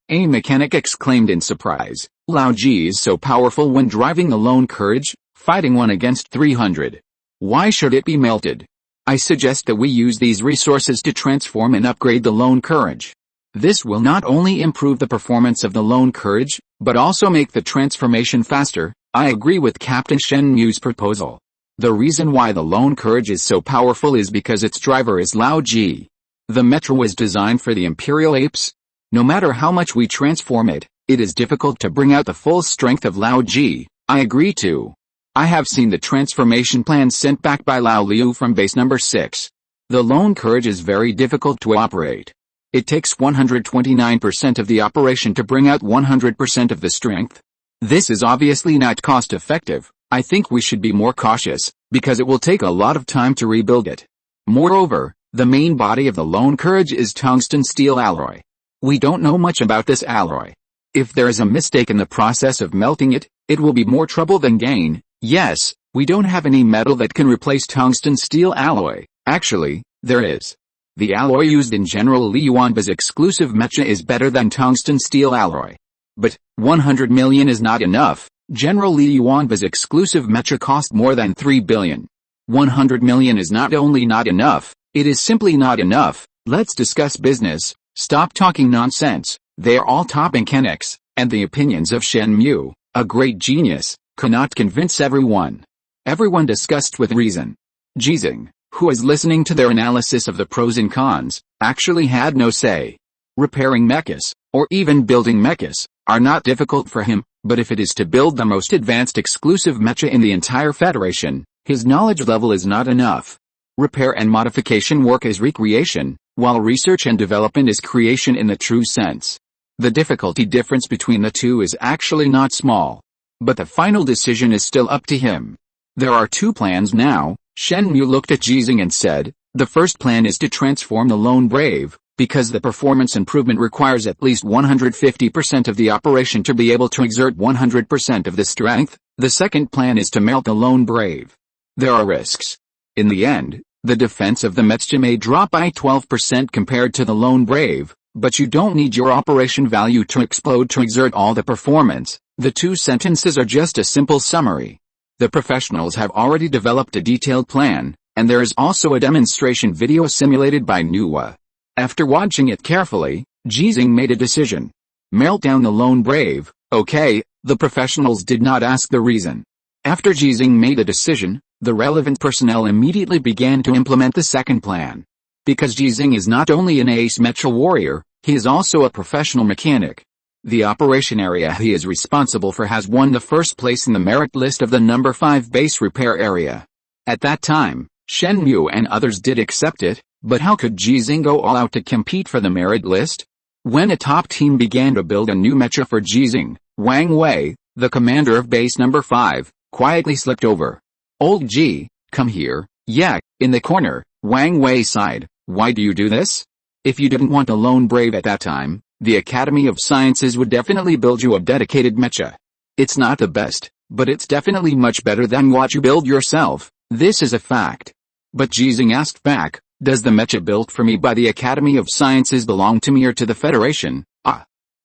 A mechanic exclaimed in surprise. Lao Ji is so powerful when driving the lone courage, fighting 1 against 300. Why should it be melted? I suggest that we use these resources to transform and upgrade the lone courage. This will not only improve the performance of the lone courage, but also make the transformation faster. I agree with Captain Shen Mu's proposal. The reason why the lone courage is so powerful is because its driver is Lao Ji. The mecha was designed for the imperial apes. No matter how much we transform it, It is difficult to bring out the full strength of Lao Ji, I agree too. I have seen the transformation plan sent back by Lao Liu from base number 6. The lone courage is very difficult to operate. It takes 129% of the operation to bring out 100% of the strength. This is obviously not cost effective. I think we should be more cautious, because it will take a lot of time to rebuild it. Moreover, the main body of the lone courage is tungsten steel alloy. We don't know much about this alloy. If there is a mistake in the process of melting it, it will be more trouble than gain. Yes, we don't have any metal that can replace tungsten steel alloy. Actually, there is. The alloy used in General Li Yuanba's exclusive mecha is better than tungsten steel alloy. But 100 million is not enough. General Li Yuanba's exclusive mecha cost more than 3 billion. 100 million is not only not enough, it is simply not enough. Let's discuss business. Stop talking nonsense. They are all top mechanics, and the opinions of Shen Mu, a great genius, cannot convince everyone. Everyone discussed with reason. Ji Xinghe, who is listening to their analysis of the pros and cons, actually had no say. Repairing mechas, or even building mechas, are not difficult for him, but if it is to build the most advanced exclusive mecha in the entire Federation, his knowledge level is not enough. Repair and modification work is recreation, while research and development is creation in the true sense. The difficulty difference between the two is actually not small. But the final decision is still up to him. There are two plans now. Shen Mu looked at Ji Xinghe and said, the first plan is to transform the Lone Brave, because the performance improvement requires at least 150% of the operation to be able to exert 100% of the strength. The second plan is to melt the Lone Brave. There are risks. In the end, the defense of the mecha may drop by 12% compared to the Lone Brave, but you don't need your operation value to explode to exert all the performance. The two sentences are just a simple summary. The professionals have already developed a detailed plan, and there is also a demonstration video simulated by Nuwa. After watching it carefully, Ji Xinghe made a decision. Melt down the Lone Brave. Okay, the professionals did not ask the reason. After Ji Xinghe made a decision, the relevant personnel immediately began to implement the second plan. Because Ji Xinghe is not only an ace mecha warrior, he is also a professional mechanic. The operation area he is responsible for has won the first place in the merit list of the number 5 base repair area. At that time, Shen Mu and others did accept it, but how could Ji Xinghe go all out to compete for the merit list? When a top team began to build a new mecha for Ji Xinghe, Wang Wei, the commander of base number 5, quietly slipped over. Old Ji, come here. Yeah, in the corner, Wang Wei sighed. Why do you do this? If you didn't want a Lone Brave at that time, the Academy of Sciences would definitely build you a dedicated mecha. It's not the best, but it's definitely much better than what you build yourself. This is a fact. But Ji Xinghe asked back, does the mecha built for me by the Academy of Sciences belong to me or to the Federation?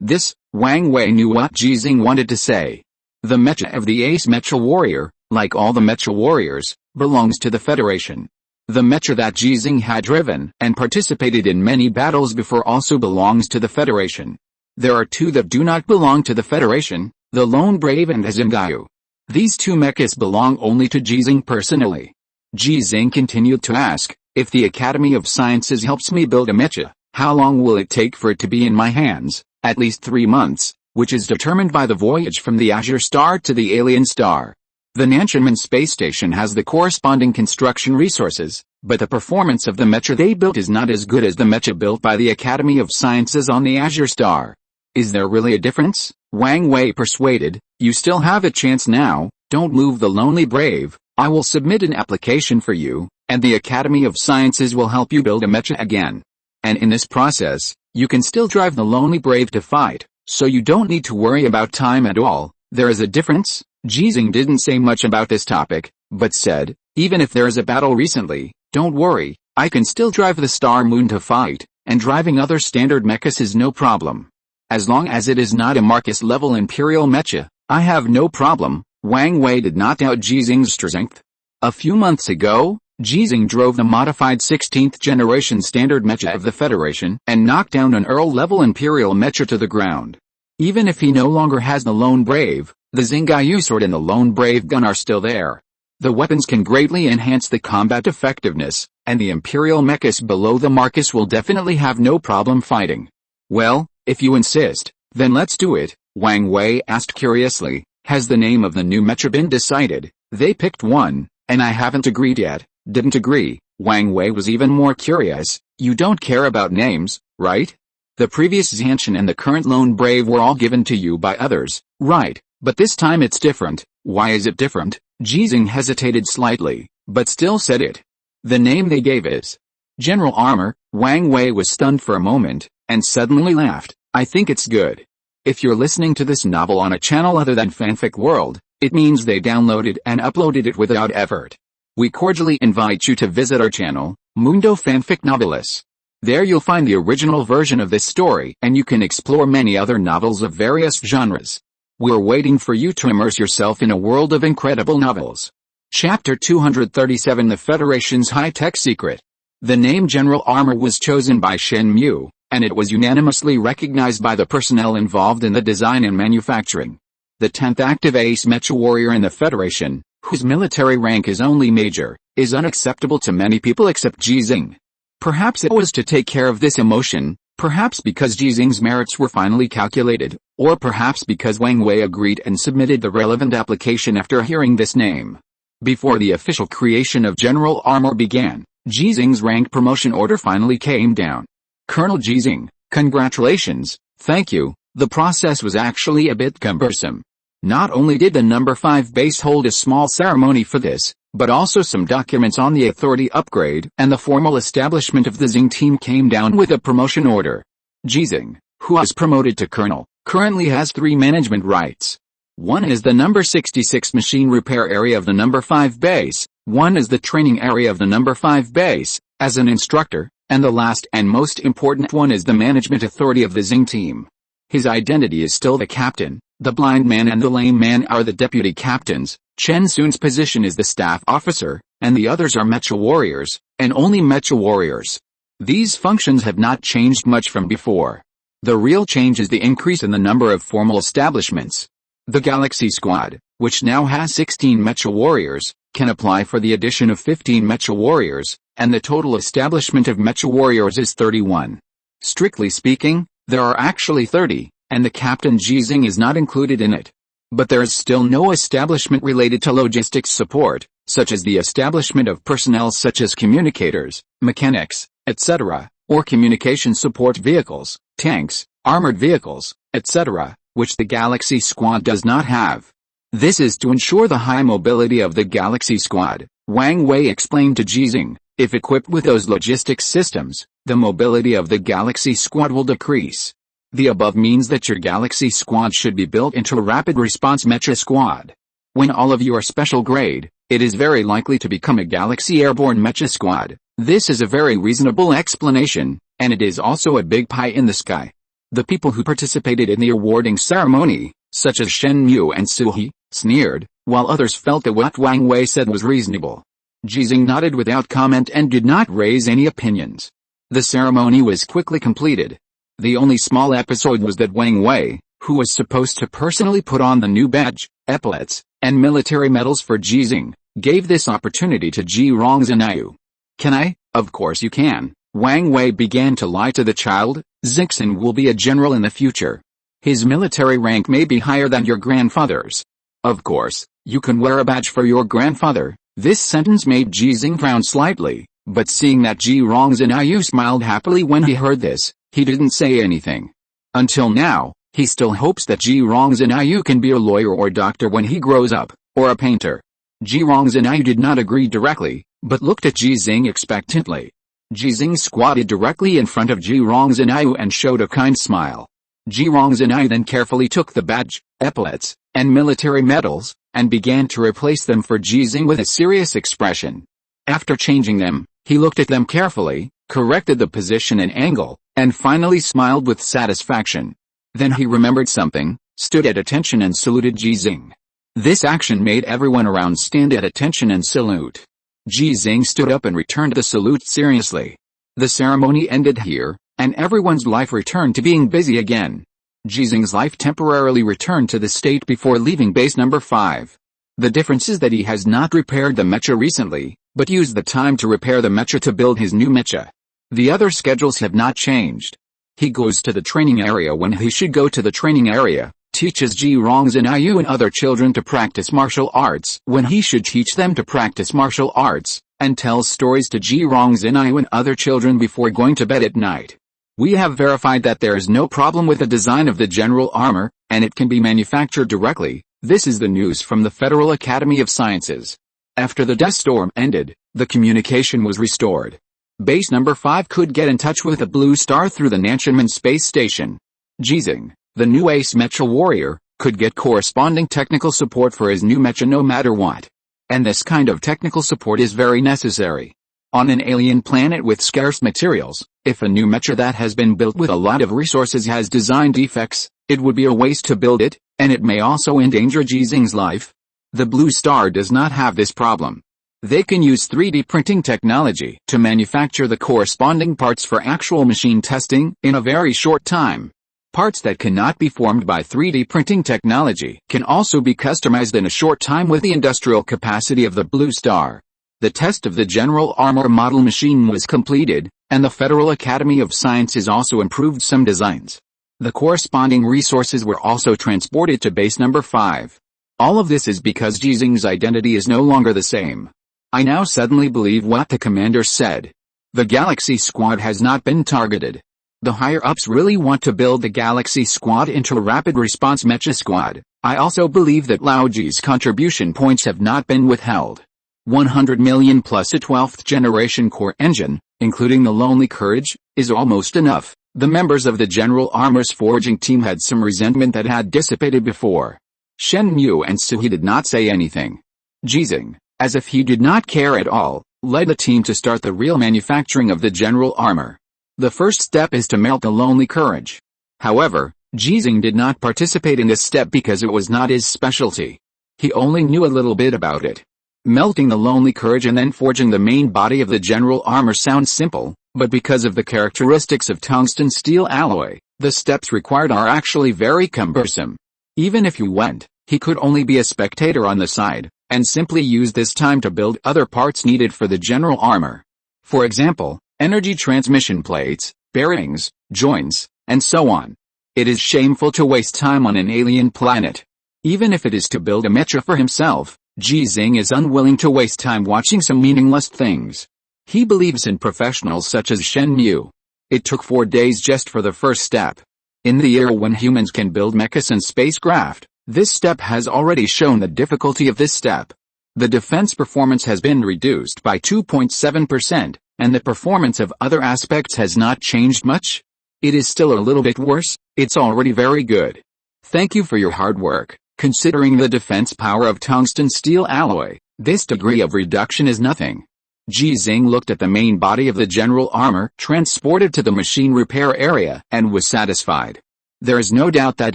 This, Wang Wei knew what Ji Xinghe wanted to say. The mecha of the ace mecha warrior, like all the mecha warriors, belongs to the Federation. The mecha that Ji Xinghe had driven and participated in many battles before also belongs to the Federation. There are two that do not belong to the Federation, the Lone Brave and the Xinghe. These two mechas belong only to Ji Xinghe personally. Ji Xinghe continued to ask, if the Academy of Sciences helps me build a mecha, how long will it take for it to be in my hands? At least 3 months, which is determined by the voyage from the Azure Star to the Alien Star. The Nanchunman space station has the corresponding construction resources, but the performance of the mecha they built is not as good as the mecha built by the Academy of Sciences on the Azure Star. Is there really a difference? Wang Wei persuaded, you still have a chance now, don't move the Lonely Brave, I will submit an application for you, and the Academy of Sciences will help you build a mecha again. And in this process, you can still drive the Lonely Brave to fight, so you don't need to worry about time at all. There is a difference? Ji Xinghe didn't say much about this topic, but said, even if there is a battle recently, don't worry, I can still drive the Star Moon to fight, and driving other standard mechas is no problem. As long as it is not a Marcus level Imperial mecha, I have no problem. Wang Wei did not doubt Ji Xinghe's strength. A few months ago, Ji Xinghe drove the modified 16th generation standard mecha of the Federation and knocked down an Earl level Imperial mecha to the ground. Even if he no longer has the Lone Brave, the Xinghe sword and the Lone Brave gun are still there. The weapons can greatly enhance the combat effectiveness, and the Imperial mechas below the Marcus will definitely have no problem fighting. Well, if you insist, then let's do it. Wang Wei asked curiously, has the name of the new mecha been decided? They picked one, and I haven't agreed yet. Didn't agree. Wang Wei was even more curious. You don't care about names, right? The previous Xianchen and the current Lone Brave were all given to you by others, right? But this time it's different. Why is it different? Ji Xinghe hesitated slightly, but still said it. The name they gave is General Armor. Wang Wei was stunned for a moment, and suddenly laughed. I think it's good. If you're listening to this novel on a channel other than Fanfic World, it means they downloaded and uploaded it without effort. We cordially invite you to visit our channel, Mundo Fanfic Novelis. There you'll find the original version of this story and you can explore many other novels of various genres. We're waiting for you to immerse yourself in a world of incredible novels. Chapter 237 The Federation's High-Tech Secret. The name General Armor was chosen by Shen Mu, and it was unanimously recognized by the personnel involved in the design and manufacturing. The 10th active ace mecha warrior in the Federation, whose military rank is only major, is unacceptable to many people except Ji Xinghe. Perhaps it was to take care of this emotion, perhaps because Ji Xinghe's merits were finally calculated, or perhaps because Wang Wei agreed and submitted the relevant application after hearing this name. Before the official creation of General Armor began, Ji Xinghe's rank promotion order finally came down. Colonel Ji Xinghe, congratulations, thank you. The process was actually a bit cumbersome. Not only did the number 5 base hold a small ceremony for this, but also some documents on the authority upgrade and the formal establishment of the Xinghe team came down with a promotion order. Ji Xinghe, who was promoted to colonel, currently has 3 management rights. One is the number 66 machine repair area of the number 5 base, one is the training area of the number 5 base, as an instructor, and the last and most important one is the management authority of the Xinghe team. His identity is still the captain. The blind man and the lame man are the deputy captains, Chen Sun's position is the staff officer, and the others are mecha warriors, and only mecha warriors. These functions have not changed much from before. The real change is the increase in the number of formal establishments. The Galaxy Squad, which now has 16 mecha warriors, can apply for the addition of 15 mecha warriors, and the total establishment of mecha warriors is 31. Strictly speaking, there are actually 30. And the Captain Ji Xinghe is not included in it. But there is still no establishment related to logistics support, such as the establishment of personnel such as communicators, mechanics, etc., or communication support vehicles, tanks, armored vehicles, etc., which the Galaxy Squad does not have. This is to ensure the high mobility of the Galaxy Squad, Wang Wei explained to Ji Xinghe. If equipped with those logistics systems, the mobility of the Galaxy Squad will decrease. The above means that your Galaxy Squad should be built into a rapid response mecha squad. When all of you are special grade, it is very likely to become a Galaxy Airborne mecha squad. This is a very reasonable explanation, and it is also a big pie in the sky. The people who participated in the awarding ceremony, such as Shen Mu and Suhi, sneered, while others felt that what Wang Wei said was reasonable. Ji Xinghe nodded without comment and did not raise any opinions. The ceremony was quickly completed. The only small episode was that Wang Wei, who was supposed to personally put on the new badge, epaulets, and military medals for Ji Xinghe, gave this opportunity to Ji Rongzhenyu. Can I? Of course you can. Wang Wei began to lie to the child. Xinghe will be a general in the future. His military rank may be higher than your grandfather's. Of course, you can wear a badge for your grandfather. This sentence made Ji Xinghe frown slightly, but seeing that Ji Rongzhenyu smiled happily when he heard this, he didn't say anything. Until now, he still hopes that Ji Rongzhenyu can be a lawyer or doctor when he grows up, or a painter. Ji Rongzhenyu did not agree directly, but looked at Ji Xinghe expectantly. Ji Xinghe squatted directly in front of Ji Rongzhenyu and showed a kind smile. Ji Rongzhenyu then carefully took the badge, epaulets, and military medals, and began to replace them for Ji Xinghe with a serious expression. After changing them, he looked at them carefully, corrected the position and angle, and finally smiled with satisfaction. Then he remembered something, stood at attention and saluted Ji Xinghe. This action made everyone around stand at attention and salute. Ji Xinghe stood up and returned the salute seriously. The ceremony ended here, and everyone's life returned to being busy again. Ji Xinghe's life temporarily returned to the state before leaving base number 5. The difference is that he has not repaired the mecha recently, but used the time to repair the mecha to build his new mecha. The other schedules have not changed. He goes to the training area when he should go to the training area, teaches Ji Xinghe and other children to practice martial arts when he should teach them to practice martial arts, and tells stories to Ji Xinghe and other children before going to bed at night. We have verified that there is no problem with the design of the general armor, and it can be manufactured directly. This is the news from the Federal Academy of Sciences. After the dust storm ended, the communication was restored. Base number 5 could get in touch with the Blue Star through the Nantianmen space station. Ji Xinghe, the new ace mecha warrior, could get corresponding technical support for his new mecha no matter what. And this kind of technical support is very necessary. On an alien planet with scarce materials, if a new mecha that has been built with a lot of resources has design defects, it would be a waste to build it, and it may also endanger Ji Xinghe's life. The Blue Star does not have this problem. They can use 3D printing technology to manufacture the corresponding parts for actual machine testing in a very short time. Parts that cannot be formed by 3D printing technology can also be customized in a short time with the industrial capacity of the Blue Star. The test of the General Armor model machine was completed, and the Federal Academy of Sciences also improved some designs. The corresponding resources were also transported to base number 5. All of this is because Ji Xinghe's identity is no longer the same. I now suddenly believe what the commander said. The Galaxy Squad has not been targeted. The higher-ups really want to build the Galaxy Squad into a rapid response mecha squad. I also believe that Lao Ji's contribution points have not been withheld. 100 million plus a 12th generation core engine, including the Lonely Courage, is almost enough. The members of the General Armor's forging team had some resentment that had dissipated before. Shen Mu and Suhi did not say anything. Ji Xinghe, as if he did not care at all, led the team to start the real manufacturing of the General Armor. The first step is to melt the Lonely Courage. However, Ji Xinghe did not participate in this step because it was not his specialty. He only knew a little bit about it. Melting the Lonely Courage and then forging the main body of the General Armor sounds simple, but because of the characteristics of tungsten steel alloy, the steps required are actually very cumbersome. Even if you went, he could only be a spectator on the side, and simply use this time to build other parts needed for the General Armor. For example, energy transmission plates, bearings, joints, and so on. It is shameful to waste time on an alien planet. Even if it is to build a mecha for himself, Ji Xinghe is unwilling to waste time watching some meaningless things. He believes in professionals such as Shen Mu. It took 4 days just for the first step. In the era when humans can build mechas and spacecraft, this step has already shown the difficulty of this step. The defense performance has been reduced by 2.7%, and the performance of other aspects has not changed much. It is still a little bit worse. It's already very good. Thank you for your hard work. Considering the defense power of tungsten steel alloy, this degree of reduction is nothing. Ji Xinghe looked at the main body of the General Armor transported to the machine repair area and was satisfied. There is no doubt that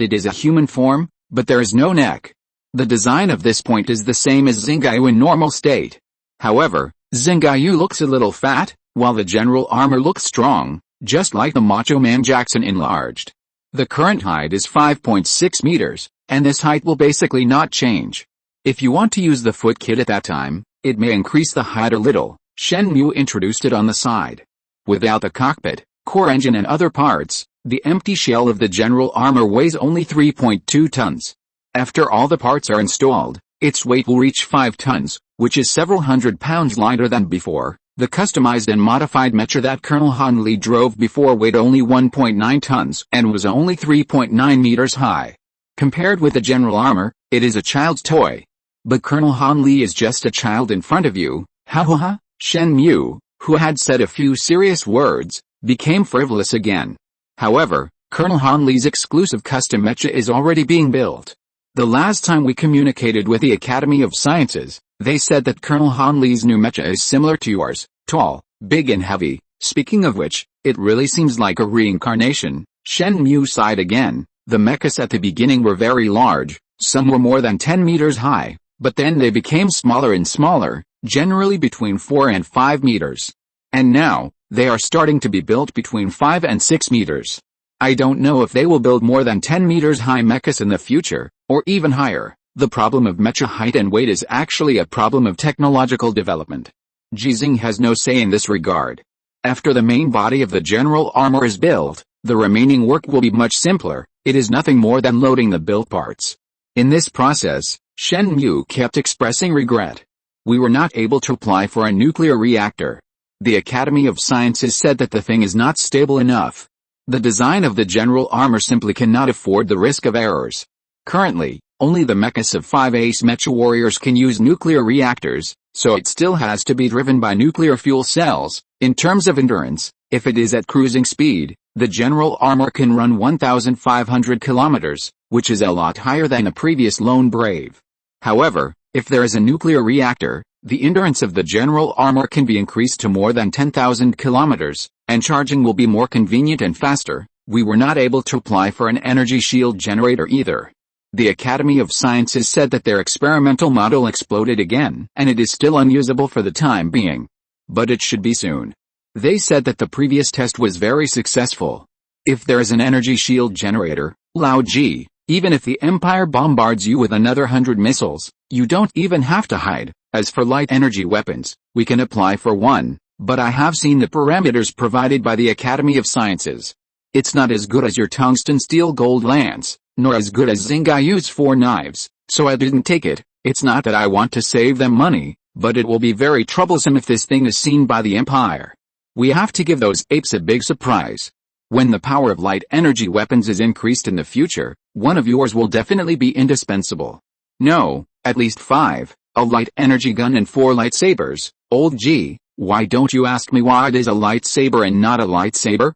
it is a human form, but there is no neck. The design of this point is the same as Xinghe in normal state. However, Xinghe looks a little fat, while the General Armor looks strong, just like the Macho Man Jackson enlarged. The current height is 5.6 meters, and this height will basically not change. If you want to use the foot kit at that time, it may increase the height a little. Shen Mu introduced it on the side. Without the cockpit, core engine and other parts, the empty shell of the General Armor weighs only 3.2 tons. After all the parts are installed, its weight will reach 5 tons, which is several hundred pounds lighter than before. The customized and modified mecha that Colonel Han Li drove before weighed only 1.9 tons and was only 3.9 meters high. Compared with the General Armor, it is a child's toy. But Colonel Han Li is just a child in front of you. Ha ha ha. Shen Mu, who had said a few serious words, became frivolous again. However, Colonel Han Li's exclusive custom mecha is already being built. The last time we communicated with the Academy of Sciences, they said that Colonel Han Li's new mecha is similar to yours, tall, big and heavy. Speaking of which, it really seems like a reincarnation. Shen Mu sighed again. The mechas at the beginning were very large, some were more than 10 meters high, but then they became smaller and smaller, generally between 4 and 5 meters. And now, they are starting to be built between 5 and 6 meters. I don't know if they will build more than 10 meters high mechas in the future, or even higher. The problem of mecha height and weight is actually a problem of technological development. Ji Xinghe has no say in this regard. After the main body of the General Armor is built, the remaining work will be much simpler. It is nothing more than loading the built parts. In this process, Shen Mu kept expressing regret. We were not able to apply for a nuclear reactor. The Academy of Sciences said that the thing is not stable enough. The design of the general armor simply cannot afford the risk of errors. Currently, only the mechas of 5 ace mecha warriors can use nuclear reactors, so it still has to be driven by nuclear fuel cells. In terms of endurance, if it is at cruising speed, the general armor can run 1,500 kilometers, which is a lot higher than the previous Lone Brave. However, if there is a nuclear reactor, the endurance of the general armor can be increased to more than 10,000 kilometers, and charging will be more convenient and faster. We were not able to apply for an energy shield generator either. The Academy of Sciences said that their experimental model exploded again, and it is still unusable for the time being. But it should be soon. They said that the previous test was very successful. If there is an energy shield generator, Lao Ji, even if the Empire bombards you with another 100 missiles, you don't even have to hide. As for light energy weapons, we can apply for one, but I have seen the parameters provided by the Academy of Sciences. It's not as good as your tungsten steel gold lance, nor as good as Xingheyu's 4 knives, so I didn't take it. It's not that I want to save them money, but it will be very troublesome if this thing is seen by the Empire. We have to give those apes a big surprise. When the power of light energy weapons is increased in the future, one of yours will definitely be indispensable. No, at least 5, a light energy gun and 4 lightsabers. Old G, why don't you ask me why it is a lightsaber and not a lightsaber?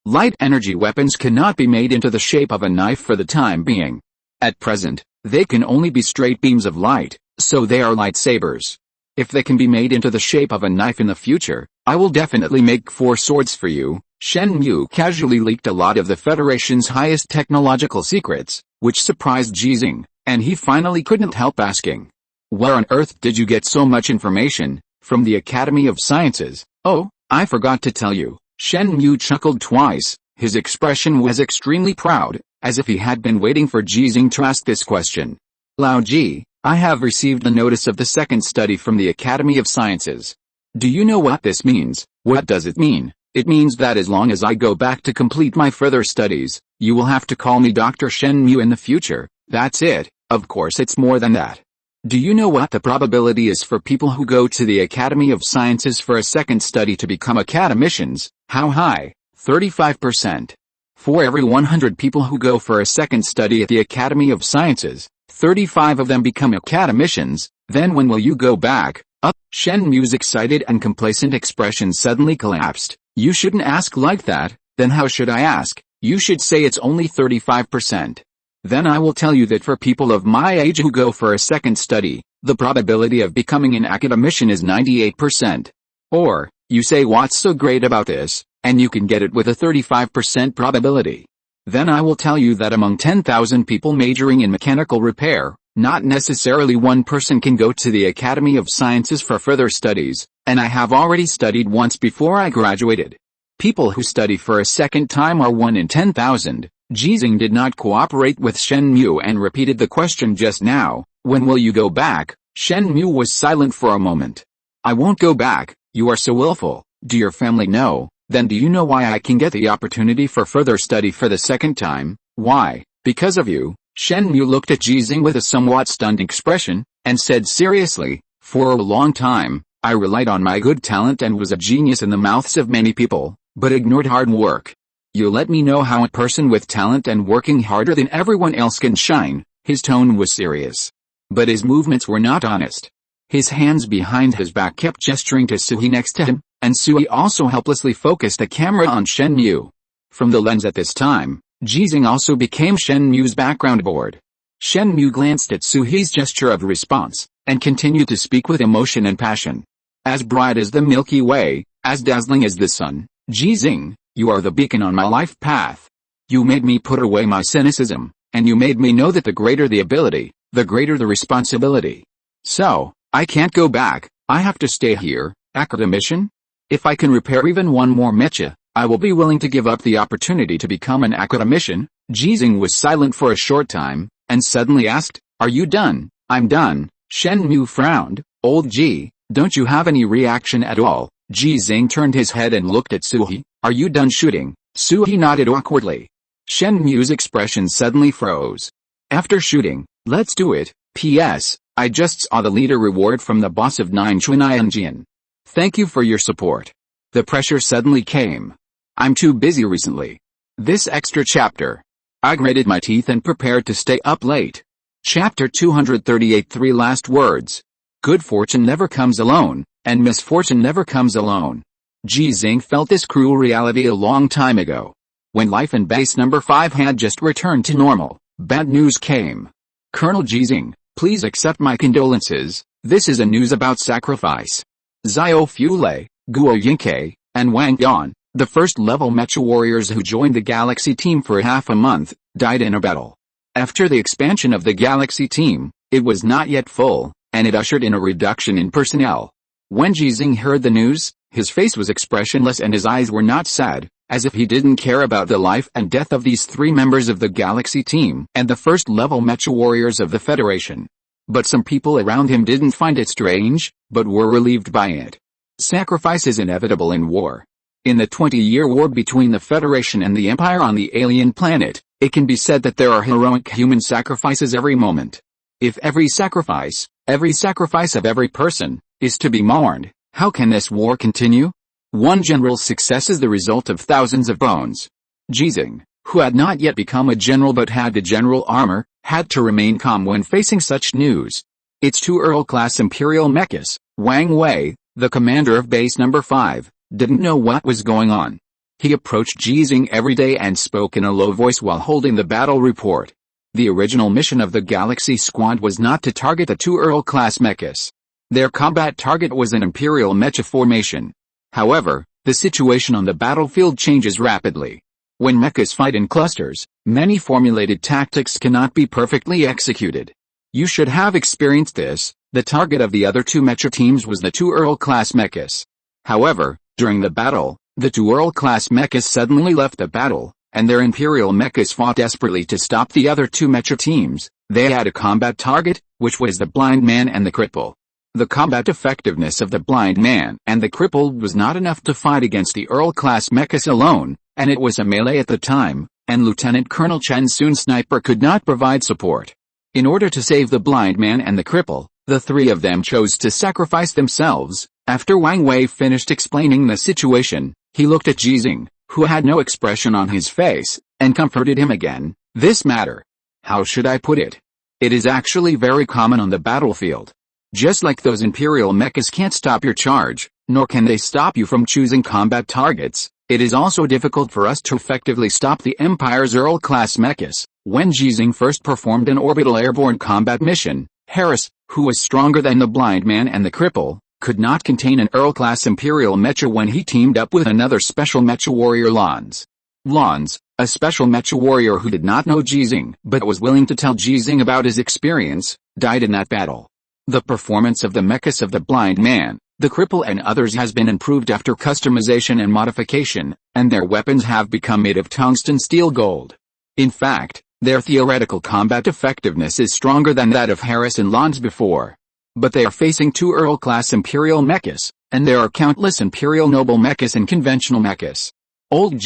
Light energy weapons cannot be made into the shape of a knife for the time being. At present, they can only be straight beams of light, so they are lightsabers. If they can be made into the shape of a knife in the future, I will definitely make 4 swords for you. Shen Mu casually leaked a lot of the Federation's highest technological secrets, which surprised Ji Xinghe, and he finally couldn't help asking. Where on earth did you get so much information? From the Academy of Sciences. Oh, I forgot to tell you. Shen Mu chuckled twice. His expression was extremely proud, as if he had been waiting for Ji Xinghe to ask this question. Lao Ji, I have received the notice of the second study from the Academy of Sciences. Do you know what this means? What does it mean? It means that as long as I go back to complete my further studies, you will have to call me Dr. Shen Mu in the future. That's it. Of course it's more than that. Do you know what the probability is for people who go to the Academy of Sciences for a second study to become academicians? How high? 35%. For every 100 people who go for a second study at the Academy of Sciences, 35 of them become academicians. Then when will you go back? Up. Shen Mu's excited and complacent expression suddenly collapsed. You shouldn't ask like that. Then how should I ask? You should say it's only 35%. Then I will tell you that for people of my age who go for a second study, the probability of becoming an academician is 98%. Or, you say what's so great about this, and you can get it with a 35% probability. Then I will tell you that among 10,000 people majoring in mechanical repair, not necessarily one person can go to the Academy of Sciences for further studies, and I have already studied once before I graduated. People who study for a second time are 1 in 10,000. Ji Xinghe did not cooperate with Shen Mu and repeated the question just now. When will you go back? Shen Mu was silent for a moment. I won't go back. You are so willful. Do your family know? Then do you know why I can get the opportunity for further study for the second time? Why? Because of you. Shen Mu looked at Ji Xinghe with a somewhat stunned expression, and said seriously, for a long time, I relied on my good talent and was a genius in the mouths of many people, but ignored hard work. You let me know how a person with talent and working harder than everyone else can shine. His tone was serious. But his movements were not honest. His hands behind his back kept gesturing to Sui next to him, and Sui also helplessly focused the camera on Shen Mu. From the lens at this time, Ji Xinghe also became Shen Mu's background board. Shen Mu glanced at Sui's gesture of response, and continued to speak with emotion and passion. As bright as the Milky Way, as dazzling as the sun, Ji Xinghe, you are the beacon on my life path. You made me put away my cynicism, and you made me know that the greater the ability, the greater the responsibility. So, I can't go back, I have to stay here. Academician? If I can repair even one more mecha, I will be willing to give up the opportunity to become an academician. Ji Xinghe was silent for a short time, and suddenly asked, are you done? I'm done. Shen Mu frowned. Old Ji, don't you have any reaction at all? Ji Xinghe turned his head and looked at Sui. Are you done shooting? Sui nodded awkwardly. Shen Mu's expression suddenly froze. After shooting, let's do it. P.S. I just saw the leader reward from the boss of 9 Chuanianjian. Thank you for your support. The pressure suddenly came. I'm too busy recently. This extra chapter. I gritted my teeth and prepared to stay up late. Chapter 238. 3 last words. Good fortune never comes alone, and misfortune never comes alone. Ji Xinghe felt this cruel reality a long time ago. When life in base number 5 had just returned to normal, bad news came. Colonel Ji Xinghe, please accept my condolences. This is a news about sacrifice. Xiao Fulei, Guo Yingke, and Wang Yan, the first-level mecha warriors who joined the Galaxy team for half a month, died in a battle. After the expansion of the Galaxy team, it was not yet full, and it ushered in a reduction in personnel. When Ji Xinghe heard the news, his face was expressionless and his eyes were not sad, as if he didn't care about the life and death of these 3 members of the Galaxy team and the first-level mecha warriors of the Federation. But some people around him didn't find it strange, but were relieved by it. Sacrifice is inevitable in war. In the 20-year war between the Federation and the Empire on the alien planet, it can be said that there are heroic human sacrifices every moment. If every sacrifice of every person, is to be mourned, how can this war continue? One general's success is the result of thousands of bones. Ji Xinghe, who had not yet become a general but had the general armor, had to remain calm when facing such news. Its 2 Earl-class Imperial mechas, Wang Wei, the commander of base number 5, didn't know what was going on. He approached Ji Xinghe every day and spoke in a low voice while holding the battle report. The original mission of the Galaxy Squad was not to target the 2 Earl-class mechas. Their combat target was an Imperial mecha formation. However, the situation on the battlefield changes rapidly. When mechas fight in clusters, many formulated tactics cannot be perfectly executed. You should have experienced this. The target of the other 2 mecha teams was the 2 Earl-class mechas. However, during the battle, the 2 Earl-class mechas suddenly left the battle, and their Imperial mechas fought desperately to stop the other 2 mecha teams. They had a combat target, which was the blind man and the cripple. The combat effectiveness of the blind man and the cripple was not enough to fight against the Earl-class mechas alone, and it was a melee at the time, and Lieutenant Colonel Chen Sun's sniper could not provide support. In order to save the blind man and the cripple, the 3 of them chose to sacrifice themselves. After Wang Wei finished explaining the situation, he looked at Ji Xinghe, who had no expression on his face, and comforted him again. This matter. How should I put it? It is actually very common on the battlefield. Just like those Imperial mechas can't stop your charge, nor can they stop you from choosing combat targets, it is also difficult for us to effectively stop the Empire's Earl-class mechas. When Ji Xinghe first performed an orbital airborne combat mission, Harris, who was stronger than the blind man and the cripple, could not contain an Earl-class Imperial mecha when he teamed up with another special mecha warrior Lons. Lons, a special mecha warrior who did not know Ji Xinghe but was willing to tell Ji Xinghe about his experience, died in that battle. The performance of the mechas of the blind man, the cripple and others has been improved after customization and modification, and their weapons have become made of tungsten steel gold. In fact, their theoretical combat effectiveness is stronger than that of Harris and Lons before. But they are facing 2 Earl-class Imperial mechas, and there are countless Imperial noble mechas and conventional mechas. Old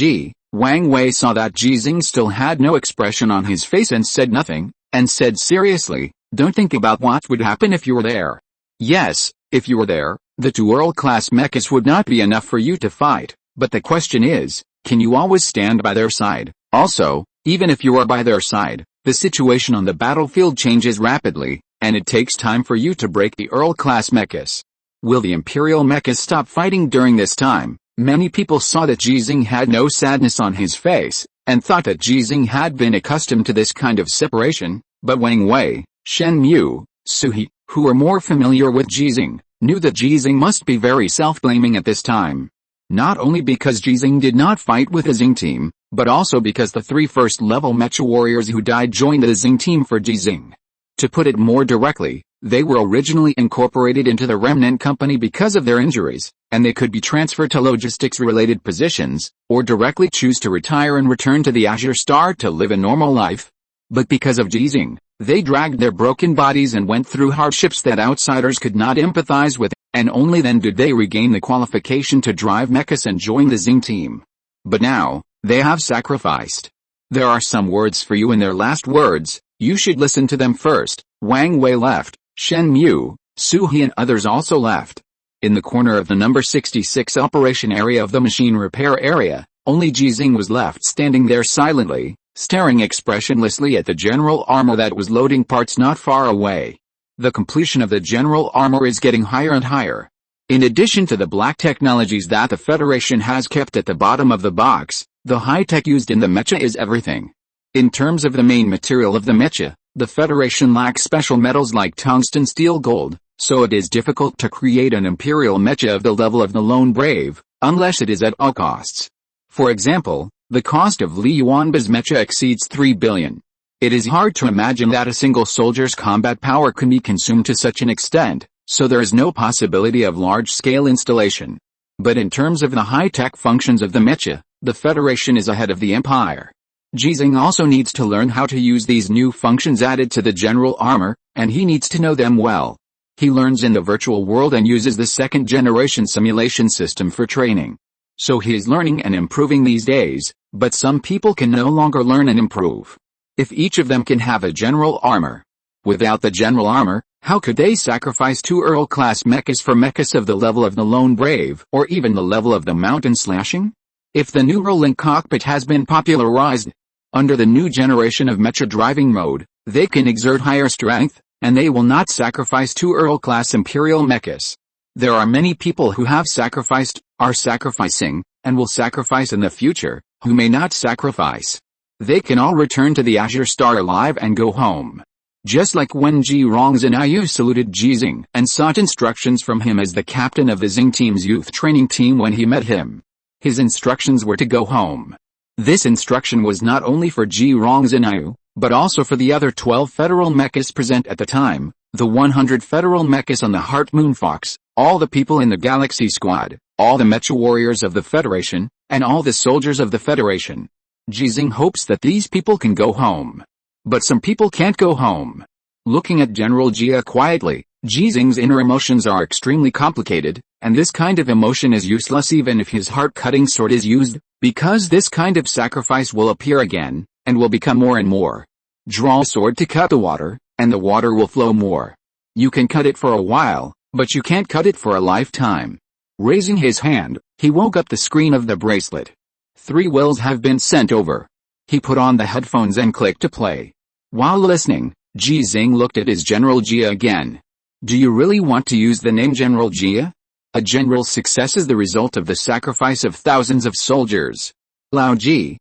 Wang Wei saw that Ji Xinghe still had no expression on his face and said nothing, and said seriously, don't think about what would happen if you were there. Yes, if you were there, the 2 Earl-class mechas would not be enough for you to fight, but the question is, can you always stand by their side? Also, even if you are by their side, the situation on the battlefield changes rapidly, and it takes time for you to break the Earl-class mechas. Will the Imperial mechas stop fighting during this time? Many people saw that Ji Xinghe had no sadness on his face, and thought that Ji Xinghe had been accustomed to this kind of separation, but Wang Wei, Shen Mu, Suhi, who were more familiar with Ji Xinghe, knew that Ji Xinghe must be very self-blaming at this time. Not only because Ji Xinghe did not fight with the Xinghe team, but also because the 3 first-level mecha warriors who died joined the Xinghe team for Ji Xinghe. To put it more directly, they were originally incorporated into the Remnant Company because of their injuries, and they could be transferred to logistics-related positions, or directly choose to retire and return to the Azure Star to live a normal life. But because of Ji Xinghe, they dragged their broken bodies and went through hardships that outsiders could not empathize with, and only then did they regain the qualification to drive mechas and join the Xinghe team. But now, they have sacrificed. There are some words for you in their last words, you should listen to them first. Wang Wei left, Shen Mu, Su He and others also left. In the corner of the number 66 operation area of the machine repair area, only Ji Xinghe was left standing there silently, staring expressionlessly at the general armor that was loading parts not far away. The completion of the general armor is getting higher and higher. In addition to the black technologies that the Federation has kept at the bottom of the box, the high-tech used in the mecha is everything. In terms of the main material of the mecha, the Federation lacks special metals like tungsten, steel, gold, so it is difficult to create an imperial mecha of the level of the Lone Brave, unless it is at all costs. For example, the cost of Li Yuanba's mecha exceeds 3 billion. It is hard to imagine that a single soldier's combat power can be consumed to such an extent, so there is no possibility of large-scale installation. But in terms of the high-tech functions of the mecha, the Federation is ahead of the Empire. Ji Xinghe also needs to learn how to use these new functions added to the general armor, and he needs to know them well. He learns in the virtual world and uses the second-generation simulation system for training. So he is learning and improving these days, but some people can no longer learn and improve. If each of them can have a general armor. Without the general armor, how could they sacrifice 2 Earl-class mechas for mechas of the level of the Lone Brave, or even the level of the Mountain Slashing? If the new rolling cockpit has been popularized, under the new generation of mecha driving mode, they can exert higher strength, and they will not sacrifice 2 Earl-class Imperial mechas. There are many people who have sacrificed, are sacrificing, and will sacrifice in the future, who may not sacrifice. They can all return to the Azure Star alive and go home. Just like when Ji Rongzhenyu saluted Ji Xinghe and sought instructions from him as the captain of the Xinghe team's youth training team when he met him. His instructions were to go home. This instruction was not only for Ji Rongzhenyu, but also for the other 12 federal mechas present at the time, the 100 federal mechas on the Heart Moon Fox, all the people in the Galaxy Squad, all the mecha warriors of the Federation, and all the soldiers of the Federation. Ji Xinghe hopes that these people can go home. But some people can't go home. Looking at General Jia quietly, Ji Xinghe's inner emotions are extremely complicated, and this kind of emotion is useless even if his heart-cutting sword is used, because this kind of sacrifice will appear again, and will become more and more. Draw a sword to cut the water, and the water will flow more. You can cut it for a while, but you can't cut it for a lifetime. Raising his hand, he woke up the screen of the bracelet. 3 wills have been sent over. He put on the headphones and clicked to play. While listening, Ji Xinghe looked at his General Jia again. Do you really want to use the name General Jia? A general's success is the result of the sacrifice of thousands of soldiers. Lao Ji,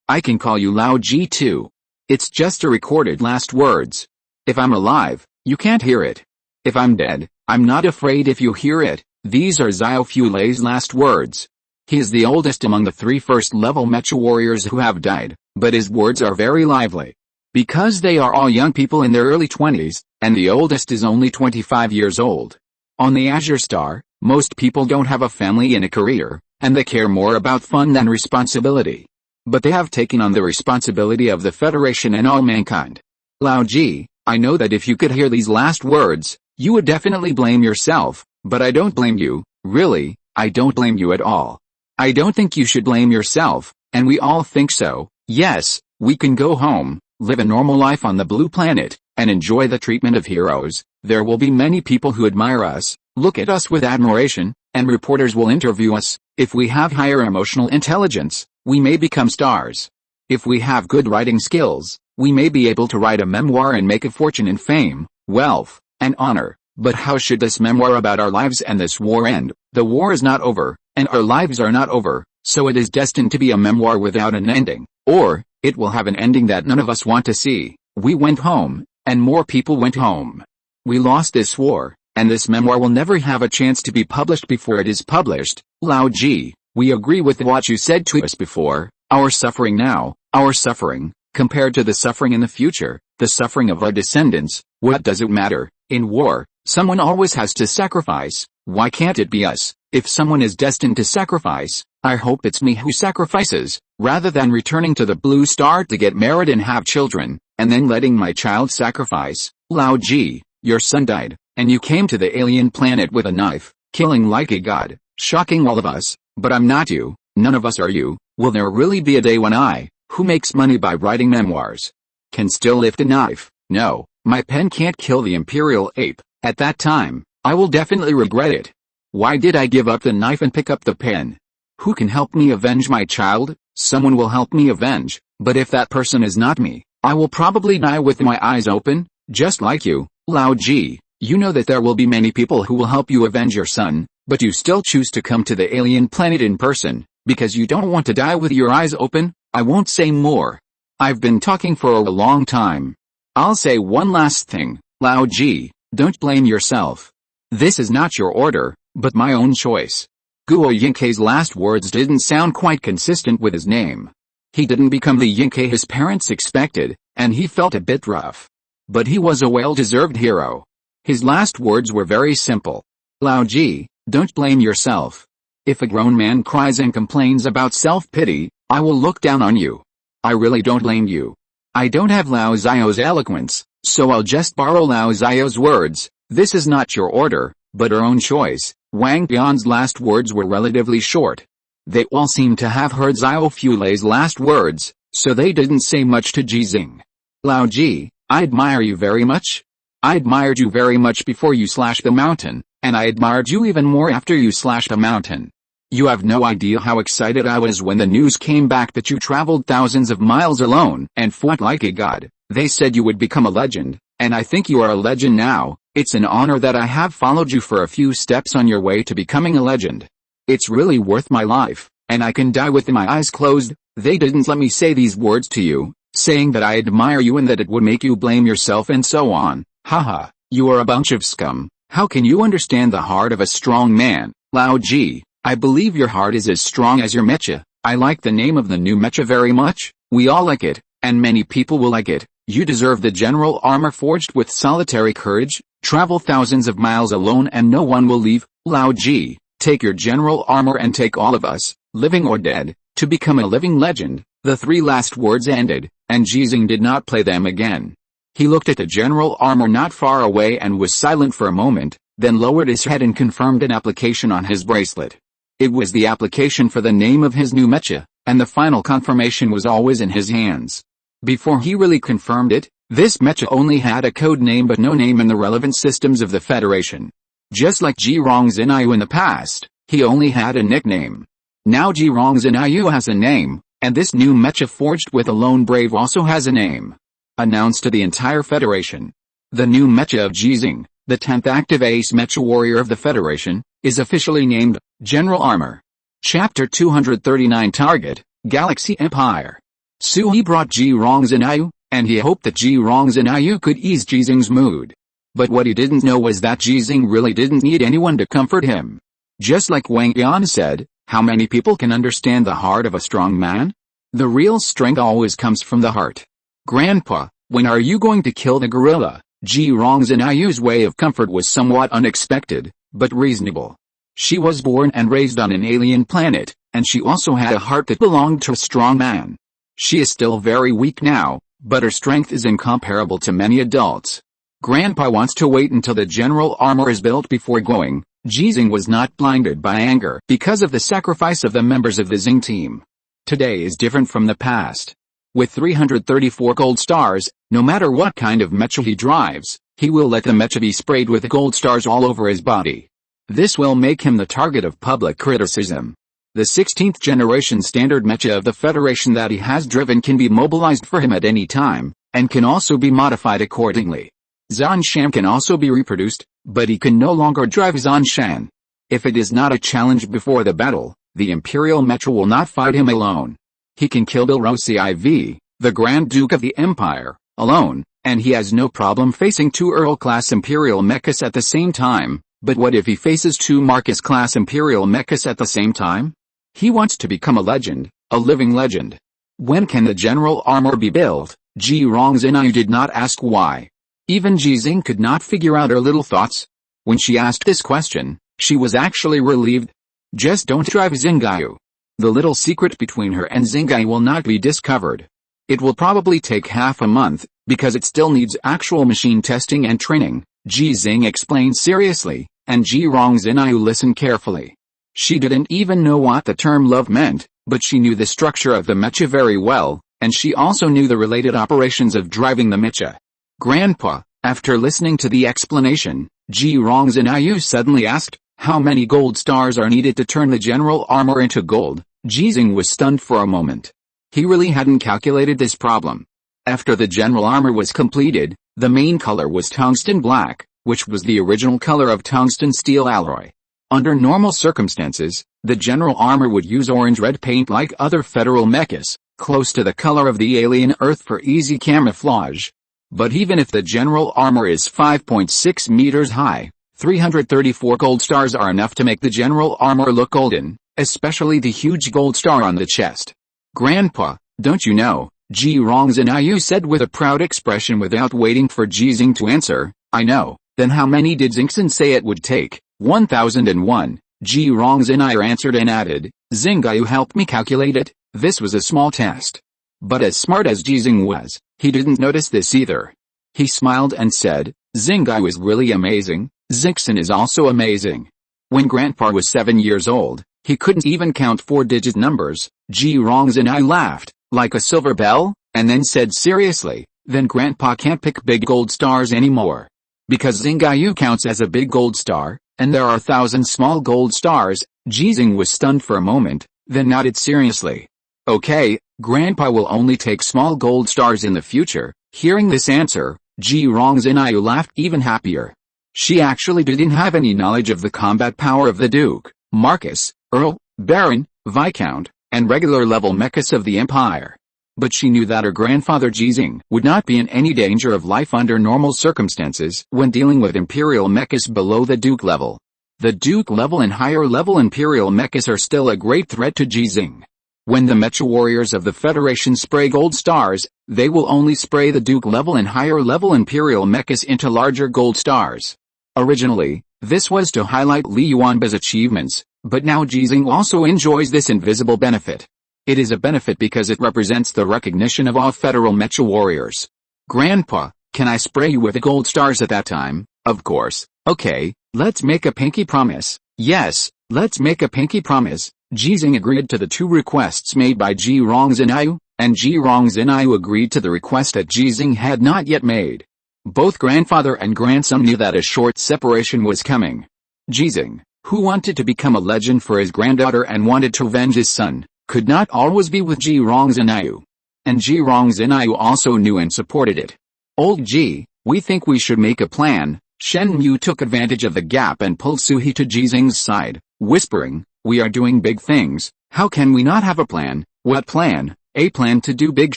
I can call you Lao Ji too. It's just a recorded last words. If I'm alive, you can't hear it. If I'm dead, I'm not afraid if you hear it. These are Xiao Fulei's last words. He is the oldest among the 3 first-level mecha warriors who have died, but his words are very lively. Because they are all young people in their early 20s, and the oldest is only 25 years old. On the Azure Star, most people don't have a family and a career, and they care more about fun than responsibility. But they have taken on the responsibility of the Federation and all mankind. Lao Ji, I know that if you could hear these last words, you would definitely blame yourself, but I don't blame you, really, I don't blame you at all. I don't think you should blame yourself, and we all think so. Yes, we can go home, live a normal life on the blue planet, and enjoy the treatment of heroes. There will be many people who admire us, look at us with admiration, and reporters will interview us. If we have higher emotional intelligence, we may become stars. If we have good writing skills, we may be able to write a memoir and make a fortune in fame, wealth, and honor. But how should this memoir about our lives and this war end? The war is not over, and our lives are not over, so it is destined to be a memoir without an ending. Or, it will have an ending that none of us want to see. We went home, and more people went home. We lost this war, and this memoir will never have a chance to be published before it is published. Lao Ji, we agree with what you said to us before. Our suffering now, our suffering, compared to the suffering in the future, the suffering of our descendants, what does it matter? In war, someone always has to sacrifice. Why can't it be us? If someone is destined to sacrifice, I hope it's me who sacrifices, rather than returning to the blue star to get married and have children, and then letting my child sacrifice. Lao Ji, your son died, and you came to the alien planet with a knife, killing like a god, shocking all of us, but I'm not you, none of us are you. Will there really be a day when I, Who makes money by writing memoirs? Can still lift a knife? No, my pen can't kill the imperial ape. At that time, I will definitely regret it. Why did I give up the knife and pick up the pen? Who can help me avenge my child? Someone will help me avenge, but if that person is not me, I will probably die with my eyes open, just like you, Lao Ji. You know that there will be many people who will help you avenge your son, but you still choose to come to the alien planet in person, because you don't want to die with your eyes open. I won't say more. I've been talking for a long time. I'll say one last thing, Lao Ji, don't blame yourself. This is not your order, but my own choice. Ji Xinghe's last words didn't sound quite consistent with his name. He didn't become the Xinghe his parents expected, and he felt a bit rough. But he was a well-deserved hero. His last words were very simple. Lao Ji, don't blame yourself. If a grown man cries and complains about self-pity, I will look down on you. I really don't blame you. I don't have Lao Zio's eloquence, so I'll just borrow Lao Zio's words. This is not your order, but our own choice. Wang Bian's last words were relatively short. They all seemed to have heard Zio Fulei's last words, so they didn't say much to Ji Xinghe. Lao Ji, I admire you very much. I admired you very much before you slashed the mountain, and I admired you even more after you slashed the mountain. You have no idea how excited I was when the news came back that you traveled thousands of miles alone and fought like a god. They said you would become a legend, and I think you are a legend now. It's an honor that I have followed you for a few steps on your way to becoming a legend. It's really worth my life, and I can die with my eyes closed. They didn't let me say these words to you, saying that I admire you and that it would make you blame yourself and so on. Haha, you are a bunch of scum. How can you understand the heart of a strong man, Lao Ji? I believe your heart is as strong as your mecha. I like the name of the new mecha very much. We all like it, and many people will like it. You deserve the general armor forged with solitary courage. Travel thousands of miles alone and no one will leave. Lao Ji, take your general armor and take all of us, living or dead, to become a living legend. The three last words ended, and Ji Xinghe did not play them again. He looked at the general armor not far away and was silent for a moment, then lowered his head and confirmed an application on his bracelet. It was the application for the name of his new mecha, and the final confirmation was always in his hands. Before he really confirmed it, this mecha only had a code name but no name in the relevant systems of the Federation. Just like Ji Xinghe in the past, he only had a nickname. Now Ji Xinghe has a name, and this new mecha forged with a lone brave also has a name. Announced to the entire Federation. The new mecha of Ji Xinghe, the 10th active ace mecha warrior of the Federation, is officially named General Armor. Chapter 239 Target, Galaxy Empire. He brought Ji Xinghe, and he hoped that Ji Xinghe could ease Ji Xinghe's mood. But what he didn't know was that Ji Xinghe really didn't need anyone to comfort him. Just like Wang Bian said, how many people can understand the heart of a strong man? The real strength always comes from the heart. Grandpa, when are you going to kill the gorilla? Ji Xinghe's way of comfort was somewhat unexpected, but reasonable. She was born and raised on an alien planet, and she also had a heart that belonged to a strong man. She is still very weak now, but her strength is incomparable to many adults. Grandpa wants to wait until the general armor is built before going. Ji Xinghe was not blinded by anger because of the sacrifice of the members of the Xinghe team. Today is different from the past. With 334 gold stars, no matter what kind of mecha he drives, he will let the mecha be sprayed with gold stars all over his body. This will make him the target of public criticism. The 16th generation standard mecha of the Federation that he has driven can be mobilized for him at any time, and can also be modified accordingly. Zanshan can also be reproduced, but he can no longer drive Zanshan. If it is not a challenge before the battle, the Imperial mecha will not fight him alone. He can kill Bilrosi IV, the Grand Duke of the Empire, alone, and he has no problem facing two Earl-class Imperial mechas at the same time. But what if he faces two Marcus-class Imperial mechas at the same time? He wants to become a legend, a living legend. When can the general armor be built? Ji Xinghe did not ask why. Even Ji Xinghe could not figure out her little thoughts. When she asked this question, she was actually relieved. Just don't drive Xinghe. The little secret between her and Xinghe will not be discovered. It will probably take half a month, because it still needs actual machine testing and training, Ji Xinghe explained seriously, and Ji Xinghe listened carefully. She didn't even know what the term love meant, but she knew the structure of the mecha very well, and she also knew the related operations of driving the mecha. Grandpa, after listening to the explanation, Ji Xinghe suddenly asked, how many gold stars are needed to turn the general armor into gold? Ji Xinghe was stunned for a moment. He really hadn't calculated this problem. After the general armor was completed, the main color was tungsten black, which was the original color of tungsten steel alloy. Under normal circumstances, the general armor would use orange-red paint like other federal mechas, close to the color of the alien Earth for easy camouflage. But even if the general armor is 5.6 meters high, 334 gold stars are enough to make the general armor look golden, especially the huge gold star on the chest. Grandpa, don't you know? Ji Xinghe said with a proud expression without waiting for Ji Xinghe to answer. I know. Then how many did Xinghe say it would take? 1001. Ji Xinghe answered and added, Xinghe helped me calculate it. This was a small test. But as smart as Ji Xinghe was, he didn't notice this either. He smiled and said, Xinghe was really amazing. Xinghe is also amazing. When Grandpa was 7 years old, he couldn't even count 4-digit numbers. Ji Xinghe laughed, like a silver bell, and then said seriously, then Grandpa can't pick big gold stars anymore. Because Xinghe counts as a big gold star, and there are 1,000 small gold stars. Ji Xinghe was stunned for a moment, then nodded seriously. Okay, Grandpa will only take small gold stars in the future. Hearing this answer, Ji Xinghe laughed even happier. She actually didn't have any knowledge of the combat power of the Duke, Marquess, Earl, Baron, Viscount, and regular level mechas of the Empire. But she knew that her grandfather Ji Xinghe would not be in any danger of life under normal circumstances when dealing with Imperial mechas below the Duke level. The Duke level and higher level Imperial mechas are still a great threat to Ji Xinghe. When the mecha warriors of the Federation spray gold stars, they will only spray the Duke level and higher level Imperial mechas into larger gold stars. Originally, this was to highlight Li Yuanba's achievements, but now Ji Xinghe also enjoys this invisible benefit. It is a benefit because it represents the recognition of all federal mecha warriors. Grandpa, can I spray you with gold stars at that time? Of course. Okay, let's make a pinky promise. Yes, let's make a pinky promise. Ji Xinghe agreed to the two requests made by Ji Xinghe, and Ji Xinghe agreed to the request that Ji Xinghe had not yet made. Both grandfather and grandson knew that a short separation was coming. Ji Xinghe, who wanted to become a legend for his granddaughter and wanted to avenge his son, could not always be with Ji Xinghe. And Ji Xinghe also knew and supported it. Old Ji, we think we should make a plan. Shen Mu took advantage of the gap and pulled Suhi to Ji Xinghe's side, whispering, we are doing big things, how can we not have a plan? What plan? A plan to do big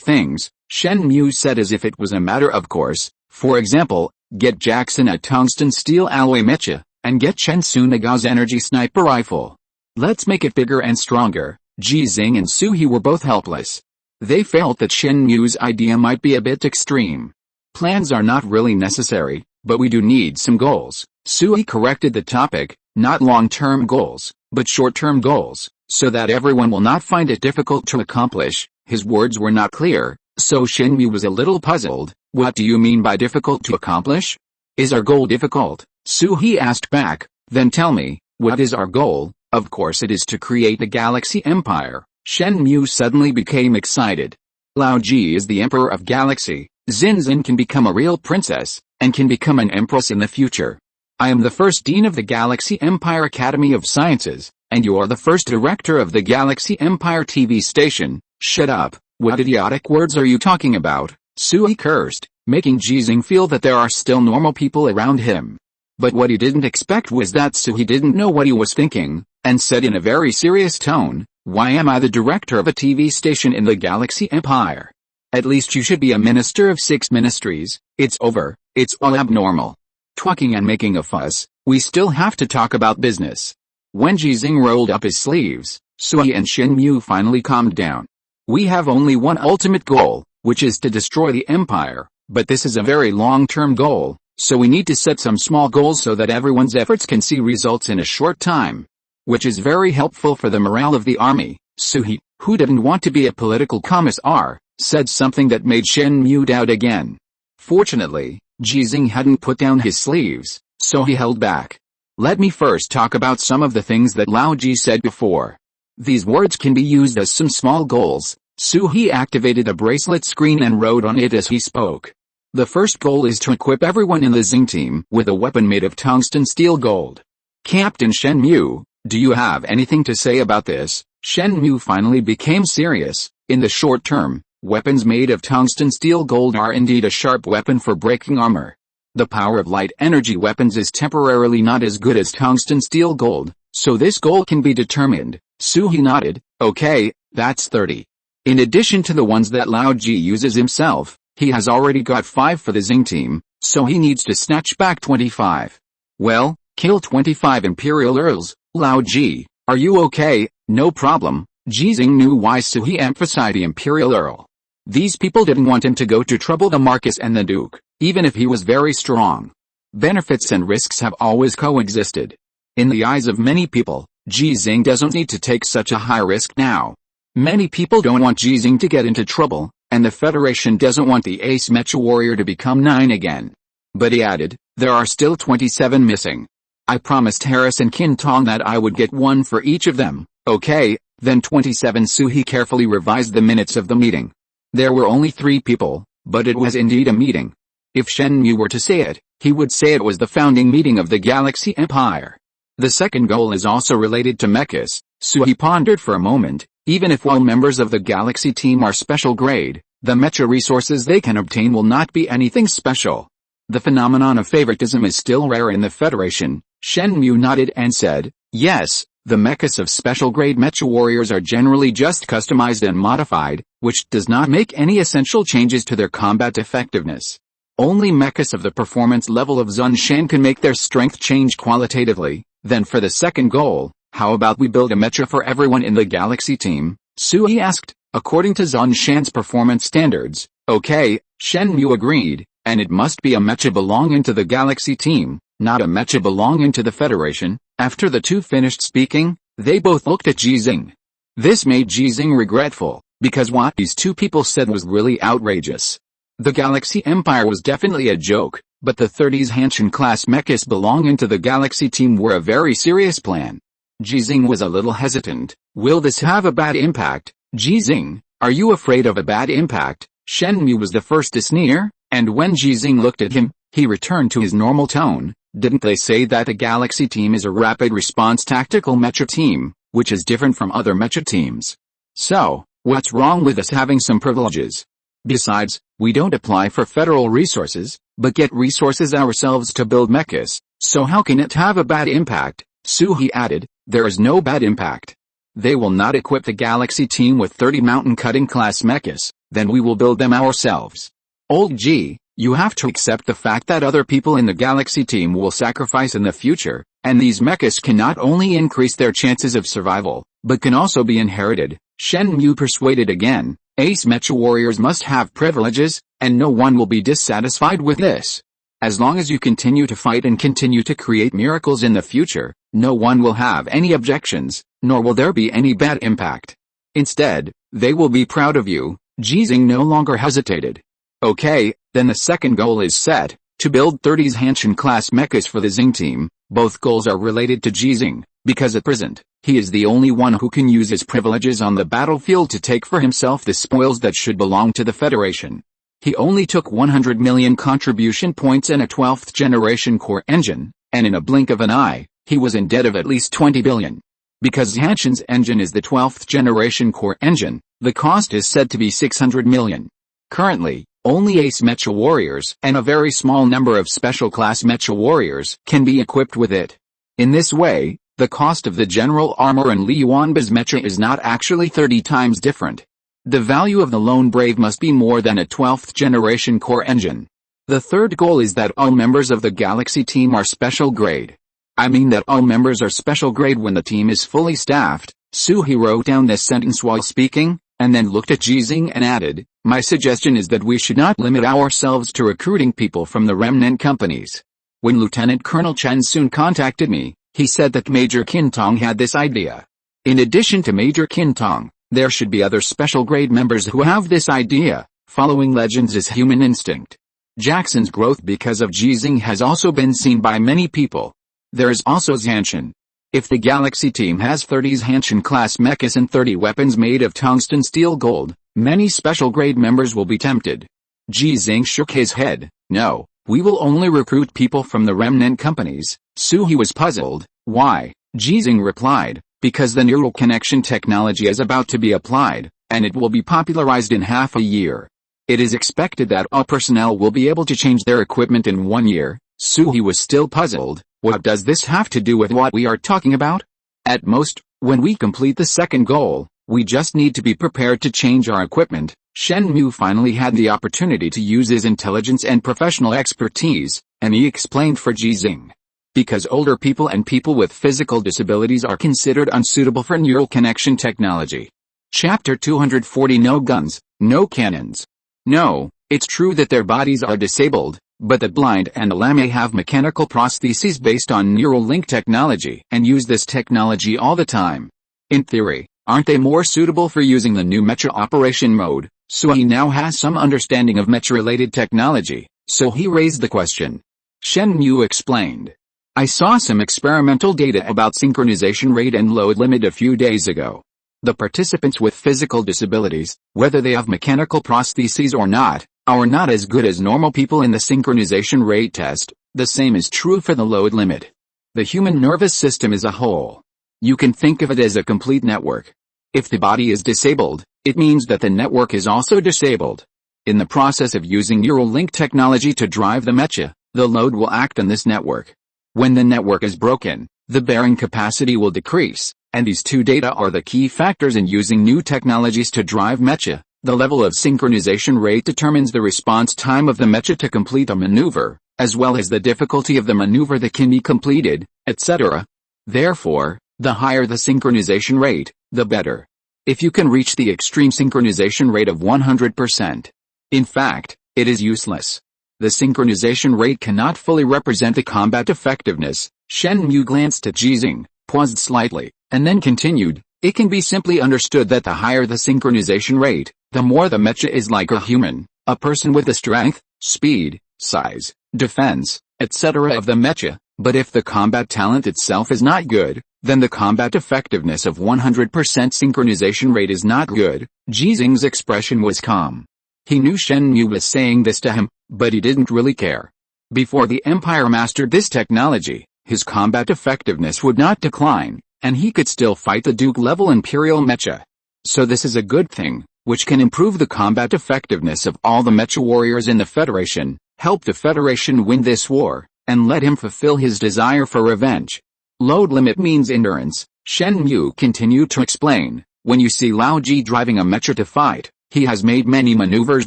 things, Shen Mu said as if it was a matter of course. For example, get Jackson a tungsten steel alloy mecha, and get Chen Sun a Gauss energy sniper rifle. Let's make it bigger and stronger. Ji Xinghe and Suhi were both helpless. They felt that Shen Mu's idea might be a bit extreme. Plans are not really necessary, but we do need some goals. Suhi corrected the topic, not long-term goals, but short-term goals, so that everyone will not find it difficult to accomplish. His words were not clear, so Shen Mu was a little puzzled. What do you mean by difficult to accomplish? Is our goal difficult? Suhi asked back, then tell me, what is our goal? Of course it is to create a galaxy empire. Shen Mu suddenly became excited. Lao Ji is the emperor of galaxy. Xinzhen can become a real princess, and can become an empress in the future. I am the first dean of the Galaxy Empire Academy of Sciences, and you are the first director of the Galaxy Empire TV station. Shut up, what idiotic words are you talking about? Suhi cursed, making Ji Xinghe feel that there are still normal people around him. But what he didn't expect was that Suhi didn't know what he was thinking, and said in a very serious tone, why am I the director of a TV station in the Galaxy Empire? At least you should be a minister of 6 ministries. It's over, it's all abnormal. Talking and making a fuss, we still have to talk about business. When Ji Xinghe rolled up his sleeves, Suhi and Shen Mu finally calmed down. We have only one ultimate goal, which is to destroy the empire, but this is a very long-term goal, so we need to set some small goals so that everyone's efforts can see results in a short time. Which is very helpful for the morale of the army. Suhi, who didn't want to be a political commissar, said something that made Shen Mu doubt again. Fortunately, Ji Xinghe hadn't put down his sleeves, so he held back. Let me first talk about some of the things that Lao Ji said before. These words can be used as some small goals, Suhi activated a bracelet screen and wrote on it as he spoke. The first goal is to equip everyone in the Xing team with a weapon made of tungsten steel gold. Captain Shen Mu, do you have anything to say about this? Shen Mu finally became serious. In the short term, weapons made of tungsten steel gold are indeed a sharp weapon for breaking armor. The power of light energy weapons is temporarily not as good as tungsten steel gold, so this goal can be determined. Suhi nodded. Okay, that's 30. In addition to the ones that Lao Ji uses himself, he has already got 5 for the Xing team, so he needs to snatch back 25. Well, kill 25 Imperial Earls. Lao Ji, are you okay? No problem. Ji Xinghe knew why Suhi emphasized the Imperial Earl. These people didn't want him to go to trouble the Marquis and the Duke, even if he was very strong. Benefits and risks have always coexisted. In the eyes of many people, Ji Xinghe doesn't need to take such a high risk now. Many people don't want Ji Xinghe to get into trouble, and the Federation doesn't want the ace mecha warrior to become 9 again. But he added, there are still 27 missing. I promised Harris and Qintong that I would get 1 for each of them. Okay, then 27. Suhi carefully revised the minutes of the meeting. There were only 3 people, but it was indeed a meeting. If Shen Mu were to say it, he would say it was the founding meeting of the Galaxy Empire. The second goal is also related to mechas. Suhi pondered for a moment. Even if all members of the Galaxy team are special grade, the mecha resources they can obtain will not be anything special. The phenomenon of favoritism is still rare in the Federation. Shen Mu nodded and said, yes, the mechas of special grade mecha warriors are generally just customized and modified, which does not make any essential changes to their combat effectiveness. Only mechas of the performance level of Zun Shan can make their strength change qualitatively. Then for the second goal, how about we build a mecha for everyone in the Galaxy team? Suhi asked, according to Zun Shan's performance standards. Okay, Shen Mu agreed, and it must be a mecha belonging to the Galaxy team, not a mecha belonging to the Federation. After the two finished speaking, they both looked at Ji Xinghe. This made Ji Xinghe regretful, because what these two people said was really outrageous. The Galaxy Empire was definitely a joke, but the 30s Hanshin class mechas belonging to the Galaxy team were a very serious plan. Ji Xinghe was a little hesitant. Will this have a bad impact? Ji Xinghe, are you afraid of a bad impact? Shen Mu was the first to sneer, and when Ji Xinghe looked at him, he returned to his normal tone. Didn't they say that the Galaxy team is a rapid response tactical mecha team, which is different from other mecha teams? So, what's wrong with us having some privileges? Besides, we don't apply for federal resources, but get resources ourselves to build mechas, so how can it have a bad impact? Suhi added, there is no bad impact. They will not equip the Galaxy team with 30 mountain cutting class mechas, then we will build them ourselves. Old G, you have to accept the fact that other people in the Galaxy team will sacrifice in the future, and these mechas can not only increase their chances of survival, but can also be inherited. Shen Mu persuaded again, ace mecha warriors must have privileges, and no one will be dissatisfied with this. As long as you continue to fight and continue to create miracles in the future, no one will have any objections, nor will there be any bad impact. Instead, they will be proud of you. Ji Xinghe no longer hesitated. Okay, then the second goal is set, to build 30s Hanshin class mechas for the Xing team. Both goals are related to Ji Xinghe, because at present, he is the only one who can use his privileges on the battlefield to take for himself the spoils that should belong to the Federation. He only took 100 million contribution points and a 12th generation core engine, and in a blink of an eye, he was in debt of at least 20 billion. Because Hanshin's engine is the 12th generation core engine, the cost is said to be 600 million. Currently, only ace mecha warriors and a very small number of special class mecha warriors can be equipped with it. In this way, the cost of the general armor and Li Yuanba's mecha is not actually 30 times different. The value of the lone brave must be more than a 12th generation core engine. The third goal is that all members of the Galaxy team are special grade. I mean that all members are special grade when the team is fully staffed. Suhi wrote down this sentence while speaking, and then looked at Ji Xinghe and added, my suggestion is that we should not limit ourselves to recruiting people from the remnant companies. When Lieutenant Colonel Chen Soon contacted me, he said that Major Qintong had this idea. In addition to Major Qintong, there should be other special grade members who have this idea. Following legends is human instinct. Jackson's growth because of Ji Xinghe has also been seen by many people. There is also Hanshin. If the Galaxy team has 30s Hanshin class mechas and 30 weapons made of tungsten steel gold, Many special grade members will be tempted. Ji Xinghe shook his head. No, we will only recruit people from the remnant companies. He was puzzled. Why? Ji Xinghe replied, because the neural connection technology is about to be applied, and it will be popularized in half a year. It is expected that all personnel will be able to change their equipment in 1 year. He was still puzzled. What does this have to do with what we are talking about? At most, when we complete the second goal, we just need to be prepared to change our equipment. Shen Mu finally had the opportunity to use his intelligence and professional expertise, and he explained for Ji Xinghe. Because older people and people with physical disabilities are considered unsuitable for neural connection technology. Chapter 240. No guns, no cannons. No, it's true that their bodies are disabled, but the blind and the lame have mechanical prostheses based on neural link technology and use this technology all the time. In theory, aren't they more suitable for using the new mecha operation mode? He now has some understanding of mecha-related technology, so he raised the question. Shen Mu explained. I saw some experimental data about synchronization rate and load limit a few days ago. The participants with physical disabilities, whether they have mechanical prostheses or not, are not as good as normal people in the synchronization rate test. The same is true for the load limit. The human nervous system is a whole. You can think of it as a complete network. If the body is disabled, it means that the network is also disabled. In the process of using neural link technology to drive the mecha, the load will act on this network. When the network is broken, the bearing capacity will decrease, and these two data are the key factors in using new technologies to drive mecha. The level of synchronization rate determines the response time of the mecha to complete a maneuver, as well as the difficulty of the maneuver that can be completed, etc. Therefore, the higher the synchronization rate, the better. If you can reach the extreme synchronization rate of 100%. In fact, it is useless. The synchronization rate cannot fully represent the combat effectiveness. Shen Mu glanced at Ji Xinghe, paused slightly, and then continued. It can be simply understood that the higher the synchronization rate, the more the mecha is like a human, a person with the strength, speed, size, defense, etc. of the mecha. But if the combat talent itself is not good, then the combat effectiveness of 100% synchronization rate is not good. Ji Xinghe's expression was calm. He knew Shen Mu was saying this to him, but he didn't really care. Before the Empire mastered this technology, his combat effectiveness would not decline, and he could still fight the Duke-level Imperial mecha. So this is a good thing, which can improve the combat effectiveness of all the mecha warriors in the Federation, help the Federation win this war, and let him fulfill his desire for revenge. Load limit means endurance. Shen Mu continued to explain. When you see Lao Ji driving a mecha to fight, he has made many maneuvers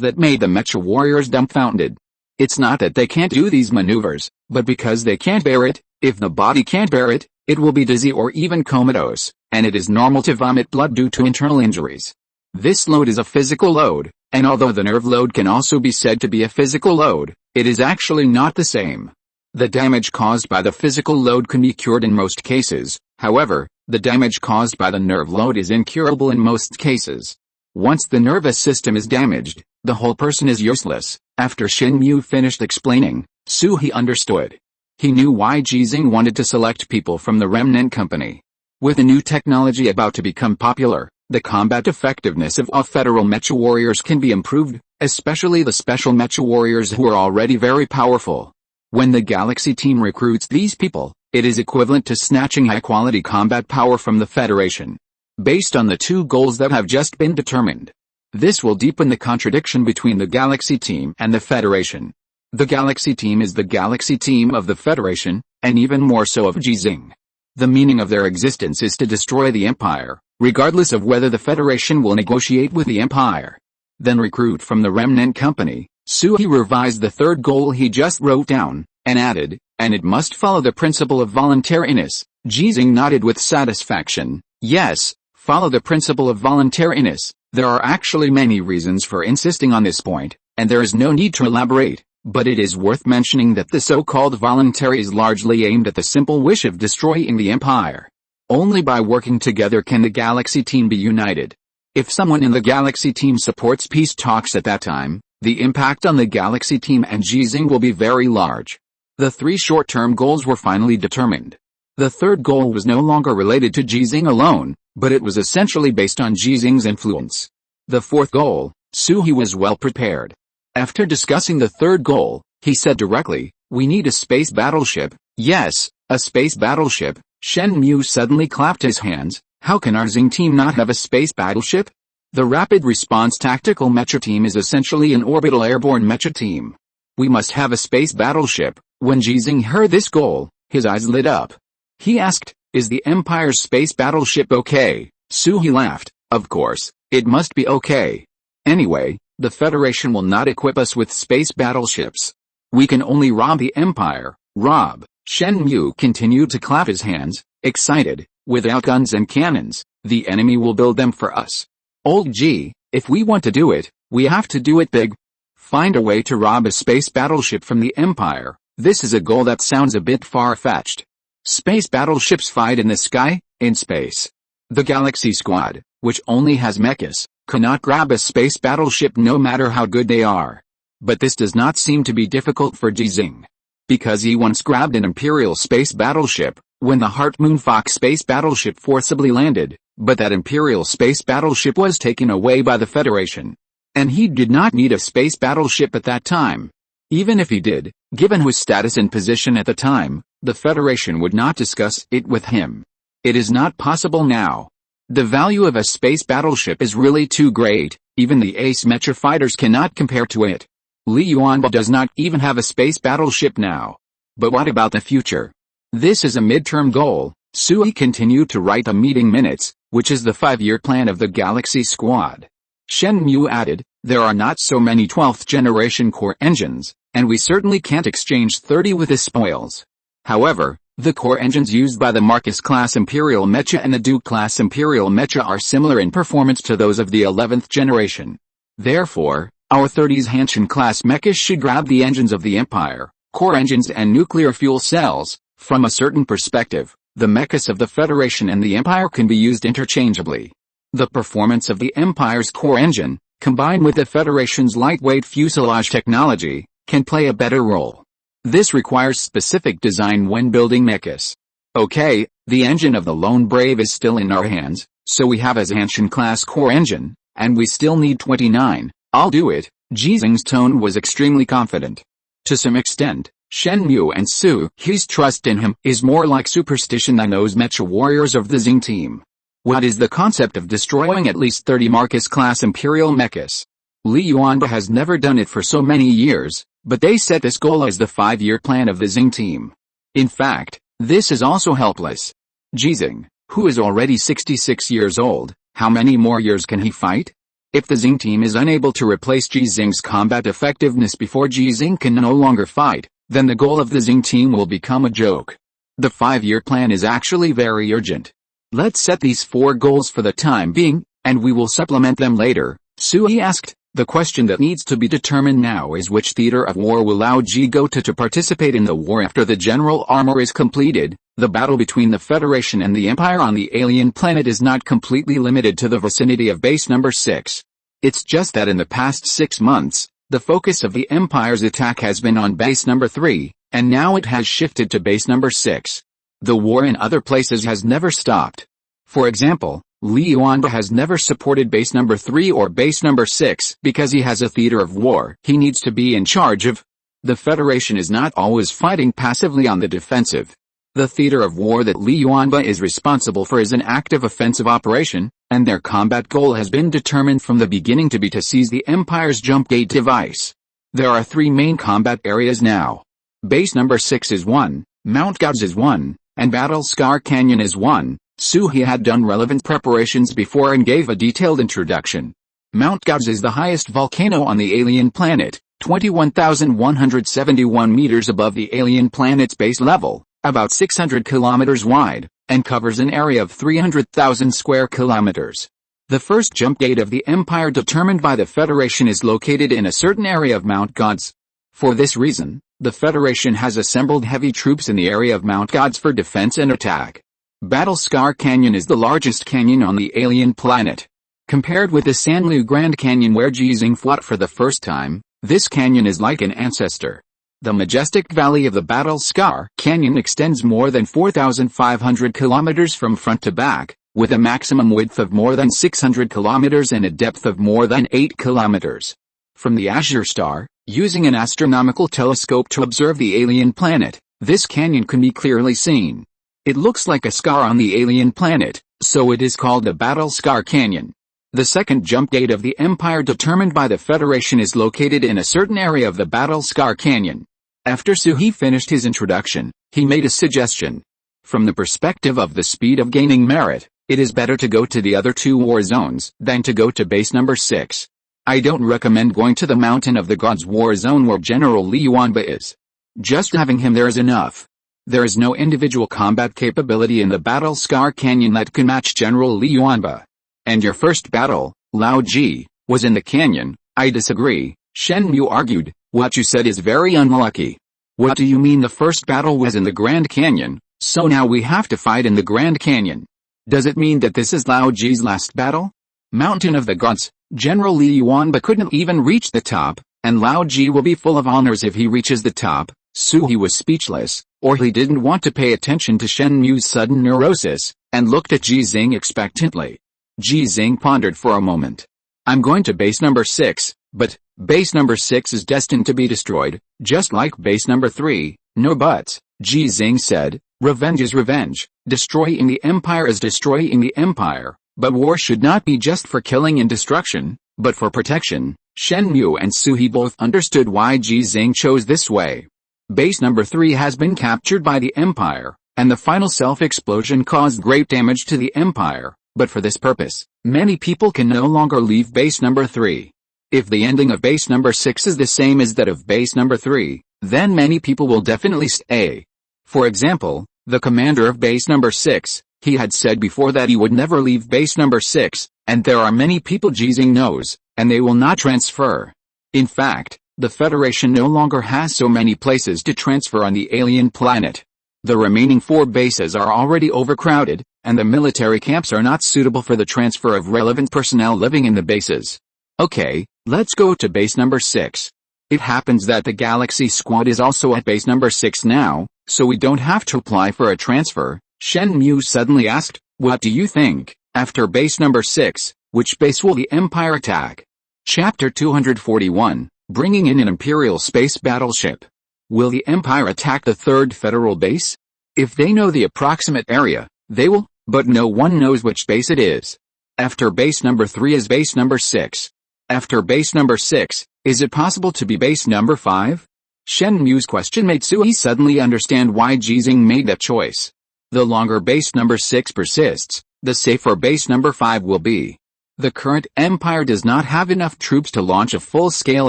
that made the mecha warriors dumbfounded. It's not that they can't do these maneuvers, but because they can't bear it. If the body can't bear it, it will be dizzy or even comatose, and it is normal to vomit blood due to internal injuries. This load is a physical load, and although the nerve load can also be said to be a physical load, it is actually not the same. The damage caused by the physical load can be cured in most cases. However, the damage caused by the nerve load is incurable in most cases. Once the nervous system is damaged, the whole person is useless. After Shen Mu finished explaining, he understood. He knew why Ji Xinghe wanted to select people from the remnant company. With a new technology about to become popular, the combat effectiveness of all federal mecha warriors can be improved, especially the special mecha warriors who are already very powerful. When the Galaxy team recruits these people, it is equivalent to snatching high-quality combat power from the Federation. Based on the two goals that have just been determined. This will deepen the contradiction between the Galaxy team and the Federation. The Galaxy team is the Galaxy team of the Federation, and even more so of Ji Xinghe. The meaning of their existence is to destroy the Empire, regardless of whether the Federation will negotiate with the Empire. Then recruit from the remnant company. He revised the third goal he just wrote down, and added, and it must follow the principle of voluntariness. Ji Xinghe nodded with satisfaction. Yes, follow the principle of voluntariness. There are actually many reasons for insisting on this point, and there is no need to elaborate, but it is worth mentioning that the so-called voluntary is largely aimed at the simple wish of destroying the Empire. Only by working together can the Galaxy team be united. If someone in the Galaxy team supports peace talks at that time, the impact on the Galaxy team and Ji Xinghe will be very large. The three short-term goals were finally determined. The third goal was no longer related to Ji Xinghe alone, but it was essentially based on Ji Xinghe's influence. The fourth goal, Suhi was well prepared. After discussing the third goal, he said directly, "We need a space battleship." "Yes, a space battleship." Shenmue suddenly clapped his hands. "How can our Xing team not have a space battleship?" The Rapid Response Tactical Mecha Team is essentially an orbital airborne mecha team. "We must have a space battleship." When Ji Xinghe heard this goal, his eyes lit up. He asked, "Is the Empire's space battleship okay?" Suhi laughed. "Of course, it must be okay. Anyway, the Federation will not equip us with space battleships. We can only rob the Empire." "Rob?" Shenmue continued to clap his hands, excited. "Without guns and cannons, the enemy will build them for us. Old G, if we want to do it, we have to do it big. Find a way to rob a space battleship from the Empire." This is a goal that sounds a bit far-fetched. Space battleships fight in the sky, in space. The Galaxy Squad, which only has mechas, cannot grab a space battleship no matter how good they are. But this does not seem to be difficult for Ji Xinghe. Because he once grabbed an Imperial space battleship, when the Heart Moon Fox space battleship forcibly landed, but that Imperial space battleship was taken away by the Federation. And he did not need a space battleship at that time. Even if he did, given his status and position at the time, the Federation would not discuss it with him. It is not possible now. The value of a space battleship is really too great, even the ace mecha fighters cannot compare to it. Li Yuanba does not even have a space battleship now. But what about the future? This is a midterm goal. Sui continued to write the meeting minutes, which is the 5-year plan of the Galaxy Squad. Shenmue added, "There are not so many 12th generation core engines, and we certainly can't exchange 30 with the spoils. However, the core engines used by the Marcus-class Imperial Mecha and the Duke-class Imperial Mecha are similar in performance to those of the 11th generation. Therefore, our 30s Hanshin-class mechas should grab the engines of the Empire, core engines and nuclear fuel cells. From a certain perspective, the mechas of the Federation and the Empire can be used interchangeably. The performance of the Empire's core engine, combined with the Federation's lightweight fuselage technology, can play a better role. This requires specific design when building mechas. Okay, the engine of the Lone Brave is still in our hands, so we have a Hanshin-class core engine, and we still need 29. I'll do it." Ji Xinghe's tone was extremely confident. To some extent, Shenmue and Suhi's trust in him is more like superstition than those mecha warriors of the Xing team. What is the concept of destroying at least 30 Marcus-class Imperial mechas? Li Yuanba has never done it for so many years, but they set this goal as the 5-year plan of the Xing team. In fact, this is also helpless. Ji Xinghe, who is already 66 years old, how many more years can he fight? If the Xing team is unable to replace Ji Xinghe's combat effectiveness before Ji Xinghe can no longer fight, then the goal of the Xing team will become a joke. The 5-year plan is actually very urgent. Let's set these 4 goals for the time being, and we will supplement them later, Sui asked. The question that needs to be determined now is which theater of war will allow Ji Gota to participate in the war after the general armor is completed. The battle between the Federation and the Empire on the alien planet is not completely limited to the vicinity of base number 6. It's just that in the past 6 months, the focus of the Empire's attack has been on base number 3, and now it has shifted to base number 6. The war in other places has never stopped. For example, Li Yuanba has never supported base number 3 or base number 6 because he has a theater of war he needs to be in charge of. The Federation is not always fighting passively on the defensive. The theater of war that Li Yuanba is responsible for is an active offensive operation, and their combat goal has been determined from the beginning to be to seize the Empire's jump gate device. There are 3 main combat areas now. Base number 6 is 1, Mount Gauds is 1, and Battle Scar Canyon is 1. Suhi had done relevant preparations before and gave a detailed introduction. Mount Gauds is the highest volcano on the alien planet, 21,171 meters above the alien planet's base level, about 600 kilometers wide, and covers an area of 300,000 square kilometers. The first jump gate of the Empire determined by the Federation is located in a certain area of Mount Gauds. For this reason, the Federation has assembled heavy troops in the area of Mount Gauds for defense and attack. Battle Scar Canyon is the largest canyon on the alien planet. Compared with the Sanlu Grand Canyon where Ji Xinghe fought for the first time, this canyon is like an ancestor. The majestic valley of the Battle Scar Canyon extends more than 4,500 kilometers from front to back, with a maximum width of more than 600 kilometers and a depth of more than 8 kilometers. From the Azure Star, using an astronomical telescope to observe the alien planet, this canyon can be clearly seen. It looks like a scar on the alien planet, so it is called the Battle Scar Canyon. The second jump gate of the Empire determined by the Federation is located in a certain area of the Battle Scar Canyon. After Suhi finished his introduction, he made a suggestion. From the perspective of the speed of gaining merit, it is better to go to the other two war zones than to go to base number 6. I don't recommend going to the Mountain of the Gods war zone where General Li Yuanba is. Just having him there is enough. There is no individual combat capability in the Battle Scar Canyon that can match General Li Yuanba. And your first battle, Lao Ji, was in the canyon. I disagree, Shen Mu argued. What you said is very unlucky. What do you mean the first battle was in the Grand Canyon, so now we have to fight in the Grand Canyon? Does it mean that this is Lao Ji's last battle? Mountain of the Gods, General Li Yuanba couldn't even reach the top, and Lao Ji will be full of honors if he reaches the top. Suhi was speechless, or he didn't want to pay attention to Shen Mu's sudden neurosis, and looked at Ji Xinghe expectantly. Ji Xinghe pondered for a moment. I'm going to base number 6, but base number 6 is destined to be destroyed, just like base number 3. No buts, Ji Xinghe said. Revenge is revenge. Destroying the Empire is destroying the Empire. But war should not be just for killing and destruction, but for protection. Shen Mu and Suhi both understood why Ji Xinghe chose this way. Base number 3 has been captured by the Empire, and the final self-explosion caused great damage to the Empire, but for this purpose, many people can no longer leave base number 3. If the ending of base number 6 is the same as that of base number 3, then many people will definitely stay. For example, the commander of base number 6, he had said before that he would never leave base number 6, and there are many people Ji Xinghe knows, and they will not transfer. In fact, the Federation no longer has so many places to transfer on the alien planet. The remaining 4 bases are already overcrowded, and the military camps are not suitable for the transfer of relevant personnel living in the bases. Okay, let's go to base number 6. It happens that the Galaxy Squad is also at base number 6 now, so we don't have to apply for a transfer. Shen Mu suddenly asked, what do you think? After base number 6, which base will the Empire attack? Chapter 241, bringing in an Imperial space battleship. Will the Empire attack the 3rd Federal base? If they know the approximate area, they will, but no one knows which base it is. After base number 3 is base number 6. After base number 6, is it possible to be base number 5? Shen Mu's question made Suhi suddenly understand why Ji Xinghe made that choice. The longer base number 6 persists, the safer base number 5 will be. The current Empire does not have enough troops to launch a full-scale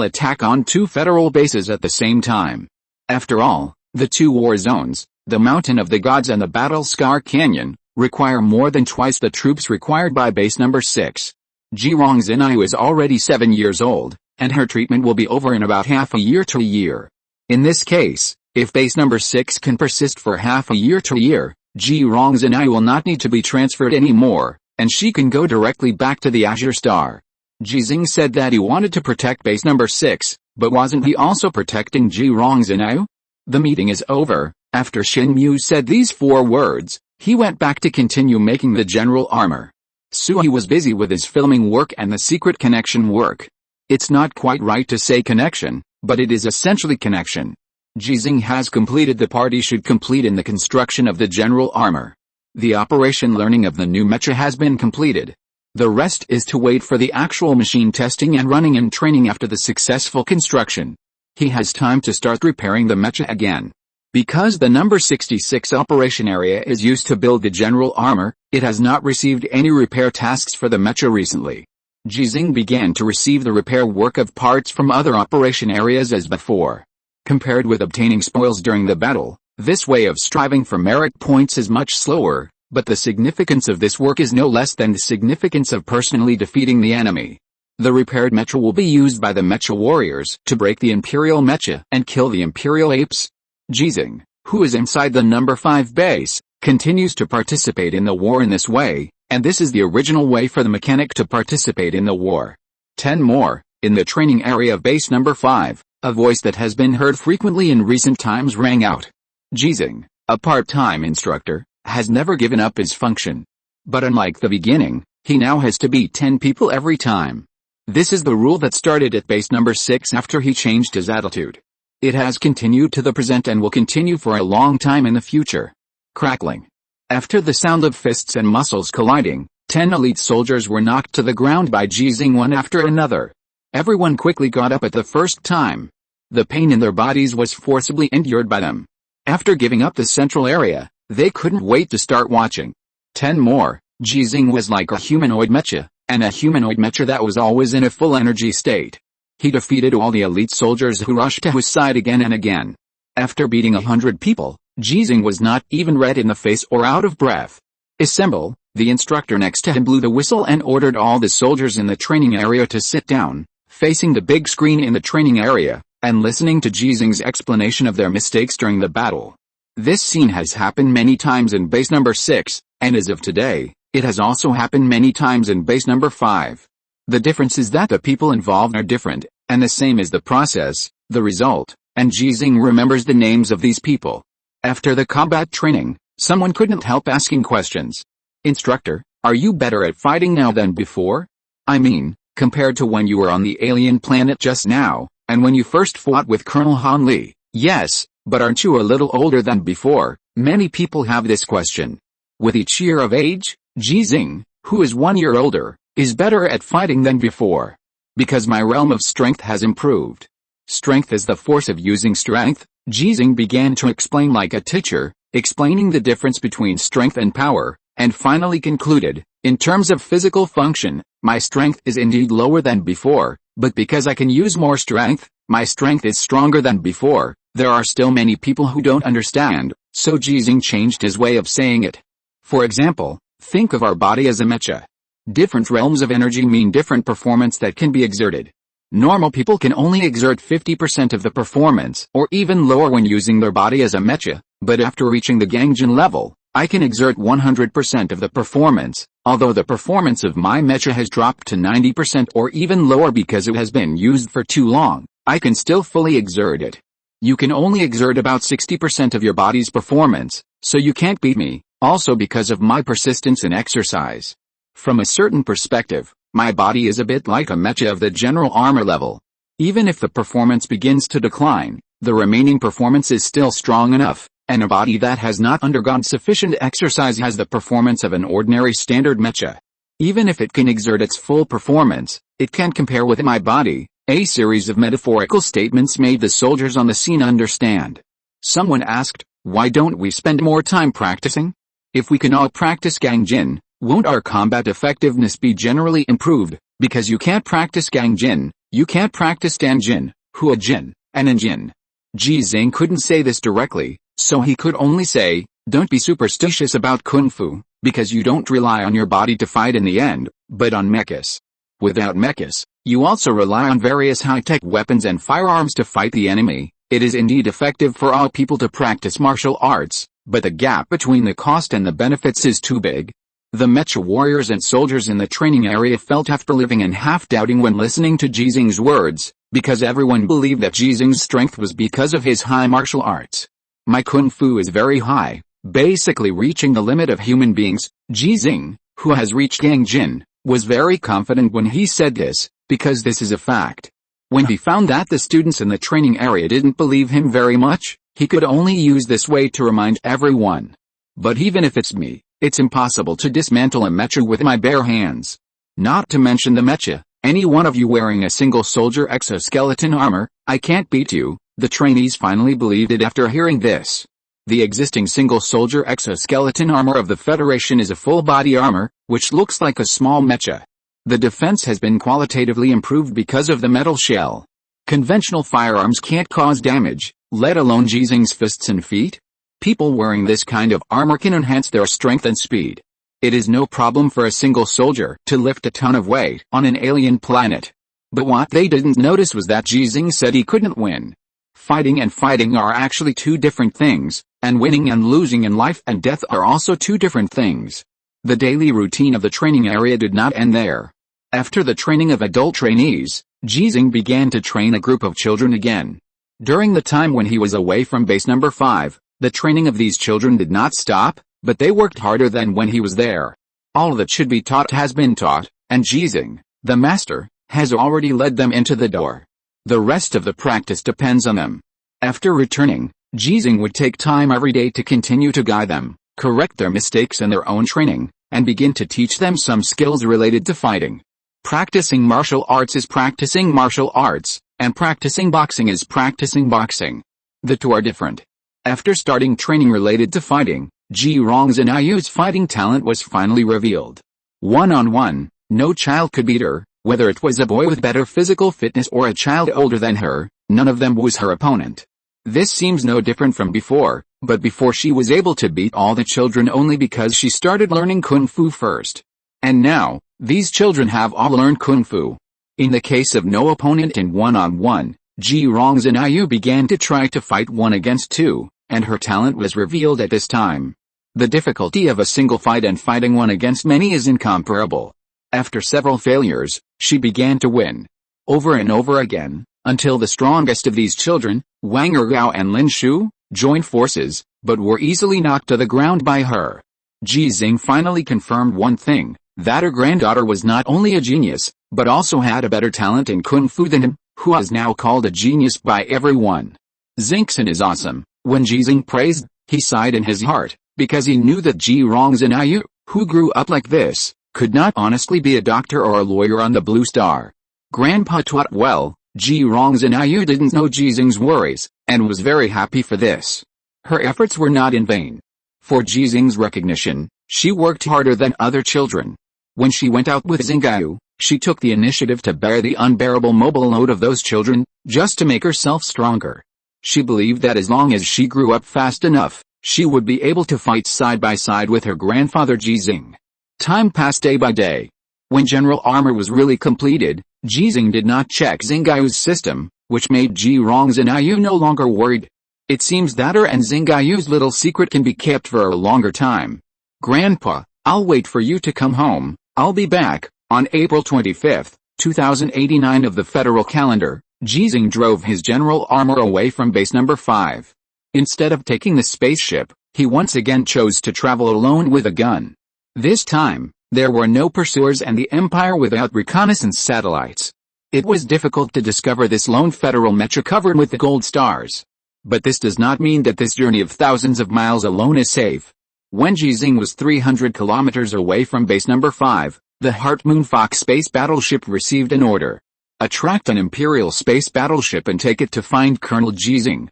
attack on 2 federal bases at the same time. After all, the 2 war zones, the Mountain of the Gods and the Battle Scar Canyon, require more than twice the troops required by base number 6. Ji Xinghe is already 7 years old, and her treatment will be over in about half a year to a year. In this case, if base number 6 can persist for half a year to a year, Ji Xinghe will not need to be transferred anymore, and she can go directly back to the Azure Star. Ji Xinghe said that he wanted to protect base number 6, but wasn't he also protecting Ji Xinghe? The meeting is over. After Shen Mu said these 4 words, he went back to continue making the general armor. Suhi was busy with his filming work and the secret connection work. It's not quite right to say connection, but it is essentially connection. Ji Xinghe has completed the part he should complete in the construction of the general armor. The operation learning of the new mecha has been completed. The rest is to wait for the actual machine testing and running and training after the successful construction. He has time to start repairing the mecha again. Because the number 66 operation area is used to build the general armor, it has not received any repair tasks for the mecha recently. Ji Xinghe began to receive the repair work of parts from other operation areas as before. Compared with obtaining spoils during the battle, this way of striving for merit points is much slower, but the significance of this work is no less than the significance of personally defeating the enemy. The repaired mecha will be used by the mecha warriors to break the imperial mecha and kill the imperial apes. Ji Xinghe, who is inside the number 5 base, continues to participate in the war in this way, and this is the original way for the mechanic to participate in the war. 10 more, in the training area of base number 5, a voice that has been heard frequently in recent times rang out. Ji Xinghe, a part-time instructor, has never given up his function. But unlike the beginning, he now has to beat 10 people every time. This is the rule that started at base number 6 after he changed his attitude. It has continued to the present and will continue for a long time in the future. Crackling. After the sound of fists and muscles colliding, 10 elite soldiers were knocked to the ground by Ji Xinghe one after another. Everyone quickly got up at the first time. The pain in their bodies was forcibly endured by them. After giving up the central area, they couldn't wait to start watching. 10 more. Ji Xinghe was like a humanoid mecha, and a humanoid mecha that was always in a full energy state. He defeated all the elite soldiers who rushed to his side again and again. After beating 100 people, Ji Xinghe was not even red in the face or out of breath. Assemble. The instructor next to him blew the whistle and ordered all the soldiers in the training area to sit down, facing the big screen in the training area, and listening to Ji Xinghe's explanation of their mistakes during the battle. This scene has happened many times in base number 6, and as of today, it has also happened many times in base number 5. The difference is that the people involved are different, and the same is the process, the result, and Ji Xinghe remembers the names of these people. After the combat training, someone couldn't help asking questions. Instructor, are you better at fighting now than before? I mean, compared to when you were on the alien planet just now, and when you first fought with Colonel Han Li. Yes, but aren't you a little older than before? Many people have this question. With each year of age, Ji Xinghe, who is 1 year older, is better at fighting than before. Because my realm of strength has improved. Strength is the force of using strength. Ji Xinghe began to explain like a teacher, explaining the difference between strength and power, and finally concluded, in terms of physical function, my strength is indeed lower than before, but because I can use more strength, my strength is stronger than before. There are still many people who don't understand, so Ji Xinghe changed his way of saying it. For example, think of our body as a mecha. Different realms of energy mean different performance that can be exerted. Normal people can only exert 50% of the performance or even lower when using their body as a mecha, but after reaching the Gangjin level, I can exert 100% of the performance, although the performance of my mecha has dropped to 90% or even lower because it has been used for too long, I can still fully exert it. You can only exert about 60% of your body's performance, so you can't beat me, also because of my persistence in exercise. From a certain perspective, my body is a bit like a mecha of the general armor level. Even if the performance begins to decline, the remaining performance is still strong enough, and a body that has not undergone sufficient exercise has the performance of an ordinary standard mecha. Even if it can exert its full performance, it can't compare with my body. A series of metaphorical statements made the soldiers on the scene understand. Someone asked, why don't we spend more time practicing? If we can all practice Gangjin, won't our combat effectiveness be generally improved? Because you can't practice Gangjin, you can't practice Danjin, Huajin, and Enjin. Ji Xinghe couldn't say this directly, so he could only say, don't be superstitious about Kung Fu, because you don't rely on your body to fight in the end, but on mechas. Without mechas, you also rely on various high-tech weapons and firearms to fight the enemy. It is indeed effective for all people to practice martial arts, but the gap between the cost and the benefits is too big. The mecha warriors and soldiers in the training area felt half believing and half doubting when listening to Ji Xinghe's words, because everyone believed that Ji Xinghe's strength was because of his high martial arts. My Kung Fu is very high, basically reaching the limit of human beings. Ji Xinghe, who has reached Gangjin, was very confident when he said this, because this is a fact. When he found that the students in the training area didn't believe him very much, he could only use this way to remind everyone. But even if it's me, it's impossible to dismantle a mecha with my bare hands. Not to mention the mecha, any one of you wearing a single soldier exoskeleton armor, I can't beat you. The trainees finally believed it after hearing this. The existing single soldier exoskeleton armor of the Federation is a full body armor, which looks like a small mecha. The defense has been qualitatively improved because of the metal shell. Conventional firearms can't cause damage, let alone Ji Xinghe's fists and feet. People wearing this kind of armor can enhance their strength and speed. It is no problem for a single soldier to lift a ton of weight on an alien planet. But what they didn't notice was that Ji Xinghe said he couldn't win. Fighting and fighting are actually two different things, and winning and losing in life and death are also two different things. The daily routine of the training area did not end there. After the training of adult trainees, Ji Xinghe began to train a group of children again. During the time when he was away from base number 5, the training of these children did not stop, but they worked harder than when he was there. All that should be taught has been taught, and Ji Xinghe, the master, has already led them into the door. The rest of the practice depends on them. After returning, Ji Xinghe would take time every day to continue to guide them, correct their mistakes in their own training, and begin to teach them some skills related to fighting. Practicing martial arts is practicing martial arts, and practicing boxing is practicing boxing. The two are different. After starting training related to fighting, Ji Xinghe's fighting talent was finally revealed. One-on-one, no child could beat her, whether it was a boy with better physical fitness or a child older than her, none of them was her opponent. This seems no different from before, but before she was able to beat all the children only because she started learning Kung Fu first. And now, these children have all learned Kung Fu. In the case of no opponent in one-on-one, Ji Xinghe began to try to fight 1 against 2, and her talent was revealed at this time. The difficulty of a single fight and fighting 1 against many is incomparable. After several failures, she began to win. Over and over again, until the strongest of these children, Wang Ergao and Lin Shu, joined forces, but were easily knocked to the ground by her. Ji Xinghe finally confirmed one thing, that her granddaughter was not only a genius, but also had a better talent in Kung Fu than him, who is now called a genius by everyone. Xinghe is awesome. When Ji Xinghe praised, he sighed in his heart, because he knew that Ji Xinghe, who grew up like this, could not honestly be a doctor or a lawyer on the Blue Star. Grandpa taught well. Ji Xinghe didn't know Ji Xinghe's worries, and was very happy for this. Her efforts were not in vain. For Ji Xinghe's recognition, she worked harder than other children. When she went out with Xinghe, she took the initiative to bear the unbearable mobile load of those children, just to make herself stronger. She believed that as long as she grew up fast enough, she would be able to fight side by side with her grandfather Ji Xinghe. Time passed day by day. When general armor was really completed, Ji Xinghe did not check Xinghe's system, which made Ji Xinghe no longer worried. It seems that her and Xinghe's little secret can be kept for a longer time. Grandpa, I'll wait for you to come home. I'll be back. On April 25, 2089 of the federal calendar, Ji Xinghe drove his general armor away from base number 5. Instead of taking the spaceship, he once again chose to travel alone with a gun. This time, there were no pursuers and the Empire without reconnaissance satellites. It was difficult to discover this lone federal mecha covered with the gold stars. But this does not mean that this journey of thousands of miles alone is safe. When Ji Xinghe was 300 kilometers away from base number 5, the Heart Moon Fox space battleship received an order. Attract an imperial space battleship and take it to find Colonel Ji Xinghe.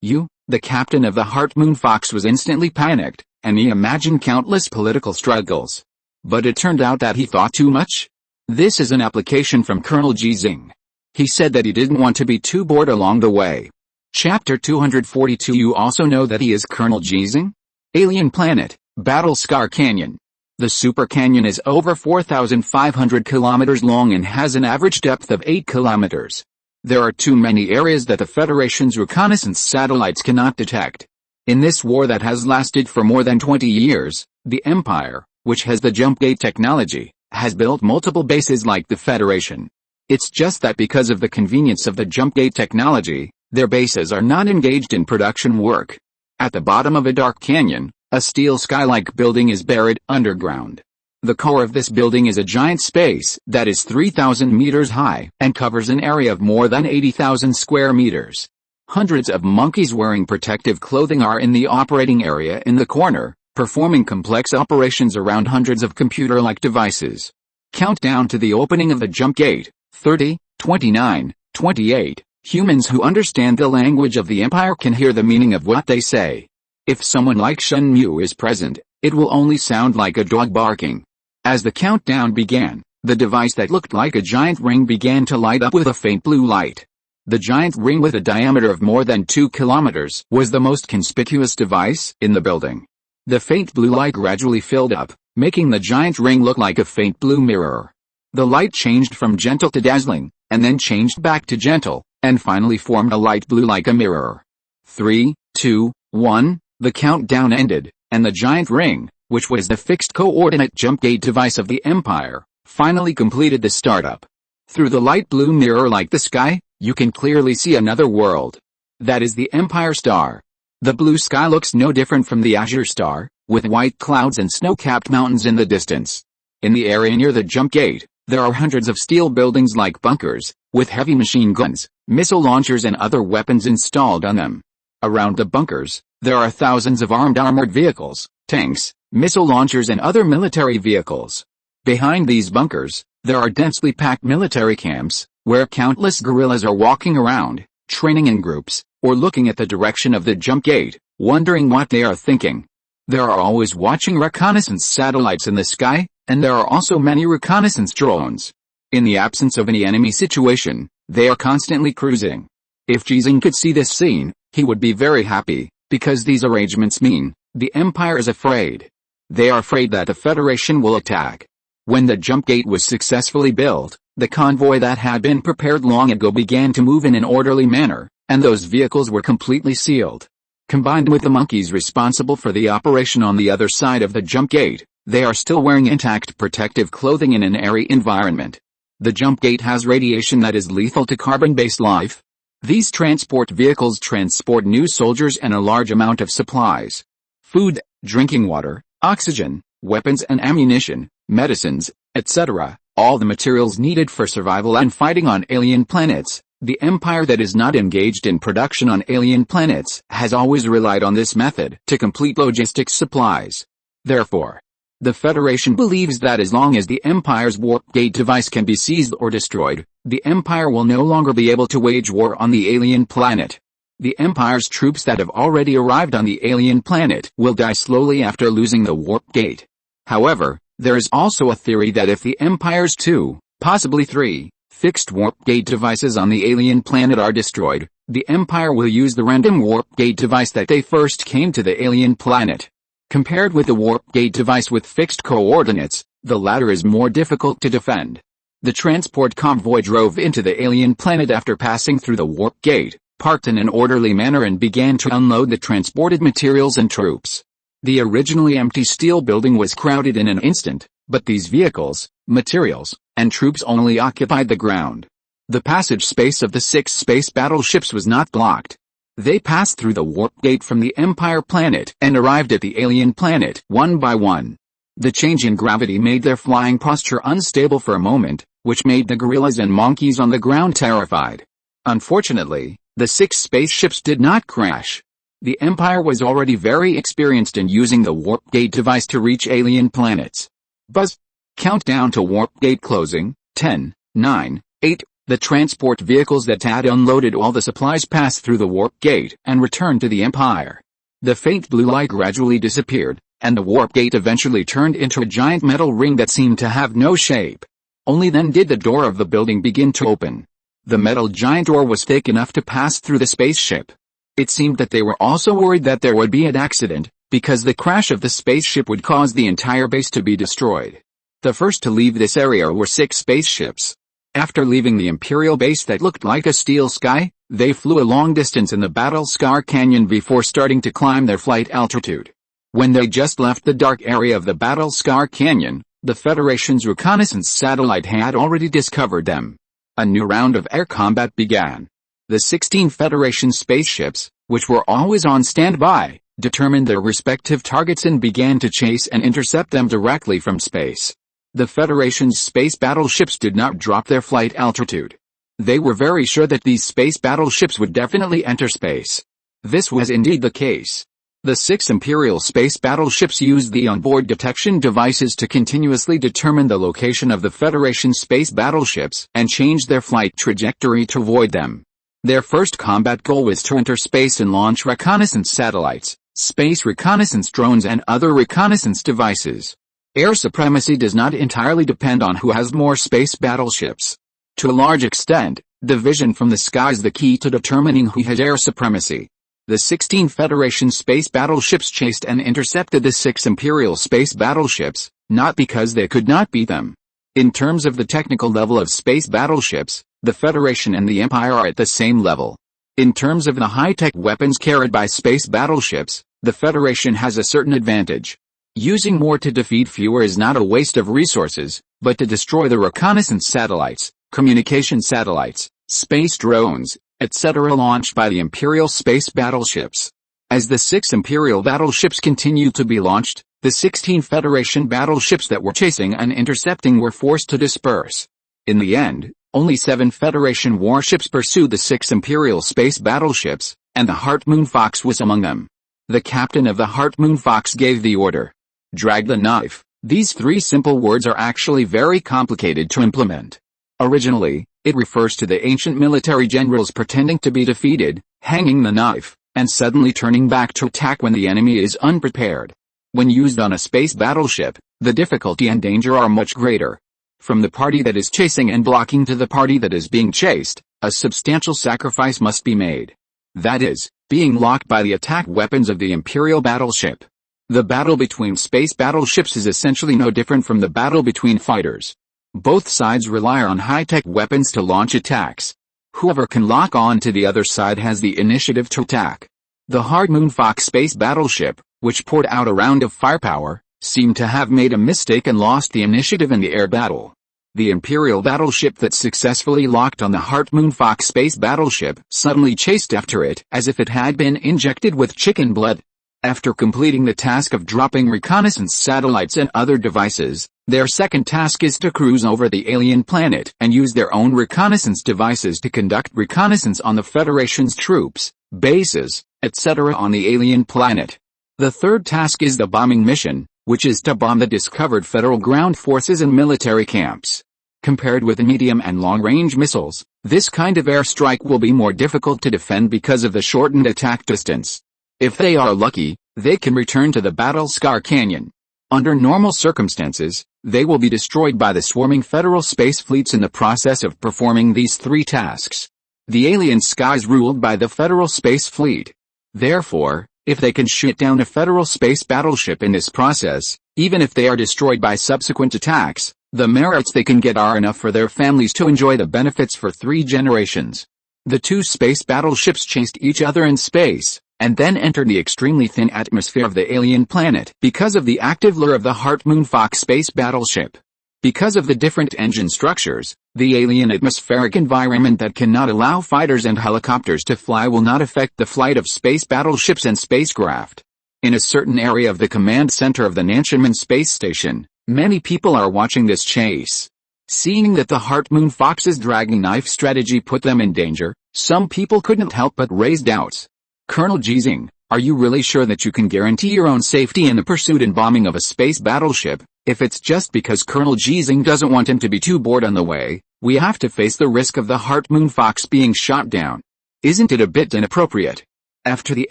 You, the captain of the Heart Moon Fox, was instantly panicked, and he imagined countless political struggles. But it turned out that he thought too much. This is an application from Colonel Ji Xinghe. He said that he didn't want to be too bored along the way. Chapter 242. You also know that he is Colonel Ji Xinghe? Alien planet, Battle Scar Canyon. The Super Canyon is over 4,500 kilometers long and has an average depth of 8 kilometers. There are too many areas that the Federation's reconnaissance satellites cannot detect. In this war that has lasted for more than 20 years, the Empire, which has the jump gate technology, has built multiple bases like the Federation. It's just that because of the convenience of the jump gate technology, their bases are not engaged in production work. At the bottom of a dark canyon, a steel sky-like building is buried underground. The core of this building is a giant space that is 3,000 meters high and covers an area of more than 80,000 square meters. Hundreds of monkeys wearing protective clothing are in the operating area in the corner, performing complex operations around hundreds of computer-like devices. Countdown to the opening of the jump gate: 30, 29, 28. Humans who understand the language of the Empire can hear the meaning of what they say. If someone like Shenmue is present, it will only sound like a dog barking. As the countdown began, the device that looked like a giant ring began to light up with a faint blue light. The giant ring, with a diameter of more than 2 kilometers, was the most conspicuous device in the building. The faint blue light gradually filled up, making the giant ring look like a faint blue mirror. The light changed from gentle to dazzling, and then changed back to gentle, and finally formed a light blue like a mirror. 3, 2, 1, the countdown ended, and the giant ring, which was the fixed coordinate jump gate device of the Empire, finally completed the startup. Through the light blue mirror like the sky, you can clearly see another world. That is the Empire Star. The blue sky looks no different from the Azure Star, with white clouds and snow-capped mountains in the distance. In the area near the jump gate, there are hundreds of steel buildings like bunkers, with heavy machine guns, missile launchers and other weapons installed on them. Around the bunkers, there are thousands of armored vehicles, tanks, missile launchers and other military vehicles. Behind these bunkers, there are densely packed military camps, where countless guerrillas are walking around, training in groups, or looking at the direction of the jump gate, wondering what they are thinking. There are always watching reconnaissance satellites in the sky, and there are also many reconnaissance drones. In the absence of any enemy situation, they are constantly cruising. If Ji Xinghe could see this scene, he would be very happy, because these arrangements mean, the Empire is afraid. They are afraid that the Federation will attack. When the jump gate was successfully built, the convoy that had been prepared long ago began to move in an orderly manner, and those vehicles were completely sealed. Combined with the monkeys responsible for the operation on the other side of the jump gate, they are still wearing intact protective clothing in an airy environment. The jump gate has radiation that is lethal to carbon-based life. These transport vehicles transport new soldiers and a large amount of supplies. Food, drinking water, oxygen, weapons and ammunition, medicines, etc., all the materials needed for survival and fighting on alien planets. The Empire that is not engaged in production on alien planets has always relied on this method to complete logistics supplies. Therefore, the Federation believes that as long as the Empire's warp gate device can be seized or destroyed, the Empire will no longer be able to wage war on the alien planet. The Empire's troops that have already arrived on the alien planet will die slowly after losing the warp gate. However, there is also a theory that if the Empire's 2, possibly 3, fixed warp gate devices on the alien planet are destroyed, the Empire will use the random warp gate device that they first came to the alien planet. Compared with the warp gate device with fixed coordinates, the latter is more difficult to defend. The transport convoy drove into the alien planet after passing through the warp gate, parked in an orderly manner and began to unload the transported materials and troops. The originally empty steel building was crowded in an instant, but these vehicles, materials, and troops only occupied the ground. The passage space of the 6 space battleships was not blocked. They passed through the warp gate from the Empire planet and arrived at the alien planet one by one. The change in gravity made their flying posture unstable for a moment, which made the gorillas and monkeys on the ground terrified. Unfortunately, the 6 spaceships did not crash. The Empire was already very experienced in using the warp gate device to reach alien planets. Buzz. Countdown to warp gate closing, 10, 9, 8. The transport vehicles that had unloaded all the supplies passed through the warp gate and returned to the Empire. The faint blue light gradually disappeared, and the warp gate eventually turned into a giant metal ring that seemed to have no shape. Only then did the door of the building begin to open. The metal giant door was thick enough to pass through the spaceship. It seemed that they were also worried that there would be an accident, because the crash of the spaceship would cause the entire base to be destroyed. The first to leave this area were 6 spaceships. After leaving the Imperial base that looked like a steel sky, they flew a long distance in the Battle Scar Canyon before starting to climb their flight altitude. When they just left the dark area of the Battle Scar Canyon, the Federation's reconnaissance satellite had already discovered them. A new round of air combat began. The 16 Federation spaceships, which were always on standby, determined their respective targets and began to chase and intercept them directly from space. The Federation's space battleships did not drop their flight altitude. They were very sure that these space battleships would definitely enter space. This was indeed the case. The 6 Imperial space battleships used the onboard detection devices to continuously determine the location of the Federation space battleships and change their flight trajectory to avoid them. Their first combat goal was to enter space and launch reconnaissance satellites, space reconnaissance drones and other reconnaissance devices. Air supremacy does not entirely depend on who has more space battleships. To a large extent, the vision from the sky is the key to determining who has air supremacy. The 16 Federation space battleships chased and intercepted the 6 Imperial space battleships, not because they could not beat them. In terms of the technical level of space battleships, the Federation and the Empire are at the same level. In terms of the high-tech weapons carried by space battleships, the Federation has a certain advantage. Using more to defeat fewer is not a waste of resources, but to destroy the reconnaissance satellites, communication satellites, space drones, etc. launched by the Imperial space battleships. As the 6 Imperial battleships continued to be launched, the 16 Federation battleships that were chasing and intercepting were forced to disperse. In the end, only 7 Federation warships pursued the 6 Imperial space battleships, and the Heart Moon Fox was among them. The captain of the Heart Moon Fox gave the order. Drag the knife. These 3 simple words are actually very complicated to implement. Originally, it refers to the ancient military generals pretending to be defeated, hanging the knife, and suddenly turning back to attack when the enemy is unprepared. When used on a space battleship, the difficulty and danger are much greater. From the party that is chasing and blocking to the party that is being chased, a substantial sacrifice must be made. That is, being locked by the attack weapons of the Imperial battleship. The battle between space battleships is essentially no different from the battle between fighters. Both sides rely on high-tech weapons to launch attacks. Whoever can lock on to the other side has the initiative to attack. The Heart Moon Fox space battleship, which poured out a round of firepower, seemed to have made a mistake and lost the initiative in the air battle. The Imperial battleship that successfully locked on the Heart Moon Fox space battleship suddenly chased after it as if it had been injected with chicken blood. After completing the task of dropping reconnaissance satellites and other devices, their second task is to cruise over the alien planet and use their own reconnaissance devices to conduct reconnaissance on the Federation's troops, bases, etc. on the alien planet. The third task is the bombing mission, which is to bomb the discovered Federal ground forces and military camps. Compared with medium and long-range missiles, this kind of airstrike will be more difficult to defend because of the shortened attack distance. If they are lucky, they can return to the Battle Scar Canyon. Under normal circumstances, they will be destroyed by the swarming Federal space fleets in the process of performing these 3 tasks. The alien sky is ruled by the Federal space fleet. Therefore, if they can shoot down a Federal space battleship in this process, even if they are destroyed by subsequent attacks, the merits they can get are enough for their families to enjoy the benefits for 3 generations. The 2 space battleships chased each other in space, and then entered the extremely thin atmosphere of the alien planet because of the active lure of the Heart Moon Fox space battleship. Because of the different engine structures, the alien atmospheric environment that cannot allow fighters and helicopters to fly will not affect the flight of space battleships and spacecraft. In a certain area of the command center of the Nanchaman space station, many people are watching this chase. Seeing that the Heart Moon Fox's dragging knife strategy put them in danger, some people couldn't help but raise doubts. Colonel Ji Xinghe, are you really sure that you can guarantee your own safety in the pursuit and bombing of a space battleship? If it's just because Colonel Ji Xinghe doesn't want him to be too bored on the way, we have to face the risk of the Heart Moon Fox being shot down. Isn't it a bit inappropriate? After the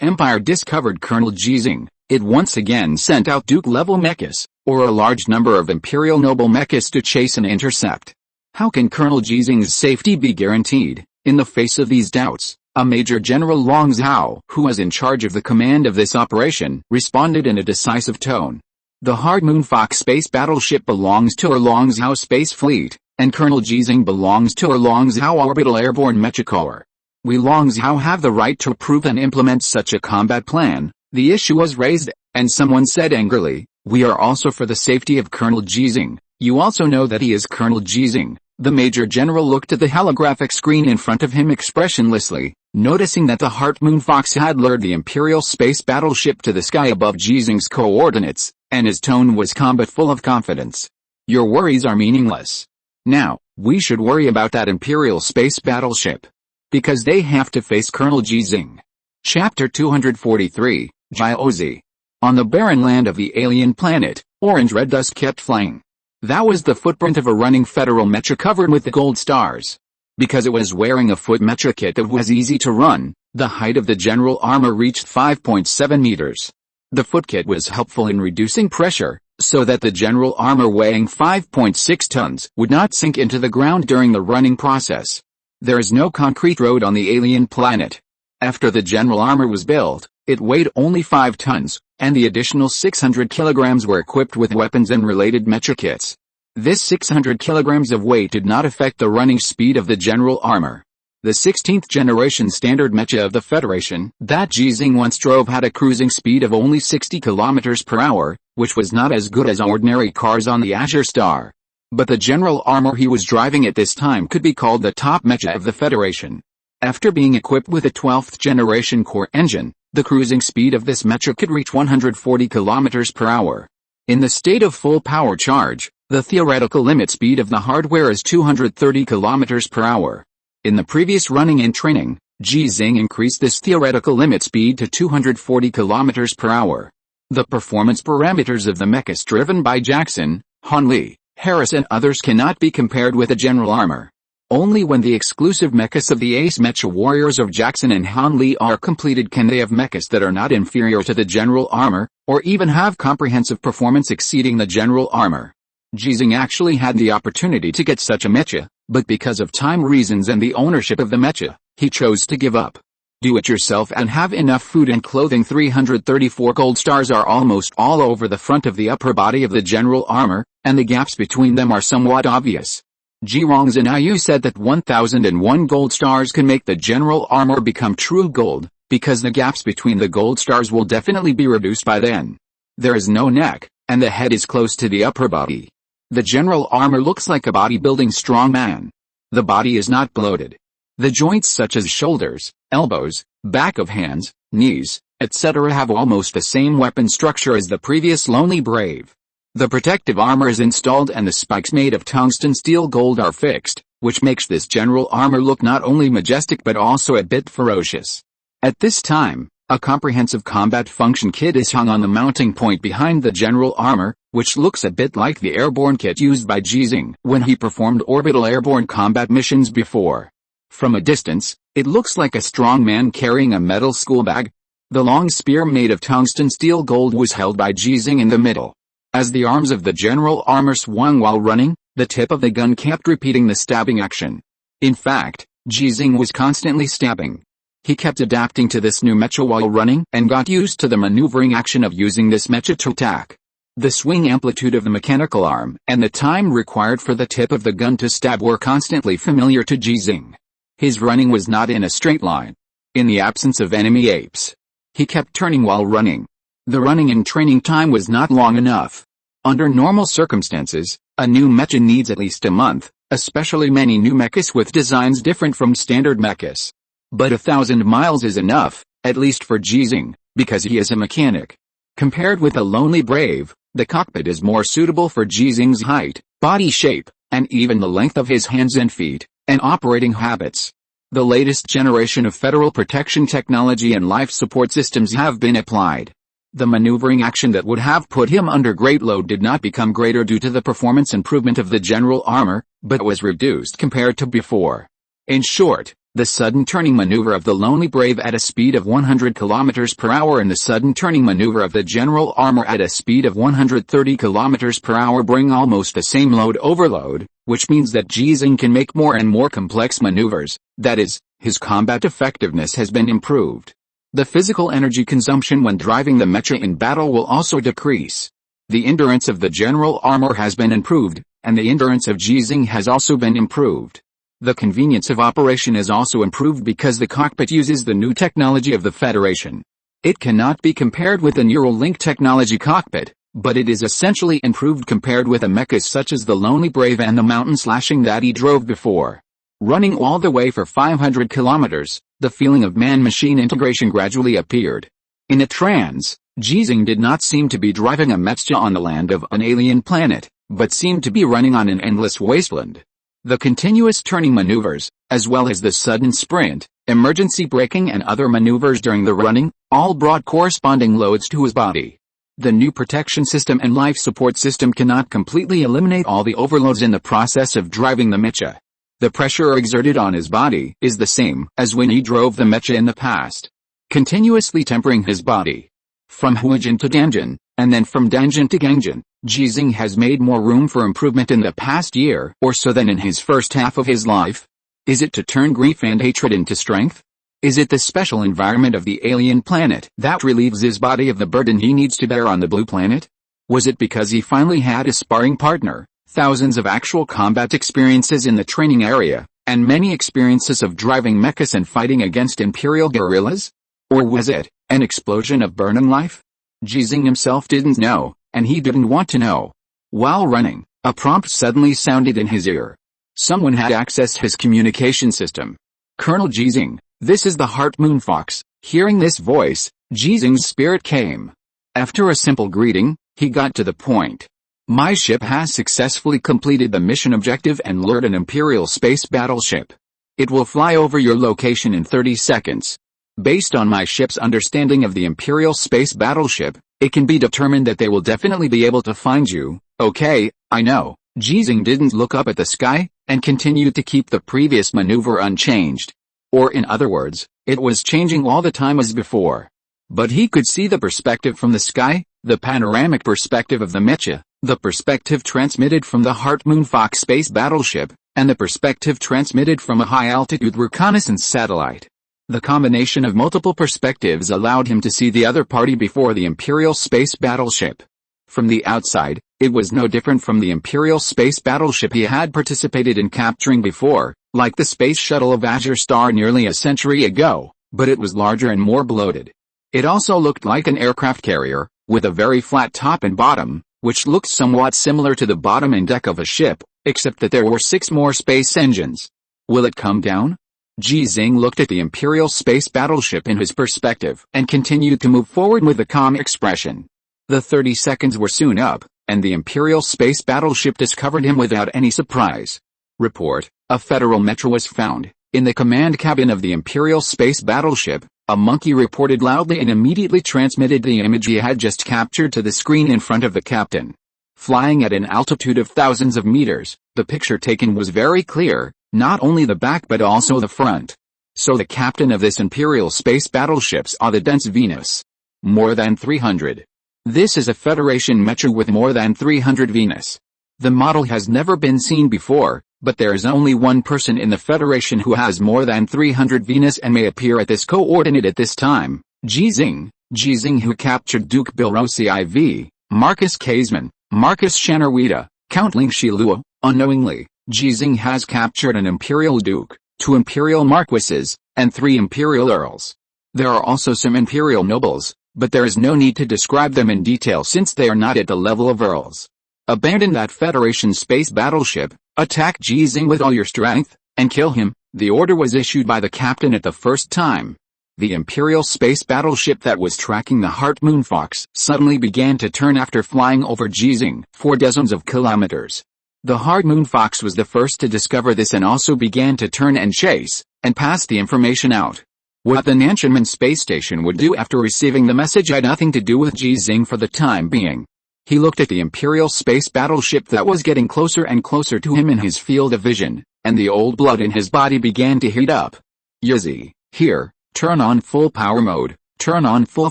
Empire discovered Colonel Ji Xinghe, it once again sent out Duke-level mechas, or a large number of Imperial noble mechas to chase and intercept. How can Colonel Ji Xinghe's safety be guaranteed? In the face of these doubts, a Major General Long Zhao, who was in charge of the command of this operation, responded in a decisive tone. The Heart Moon Fox space battleship belongs to our Long Zhao space fleet, and Colonel Ji Xinghe belongs to our Long Zhao orbital airborne mecha corps. We Long Zhao have the right to approve and implement such a combat plan. The issue was raised, and someone said angrily, we are also for the safety of Colonel Ji Xinghe. You also know that he is Colonel Ji Xinghe. The Major General looked at the holographic screen in front of him expressionlessly, noticing that the Heart Moon Fox had lured the Imperial space battleship to the sky above Ji Xinghe's coordinates, and his tone was calm but full of confidence. Your worries are meaningless. Now, we should worry about that Imperial space battleship. Because they have to face Colonel Ji Xinghe. Chapter 243, Ji. On the barren land of the alien planet, orange red dust kept flying. That was the footprint of a running Federal mecha covered with the gold stars. Because it was wearing a foot mecha kit that was easy to run, the height of the general armor reached 5.7 meters. The foot kit was helpful in reducing pressure, so that the general armor weighing 5.6 tons would not sink into the ground during the running process. There is no concrete road on the alien planet. After the general armor was built, it weighed only 5 tons, and the additional 600 kilograms were equipped with weapons and related mecha kits. This 600 kilograms of weight did not affect the running speed of the general armor. The 16th generation standard mecha of the Federation that Ji Xinghe once drove had a cruising speed of only 60 kilometers per hour, which was not as good as ordinary cars on the Azure Star. But the general armor he was driving at this time could be called the top mecha of the Federation. After being equipped with a 12th generation core engine, The cruising speed of this mecha could reach 140 kilometers per hour. In the state of full power charge, the theoretical limit speed of the hardware is 230 kilometers per hour. In the previous running and training, Ji Xinghe increased this theoretical limit speed to 240 kilometers per hour. The performance parameters of the mechas driven by Jackson, Han Li, Harris and others cannot be compared with the general armor. Only when the exclusive mechas of the ace mecha warriors of Jackson and Han Li are completed can they have mechas that are not inferior to the general armor, or even have comprehensive performance exceeding the general armor. Ji Xinghe actually had the opportunity to get such a mecha, but because of time reasons and the ownership of the mecha, he chose to give up. Do it yourself and have enough food and clothing. 334 gold stars are almost all over the front of the upper body of the general armor, and the gaps between them are somewhat obvious. Ji Xinghe said that 1001 gold stars can make the general armor become true gold, because the gaps between the gold stars will definitely be reduced by then. There is no neck, and the head is close to the upper body. The general armor looks like a bodybuilding strongman. The body is not bloated. The joints such as shoulders, elbows, back of hands, knees, etc. have almost the same weapon structure as the previous Lonely Brave. The protective armor is installed and the spikes made of tungsten steel gold are fixed, which makes this general armor look not only majestic but also a bit ferocious. At this time, a comprehensive combat function kit is hung on the mounting point behind the general armor, which looks a bit like the airborne kit used by Ji Xinghe when he performed orbital airborne combat missions before. From a distance, it looks like a strong man carrying a metal school bag. The long spear made of tungsten steel gold was held by Ji Xinghe in the middle. As the arms of the general armor swung while running, the tip of the gun kept repeating the stabbing action. In fact, Ji Xinghe was constantly stabbing. He kept adapting to this new mecha while running and got used to the maneuvering action of using this mecha to attack. The swing amplitude of the mechanical arm and the time required for the tip of the gun to stab were constantly familiar to Ji Xinghe. His running was not in a straight line. In the absence of enemy apes, he kept turning while running. The running and training time was not long enough. Under normal circumstances, a new mecha needs at least a month, especially many new mechas with designs different from standard mechas. But 1,000 miles is enough, at least for Ji Xinghe, because he is a mechanic. Compared with a Lonely Brave, the cockpit is more suitable for Ji Xinghe's height, body shape, and even the length of his hands and feet, and operating habits. The latest generation of federal protection technology and life support systems have been applied. The maneuvering action that would have put him under great load did not become greater due to the performance improvement of the general armor, but was reduced compared to before. In short, the sudden turning maneuver of the Lonely Brave at a speed of 100 km per hour and the sudden turning maneuver of the general armor at a speed of 130 km per hour bring almost the same load overload, which means that Ji Xinghe can make more and more complex maneuvers. That is, his combat effectiveness has been improved. The physical energy consumption when driving the mecha in battle will also decrease. The endurance of the general armor has been improved, and the endurance of Ji Xinghe has also been improved. The convenience of operation is also improved because the cockpit uses the new technology of the Federation. It cannot be compared with the Neuralink technology cockpit, but it is essentially improved compared with a mecha such as the Lonely Brave and the mountain slashing that he drove before. Running all the way for 500 kilometers, the feeling of man-machine integration gradually appeared. In a trance, Ji Xinghe did not seem to be driving a mecha on the land of an alien planet, but seemed to be running on an endless wasteland. The continuous turning maneuvers, as well as the sudden sprint, emergency braking and other maneuvers during the running, all brought corresponding loads to his body. The new protection system and life support system cannot completely eliminate all the overloads in the process of driving the mecha. The pressure exerted on his body is the same as when he drove the mecha in the past, continuously tempering his body. From Huijin to Danjin, and then from Danjin to Gangjin, Ji Xinghe has made more room for improvement in the past year or so than in his first half of his life. Is it to turn grief and hatred into strength? Is it the special environment of the alien planet that relieves his body of the burden he needs to bear on the blue planet? Was it because he finally had a sparring partner, thousands of actual combat experiences in the training area, and many experiences of driving mechas and fighting against imperial guerrillas? Or was it an explosion of burning life? Ji Xinghe himself didn't know, and he didn't want to know. While running, a prompt suddenly sounded in his ear. Someone had accessed his communication system. Colonel Ji Xinghe, this is the Heart Moon Fox. Hearing this voice, Ji Xinghe's spirit came. After a simple greeting, he got to the point. My ship has successfully completed the mission objective and lured an Imperial space battleship. It will fly over your location in 30 seconds. Based on my ship's understanding of the Imperial space battleship, it can be determined that they will definitely be able to find you. Okay, I know. Ji Xinghe didn't look up at the sky, and continued to keep the previous maneuver unchanged. Or in other words, it was changing all the time as before. But he could see the perspective from the sky, the panoramic perspective of the Mecha, the perspective transmitted from the Heart Moon Fox space battleship, and the perspective transmitted from a high-altitude reconnaissance satellite. The combination of multiple perspectives allowed him to see the other party before the Imperial space battleship. From the outside, it was no different from the Imperial space battleship he had participated in capturing before, like the space shuttle of Azure Star nearly a century ago, but it was larger and more bloated. It also looked like an aircraft carrier, with a very flat top and bottom, which looked somewhat similar to the bottom and deck of a ship, except that there were 6 more space engines. Will it come down? Ji Xinghe looked at the Imperial space battleship in his perspective and continued to move forward with a calm expression. The 30 seconds were soon up, and the Imperial space battleship discovered him without any surprise. Report: a federal mecha was found. In the command cabin of the Imperial space battleship, a monkey reported loudly and immediately transmitted the image he had just captured to the screen in front of the captain. Flying at an altitude of thousands of meters, the picture taken was very clear, not only the back but also the front. So the captain of this Imperial space battleship saw the dense Venus. More than 300. This is a Federation mecha with more than 300 Venus. The model has never been seen before, but there is only one person in the Federation who has more than 300 Venus and may appear at this coordinate at this time. Ji Xinghe. Ji Xinghe, who captured Duke Bilrosi IV, Marcus Kaisman, Marcus Shanarwita, Count Ling Shiluo. Unknowingly, Ji Xinghe has captured an Imperial Duke, 2 Imperial Marquises, and 3 Imperial Earls. There are also some Imperial Nobles, but there is no need to describe them in detail since they are not at the level of Earls. Abandon that Federation space battleship, attack Ji Xinghe with all your strength, and kill him. The order was issued by the captain at the first time. The Imperial space battleship that was tracking the Heart Moon Fox suddenly began to turn after flying over Ji Xinghe for dozens of kilometers. The Heart Moon Fox was the first to discover this and also began to turn and chase, and pass the information out. What the Nanchunman space station would do after receiving the message had nothing to do with Ji Xinghe for the time being. He looked at the Imperial space battleship that was getting closer and closer to him in his field of vision, and the old blood in his body began to heat up. Yuzzy, here, turn on full power mode, turn on full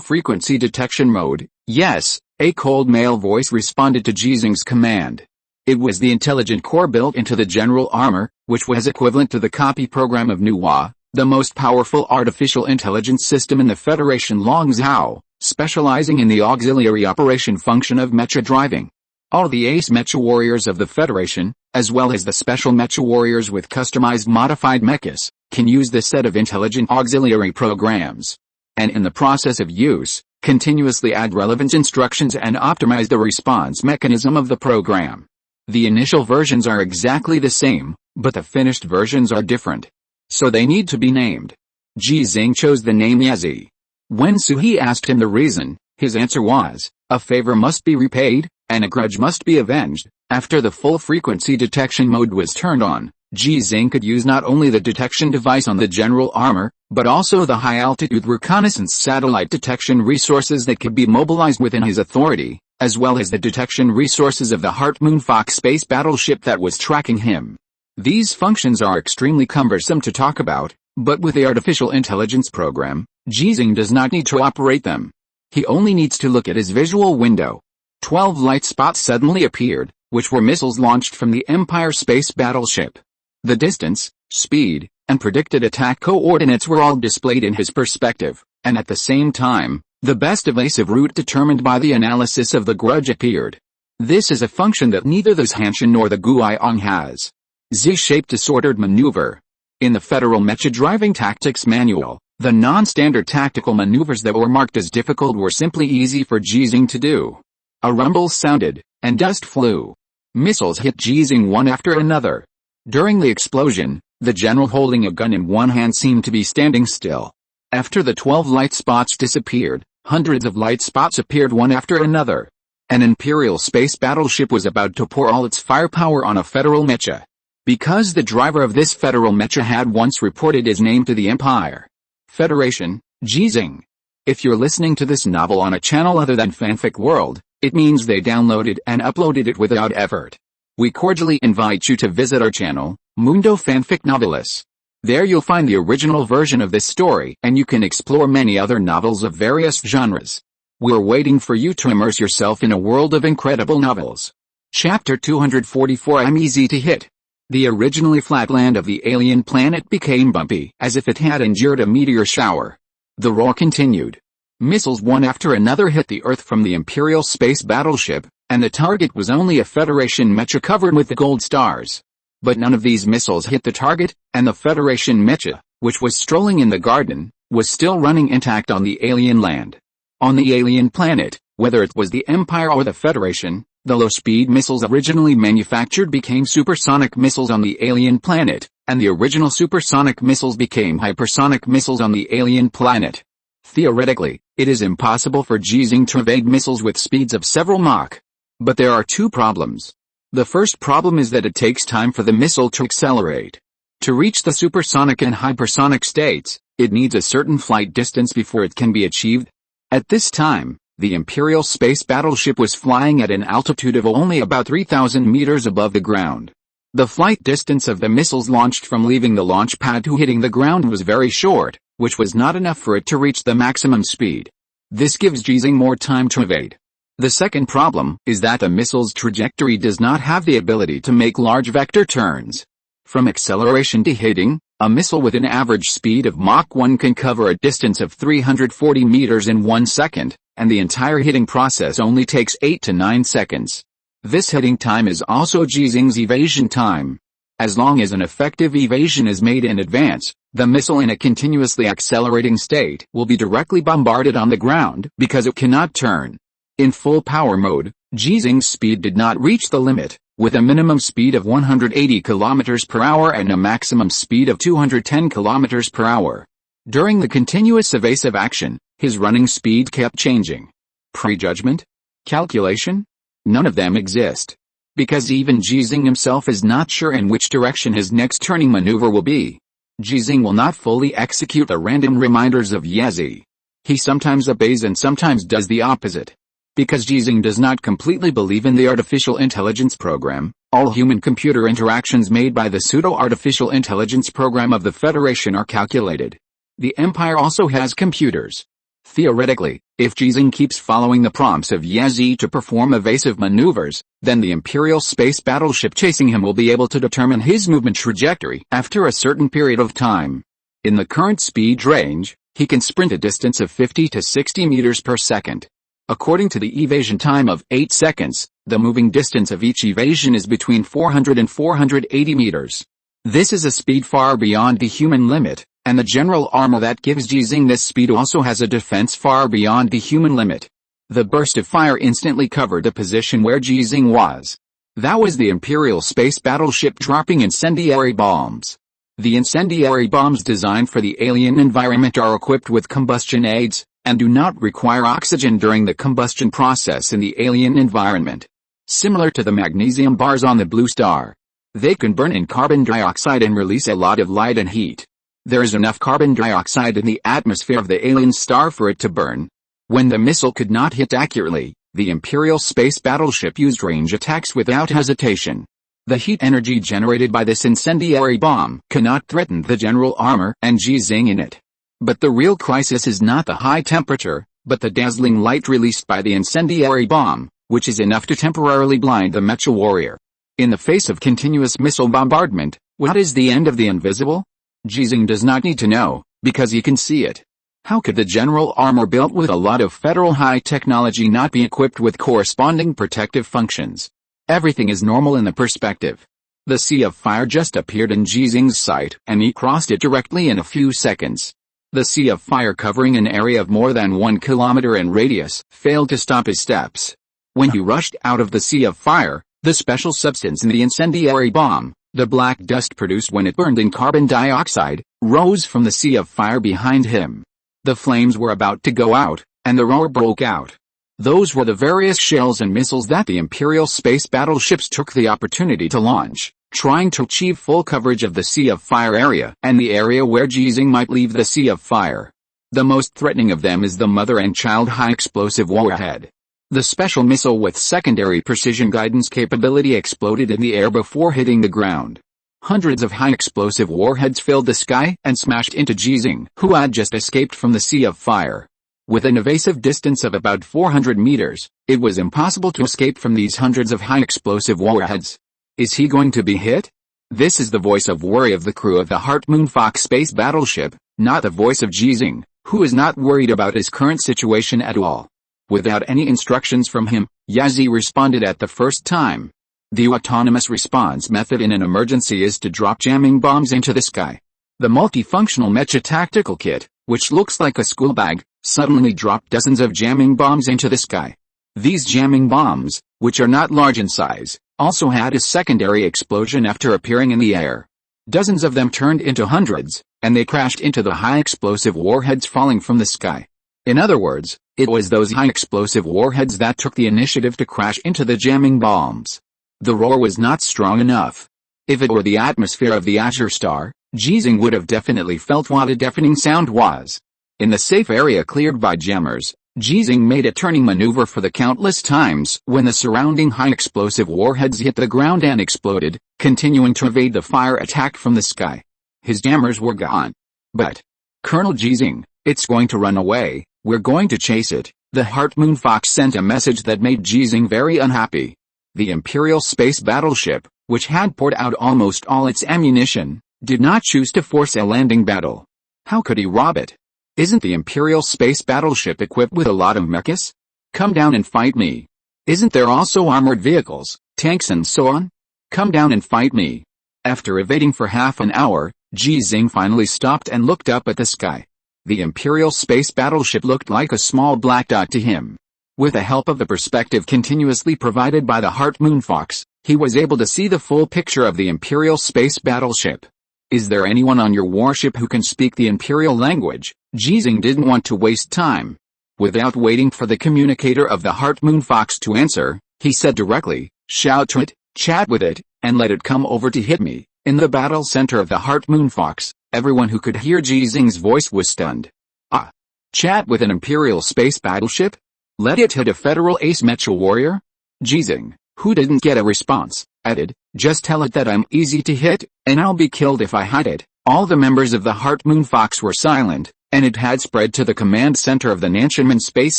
frequency detection mode. Yes, a cold male voice responded to Ji Xinghe's command. It was the intelligent core built into the general armor, which was equivalent to the copy program of Nuwa, the most powerful artificial intelligence system in the Federation Long Zhao, specializing in the auxiliary operation function of mecha driving. All the ace mecha warriors of the Federation, as well as the special mecha warriors with customized modified mechas, can use this set of intelligent auxiliary programs. And in the process of use, continuously add relevant instructions and optimize the response mechanism of the program. The initial versions are exactly the same, but the finished versions are different. So they need to be named. Ji Xinghe chose the name Yazi. When Suhi asked him the reason, his answer was, a favor must be repaid, and a grudge must be avenged. After the full frequency detection mode was turned on, Ji Xinghe could use not only the detection device on the general armor, but also the high-altitude reconnaissance satellite detection resources that could be mobilized within his authority, as well as the detection resources of the Heart Moon Fox space battleship that was tracking him. These functions are extremely cumbersome to talk about, but with the artificial intelligence program, Ji Xinghe does not need to operate them. He only needs to look at his visual window. 12 light spots suddenly appeared, which were missiles launched from the Empire space battleship. The distance, speed, and predicted attack coordinates were all displayed in his perspective, and at the same time, the best evasive route determined by the analysis of the grudge appeared. This is a function that neither the Zhanshan nor the Guiong has. Z-shaped disordered maneuver. In the Federal Mecha Driving Tactics Manual, the non-standard tactical maneuvers that were marked as difficult were simply easy for Ji Xinghe to do. A rumble sounded, and dust flew. Missiles hit Ji Xinghe one after another. During the explosion, the general holding a gun in one hand seemed to be standing still. After the 12 light spots disappeared, hundreds of light spots appeared one after another. An Imperial space battleship was about to pour all its firepower on a federal mecha. Because the driver of this federal mecha had once reported his name to the Empire Federation, Ji Xinghe. If you're listening to this novel on a channel other than Fanfic World, it means they downloaded and uploaded it without effort. We cordially invite you to visit our channel, Mundo Fanfic Novelis. There you'll find the original version of this story, and you can explore many other novels of various genres. We're waiting for you to immerse yourself in a world of incredible novels. Chapter 244. I'm easy to hit. The originally flat land of the alien planet became bumpy, as if it had endured a meteor shower. The roar continued. Missiles one after another hit the Earth from the Imperial space battleship, and the target was only a Federation mecha covered with gold stars. But none of these missiles hit the target, and the Federation mecha, which was strolling in the garden, was still running intact on the alien land. On the alien planet, whether it was the Empire or the Federation, the low-speed missiles originally manufactured became supersonic missiles on the alien planet, and the original supersonic missiles became hypersonic missiles on the alien planet. Theoretically, it is impossible for Ji Xinghe to evade missiles with speeds of several Mach. But there are two problems. The first problem is that it takes time for the missile to accelerate. To reach the supersonic and hypersonic states, it needs a certain flight distance before it can be achieved. At this time, the Imperial space battleship was flying at an altitude of only about 3,000 meters above the ground. The flight distance of the missiles launched from leaving the launch pad to hitting the ground was very short, which was not enough for it to reach the maximum speed. This gives Ji Xinghe more time to evade. The second problem is that the missile's trajectory does not have the ability to make large vector turns. From acceleration to hitting, a missile with an average speed of Mach 1 can cover a distance of 340 meters in 1 second, and the entire hitting process only takes 8 to 9 seconds. This hitting time is also Ji Xinghe's evasion time. As long as an effective evasion is made in advance, the missile in a continuously accelerating state will be directly bombarded on the ground because it cannot turn. In full power mode, Ji Xinghe's speed did not reach the limit, with a minimum speed of 180 km per hour and a maximum speed of 210 km per hour. During the continuous evasive action, his running speed kept changing. Prejudgment? Calculation? None of them exist. Because even Ji Xinghe himself is not sure in which direction his next turning maneuver will be. Ji Xinghe will not fully execute the random reminders of Yazi. He sometimes obeys and sometimes does the opposite. Because Ji Xinghe does not completely believe in the artificial intelligence program, all human-computer interactions made by the pseudo-artificial intelligence program of the Federation are calculated. The Empire also has computers. Theoretically, if Ji Xinghe keeps following the prompts of Yazi to perform evasive maneuvers, then the Imperial space battleship chasing him will be able to determine his movement trajectory after a certain period of time. In the current speed range, he can sprint a distance of 50 to 60 meters per second. According to the evasion time of 8 seconds, the moving distance of each evasion is between 400 and 480 meters. This is a speed far beyond the human limit, and the general armor that gives Ji Xinghe this speed also has a defense far beyond the human limit. The burst of fire instantly covered the position where Ji Xinghe was. That was the Imperial space battleship dropping incendiary bombs. The incendiary bombs designed for the alien environment are equipped with combustion aids, and do not require oxygen during the combustion process in the alien environment. Similar to the magnesium bars on the Blue Star. They can burn in carbon dioxide and release a lot of light and heat. There is enough carbon dioxide in the atmosphere of the alien star for it to burn. When the missile could not hit accurately, the Imperial space battleship used range attacks without hesitation. The heat energy generated by this incendiary bomb cannot threaten the general armor and Ji Xinghe in it. But the real crisis is not the high temperature, but the dazzling light released by the incendiary bomb, which is enough to temporarily blind the mecha warrior. In the face of continuous missile bombardment, what is the end of the invisible? Ji Xinghe does not need to know, because he can see it. How could the general armor built with a lot of federal high technology not be equipped with corresponding protective functions? Everything is normal in the perspective. The sea of fire just appeared in Ji Xinghe's sight, and he crossed it directly in a few seconds. The sea of fire covering an area of more than 1 kilometer in radius failed to stop his steps. When he rushed out of the sea of fire, the special substance in the incendiary bomb, the black dust produced when it burned in carbon dioxide, rose from the sea of fire behind him. The flames were about to go out, and the roar broke out. Those were the various shells and missiles that the Imperial space battleships took the opportunity to launch, trying to achieve full coverage of the Sea of Fire area and the area where Ji Xinghe might leave the Sea of Fire. The most threatening of them is the mother and child high-explosive warhead. The special missile with secondary precision guidance capability exploded in the air before hitting the ground. Hundreds of high-explosive warheads filled the sky and smashed into Ji Xinghe, who had just escaped from the Sea of Fire. With an evasive distance of about 400 meters, it was impossible to escape from these hundreds of high-explosive warheads. Is he going to be hit? This is the voice of worry of the crew of the Heart Moon Fox space battleship, not the voice of Ji Xinghe, who is not worried about his current situation at all. Without any instructions from him, Yazi responded at the first time. The autonomous response method in an emergency is to drop jamming bombs into the sky. The multifunctional Mecha tactical kit, which looks like a school bag, suddenly dropped dozens of jamming bombs into the sky. These jamming bombs, which are not large in size, also had a secondary explosion after appearing in the air. Dozens of them turned into hundreds, and they crashed into the high-explosive warheads falling from the sky. In other words, it was those high-explosive warheads that took the initiative to crash into the jamming bombs. The roar was not strong enough. If it were the atmosphere of the Azure Star, Ji Xinghe would have definitely felt what a deafening sound was. In the safe area cleared by jammers, Ji Xinghe made a turning maneuver for the countless times when the surrounding high-explosive warheads hit the ground and exploded, continuing to evade the fire attack from the sky. His jammers were gone. But, Colonel Ji Xinghe, it's going to run away, we're going to chase it. The Heart Moon Fox sent a message that made Ji Xinghe very unhappy. The Imperial space battleship, which had poured out almost all its ammunition, did not choose to force a landing battle. How could he rob it? Isn't the Imperial space battleship equipped with a lot of mechas? Come down and fight me. Isn't there also armored vehicles, tanks and so on? Come down and fight me. After evading for half an hour, Ji Xinghe finally stopped and looked up at the sky. The Imperial space battleship looked like a small black dot to him. With the help of the perspective continuously provided by the Heart Moon Fox, he was able to see the full picture of the Imperial space battleship. Is there anyone on your warship who can speak the Imperial language? Ji Xinghe didn't want to waste time. Without waiting for the communicator of the Heart Moon Fox to answer, he said directly, shout to it, chat with it, and let it come over to hit me. In the battle center of the Heart Moon Fox, everyone who could hear Ji Xinghe's voice was stunned. Ah! Chat with an Imperial space battleship? Let it hit a Federal ace mecha warrior? Ji Xinghe, who didn't get a response, added, just tell it that I'm easy to hit, and I'll be killed if I hit it. All the members of the Heart Moon Fox were silent, and it had spread to the command center of the Nanshanmen space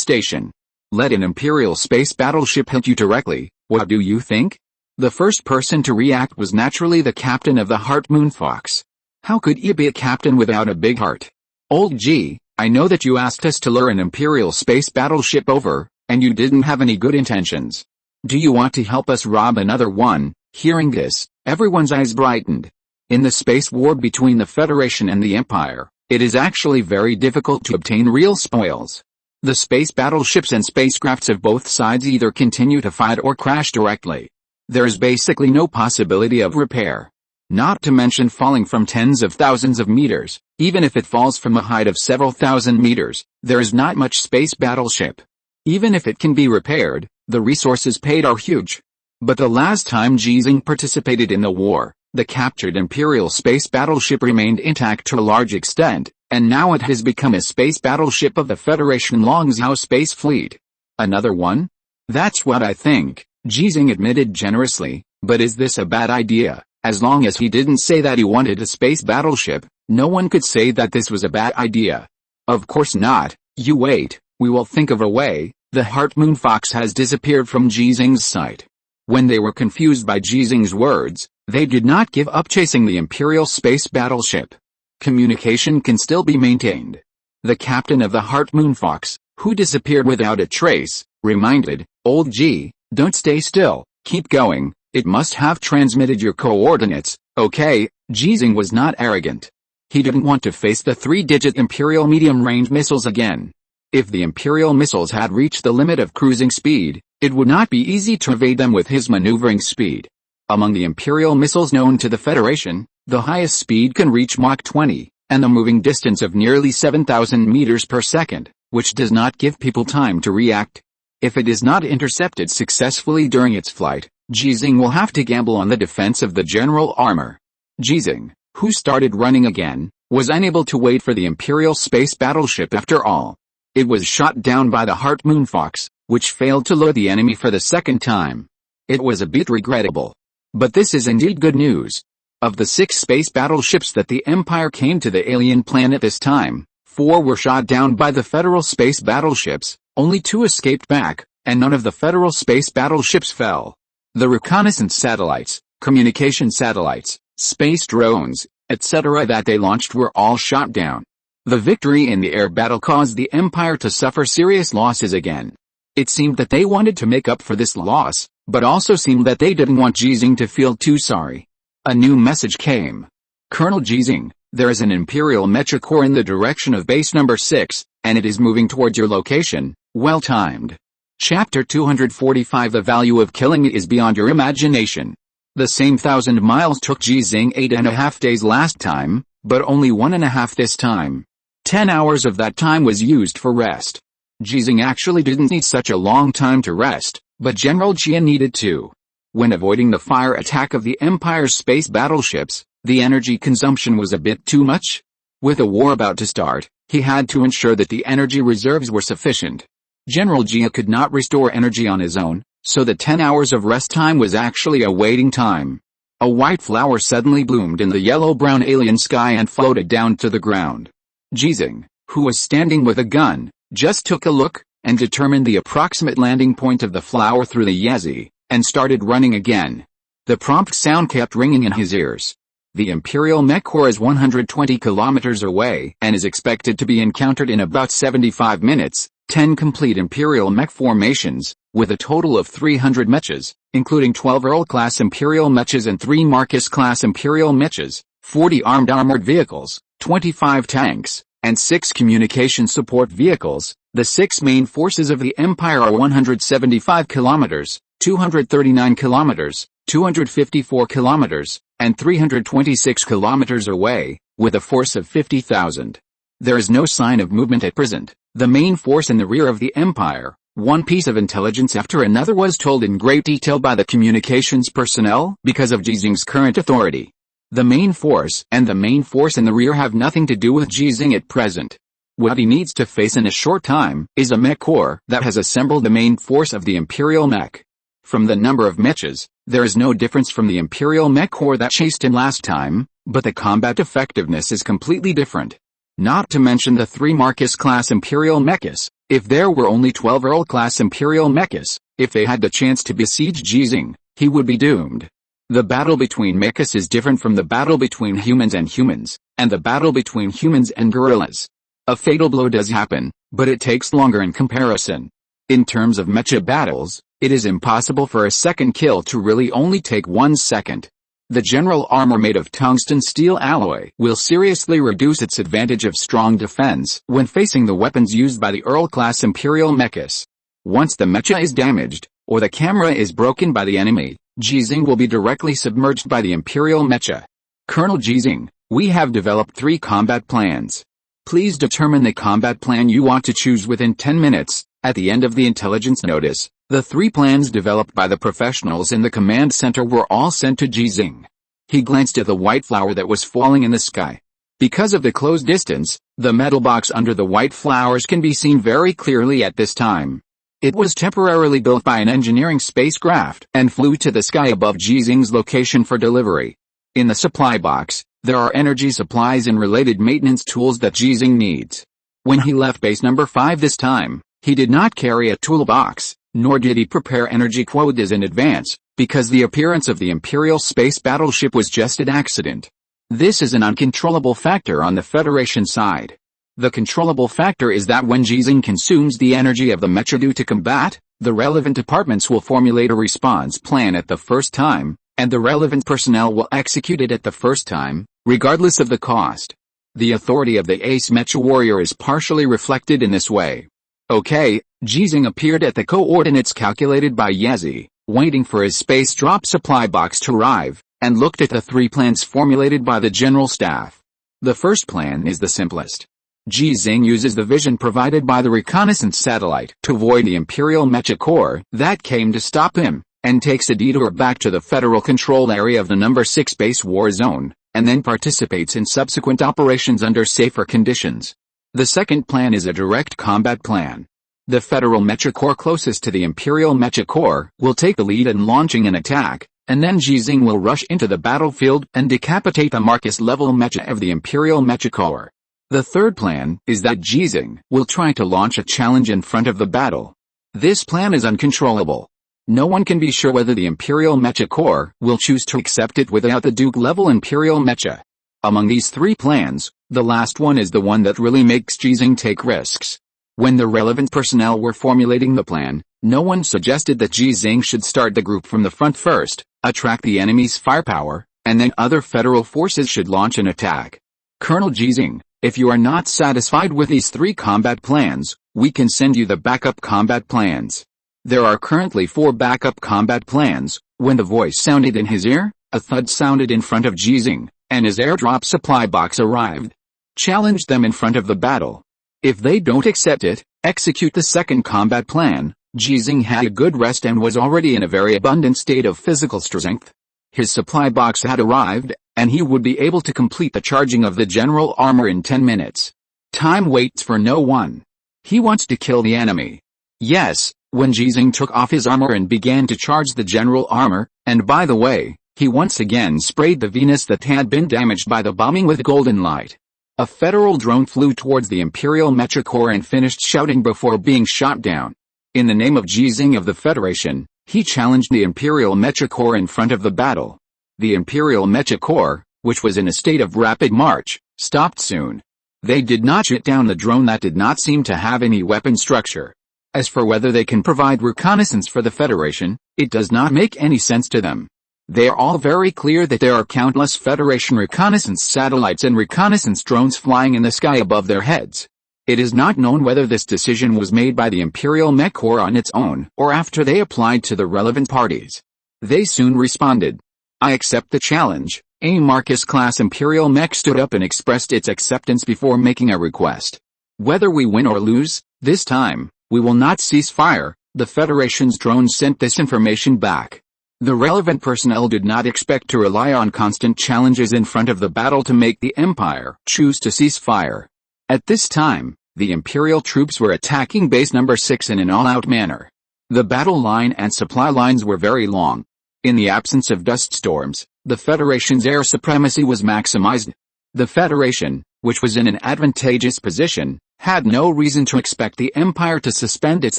station. Let an Imperial space battleship hit you directly, what do you think? The first person to react was naturally the captain of the Heart Moon Fox. How could you be a captain without a big heart? Old G, I know that you asked us to lure an Imperial space battleship over, and you didn't have any good intentions. Do you want to help us rob another one? Hearing this, everyone's eyes brightened. In the space war between the Federation and the Empire, it is actually very difficult to obtain real spoils. The space battleships and spacecrafts of both sides either continue to fight or crash directly. There is basically no possibility of repair. Not to mention falling from tens of thousands of meters, even if it falls from a height of several thousand meters, there is not much space battleship. Even if it can be repaired, the resources paid are huge. But the last time Ji Xinghe participated in the war, the captured Imperial space battleship remained intact to a large extent, and now it has become a space battleship of the Federation Longzhou Space Fleet. Another one? That's what I think, Ji Xinghe admitted generously, but is this a bad idea? As long as he didn't say that he wanted a space battleship, no one could say that this was a bad idea. Of course not, you wait, we will think of a way. The Heart Moon Fox has disappeared from Ji Xinghe's sight. When they were confused by Ji Xinghe's words, they did not give up chasing the Imperial space battleship. Communication can still be maintained. The captain of the Heart Moon Fox, who disappeared without a trace, reminded, Old G, don't stay still, keep going. It must have transmitted your coordinates, okay? Ji Xinghe was not arrogant. He didn't want to face the 3-digit Imperial medium-range missiles again. If the Imperial missiles had reached the limit of cruising speed, it would not be easy to evade them with his maneuvering speed. Among the Imperial missiles known to the Federation, the highest speed can reach Mach 20. and a moving distance of nearly 7,000 meters per second, which does not give people time to react. If it is not intercepted successfully during its flight, Ji Xinghe will have to gamble on the defense of the general armor. Ji Xinghe, who started running again, was unable to wait for the Imperial space battleship after all. It was shot down by the Heart Moon Fox, which failed to load the enemy for the second time. It was a bit regrettable. But this is indeed good news. Of the 6 space battleships that the Empire came to the alien planet this time, 4 were shot down by the Federal space battleships, only 2 escaped back, and none of the Federal space battleships fell. The reconnaissance satellites, communication satellites, space drones, etc. that they launched were all shot down. The victory in the air battle caused the Empire to suffer serious losses again. It seemed that they wanted to make up for this loss, but also seemed that they didn't want Ji Xinghe to feel too sorry. A new message came. Colonel Ji Xinghe, there is an Imperial mecha core in the direction of base number 6, and it is moving towards your location. Well timed. Chapter 245. The value of killing me is beyond your imagination. The same 1,000 miles took Ji Xinghe 8.5 days last time, but only 1.5 this time. 10 hours of that time was used for rest. Ji Xinghe actually didn't need such a long time to rest, but General Jia needed to. When avoiding the fire attack of the Empire's space battleships, the energy consumption was a bit too much. With a war about to start, he had to ensure that the energy reserves were sufficient. General Jia could not restore energy on his own, so the 10 hours of rest time was actually a waiting time. A white flower suddenly bloomed in the yellow-brown alien sky and floated down to the ground. Ji Xinghe, who was standing with a gun, just took a look, and determined the approximate landing point of the flower through the Yezi, and started running again. The prompt sound kept ringing in his ears. The Imperial mech core is 120 kilometers away, and is expected to be encountered in about 75 minutes, 10 complete Imperial mech formations, with a total of 300 mechas, including 12 Earl-class Imperial mechas and 3 Marcus-class Imperial mechas, 40 armored vehicles, 25 tanks, and 6 communication support vehicles. The 6 main forces of the Empire are 175 kilometers, 239 kilometers, 254 kilometers, and 326 kilometers away, with a force of 50,000. There is no sign of movement at present. The main force in the rear of the Empire, one piece of intelligence after another, was told in great detail by the communications personnel because of Ji Xinghe's current authority. The main force and the main force in the rear have nothing to do with Ji Xinghe at present. What he needs to face in a short time is a mech corps that has assembled the main force of the Imperial mech. From the number of mechas, there is no difference from the Imperial mech corps that chased him last time, but the combat effectiveness is completely different. Not to mention the 3 Marcus-class Imperial mechas. If there were only 12 Earl-class Imperial mechas, if they had the chance to besiege Ji Xinghe, he would be doomed. The battle between mechas is different from the battle between humans and humans, and the battle between humans and gorillas. A fatal blow does happen, but it takes longer in comparison. In terms of mecha battles, it is impossible for a second kill to really only take 1 second. The general armor made of tungsten steel alloy will seriously reduce its advantage of strong defense when facing the weapons used by the Earl-class Imperial mechas. Once the mecha is damaged, or the camera is broken by the enemy, Ji Xinghe will be directly submerged by the Imperial mecha. Colonel Ji Xinghe, we have developed 3 combat plans. Please determine the combat plan you want to choose within 10 minutes. At the end of the intelligence notice, the 3 plans developed by the professionals in the command center were all sent to Ji Xinghe. He glanced at the white flower that was falling in the sky. Because of the close distance, the metal box under the white flowers can be seen very clearly at this time. It was temporarily built by an engineering spacecraft and flew to the sky above Ji Xinghe's location for delivery. In the supply box, there are energy supplies and related maintenance tools that Ji Xinghe needs. When he left base number 5 this time, he did not carry a toolbox, nor did he prepare energy quotas in advance, because the appearance of the Imperial space battleship was just an accident. This is an uncontrollable factor on the Federation side. The controllable factor is that when Ji Xinghe consumes the energy of the mecha due to combat, the relevant departments will formulate a response plan at the first time, and the relevant personnel will execute it at the first time, regardless of the cost. The authority of the ace mecha warrior is partially reflected in this way. Okay, Ji Xinghe appeared at the coordinates calculated by Yezi, waiting for his space drop supply box to arrive, and looked at the 3 plans formulated by the general staff. The first plan is the simplest. Ji Xinghe uses the vision provided by the reconnaissance satellite to avoid the Imperial Mecha Corps that came to stop him, and takes a detour back to the federal control area of the No. 6 base war zone, and then participates in subsequent operations under safer conditions. The second plan is a direct combat plan. The federal Mecha Corps closest to the Imperial Mecha Corps will take the lead in launching an attack, and then Ji Xinghe will rush into the battlefield and decapitate the Marcus-level Mecha of the Imperial Mecha Corps. The third plan is that Ji Xinghe will try to launch a challenge in front of the battle. This plan is uncontrollable. No one can be sure whether the Imperial Mecha Corps will choose to accept it without the Duke-level Imperial Mecha. Among these three plans, the last one is the one that really makes Ji Xinghe take risks. When the relevant personnel were formulating the plan, no one suggested that Ji Xinghe should start the group from the front first, attract the enemy's firepower, and then other federal forces should launch an attack. Colonel Ji Xinghe, if you are not satisfied with these three combat plans, we can send you the backup combat plans. There are currently 4 backup combat plans. When the voice sounded in his ear, a thud sounded in front of Ji Xinghe, and his airdrop supply box arrived. Challenge them in front of the battle. If they don't accept it, execute the second combat plan. Ji Xinghe had a good rest and was already in a very abundant state of physical strength. His supply box had arrived, and he would be able to complete the charging of the general armor in 10 minutes. Time waits for no one. He wants to kill the enemy. Yes, when Ji Xinghe took off his armor and began to charge the general armor, and by the way, he once again sprayed the Venus that had been damaged by the bombing with golden light. A federal drone flew towards the Imperial Mecha Corps and finished shouting before being shot down. In the name of Ji Xinghe of the Federation, he challenged the Imperial Mecha Corps in front of the battle. The Imperial Mecha Corps, which was in a state of rapid march, stopped soon. They did not shoot down the drone that did not seem to have any weapon structure. As for whether they can provide reconnaissance for the Federation, it does not make any sense to them. They are all very clear that there are countless Federation reconnaissance satellites and reconnaissance drones flying in the sky above their heads. It is not known whether this decision was made by the Imperial Mech Corps on its own or after they applied to the relevant parties. They soon responded. I accept the challenge. A Marcus-class Imperial Mech stood up and expressed its acceptance before making a request. Whether we win or lose, this time, we will not cease fire. The Federation's drones sent this information back. The relevant personnel did not expect to rely on constant challenges in front of the battle to make the Empire choose to cease fire. At this time, the Imperial troops were attacking Base No. 6 in an all-out manner. The battle line and supply lines were very long. In the absence of dust storms, the Federation's air supremacy was maximized. The Federation, which was in an advantageous position, had no reason to expect the Empire to suspend its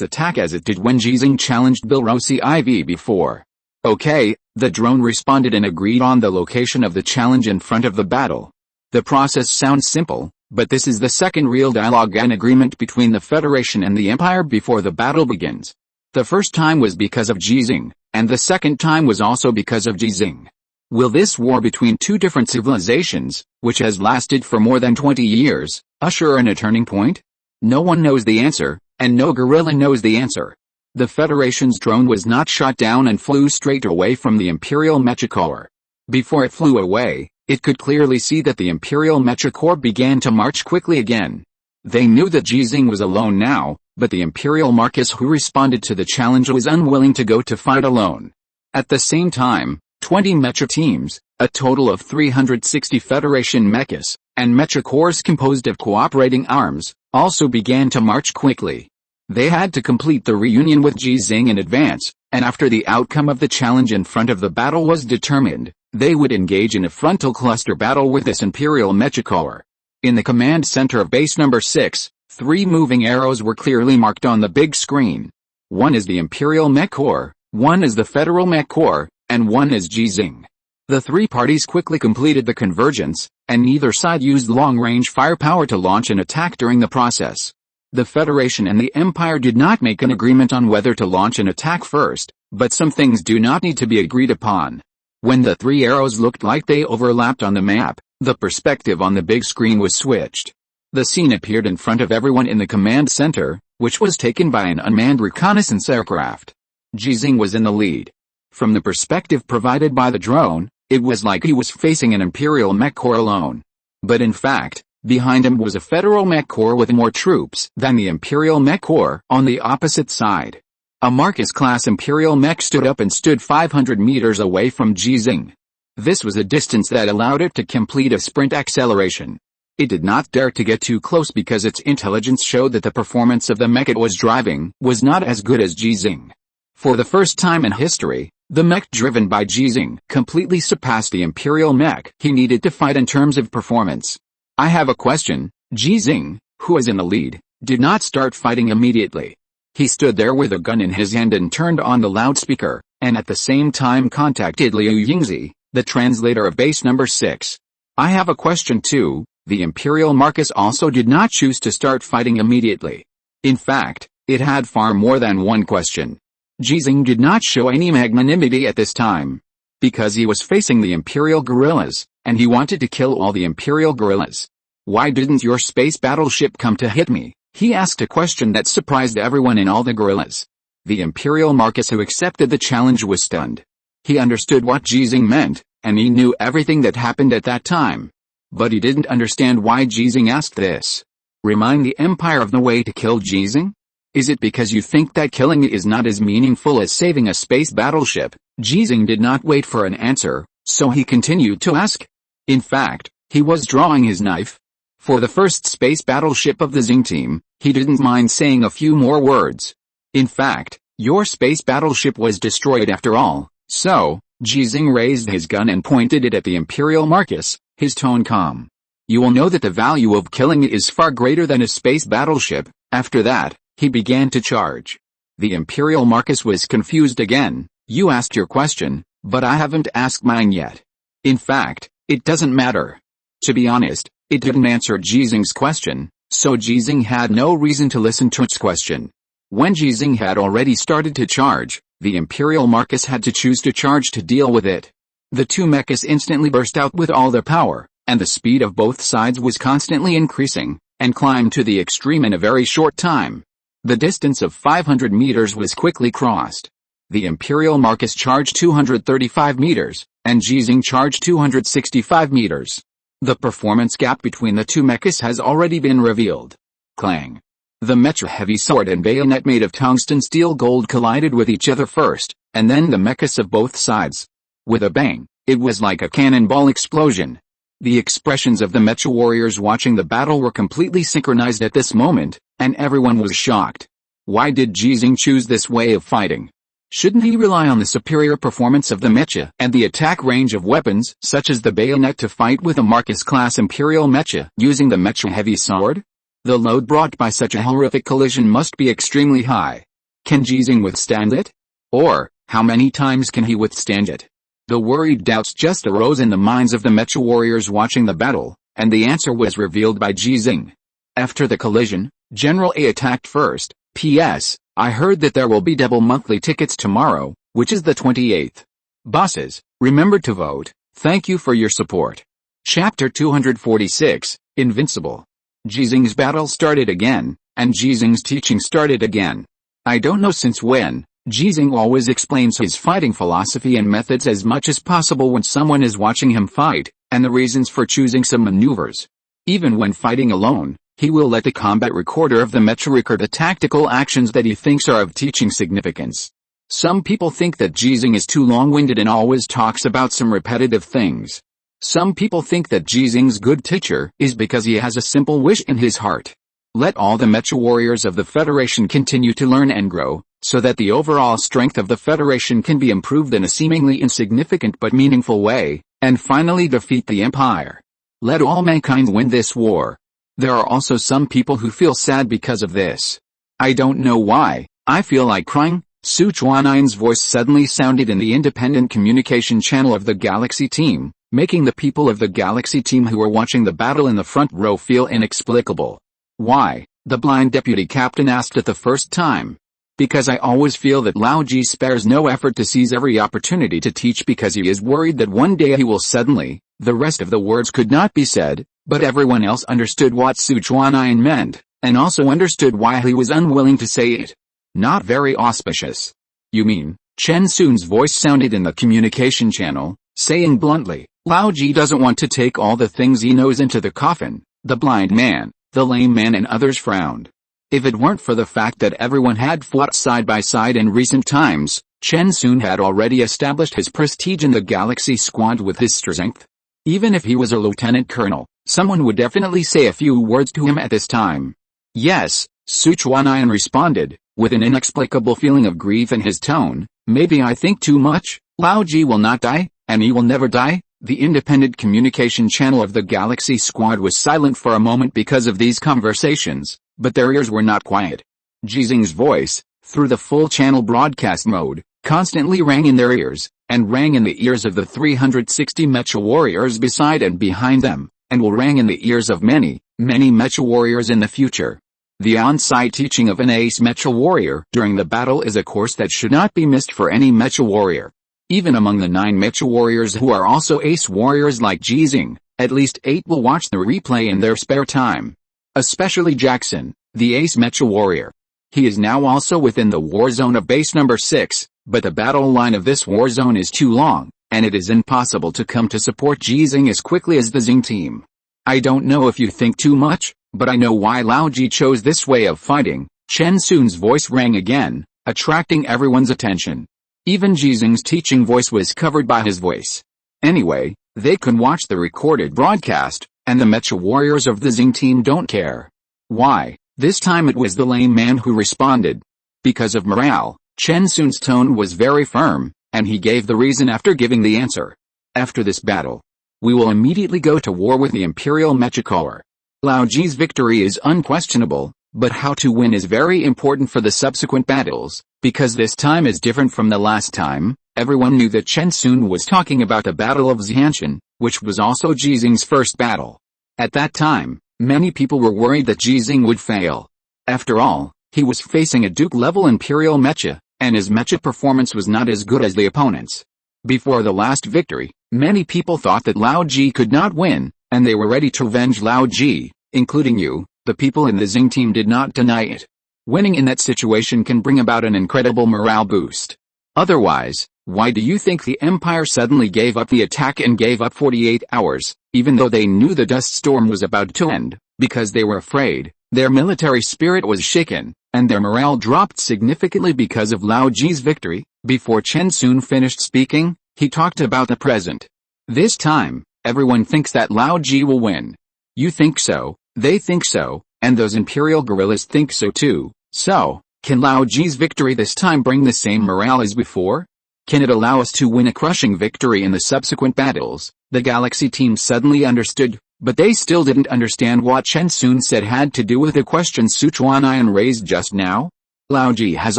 attack as it did when Ji Xinghe challenged Bill Rossi IV before. Okay, the drone responded and agreed on the location of the challenge in front of the battle. The process sounds simple, but this is the second real dialogue and agreement between the Federation and the Empire before the battle begins. The first time was because of Ji Xinghe, and the second time was also because of Ji Xinghe. Will this war between two different civilizations, which has lasted for more than 20 years, usher in a turning point? No one knows the answer, and no guerrilla knows the answer. The Federation's drone was not shot down and flew straight away from the Imperial Mecha Corps. Before it flew away, it could clearly see that the Imperial Mecha Corps began to march quickly again. They knew that Ji Xinghe was alone now, but the Imperial Marcus who responded to the challenge was unwilling to go to fight alone. At the same time, 20 Mecha teams, a total of 360 Federation mechas, and Mecha Corps composed of cooperating arms, also began to march quickly. They had to complete the reunion with Ji Xinghe in advance, and after the outcome of the challenge in front of the battle was determined, they would engage in a frontal cluster battle with this Imperial Mecha Corps. In the command center of Base No. 6, 3 moving arrows were clearly marked on the big screen. One is the Imperial Mech Corps, one is the Federal Mech Corps, and one is Ji Xinghe. The three parties quickly completed the convergence, and neither side used long-range firepower to launch an attack during the process. The Federation and the Empire did not make an agreement on whether to launch an attack first, but some things do not need to be agreed upon. When the 3 arrows looked like they overlapped on the map, the perspective on the big screen was switched. The scene appeared in front of everyone in the command center, which was taken by an unmanned reconnaissance aircraft. Ji Xinghe was in the lead. From the perspective provided by the drone, it was like he was facing an Imperial Mech Corps alone. But in fact, behind him was a federal mech corps with more troops than the imperial mech corps on the opposite side. A Marcus-class imperial mech stood up and stood 500 meters away from Ji Xinghe. This was a distance that allowed it to complete a sprint acceleration. It did not dare to get too close because its intelligence showed that the performance of the mech it was driving was not as good as Ji Xinghe. For the first time in history, the mech driven by Ji Xinghe completely surpassed the imperial mech he needed to fight in terms of performance. I have a question. Ji Xinghe, who is in the lead, did not start fighting immediately. He stood there with a gun in his hand and turned on the loudspeaker, and at the same time contacted Liu Yingzi, the translator of base number 6. I have a question too. The Imperial Marcus also did not choose to start fighting immediately. In fact, it had far more than one question. Ji Xinghe did not show any magnanimity at this time. Because he was facing the Imperial guerrillas, and he wanted to kill all the Imperial guerrillas. Why didn't your space battleship come to hit me? He asked a question that surprised everyone in all the guerrillas. The Imperial Marcus who accepted the challenge was stunned. He understood what Ji Xinghe meant, and he knew everything that happened at that time. But he didn't understand why Ji Xinghe asked this. Remind the Empire of the way to kill Ji Xinghe? Is it because you think that killing it is not as meaningful as saving a space battleship? Ji Xinghe did not wait for an answer, so he continued to ask. In fact, he was drawing his knife. For the first space battleship of the Xinghe team, he didn't mind saying a few more words. In fact, your space battleship was destroyed after all, so, Ji Xinghe raised his gun and pointed it at the Imperial Marcus, his tone calm. You will know that the value of killing it is far greater than a space battleship. After that, he began to charge. The Imperial Marcus was confused again. You asked your question, but I haven't asked mine yet. In fact, it doesn't matter. To be honest, it didn't answer Ji Xinghe's question, so Ji Xinghe had no reason to listen to its question. When Ji Xinghe had already started to charge, the Imperial Marcus had to choose to charge to deal with it. The two mechas instantly burst out with all their power, and the speed of both sides was constantly increasing, and climbed to the extreme in a very short time. The distance of 500 meters was quickly crossed. The Imperial Marcus charged 235 meters, and Ji Xinghe charged 265 meters. The performance gap between the two mechas has already been revealed. Clang. The mecha heavy sword and bayonet made of tungsten steel gold collided with each other first, and then the mechas of both sides. With a bang, it was like a cannonball explosion. The expressions of the mecha warriors watching the battle were completely synchronized at this moment, and everyone was shocked. Why did Ji Xinghe choose this way of fighting? Shouldn't he rely on the superior performance of the mecha and the attack range of weapons such as the bayonet to fight with a Marcus-class Imperial mecha using the mecha heavy sword? The load brought by such a horrific collision must be extremely high. Can Ji Xinghe withstand it? Or, how many times can he withstand it? The worried doubts just arose in the minds of the mecha warriors watching the battle, and the answer was revealed by Ji Xinghe. After the collision, General A attacked first. P.S. I heard that there will be double monthly tickets tomorrow, which is the 28th. Bosses, remember to vote. Thank you for your support. Chapter 246, Invincible. Ji Xinghe's battle started again, and Ji Xinghe's teaching started again. I don't know since when. Ji Xinghe always explains his fighting philosophy and methods as much as possible when someone is watching him fight, and the reasons for choosing some maneuvers. Even when fighting alone, he will let the combat recorder of the mecha record the tactical actions that he thinks are of teaching significance. Some people think that Ji Xinghe is too long-winded and always talks about some repetitive things. Some people think that Ji Xinghe's good teacher is because he has a simple wish in his heart. Let all the mecha warriors of the Federation continue to learn and grow, so that the overall strength of the Federation can be improved in a seemingly insignificant but meaningful way, and finally defeat the Empire. Let all mankind win this war. There are also some people who feel sad because of this. I don't know why, I feel like crying. Su Chuan'an's voice suddenly sounded in the independent communication channel of the Galaxy team, making the people of the Galaxy team who were watching the battle in the front row feel inexplicable. Why? The blind deputy captain asked it the first time. Because I always feel that Lao Ji spares no effort to seize every opportunity to teach because he is worried that one day he will suddenly. The rest of the words could not be said, but everyone else understood what Su Chuan'an meant, and also understood why he was unwilling to say it. Not very auspicious. You mean? Chen Sun's voice sounded in the communication channel, saying bluntly, Lao Ji doesn't want to take all the things he knows into the coffin. The blind man, the lame man and others frowned. If it weren't for the fact that everyone had fought side by side in recent times, Chen Sun had already established his prestige in the Galaxy Squad with his strength. Even if he was a lieutenant colonel, someone would definitely say a few words to him at this time. Yes, Sichuanian responded, with an inexplicable feeling of grief in his tone. Maybe I think too much. Lao Ji will not die, and he will never die. The independent communication channel of the Galaxy Squad was silent for a moment because of these conversations, but their ears were not quiet. Ji Xinghe's voice, through the full channel broadcast mode, constantly rang in their ears, and rang in the ears of the 360 Mecha warriors beside and behind them, and will rang in the ears of many, many Mecha warriors in the future. The on-site teaching of an ace Mecha warrior during the battle is a course that should not be missed for any Mecha warrior. Even among the 9 Mecha warriors who are also ace warriors like Ji Xinghe, at least 8 will watch the replay in their spare time. Especially Jackson, the ace Mecha warrior. He is now also within the war zone of base number 6, but the battle line of this war zone is too long, and it is impossible to come to support Ji Xinghe as quickly as the Xinghe team. I don't know if you think too much, but I know why Lao Ji chose this way of fighting. Chen Sun's voice rang again, attracting everyone's attention. Even Ji Xinghe's teaching voice was covered by his voice. Anyway, they can watch the recorded broadcast, and the Mecha warriors of the Xinghe team don't care. Why? This time it was the lame man who responded. Because of morale, Chen Sun's tone was very firm, and he gave the reason after giving the answer. After this battle, we will immediately go to war with the Imperial Mecha Corps. Lao Ji's victory is unquestionable, but how to win is very important for the subsequent battles, because this time is different from the last time. Everyone knew that Chen Sun was talking about the Battle of Xianshan, which was also Ji Xinghe's first battle. At that time, many people were worried that Ji Xinghe would fail. After all, he was facing a Duke-level Imperial Mecha, and his Mecha performance was not as good as the opponent's. Before the last victory, many people thought that Lao Ji could not win, and they were ready to avenge Lao Ji, including you. The people in the Xinghe team did not deny it. Winning in that situation can bring about an incredible morale boost. Otherwise, why do you think the Empire suddenly gave up the attack and gave up 48 hours, even though they knew the dust storm was about to end? Because they were afraid. Their military spirit was shaken, and their morale dropped significantly because of Lao Ji's victory. Before Chen Sun finished speaking, he talked about the present. This time, everyone thinks that Lao Ji will win. You think so, they think so, and those Imperial guerrillas think so too. So, can Lao Ji's victory this time bring the same morale as before? Can it allow us to win a crushing victory in the subsequent battles? The Galaxy team suddenly understood, but they still didn't understand what Chen Sun said had to do with the question Sichuanian raised just now. Lao Ji has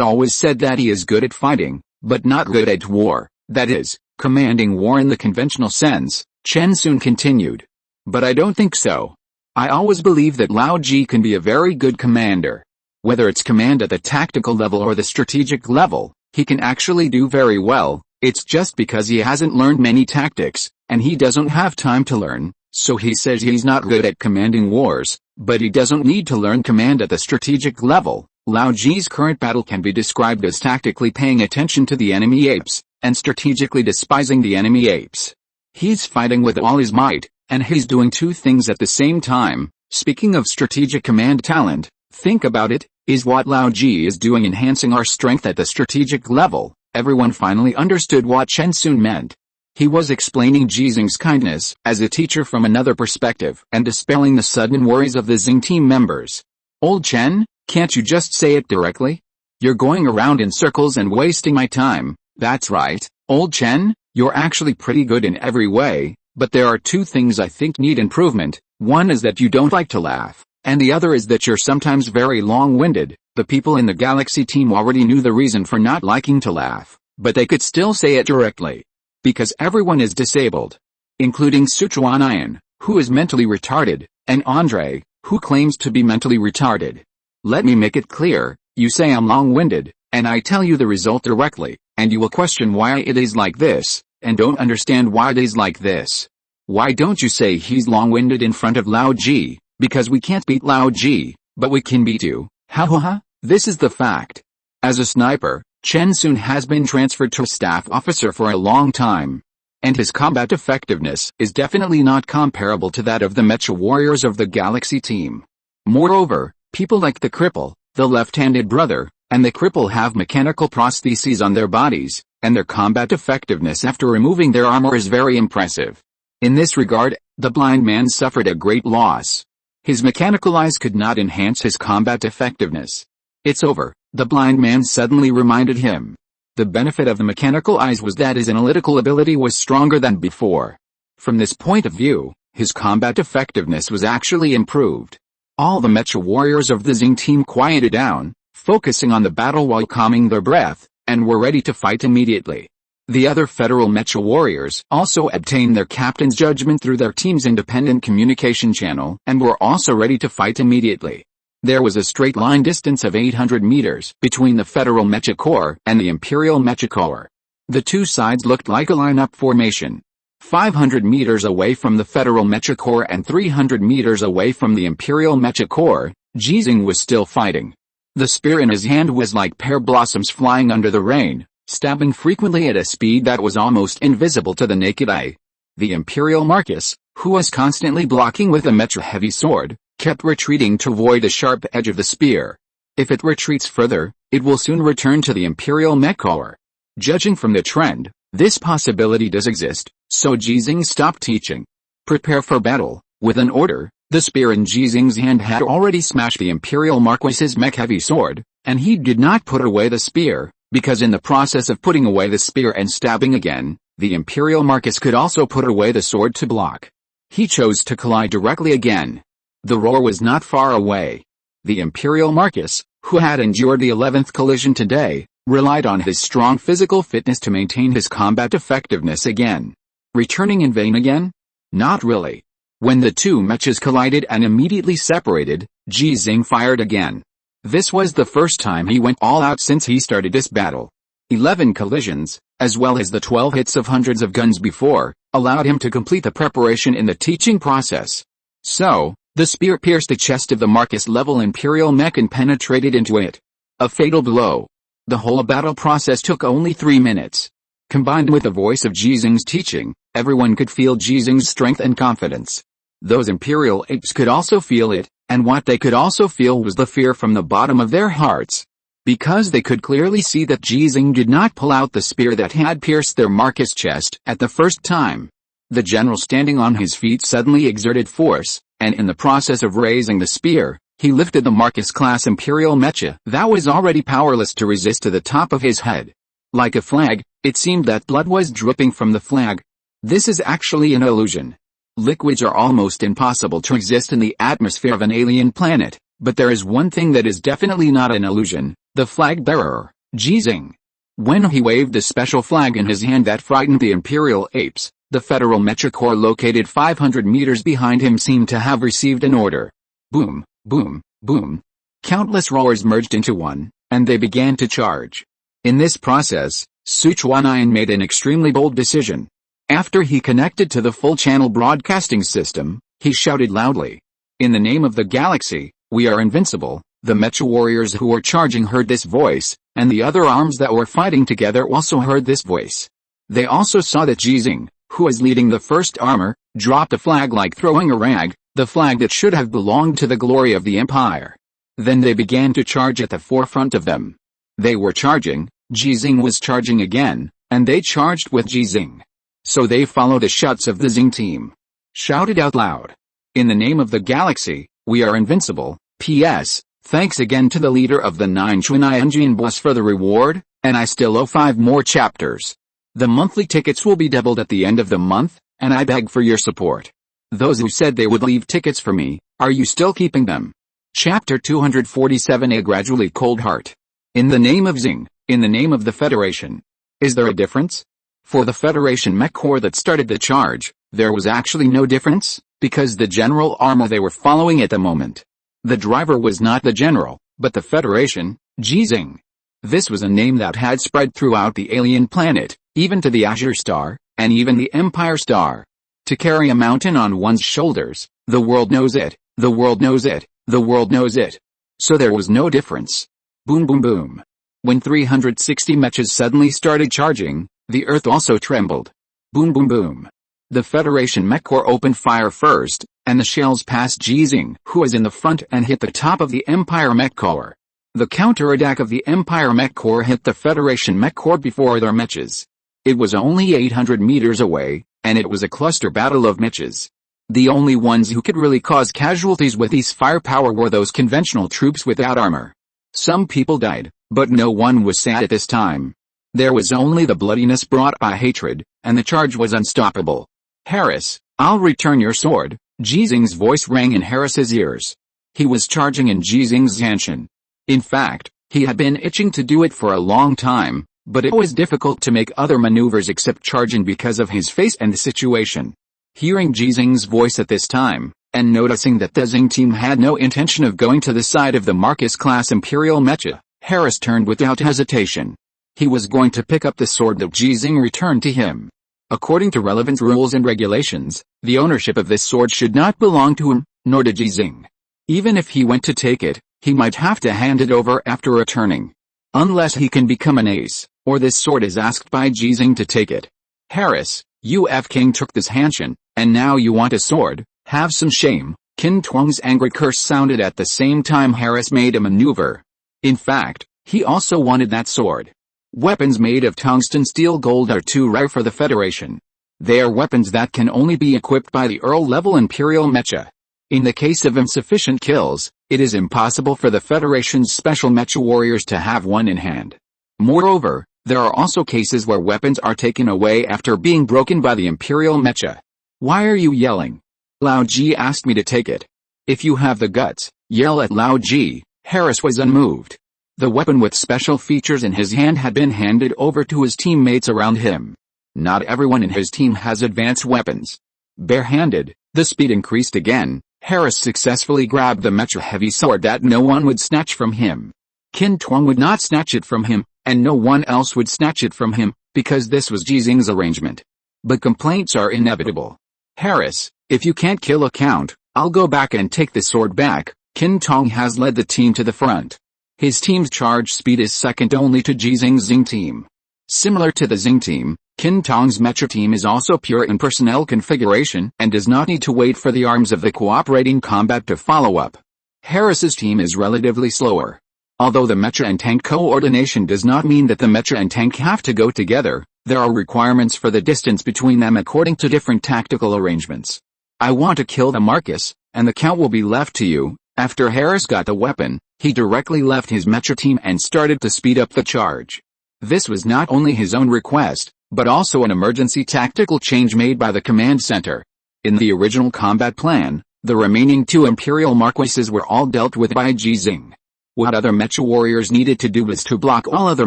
always said that he is good at fighting, but not good at war, that is, commanding war in the conventional sense. Chen Sun continued. But I don't think so. I always believe that Lao Ji can be a very good commander. Whether it's command at the tactical level or the strategic level, he can actually do very well. It's just because he hasn't learned many tactics, and he doesn't have time to learn, so he says he's not good at commanding wars, but he doesn't need to learn command at the strategic level. Lao Ji's current battle can be described as tactically paying attention to the enemy apes, and strategically despising the enemy apes. He's fighting with all his might, and he's doing two things at the same time. Speaking of strategic command talent, think about it, is what Lao Ji is doing enhancing our strength at the strategic level. Everyone finally understood what Chen Sun meant. He was explaining Ji Xinghe's kindness as a teacher from another perspective and dispelling the sudden worries of the Xinghe team members. Old Chen, can't you just say it directly? You're going around in circles and wasting my time. That's right, Old Chen, you're actually pretty good in every way, but there are two things I think need improvement. One is that you don't like to laugh, and the other is that you're sometimes very long-winded. The people in the Galaxy team already knew the reason for not liking to laugh, but they could still say it directly. Because everyone is disabled. Including Sichuanian, who is mentally retarded, and Andre, who claims to be mentally retarded. Let me make it clear, you say I'm long-winded, and I tell you the result directly, and you will question why it is like this, and don't understand why it is like this. Why don't you say he's long-winded in front of Lao Ji? Because we can't beat Lao Ji, but we can beat you. Ha ha ha, this is the fact. As a sniper, Chen Sun has been transferred to staff officer for a long time. and his combat effectiveness is definitely not comparable to that of the Mecha warriors of the Galaxy team. Moreover, people like the cripple, the left-handed brother, and the cripple have mechanical prostheses on their bodies, and their combat effectiveness after removing their armor is very impressive. In this regard, the blind man suffered a great loss. His mechanical eyes could not enhance his combat effectiveness. "It's over," the blind man suddenly reminded him. The benefit of the mechanical eyes was that his analytical ability was stronger than before. From this point of view, his combat effectiveness was actually improved. All the Mecha warriors of the Xinghe team quieted down, focusing on the battle while calming their breath, and were ready to fight immediately. The other Federal Mecha warriors also obtained their captain's judgment through their team's independent communication channel, and were also ready to fight immediately. There was a straight line distance of 800 meters between the Federal Mecha Corps and the Imperial Mecha Corps. The two sides looked like a line-up formation. 500 meters away from the Federal Mecha Corps and 300 meters away from the Imperial Mecha Corps, Ji Xinghe was still fighting. The spear in his hand was like pear blossoms flying under the rain, stabbing frequently at a speed that was almost invisible to the naked eye. The Imperial Marcus, who was constantly blocking with a Mecha heavy sword, kept retreating to avoid the sharp edge of the spear. If it retreats further, it will soon return to the Imperial Mecha Corps. Judging from the trend, this possibility does exist, so Ji Xinghe stopped teaching. "Prepare for battle," with an order. The spear in Ji Xinghe's hand had already smashed the Imperial Marquis's mech heavy sword, and he did not put away the spear, because in the process of putting away the spear and stabbing again, the Imperial Marquis could also put away the sword to block. He chose to collide directly again. The roar was not far away. The Imperial Marquis, who had endured the 11th collision today, relied on his strong physical fitness to maintain his combat effectiveness again. Returning in vain again? Not really. When the two mechas collided and immediately separated, Ji Xinghe fired again. This was the first time he went all out since he started this battle. 11 collisions, as well as the 12 hits of hundreds of guns before, allowed him to complete the preparation in the teaching process. So, the spear pierced the chest of the Marcus-level Imperial mech and penetrated into it. A fatal blow. The whole battle process took only 3 minutes. Combined with the voice of Ji Xinghe's teaching, everyone could feel Ji Xinghe's strength and confidence. Those Imperial apes could also feel it, and what they could also feel was the fear from the bottom of their hearts. Because they could clearly see that Ji Xinghe did not pull out the spear that had pierced their Marcus chest at the first time. The general standing on his feet suddenly exerted force, and in the process of raising the spear, he lifted the Marcus-class Imperial Mecha that was already powerless to resist to the top of his head. Like a flag, it seemed that blood was dripping from the flag. This is actually an illusion. Liquids are almost impossible to exist in the atmosphere of an alien planet, but there is one thing that is definitely not an illusion, the flag-bearer, Ji Xinghe. When he waved the special flag in his hand that frightened the Imperial apes, the Federal Mecha Corps located 500 meters behind him seemed to have received an order. Boom, boom, boom. Countless roars merged into one, and they began to charge. In this process, Sichuan made an extremely bold decision. After he connected to the full-channel broadcasting system, he shouted loudly. "In the name of the galaxy, we are invincible." The Mecha warriors who were charging heard this voice, and the other arms that were fighting together also heard this voice. They also saw that Ji Xinghe, who was leading the first armor, dropped a flag like throwing a rag, the flag that should have belonged to the glory of the Empire. Then they began to charge at the forefront of them. They were charging, Ji Xinghe was charging again, and they charged with Ji Xinghe. So they followed the shouts of the Xinghe team. Shouted out loud. "In the name of the galaxy, we are invincible. P.S. Thanks again to the leader of the 9 Chuan boss for the reward, and I still owe 5 more chapters. The monthly tickets will be doubled at the end of the month, and I beg for your support. Those who said they would leave tickets for me, are you still keeping them?" Chapter 247. A gradually cold heart. In the name of Xinghe, in the name of the Federation. Is there a difference? For the Federation mech corps that started the charge, there was actually no difference, because the general armor they were following at the moment. The driver was not the general, but the Federation, Ji Xinghe. This was a name that had spread throughout the alien planet, even to the Azure Star, and even the Empire Star. To carry a mountain on one's shoulders, the world knows it, the world knows it, the world knows it. So there was no difference. Boom boom boom. When 360 mechas suddenly started charging, the earth also trembled. Boom boom boom. The Federation Mech Corps opened fire first, and the shells passed Ji Xinghe, who was in the front, and hit the top of the Empire Mech Corps. The counterattack of the Empire Mech Corps hit the Federation Mech Corps before their mechs. It was only 800 meters away, and it was a cluster battle of mechs. The only ones who could really cause casualties with these firepower were those conventional troops without armor. Some people died, but no one was sad at this time. There was only the bloodiness brought by hatred, and the charge was unstoppable. Harris, I'll return your sword. Ji Xinghe's voice rang in Harris's ears. He was charging in Ji Xinghe's Zanshin. In fact, he had been itching to do it for a long time, but it was difficult to make other maneuvers except charging because of his face and the situation. Hearing Ji Xinghe's voice at this time, and noticing that the Xinghe team had no intention of going to the side of the Marcus-class Imperial Mecha, Harris turned without hesitation. He was going to pick up the sword that Ji Xinghe returned to him. According to relevant rules and regulations, the ownership of this sword should not belong to him, nor to Ji Xinghe. Even if he went to take it, he might have to hand it over after returning. Unless he can become an ace, or this sword is asked by Ji Xinghe to take it. Harris, you King took this Hanshin, and now you want a sword? Have some shame. Qin Tuang's angry curse sounded at the same time Harris made a maneuver. In fact, he also wanted that sword. Weapons made of tungsten steel gold are too rare for the Federation. They are weapons that can only be equipped by the Earl-level Imperial Mecha. In the case of insufficient kills, it is impossible for the Federation's special Mecha warriors to have one in hand. Moreover, there are also cases where weapons are taken away after being broken by the Imperial Mecha. Why are you yelling? Lao Ji asked me to take it. If you have the guts, yell at Lao Ji. Harris was unmoved. The weapon with special features in his hand had been handed over to his teammates around him. Not everyone in his team has advanced weapons. Barehanded, the speed increased again. Harris successfully grabbed the Mecha heavy sword that no one would snatch from him. Qin Tuang would not snatch it from him, and no one else would snatch it from him, because this was Ji Xinghe's arrangement. But complaints are inevitable. Harris, if you can't kill a count, I'll go back and take the sword back. Qin Tuang has led the team to the front. His team's charge speed is second only to Ji Xinghe's Xinghe team. Similar to the Xinghe team, Qin Tuang's Mecha team is also pure in personnel configuration and does not need to wait for the arms of the cooperating combat to follow up. Harris's team is relatively slower. Although the Mecha and tank coordination does not mean that the Mecha and tank have to go together, there are requirements for the distance between them according to different tactical arrangements. I want to kill the Marcus, and the count will be left to you. After Harris got the weapon, he directly left his Mecha team and started to speed up the charge. This was not only his own request, but also an emergency tactical change made by the command center. In the original combat plan, the remaining two Imperial Marquises were all dealt with by Ji Xinghe. What other Mecha warriors needed to do was to block all other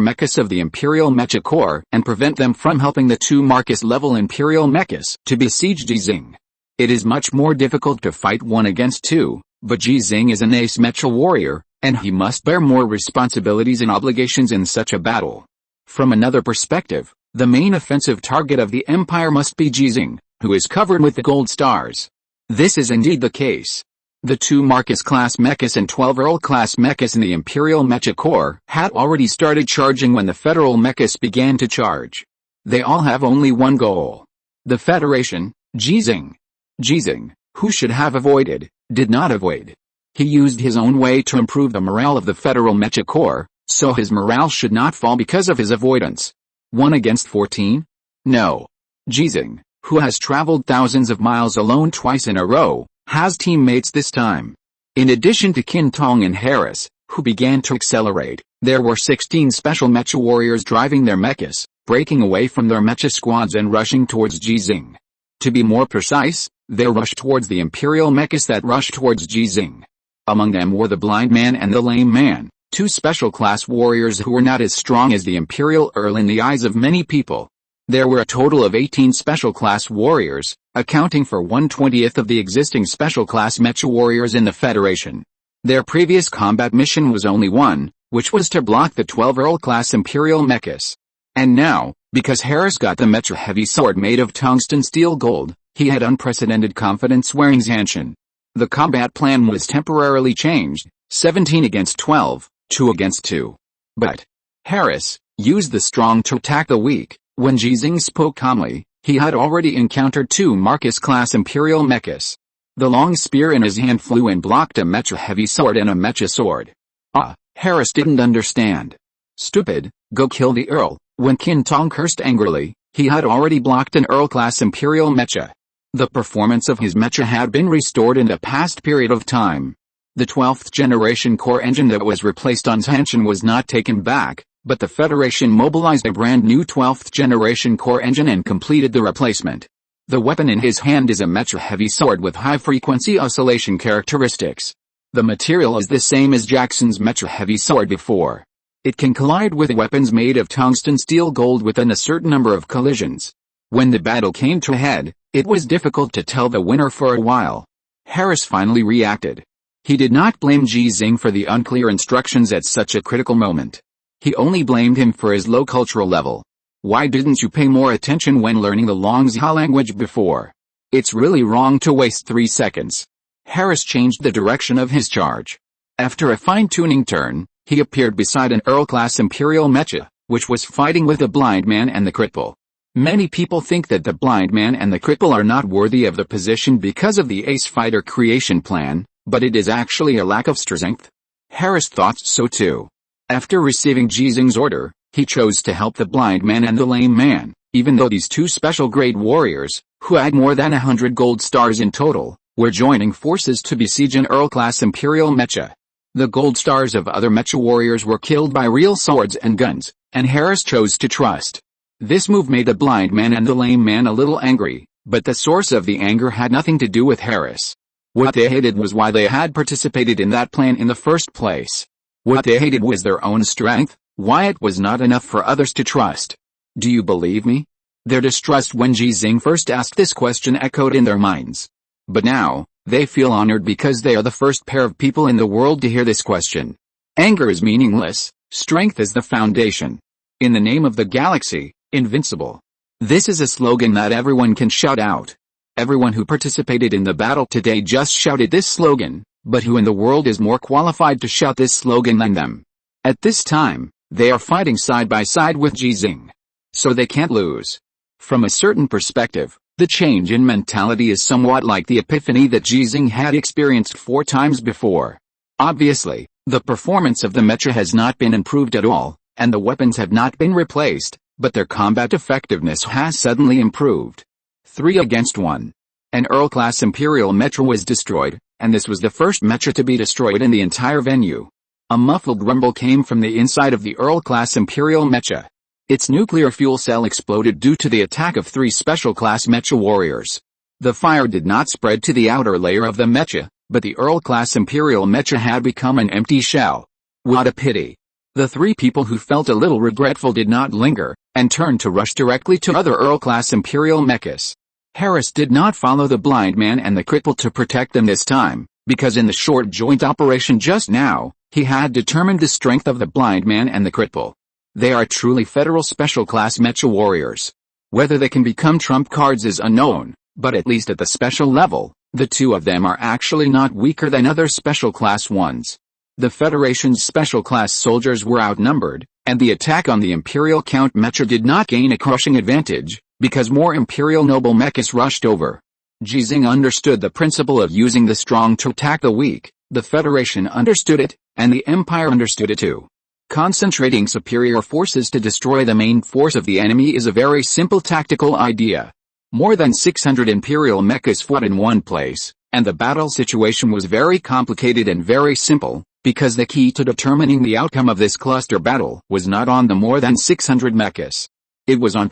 mechas of the Imperial Mecha Corps and prevent them from helping the two Marcus-level Imperial mechas to besiege Ji Xinghe. It is much more difficult to fight one against two, but Ji Xinghe is an ace Mecha warrior, and he must bear more responsibilities and obligations in such a battle. From another perspective, the main offensive target of the Empire must be Ji Xinghe, who is covered with the gold stars. This is indeed the case. The two Marcus-class mechas and 12 Earl-class mechas in the Imperial Mecha Corps had already started charging when the Federal mechas began to charge. They all have only one goal. The Federation, Ji Xinghe. Ji Xinghe, who should have avoided, did not avoid. He used his own way to improve the morale of the Federal Mecha Corps, so his morale should not fall because of his avoidance. 1 against 14? No. Ji Xinghe, who has traveled thousands of miles alone twice in a row, has teammates this time. In addition to Qin Tuang and Harris, who began to accelerate, there were 16 special Mecha warriors driving their mechas, breaking away from their Mecha squads and rushing towards Ji Xinghe. To be more precise, they rushed towards the Imperial mechas that rushed towards Ji Xinghe. Among them were the Blind Man and the Lame Man, two special class warriors who were not as strong as the Imperial Earl in the eyes of many people. There were a total of 18 special class warriors, accounting for 1/20th of the existing special class Mecha warriors in the Federation. Their previous combat mission was only one, which was to block the 12 Earl-class Imperial mechas. And now, because Harris got the Mecha heavy sword made of tungsten steel gold, he had unprecedented confidence wearing Zanshin. The combat plan was temporarily changed, 17 against 12, 2 against 2. But Harris used the strong to attack the weak. When Ji Xinghe spoke calmly, He had already encountered two Marcus-class imperial mechas. The long spear in his hand flew and blocked a mecha heavy sword and a mecha sword. Harris didn't understand. Stupid, go kill the Earl. When Qin Tong cursed angrily, he had already blocked an Earl-class imperial mecha. The performance of his mecha had been restored in a past period of time. The 12th generation core engine that was replaced on Zanshan was not taken back, but the Federation mobilized a brand new 12th generation core engine and completed the replacement. The weapon in his hand is a mecha heavy sword with high-frequency oscillation characteristics. The material is the same as Jackson's mecha heavy sword before. It can collide with weapons made of tungsten steel gold within a certain number of collisions. When the battle came to a head, it was difficult to tell the winner for a while. Harris finally reacted. He did not blame Ji Xinghe for the unclear instructions at such a critical moment. He only blamed him for his low cultural level. Why didn't you pay more attention when learning the Longzhi language before? It's really wrong to waste 3 seconds. Harris changed the direction of his charge. After a fine-tuning turn, he appeared beside an Earl-class Imperial mecha, which was fighting with the Blind Man and the Cripple. Many people think that the Blind Man and the Cripple are not worthy of the position because of the Ace Fighter creation plan, but it is actually a lack of strength. Harris thought so too. After receiving Ji Xinghe's order, he chose to help the Blind Man and the Lame Man, even though these two special-grade warriors, who had more than 100 gold stars in total, were joining forces to besiege an Earl-class Imperial mecha. The gold stars of other mecha warriors were killed by real swords and guns, and Harris chose to trust. This move made the Blind Man and the Lame Man a little angry, but the source of the anger had nothing to do with Harris. What they hated was why they had participated in that plan in the first place. What they hated was their own strength, why it was not enough for others to trust. Do you believe me? Their distrust when Ji Xinghe first asked this question echoed in their minds. But now, they feel honored because they are the first pair of people in the world to hear this question. Anger is meaningless, strength is the foundation. In the name of the galaxy, invincible. This is a slogan that everyone can shout out. Everyone who participated in the battle today just shouted this slogan, but who in the world is more qualified to shout this slogan than them? At this time, they are fighting side by side with Ji Xinghe. So they can't lose. From a certain perspective, the change in mentality is somewhat like the epiphany that Ji Xinghe had experienced 4 times before. Obviously, the performance of the mecha has not been improved at all, and the weapons have not been replaced, but their combat effectiveness has suddenly improved. 3 against 1. An Earl-class Imperial mecha was destroyed, and this was the first mecha to be destroyed in the entire venue. A muffled rumble came from the inside of the Earl-class Imperial mecha. Its nuclear fuel cell exploded due to the attack of 3 special-class mecha warriors. The fire did not spread to the outer layer of the mecha, but the Earl-class Imperial mecha had become an empty shell. What a pity. The 3 people who felt a little regretful did not linger, and turned to rush directly to other Earl-class Imperial mechas. Harris did not follow the Blind Man and the Cripple to protect them this time, because in the short joint operation just now, he had determined the strength of the Blind Man and the Cripple. They are truly federal special-class mecha warriors. Whether they can become trump cards is unknown, but at least at the special level, the 2 of them are actually not weaker than other special-class ones. The Federation's special-class soldiers were outnumbered, and the attack on the Imperial Count mecha did not gain a crushing advantage, because more Imperial noble mechas rushed over. Ji Xinghe understood the principle of using the strong to attack the weak, the Federation understood it, and the Empire understood it too. Concentrating superior forces to destroy the main force of the enemy is a very simple tactical idea. More than 600 Imperial mechas fought in one place, and the battle situation was very complicated and very simple, because the key to determining the outcome of this cluster battle was not on the more than 600 mechas. It was on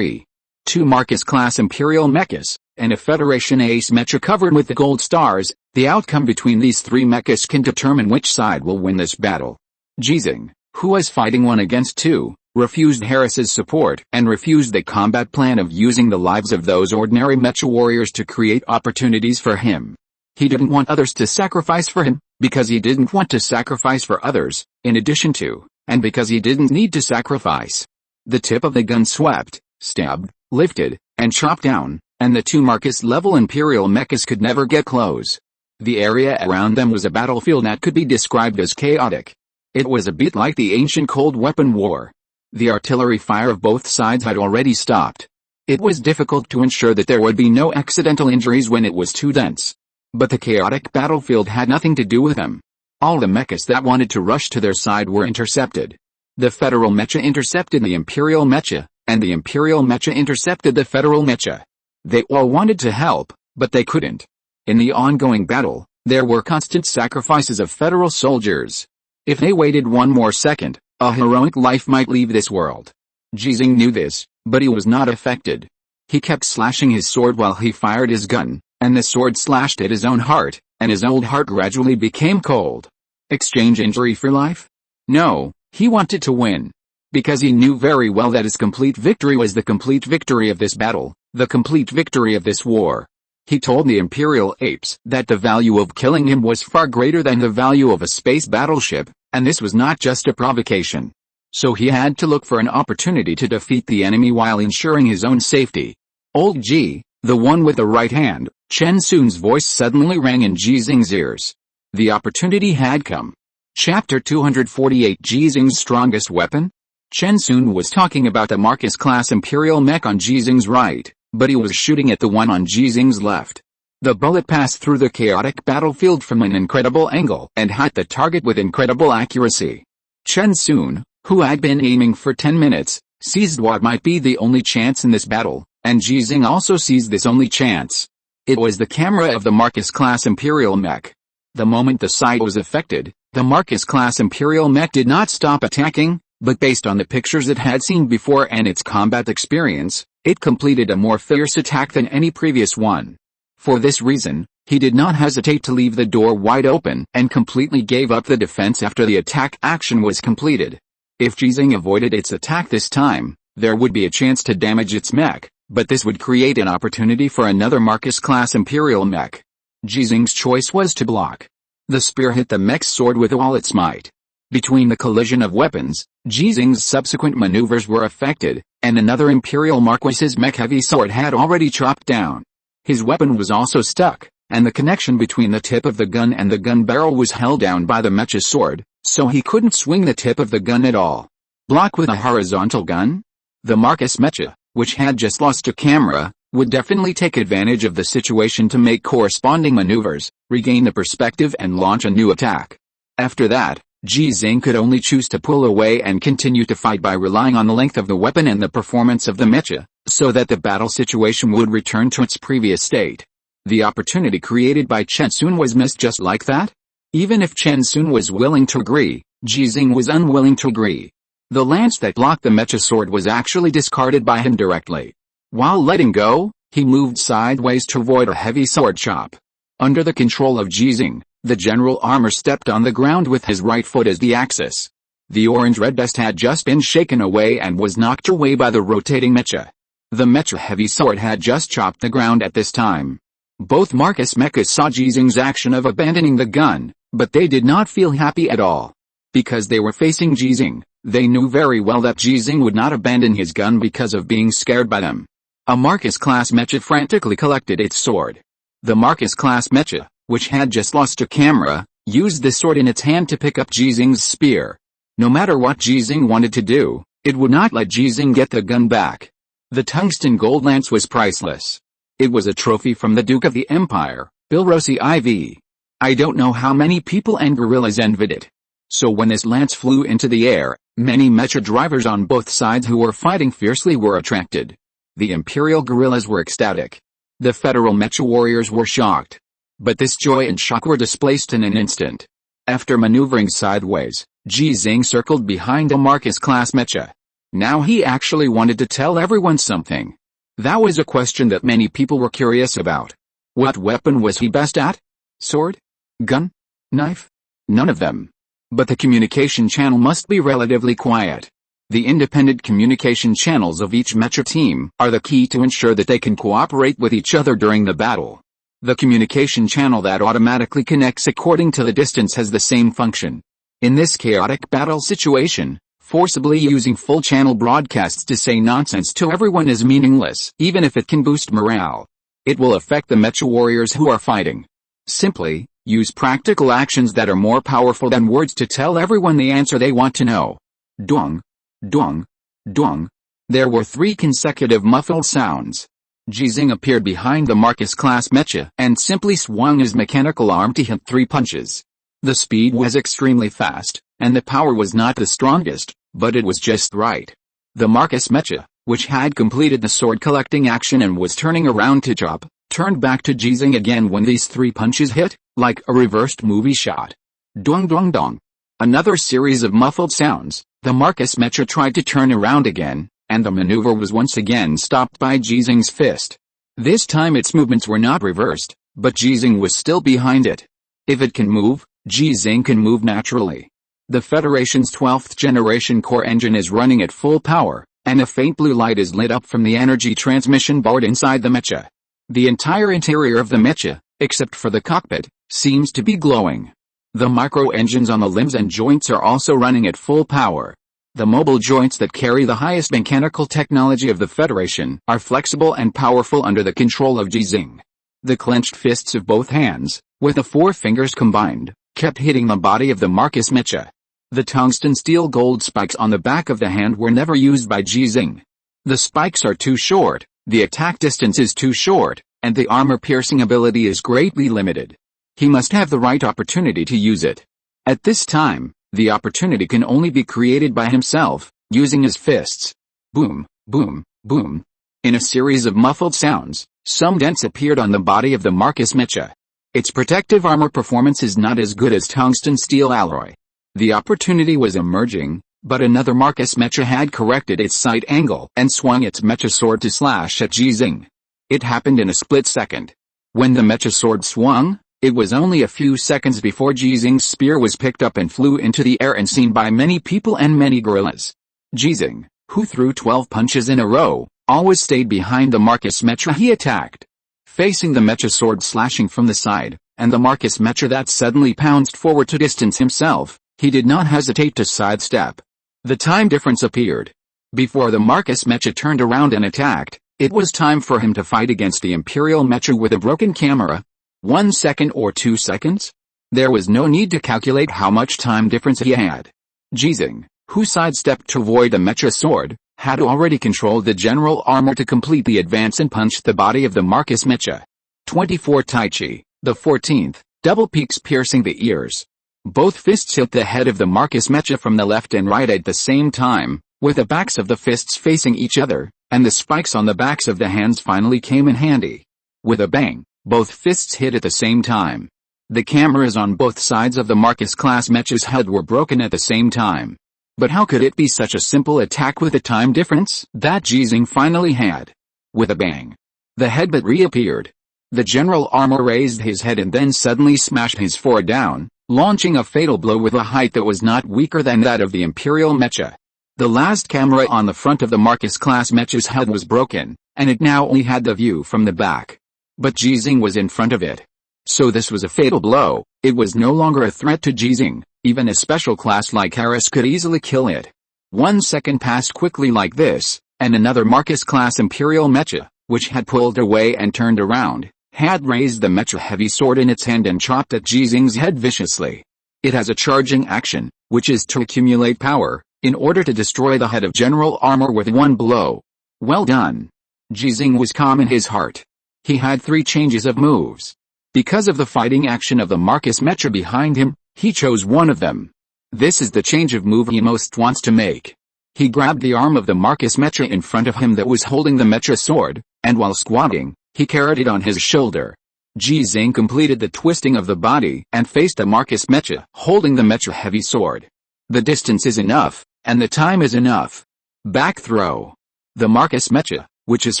2 Marcus-class Imperial mechas, and a Federation Ace mecha covered with the gold stars. The outcome between these 3 mechas can determine which side will win this battle. Ji Xinghe, who was fighting 1 against 2, refused Harris's support and refused the combat plan of using the lives of those ordinary mecha warriors to create opportunities for him. He didn't want others to sacrifice for him, because he didn't want to sacrifice for others, in addition to, and because he didn't need to sacrifice. The tip of the gun swept, stabbed, lifted, and chopped down, and the 2 Marcus-level Imperial mechas could never get close. The area around them was a battlefield that could be described as chaotic. It was a bit like the ancient cold weapon war. The artillery fire of both sides had already stopped. It was difficult to ensure that there would be no accidental injuries when it was too dense. But the chaotic battlefield had nothing to do with them. All the mechas that wanted to rush to their side were intercepted. The Federal Mecha intercepted the Imperial Mecha, and the Imperial Mecha intercepted the Federal Mecha. They all wanted to help, but they couldn't. In the ongoing battle, there were constant sacrifices of Federal soldiers. If they waited one more second, a heroic life might leave this world. Ji Xinghe knew this, but he was not affected. He kept slashing his sword while he fired his gun, and the sword slashed at his own heart, and his old heart gradually became cold. Exchange injury for life? No, he wanted to win. Because he knew very well that his complete victory was the complete victory of this battle, the complete victory of this war. He told the Imperial apes that the value of killing him was far greater than the value of a space battleship, and this was not just a provocation. So he had to look for an opportunity to defeat the enemy while ensuring his own safety. Old Ji, the one with the right hand, Chen Sun's voice suddenly rang in Ji Xinghe's ears. The opportunity had come. Chapter 248 Ji Xinghe's strongest weapon? Chen Sun was talking about the Marcus-class Imperial mech on Ji Xinghe's right, but he was shooting at the one on Ji Xinghe's left. The bullet passed through the chaotic battlefield from an incredible angle and hit the target with incredible accuracy. Chen Sun, who had been aiming for 10 minutes, seized what might be the only chance in this battle, and Ji Xinghe also seized this only chance. It was the camera of the Marcus-class Imperial mech. The moment the sight was affected, the Marcus-class Imperial mech did not stop attacking, but based on the pictures it had seen before and its combat experience, it completed a more fierce attack than any previous one. For this reason, he did not hesitate to leave the door wide open and completely gave up the defense after the attack action was completed. If Ji Xinghe avoided its attack this time, there would be a chance to damage its mech, but this would create an opportunity for another Marcus-class Imperial mech. Ji Xinghe's choice was to block. The spear hit the mech's sword with all its might. Between the collision of weapons, Ji Xinghe's subsequent maneuvers were affected, and another Imperial Marquis's mech heavy sword had already chopped down. His weapon was also stuck, and the connection between the tip of the gun and the gun barrel was held down by the mecha's sword, so he couldn't swing the tip of the gun at all. Block with a horizontal gun? The Marcus Mecha, which had just lost a camera, would definitely take advantage of the situation to make corresponding maneuvers, regain the perspective and launch a new attack. After that, Ji Xinghe could only choose to pull away and continue to fight by relying on the length of the weapon and the performance of the mecha, so that the battle situation would return to its previous state. The opportunity created by Chen Sun was missed just like that? Even if Chen Sun was willing to agree, Ji Xinghe was unwilling to agree. The lance that blocked the mecha sword was actually discarded by him directly. While letting go, he moved sideways to avoid a heavy sword chop. Under the control of Ji Xinghe, the general armor stepped on the ground with his right foot as the axis. The orange-red dust had just been shaken away and was knocked away by the rotating mecha. The mecha heavy sword had just chopped the ground at this time. Both Marcus mechas saw Ji Xinghe's action of abandoning the gun, but they did not feel happy at all. Because they were facing Ji Xinghe, they knew very well that Ji Xinghe would not abandon his gun because of being scared by them. A Marcus-class mecha frantically collected its sword. The Marcus-class mecha, which had just lost a camera, used the sword in its hand to pick up Ji Xinghe's spear. No matter what Ji Xinghe wanted to do, it would not let Ji Xinghe get the gun back. The tungsten gold lance was priceless. It was a trophy from the Duke of the Empire, Bilrosi IV. I don't know how many people and gorillas envied it. So when this lance flew into the air, many mecha drivers on both sides who were fighting fiercely were attracted. The Imperial guerrillas were ecstatic. The Federal mecha warriors were shocked. But this joy and shock were displaced in an instant. After maneuvering sideways, Ji Xinghe circled behind a Marcus-class mecha. Now he actually wanted to tell everyone something. That was a question that many people were curious about. What weapon was he best at? Sword? Gun? Knife? None of them. But the communication channel must be relatively quiet. The independent communication channels of each mecha team are the key to ensure that they can cooperate with each other during the battle. The communication channel that automatically connects according to the distance has the same function. In this chaotic battle situation, forcibly using full channel broadcasts to say nonsense to everyone is meaningless, even if it can boost morale. It will affect the mecha warriors who are fighting. Simply, use practical actions that are more powerful than words to tell everyone the answer they want to know. Duang, duang, duang. There were 3 consecutive muffled sounds. Ji Xinghe appeared behind the Marcus-class mecha and simply swung his mechanical arm to hit 3 punches. The speed was extremely fast, and the power was not the strongest, but it was just right. The Marcus mecha, which had completed the sword-collecting action and was turning around to chop, turned back to Ji Xinghe again when these 3 punches hit, like a reversed movie shot. Dong dong dong. Another series of muffled sounds. The Marcus mecha tried to turn around again, and the maneuver was once again stopped by Ji Xinghe's fist. This time its movements were not reversed, but Ji Xinghe was still behind it. If it can move, Ji Xinghe can move naturally. The Federation's 12th generation core engine is running at full power, and a faint blue light is lit up from the energy transmission board inside the mecha. The entire interior of the mecha, except for the cockpit, seems to be glowing. The micro-engines on the limbs and joints are also running at full power. The mobile joints that carry the highest mechanical technology of the Federation are flexible and powerful under the control of Ji Xinghe. The clenched fists of both hands, with the 4 fingers combined, kept hitting the body of the Marcus mecha. The tungsten steel gold spikes on the back of the hand were never used by Ji Xinghe. The spikes are too short, the attack distance is too short, and the armor-piercing ability is greatly limited. He must have the right opportunity to use it. At this time, the opportunity can only be created by himself, using his fists. Boom, boom, boom. In a series of muffled sounds, some dents appeared on the body of the Marcus mecha. Its protective armor performance is not as good as tungsten steel alloy. The opportunity was emerging, but another Marcus mecha had corrected its sight angle and swung its mecha sword to slash at Ji Xinghe. It happened in a split second. When the mecha sword swung, it was only a few seconds before Ji Xinghe's spear was picked up and flew into the air and seen by many people and many gorillas. Ji Xinghe, who threw 12 punches in a row, always stayed behind the Marcus mecha he attacked. Facing the mecha sword slashing from the side, and the Marcus mecha that suddenly pounced forward to distance himself, he did not hesitate to sidestep. The time difference appeared. Before the Marcus mecha turned around and attacked, it was time for him to fight against the Imperial mecha with a broken camera. 1 second or 2 seconds? There was no need to calculate how much time difference he had. Ji Xinghe, who sidestepped to avoid the mecha sword, had already controlled the general armor to complete the advance and punched the body of the Marcus mecha. 24 Tai Chi, the 14th, double peaks piercing the ears. Both fists hit the head of the Marcus mecha from the left and right at the same time, with the backs of the fists facing each other, and the spikes on the backs of the hands finally came in handy. With a bang, both fists hit at the same time. The cameras on both sides of the Marcus-class mecha's head were broken at the same time. But how could it be such a simple attack with a time difference that Ji Xinghe finally had? With a bang, the headbutt reappeared. The general armor raised his head and then suddenly smashed his forehead down, launching a fatal blow with a height that was not weaker than that of the Imperial mecha. The last camera on the front of the Marcus-class mecha's head was broken, and it now only had the view from the back. But Ji Xinghe was in front of it. So this was a fatal blow. It was no longer a threat to Ji Xinghe. Even a special class like Harris could easily kill it. 1 second passed quickly like this, and another Marcus-class Imperial mecha, which had pulled away and turned around, had raised the mecha heavy sword in its hand and chopped at Ji Xinghe's head viciously. It has a charging action, which is to accumulate power, in order to destroy the head of general armor with 1 blow. Well done. Ji Xinghe was calm in his heart. He had 3 changes of moves. Because of the fighting action of the Marcus mecha behind him, he chose one of them. This is the change of move he most wants to make. He grabbed the arm of the Marcus mecha in front of him that was holding the mecha sword, and while squatting, he carried it on his shoulder. Ji Xinghe completed the twisting of the body and faced the Marcus mecha holding the mecha heavy sword. The distance is enough, and the time is enough. Back throw. The Marcus mecha, which is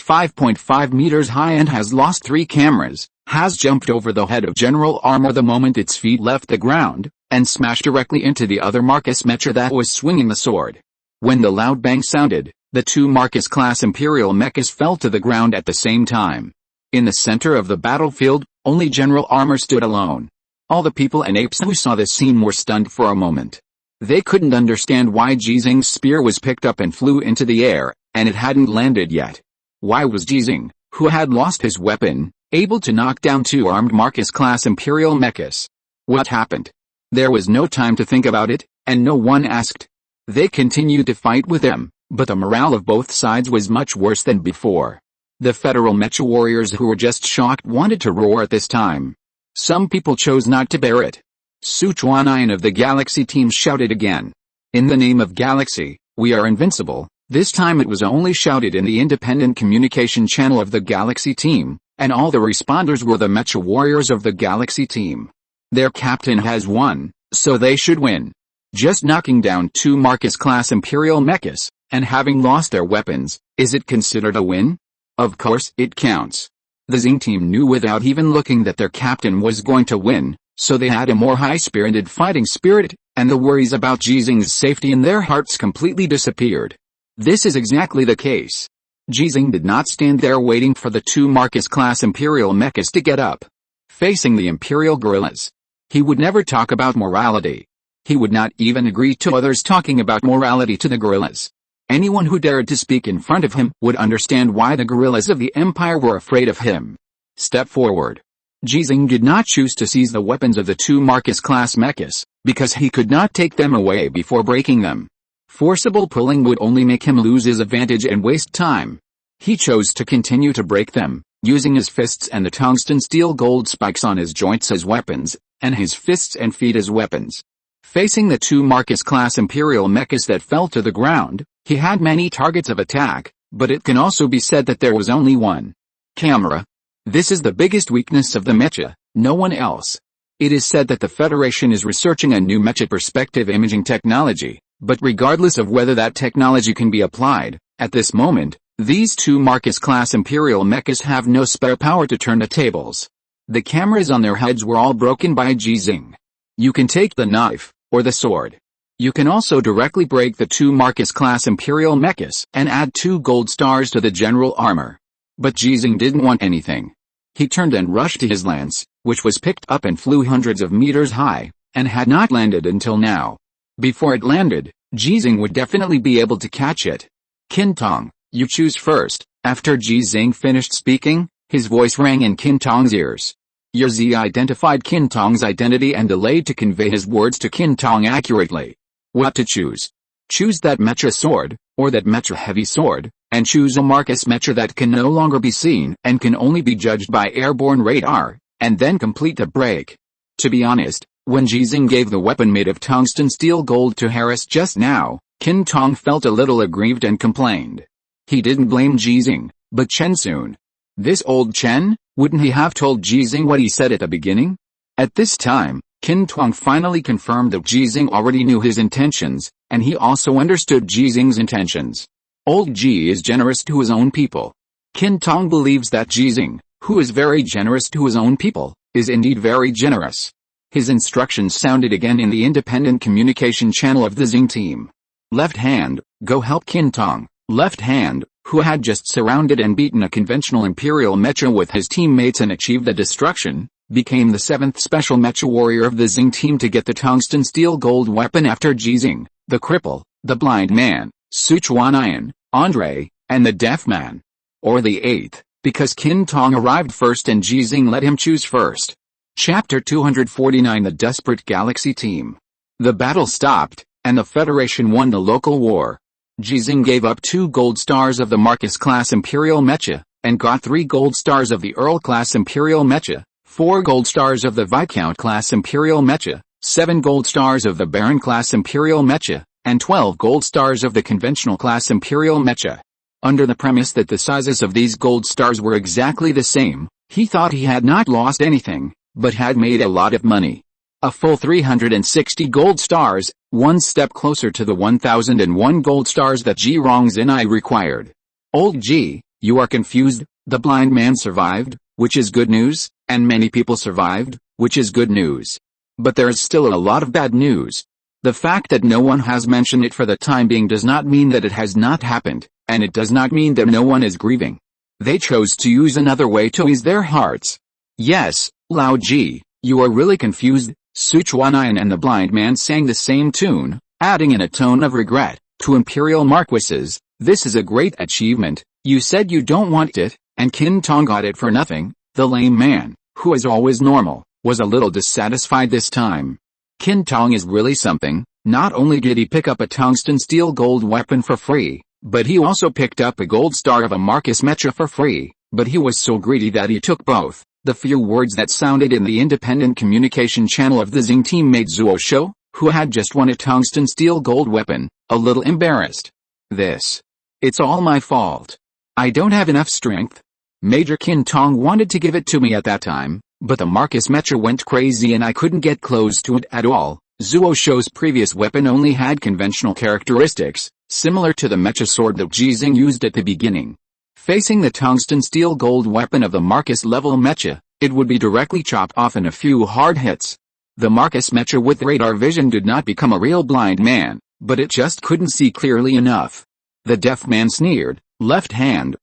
5.5 meters high and has lost 3 cameras, has jumped over the head of general armor the moment its feet left the ground, and smashed directly into the other Marcus mecha that was swinging the sword. When the loud bang sounded, the 2 Marcus-class Imperial mechas fell to the ground at the same time. In the center of the battlefield, only general armor stood alone. All the people and apes who saw this scene were stunned for a moment. They couldn't understand why Ji Xinghe's spear was picked up and flew into the air, and it hadn't landed yet. Why was Ji Xinghe, who had lost his weapon, able to knock down 2 armed Marcus-class Imperial mechas? What happened? There was no time to think about it, and no one asked. They continued to fight with them, But the morale of both sides was much worse than before. The federal mecha warriors who were just shocked wanted to roar at this time. Some people chose not to bear it. Sichuan of the Galaxy team shouted again. In the name of Galaxy, we are invincible. This time it was only shouted in the independent communication channel of the Galaxy team, and all the responders were the mecha warriors of the Galaxy team. Their captain has won, so they should win. Just knocking down 2 Marcus-class Imperial mechas, and having lost their weapons, is it considered a win? Of course it counts. The Xinghe team knew without even looking that their captain was going to win, so they had a more high-spirited fighting spirit, and the worries about Ji Xinghe's safety in their hearts completely disappeared. This is exactly the case. Ji Xinghe did not stand there waiting for the 2 Marcus-class Imperial mechas to get up. Facing the Imperial guerrillas, he would never talk about morality. He would not even agree to others talking about morality to the guerrillas. Anyone who dared to speak in front of him would understand why the guerrillas of the Empire were afraid of him. Step forward. Ji Xinghe did not choose to seize the weapons of the 2 Marcus-class mechas, because he could not take them away before breaking them. Forcible pulling would only make him lose his advantage and waste time. He chose to continue to break them, using his fists and the tungsten steel gold spikes on his joints as weapons, and his fists and feet as weapons. Facing the 2 Marcus-class Imperial mechas that fell to the ground, he had many targets of attack, but it can also be said that there was only one. Camera. This is the biggest weakness of the mecha, no one else. It is said that the Federation is researching a new mecha perspective imaging technology, but regardless of whether that technology can be applied, at this moment, these 2 Marcus-class Imperial mechas have no spare power to turn the tables. The cameras on their heads were all broken by Ji Xinghe. You can take the knife, or the sword. You can also directly break the 2 Marcus-class Imperial mechas and add 2 gold stars to the general armor. But Ji Xinghe didn't want anything. He turned and rushed to his lance, which was picked up and flew hundreds of meters high, and had not landed until now. Before it landed, Ji Xinghe would definitely be able to catch it. Qin Tong, you choose first. After Ji Xinghe finished speaking, his voice rang in Qin Tong's ears. Yazi identified Qin Tong's identity and delayed to convey his words to Qin Tong accurately. What to choose? Choose that mecha sword, or that mecha heavy sword, and choose a Marcus mecha that can no longer be seen and can only be judged by airborne radar, and then complete the break. To be honest, when Ji Xinghe gave the weapon made of tungsten steel gold to Harris just now, Qin Tong felt a little aggrieved and complained. He didn't blame Ji Xinghe, but Chen Sun. This old Chen, wouldn't he have told Ji Xinghe what he said at the beginning? At this time, Qin Tong finally confirmed that Ji Xinghe already knew his intentions, and he also understood Ji Xinghe's intentions. Old Ji is generous to his own people. Qin Tong believes that Ji Xinghe, who is very generous to his own people, is indeed very generous. His instructions sounded again in the independent communication channel of the Xinghe team. Left hand, go help Qin Tong. Left hand, who had just surrounded and beaten a conventional Imperial mecha with his teammates and achieved the destruction, became the 7th special mecha warrior of the Xinghe team to get the tungsten steel gold weapon after Ji Xinghe, the cripple, the blind man, Sichuan, Andre, and the deaf man. Or the 8th, because Qin Tong arrived first and Ji Xinghe let him choose first. Chapter 249 The Desperate Galaxy Team. The battle stopped, and the Federation won the local war. Ji Xinghe gave up 2 gold stars of the Marcus-class Imperial mecha, and got 3 gold stars of the Earl-class Imperial mecha, 4 gold stars of the Viscount-class Imperial mecha, 7 gold stars of the Baron-class Imperial mecha, and 12 gold stars of the conventional-class Imperial mecha. Under the premise that the sizes of these gold stars were exactly the same, he thought he had not lost anything, but had made a lot of money. A full 360 gold stars, one step closer to the 1001 gold stars that Ji Xinghe required. Old Ji, you are confused. The blind man survived, which is good news, and many people survived, which is good news. But there is still a lot of bad news. The fact that no one has mentioned it for the time being does not mean that it has not happened, and it does not mean that no one is grieving. They chose to use another way to ease their hearts. Yes, Lao Ji, you are really confused. Sichuan and the blind man sang the same tune, adding in a tone of regret, to Imperial Marquises, this is a great achievement. You said you don't want it, and Qin Tong got it for nothing. The lame man, who is always normal, was a little dissatisfied this time. Qin Tong is really something. Not only did he pick up a tungsten steel gold weapon for free, But he also picked up a gold star of a Marcus Mecha for free, but he was so greedy that he took both. The few words that sounded in the independent communication channel of the Xinghe team made Zuo Shou, who had just won a tungsten steel gold weapon, a little embarrassed. It's all my fault. I don't have enough strength. Major Qin Tong wanted to give it to me at that time, but the Marcus Mecha went crazy and I couldn't get close to it at all. Zuo Shou's previous weapon only had conventional characteristics, similar to the Mecha sword that Ji Xinghe used at the beginning. Facing the tungsten steel gold weapon of the Marcus level Mecha, it would be directly chopped off in a few hard hits. The Marcus Mecha with radar vision did not become a real blind man, but it just couldn't see clearly enough. The deaf man sneered, left hand,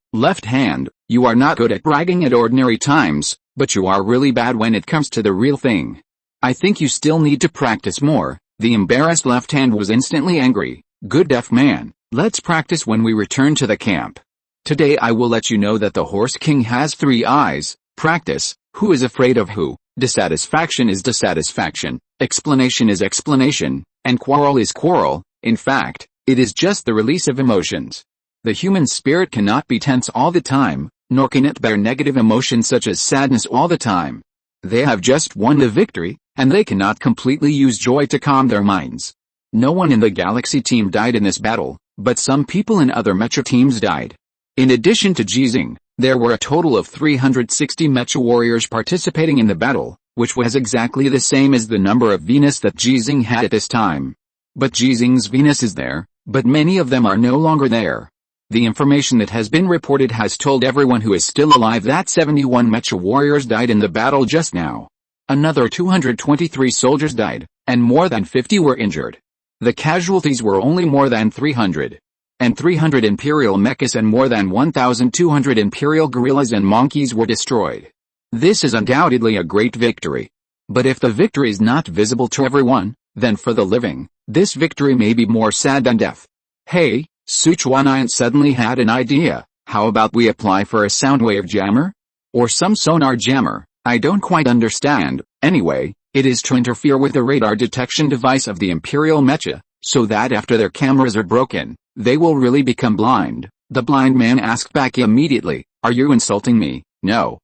you are not good at bragging at ordinary times, but you are really bad when it comes to the real thing. I think you still need to practice more." The embarrassed left hand was instantly angry. "Good deaf man, let's practice when we return to the camp. Today I will let you know that the Horse King has 3 eyes. Practice. Who is afraid of who? Dissatisfaction is dissatisfaction, explanation is explanation, and quarrel is quarrel. In fact, it is just the release of emotions. The human spirit cannot be tense all the time, nor can it bear negative emotions such as sadness all the time. They have just won the victory, and they cannot completely use joy to calm their minds. No one in the Galaxy team died in this battle, but some people in other Mecha teams died. In addition to Ji Xinghe, there were a total of 360 Mecha warriors participating in the battle, which was exactly the same as the number of Venus that Ji Xinghe had at this time. But Ji Xinghe's Venus is there, but many of them are no longer there. The information that has been reported has told everyone who is still alive that 71 Mecha warriors died in the battle just now. Another 223 soldiers died, and more than 50 were injured. The casualties were only more than 300. And 300 imperial mechas and more than 1,200 imperial gorillas and monkeys were destroyed. This is undoubtedly a great victory. But if the victory is not visible to everyone, then for the living, this victory may be more sad than death. Hey, Sichuan suddenly had an idea. How about we apply for a soundwave jammer? Or some sonar jammer? I don't quite understand. Anyway, it is to interfere with the radar detection device of the Imperial Mecha, so that after their cameras are broken, they will really become blind. The blind man asked back immediately, "Are you insulting me?" No,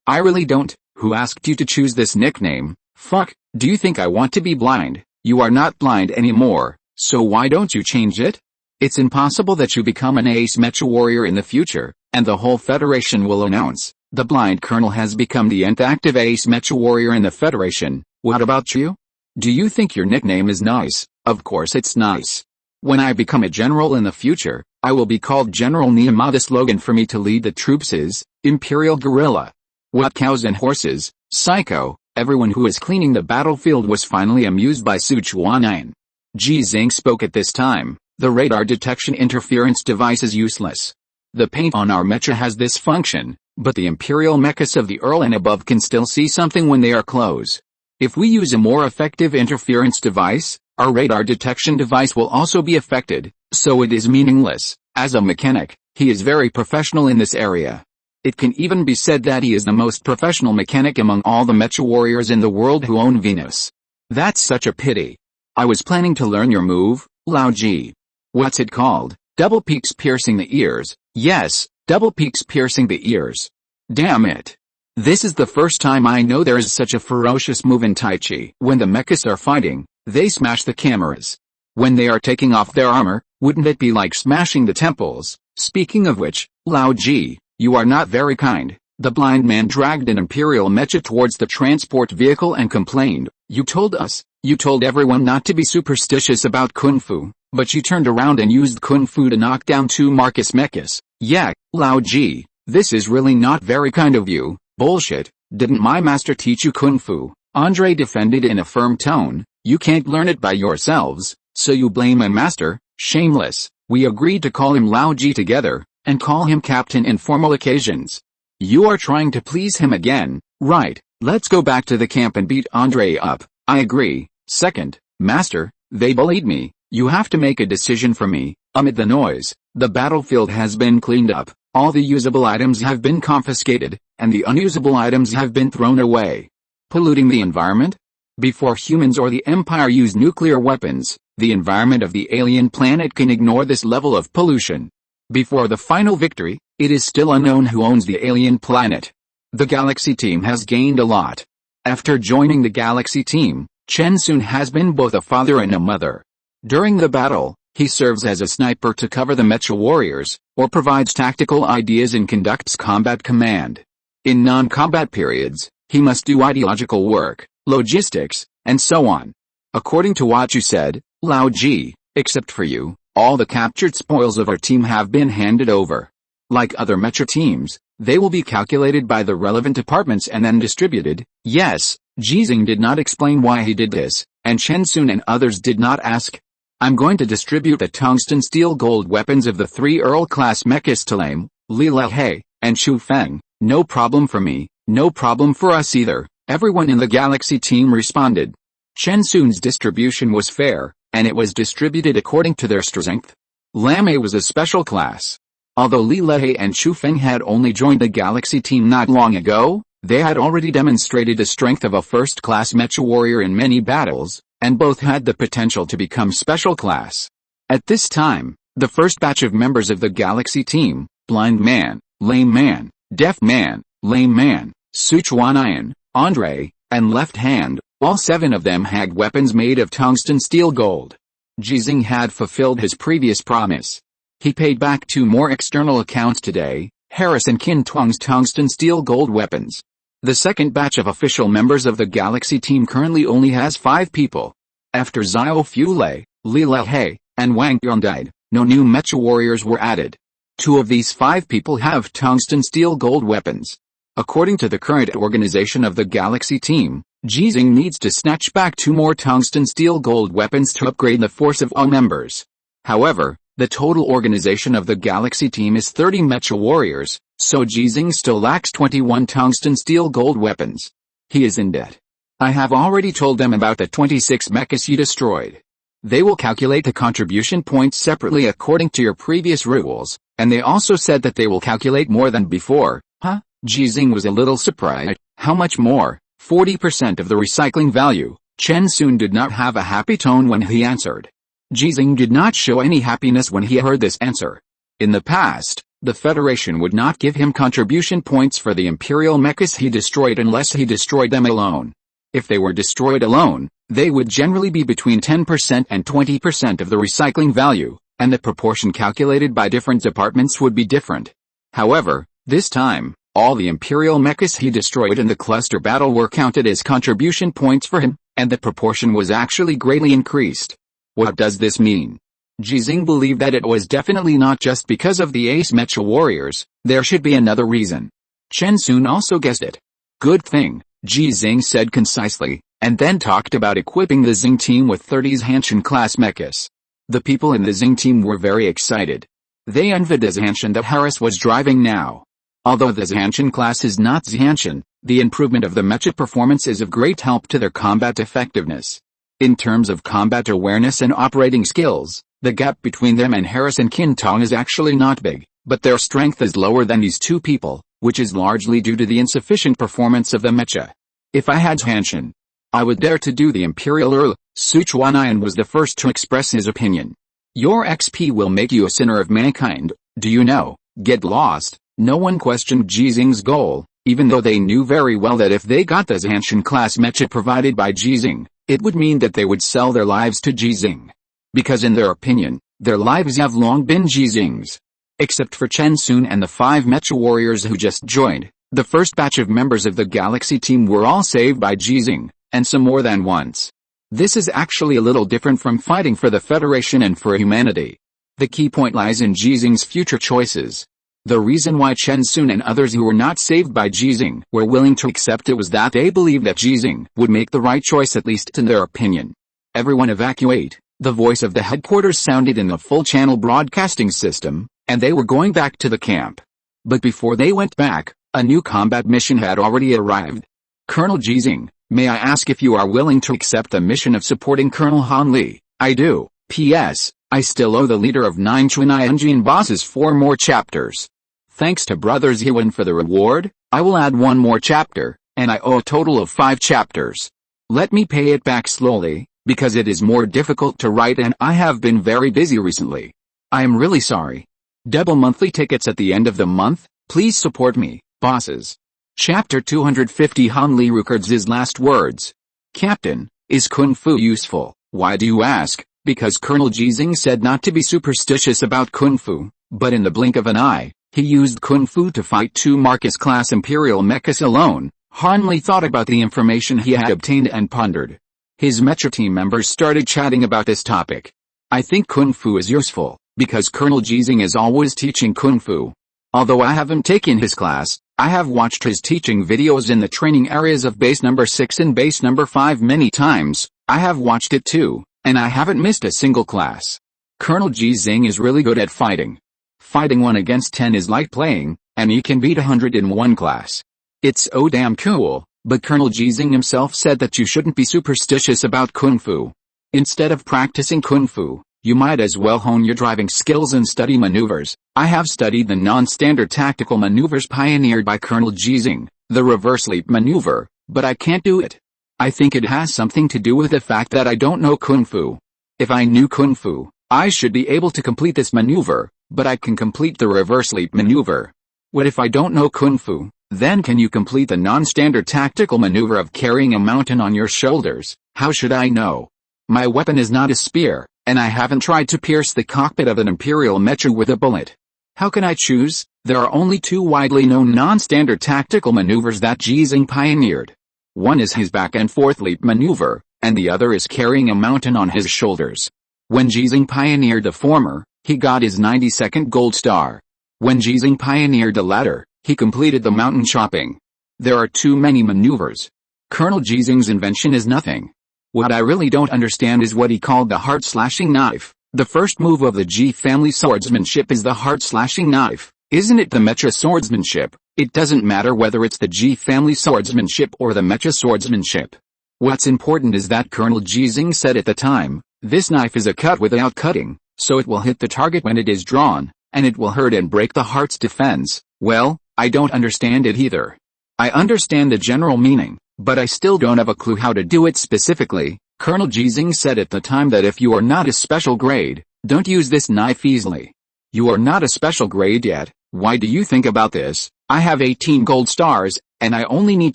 I really don't. Who asked you to choose this nickname? Fuck, do you think I want to be blind? You are not blind anymore, so why don't you change it? It's impossible that you become an ace Mecha warrior in the future, and the whole Federation will announce, "The blind colonel has become the nth active ace Mecha warrior in the Federation." What about you? Do you think your nickname is nice? Of course it's nice. When I become a general in the future, I will be called General Nehemiah. The slogan for me to lead the troops is, Imperial Gorilla. What cows and horses, psycho. Everyone who is cleaning the battlefield was finally amused by Sichuan. Ji Xinghe spoke at this time. The radar detection interference device is useless. The paint on our Mecha has this function, but the Imperial Mechas of the Earl and above can still see something when they are close. If we use a more effective interference device, our radar detection device will also be affected, so it is meaningless. As a mechanic, he is very professional in this area. It can even be said that he is the most professional mechanic among all the Mecha warriors in the world who own Venus. That's such a pity. I was planning to learn your move, Lao Ji. What's it called? Double peaks piercing the ears. Yes, double peaks piercing the ears. Damn it. This is the first time I know there is such a ferocious move in Tai Chi. When the mechas are fighting, they smash the cameras. When they are taking off their armor, wouldn't it be like smashing the temples? Speaking of which, Lao Ji, you are not very kind. The blind man dragged an Imperial Mecha towards the transport vehicle and complained, "You told everyone not to be superstitious about Kung Fu, but you turned around and used Kung Fu to knock down 2 Marcus Mechas. Yeah, Lao Ji, this is really not very kind of you." "Bullshit, didn't my master teach you Kung Fu?" Andre defended in a firm tone. "You can't learn it by yourselves, so you blame my master? Shameless." We agreed to call him Lao Ji together, and call him Captain in formal occasions. You are trying to please him again, right? Let's go back to the camp and beat Andre up. I agree. Second, Master, they bullied me. You have to make a decision for me. Amid the noise, the battlefield has been cleaned up, all the usable items have been confiscated, and the unusable items have been thrown away. Polluting the environment? Before humans or the Empire used nuclear weapons, The environment of the alien planet can ignore this level of pollution. Before the final victory, it is still unknown who owns the alien planet. The Galaxy team has gained a lot. After joining the Galaxy team, Chen Sun has been both a father and a mother. During the battle, he serves as a sniper to cover the Mecha warriors, or provides tactical ideas and conducts combat command. In non-combat periods, he must do ideological work, logistics, and so on. According to what you said, Lao Ji, except for you, all the captured spoils of our team have been handed over. Like other Mecha teams, they will be calculated by the relevant departments and then distributed. Yes, Ji Xinghe did not explain why he did this, and Chen Sun and others did not ask. I'm going to distribute the tungsten steel gold weapons of the 3 Earl-class mechas to Lame, Li Lehei, and Xu Feng. No problem for me, no problem for us either, everyone in the Galaxy team responded. Chen Sun's distribution was fair, and it was distributed according to their strength. Lame was a special class. Although Li Lehei and Xu Feng had only joined the Galaxy team not long ago, they had already demonstrated the strength of a first-class Mecha warrior in many battles, and both had the potential to become special class. At this time, the first batch of members of the Galaxy team, Blind Man, Lame Man, Deaf Man, Lame Man, Sichuanian, Andre, and Left Hand, all 7 of them had weapons made of tungsten steel gold. Ji Xinghe had fulfilled his previous promise. He paid back 2 more external accounts today, Harris and Qin Tuang's tungsten steel gold weapons. The second batch of official members of the Galaxy team currently only has 5 people. After Xiao Fulei, Li Lehei, and Wang Yun died, no new Mecha warriors were added. 2 of these 5 people have tungsten steel gold weapons. According to the current organization of the Galaxy team, Ji Xinghe needs to snatch back 2 more tungsten steel gold weapons to upgrade the force of all members. However, the total organization of the Galaxy team is 30 Mecha warriors, so Ji Xinghe still lacks 21 tungsten steel gold weapons. He is in debt. I have already told them about the 26 mechas you destroyed. They will calculate the contribution points separately according to your previous rules, and they also said that they will calculate more than before. Huh? Ji Xinghe was a little surprised. How much more? 40% of the recycling value. Chen Sun did not have a happy tone when he answered. Ji Xinghe did not show any happiness when he heard this answer. In the past, the Federation would not give him contribution points for the imperial mechas he destroyed unless he destroyed them alone. If they were destroyed alone, they would generally be between 10% and 20% of the recycling value, and the proportion calculated by different departments would be different. However, this time, all the imperial mechas he destroyed in the cluster battle were counted as contribution points for him, and the proportion was actually greatly increased. What does this mean? Ji Xinghe believed that it was definitely not just because of the ace Mecha warriors, there should be another reason. Chen Sun also guessed it. Good thing, Ji Xinghe said concisely, and then talked about equipping the Xinghe team with 30 Zhanshan class mechas. The people in the Xinghe team were very excited. They envied the Zhanshan that Harris was driving now. Although the Zhanshan class is not Zhanshan, the improvement of the Mecha performance is of great help to their combat effectiveness. In terms of combat awareness and operating skills, the gap between them and Harris and Qin Tong is actually not big, but their strength is lower than these 2 people, which is largely due to the insufficient performance of the Mecha. If I had Zhanshan, I would dare to do the Imperial Earl. Sichuanian was the first to express his opinion. Your XP will make you a sinner of mankind, do you know? Get lost. No one questioned Ji Xinghe's goal, even though they knew very well that if they got the Zhanshan class Mecha provided by Ji Xinghe, it would mean that they would sell their lives to Ji Xinghe. Because in their opinion, their lives have long been Ji Xinghe's. Except for Chen Sun and the 5 Mecha warriors who just joined, the first batch of members of the Galaxy team were all saved by Ji Xinghe, and some more than once. This is actually a little different from fighting for the Federation and for humanity. The key point lies in Ji Xinghe's future choices. The reason why Chen Sun and others who were not saved by Ji Xinghe were willing to accept it was that they believed that Ji Xinghe would make the right choice, at least in their opinion. Everyone evacuate. The voice of the headquarters sounded in the full-channel broadcasting system, and they were going back to the camp. But before they went back, a new combat mission had already arrived. Colonel Ji Xinghe, may I ask if you are willing to accept the mission of supporting Colonel Han Li? I do. P.S. I still owe the leader of 9 Chunyanjian bosses 4 more chapters. Thanks to Brothers Yuan for the reward, I will add 1 more chapter, and I owe a total of 5 chapters. Let me pay it back slowly. because it is more difficult to write and I have been very busy recently. I am really sorry. Double monthly tickets at the end of the month, please support me, bosses. Chapter 250 Han Li records his last words. Captain, is Kung Fu useful? Why do you ask? Because Colonel Ji Xinghe said not to be superstitious about Kung Fu, but in the blink of an eye, he used Kung Fu to fight 2 Marcus-class Imperial mechas alone. Han Li thought about the information he had obtained and pondered. His Mecha team members started chatting about this topic. I think Kung Fu is useful, because Colonel Ji Xinghe is always teaching Kung Fu. Although I haven't taken his class, I have watched his teaching videos in the training areas of base number 6 and base number 5 many times. I have watched it too, and I haven't missed a single class. Colonel Ji Xinghe is really good at fighting. Fighting 1 against 10 is like playing, and he can beat 100 in one class. It's so damn cool, but Colonel Ji Xinghe himself said that you shouldn't be superstitious about Kung Fu. Instead of practicing Kung Fu, you might as well hone your driving skills and study maneuvers. I have studied the non-standard tactical maneuvers pioneered by Colonel Ji Xinghe, the reverse leap maneuver, but I can't do it. I think it has something to do with the fact that I don't know Kung Fu. If I knew Kung Fu, I should be able to complete this maneuver, but I can complete the reverse leap maneuver. What if I don't know Kung Fu? Then can you complete the non-standard tactical maneuver of carrying a mountain on your shoulders? How should I know? My weapon is not a spear, and I haven't tried to pierce the cockpit of an Imperial mecha with a bullet. How can I choose? There are only 2 widely known non-standard tactical maneuvers that Ji Xinghe pioneered. One is his back and forth leap maneuver, and the other is carrying a mountain on his shoulders. When Ji Xinghe pioneered the former, he got his 92nd gold star. When Ji Xinghe pioneered the latter, he completed the mountain chopping. There are too many maneuvers. Colonel Ji Xinghe's invention is nothing. What I really don't understand is what he called the heart-slashing knife. The first move of the Ji family swordsmanship is the heart-slashing knife. Isn't it the mecha swordsmanship? It doesn't matter whether it's the Ji family swordsmanship or the mecha swordsmanship. What's important is that Colonel Ji Xinghe said at the time, this knife is a cut without cutting, so it will hit the target when it is drawn, and it will hurt and break the heart's defense. Well, I don't understand it either. I understand the general meaning, but I still don't have a clue how to do it specifically. Colonel Ji Xinghe said at the time that if you are not a special grade, don't use this knife easily. You are not a special grade yet. Why do you think about this? I have 18 gold stars, and I only need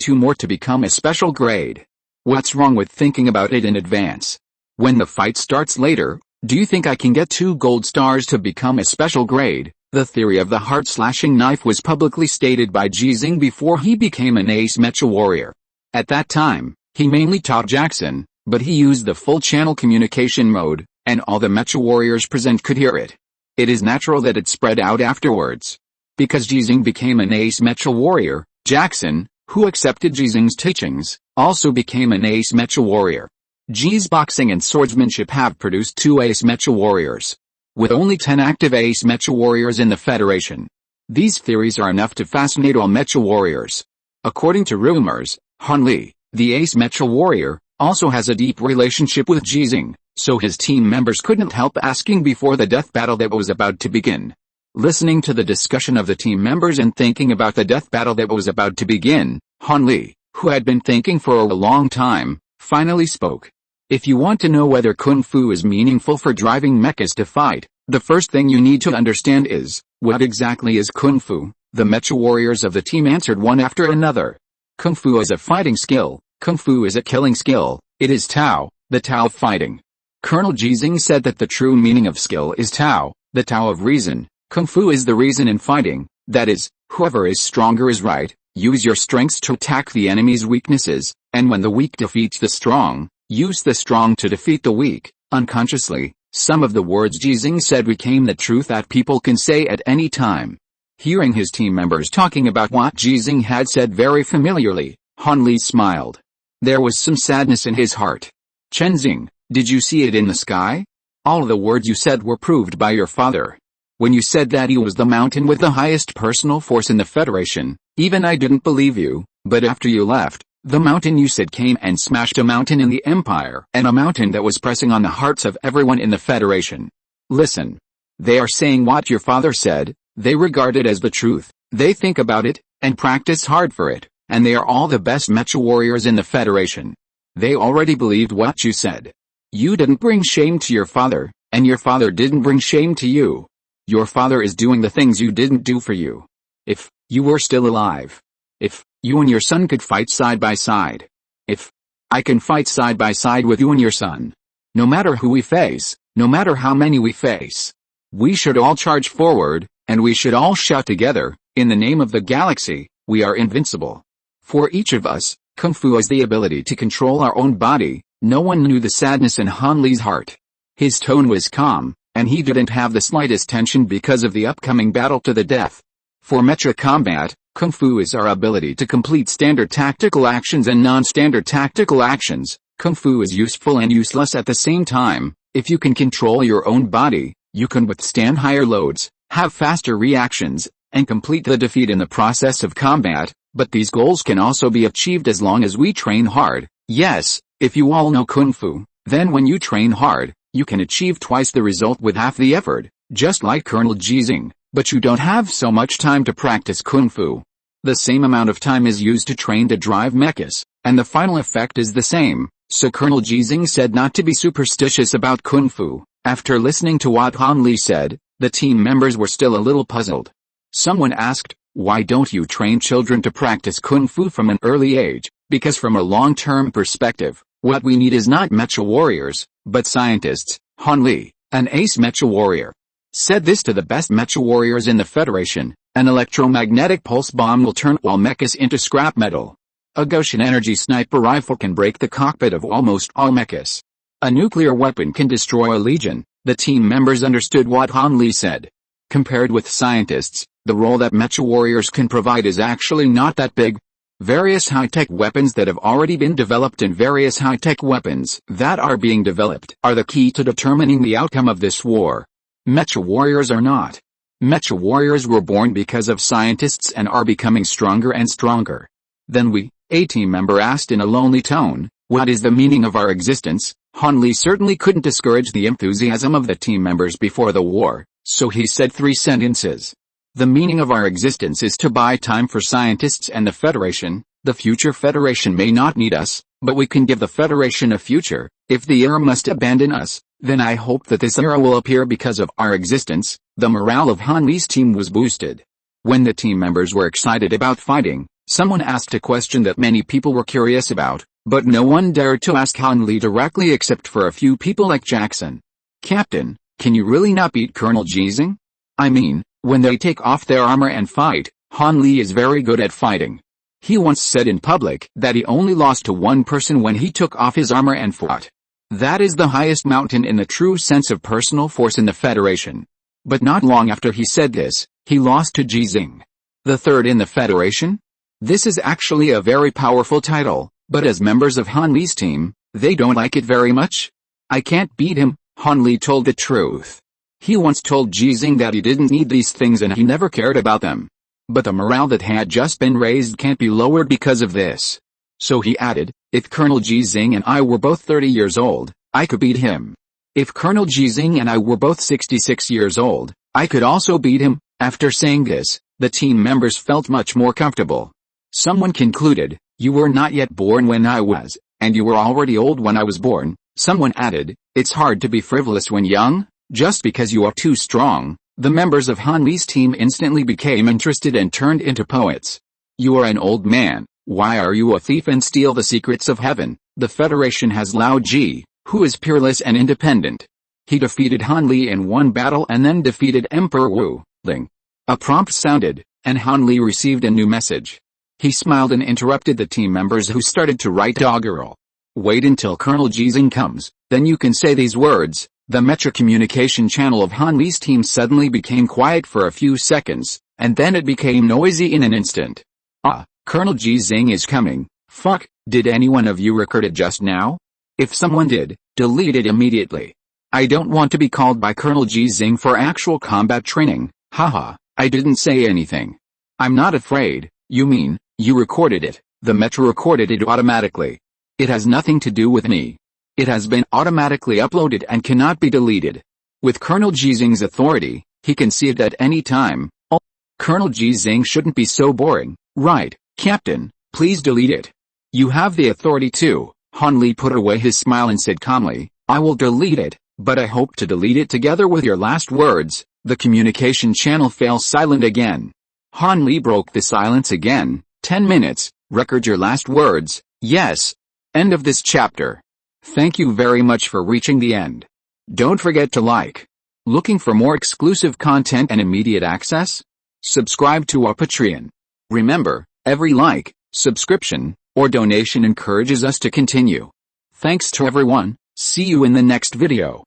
2 more to become a special grade. What's wrong with thinking about it in advance? When the fight starts later, do you think I can get 2 gold stars to become a special grade? The theory of the heart-slashing knife was publicly stated by Ji Xinghe before he became an ace mecha warrior. At that time, he mainly taught Jackson, but he used the full channel communication mode, and all the mecha warriors present could hear it. It is natural that it spread out afterwards. Because Ji Xinghe became an ace mecha warrior, Jackson, who accepted Ji Xinghe's teachings, also became an ace mecha warrior. Ji's boxing and swordsmanship have produced 2 ace mecha warriors, with only 10 active ace mecha warriors in the Federation. These theories are enough to fascinate all mecha warriors. According to rumors, Han Li, the ace mecha warrior, also has a deep relationship with Ji Xinghe, so his team members couldn't help asking before the death battle that was about to begin. Listening to the discussion of the team members and thinking about the death battle that was about to begin, Han Li, who had been thinking for a long time, finally spoke. If you want to know whether Kung Fu is meaningful for driving mechas to fight, the first thing you need to understand is, what exactly is Kung Fu? The mecha warriors of the team answered one after another. Kung Fu is a fighting skill. Kung Fu is a killing skill. It is Tao, the Tao of fighting. Colonel Ji Xinghe said that the true meaning of skill is Tao, the Tao of reason. Kung Fu is the reason in fighting, that is, whoever is stronger is right. Use your strengths to attack the enemy's weaknesses, and when the weak defeats the strong, use the strong to defeat the weak. Unconsciously, some of the words Ji Xinghe said became the truth that people can say at any time. Hearing his team members talking about what Ji Xinghe had said very familiarly, Han Li smiled. There was some sadness in his heart. Chen Xing, did you see it in the sky? All the words you said were proved by your father. When you said that he was the mountain with the highest personal force in the Federation, even I didn't believe you, but after you left, the mountain you said came and smashed a mountain in the Empire and a mountain that was pressing on the hearts of everyone in the Federation. Listen. They are saying what your father said, they regard it as the truth, they think about it, and practice hard for it, and they are all the best mecha warriors in the Federation. They already believed what you said. You didn't bring shame to your father, and your father didn't bring shame to you. Your father is doing the things you didn't do for you. If you were still alive. If you and your son could fight side by side. If I can fight side by side with you and your son. No matter who we face, no matter how many we face. We should all charge forward, and we should all shout together, in the name of the galaxy, we are invincible. For each of us, Kung Fu is the ability to control our own body. No one knew the sadness in Han Li's heart. His tone was calm, and he didn't have the slightest tension because of the upcoming battle to the death. For mecha combat, Kung Fu is our ability to complete standard tactical actions and non-standard tactical actions. Kung Fu is useful and useless at the same time. If you can control your own body, you can withstand higher loads, have faster reactions, and complete the defeat in the process of combat, but these goals can also be achieved as long as we train hard. Yes, if you all know Kung Fu, then when you train hard, you can achieve twice the result with half the effort, just like Colonel Ji Xinghe, but you don't have so much time to practice Kung Fu. The same amount of time is used to train to drive mechas, and the final effect is the same, so Colonel Ji Xinghe said not to be superstitious about Kung Fu. After listening to what Han Li said, the team members were still a little puzzled. Someone asked, why don't you train children to practice Kung Fu from an early age? Because from a long-term perspective, what we need is not mecha warriors, but scientists. Han Li, an ace mecha warrior, said this to the best mecha warriors in the Federation. An electromagnetic pulse bomb will turn all mechas into scrap metal. A Goshen energy sniper rifle can break the cockpit of almost all mechas. A nuclear weapon can destroy a legion. The team members understood what Han Li said. Compared with scientists, the role that mecha warriors can provide is actually not that big. Various high-tech weapons that have already been developed and various high-tech weapons that are being developed are the key to determining the outcome of this war. Mecha warriors are not. Mecha warriors were born because of scientists and are becoming stronger and stronger. Then we, a team member asked in a lonely tone, what is the meaning of our existence? Han Li certainly couldn't discourage the enthusiasm of the team members before the war, so he said 3 sentences. The meaning of our existence is to buy time for scientists and the Federation. The future Federation may not need us, but we can give the Federation a future. If the era must abandon us, then I hope that this era will appear because of our existence. The morale of Han Li's team was boosted. When the team members were excited about fighting, someone asked a question that many people were curious about, but no one dared to ask Han Li directly except for a few people like Jackson. Captain, can you really not beat Colonel Ji Xinghe? I mean, when they take off their armor and fight, Han Li is very good at fighting. He once said in public that he only lost to one person when he took off his armor and fought. That is the highest mountain in the true sense of personal force in the Federation. But not long after he said this, he lost to Ji Xinghe, the third in the Federation. This is actually a very powerful title, but as members of Han Li's team, they don't like it very much. I can't beat him, Han Li told the truth. He once told Ji Xinghe that he didn't need these things and he never cared about them. But the morale that had just been raised can't be lowered because of this. So he added, if Colonel Ji Xinghe and I were both 30 years old, I could beat him. If Colonel Ji Xinghe and I were both 66 years old, I could also beat him. After saying this, the team members felt much more comfortable. Someone concluded, you were not yet born when I was, and you were already old when I was born. Someone added, it's hard to be frivolous when young, just because you are too strong. The members of Han Li's team instantly became interested and turned into poets. You are an old man, why are you a thief and steal the secrets of heaven? The Federation has Lao Ji, who is peerless and independent. He defeated Han Li in one battle and then defeated Emperor Wu Ling. A prompt sounded, and Han Li received a new message. He smiled and interrupted the team members who started to write doggerel. Wait until Colonel Ji Xinghe comes, then you can say these words. The mecha communication channel of Han Li's team suddenly became quiet for a few seconds, and then it became noisy in an instant. Ah, Colonel Ji Xinghe is coming. Fuck, did any one of you record it just now? If someone did, delete it immediately. I don't want to be called by Colonel Ji Xinghe for actual combat training. Haha, I didn't say anything. I'm not afraid. You mean, you recorded it? The mecha recorded it automatically. It has nothing to do with me. It has been automatically uploaded and cannot be deleted. With Colonel Ji Xinghe's authority, he can see it at any time. Oh, Colonel Ji Xinghe shouldn't be so boring, right, Captain? Please delete it. You have the authority to. Han Li put away his smile and said calmly, I will delete it, but I hope to delete it together with your last words. The communication channel fell silent again. Han Li broke the silence again. 10 minutes, record your last words. Yes. End of this chapter. Thank you very much for reaching the end. Don't forget to like. Looking for more exclusive content and immediate access? Subscribe to our Patreon. Remember, every like, subscription, or donation encourages us to continue. Thanks to everyone. See you in the next video.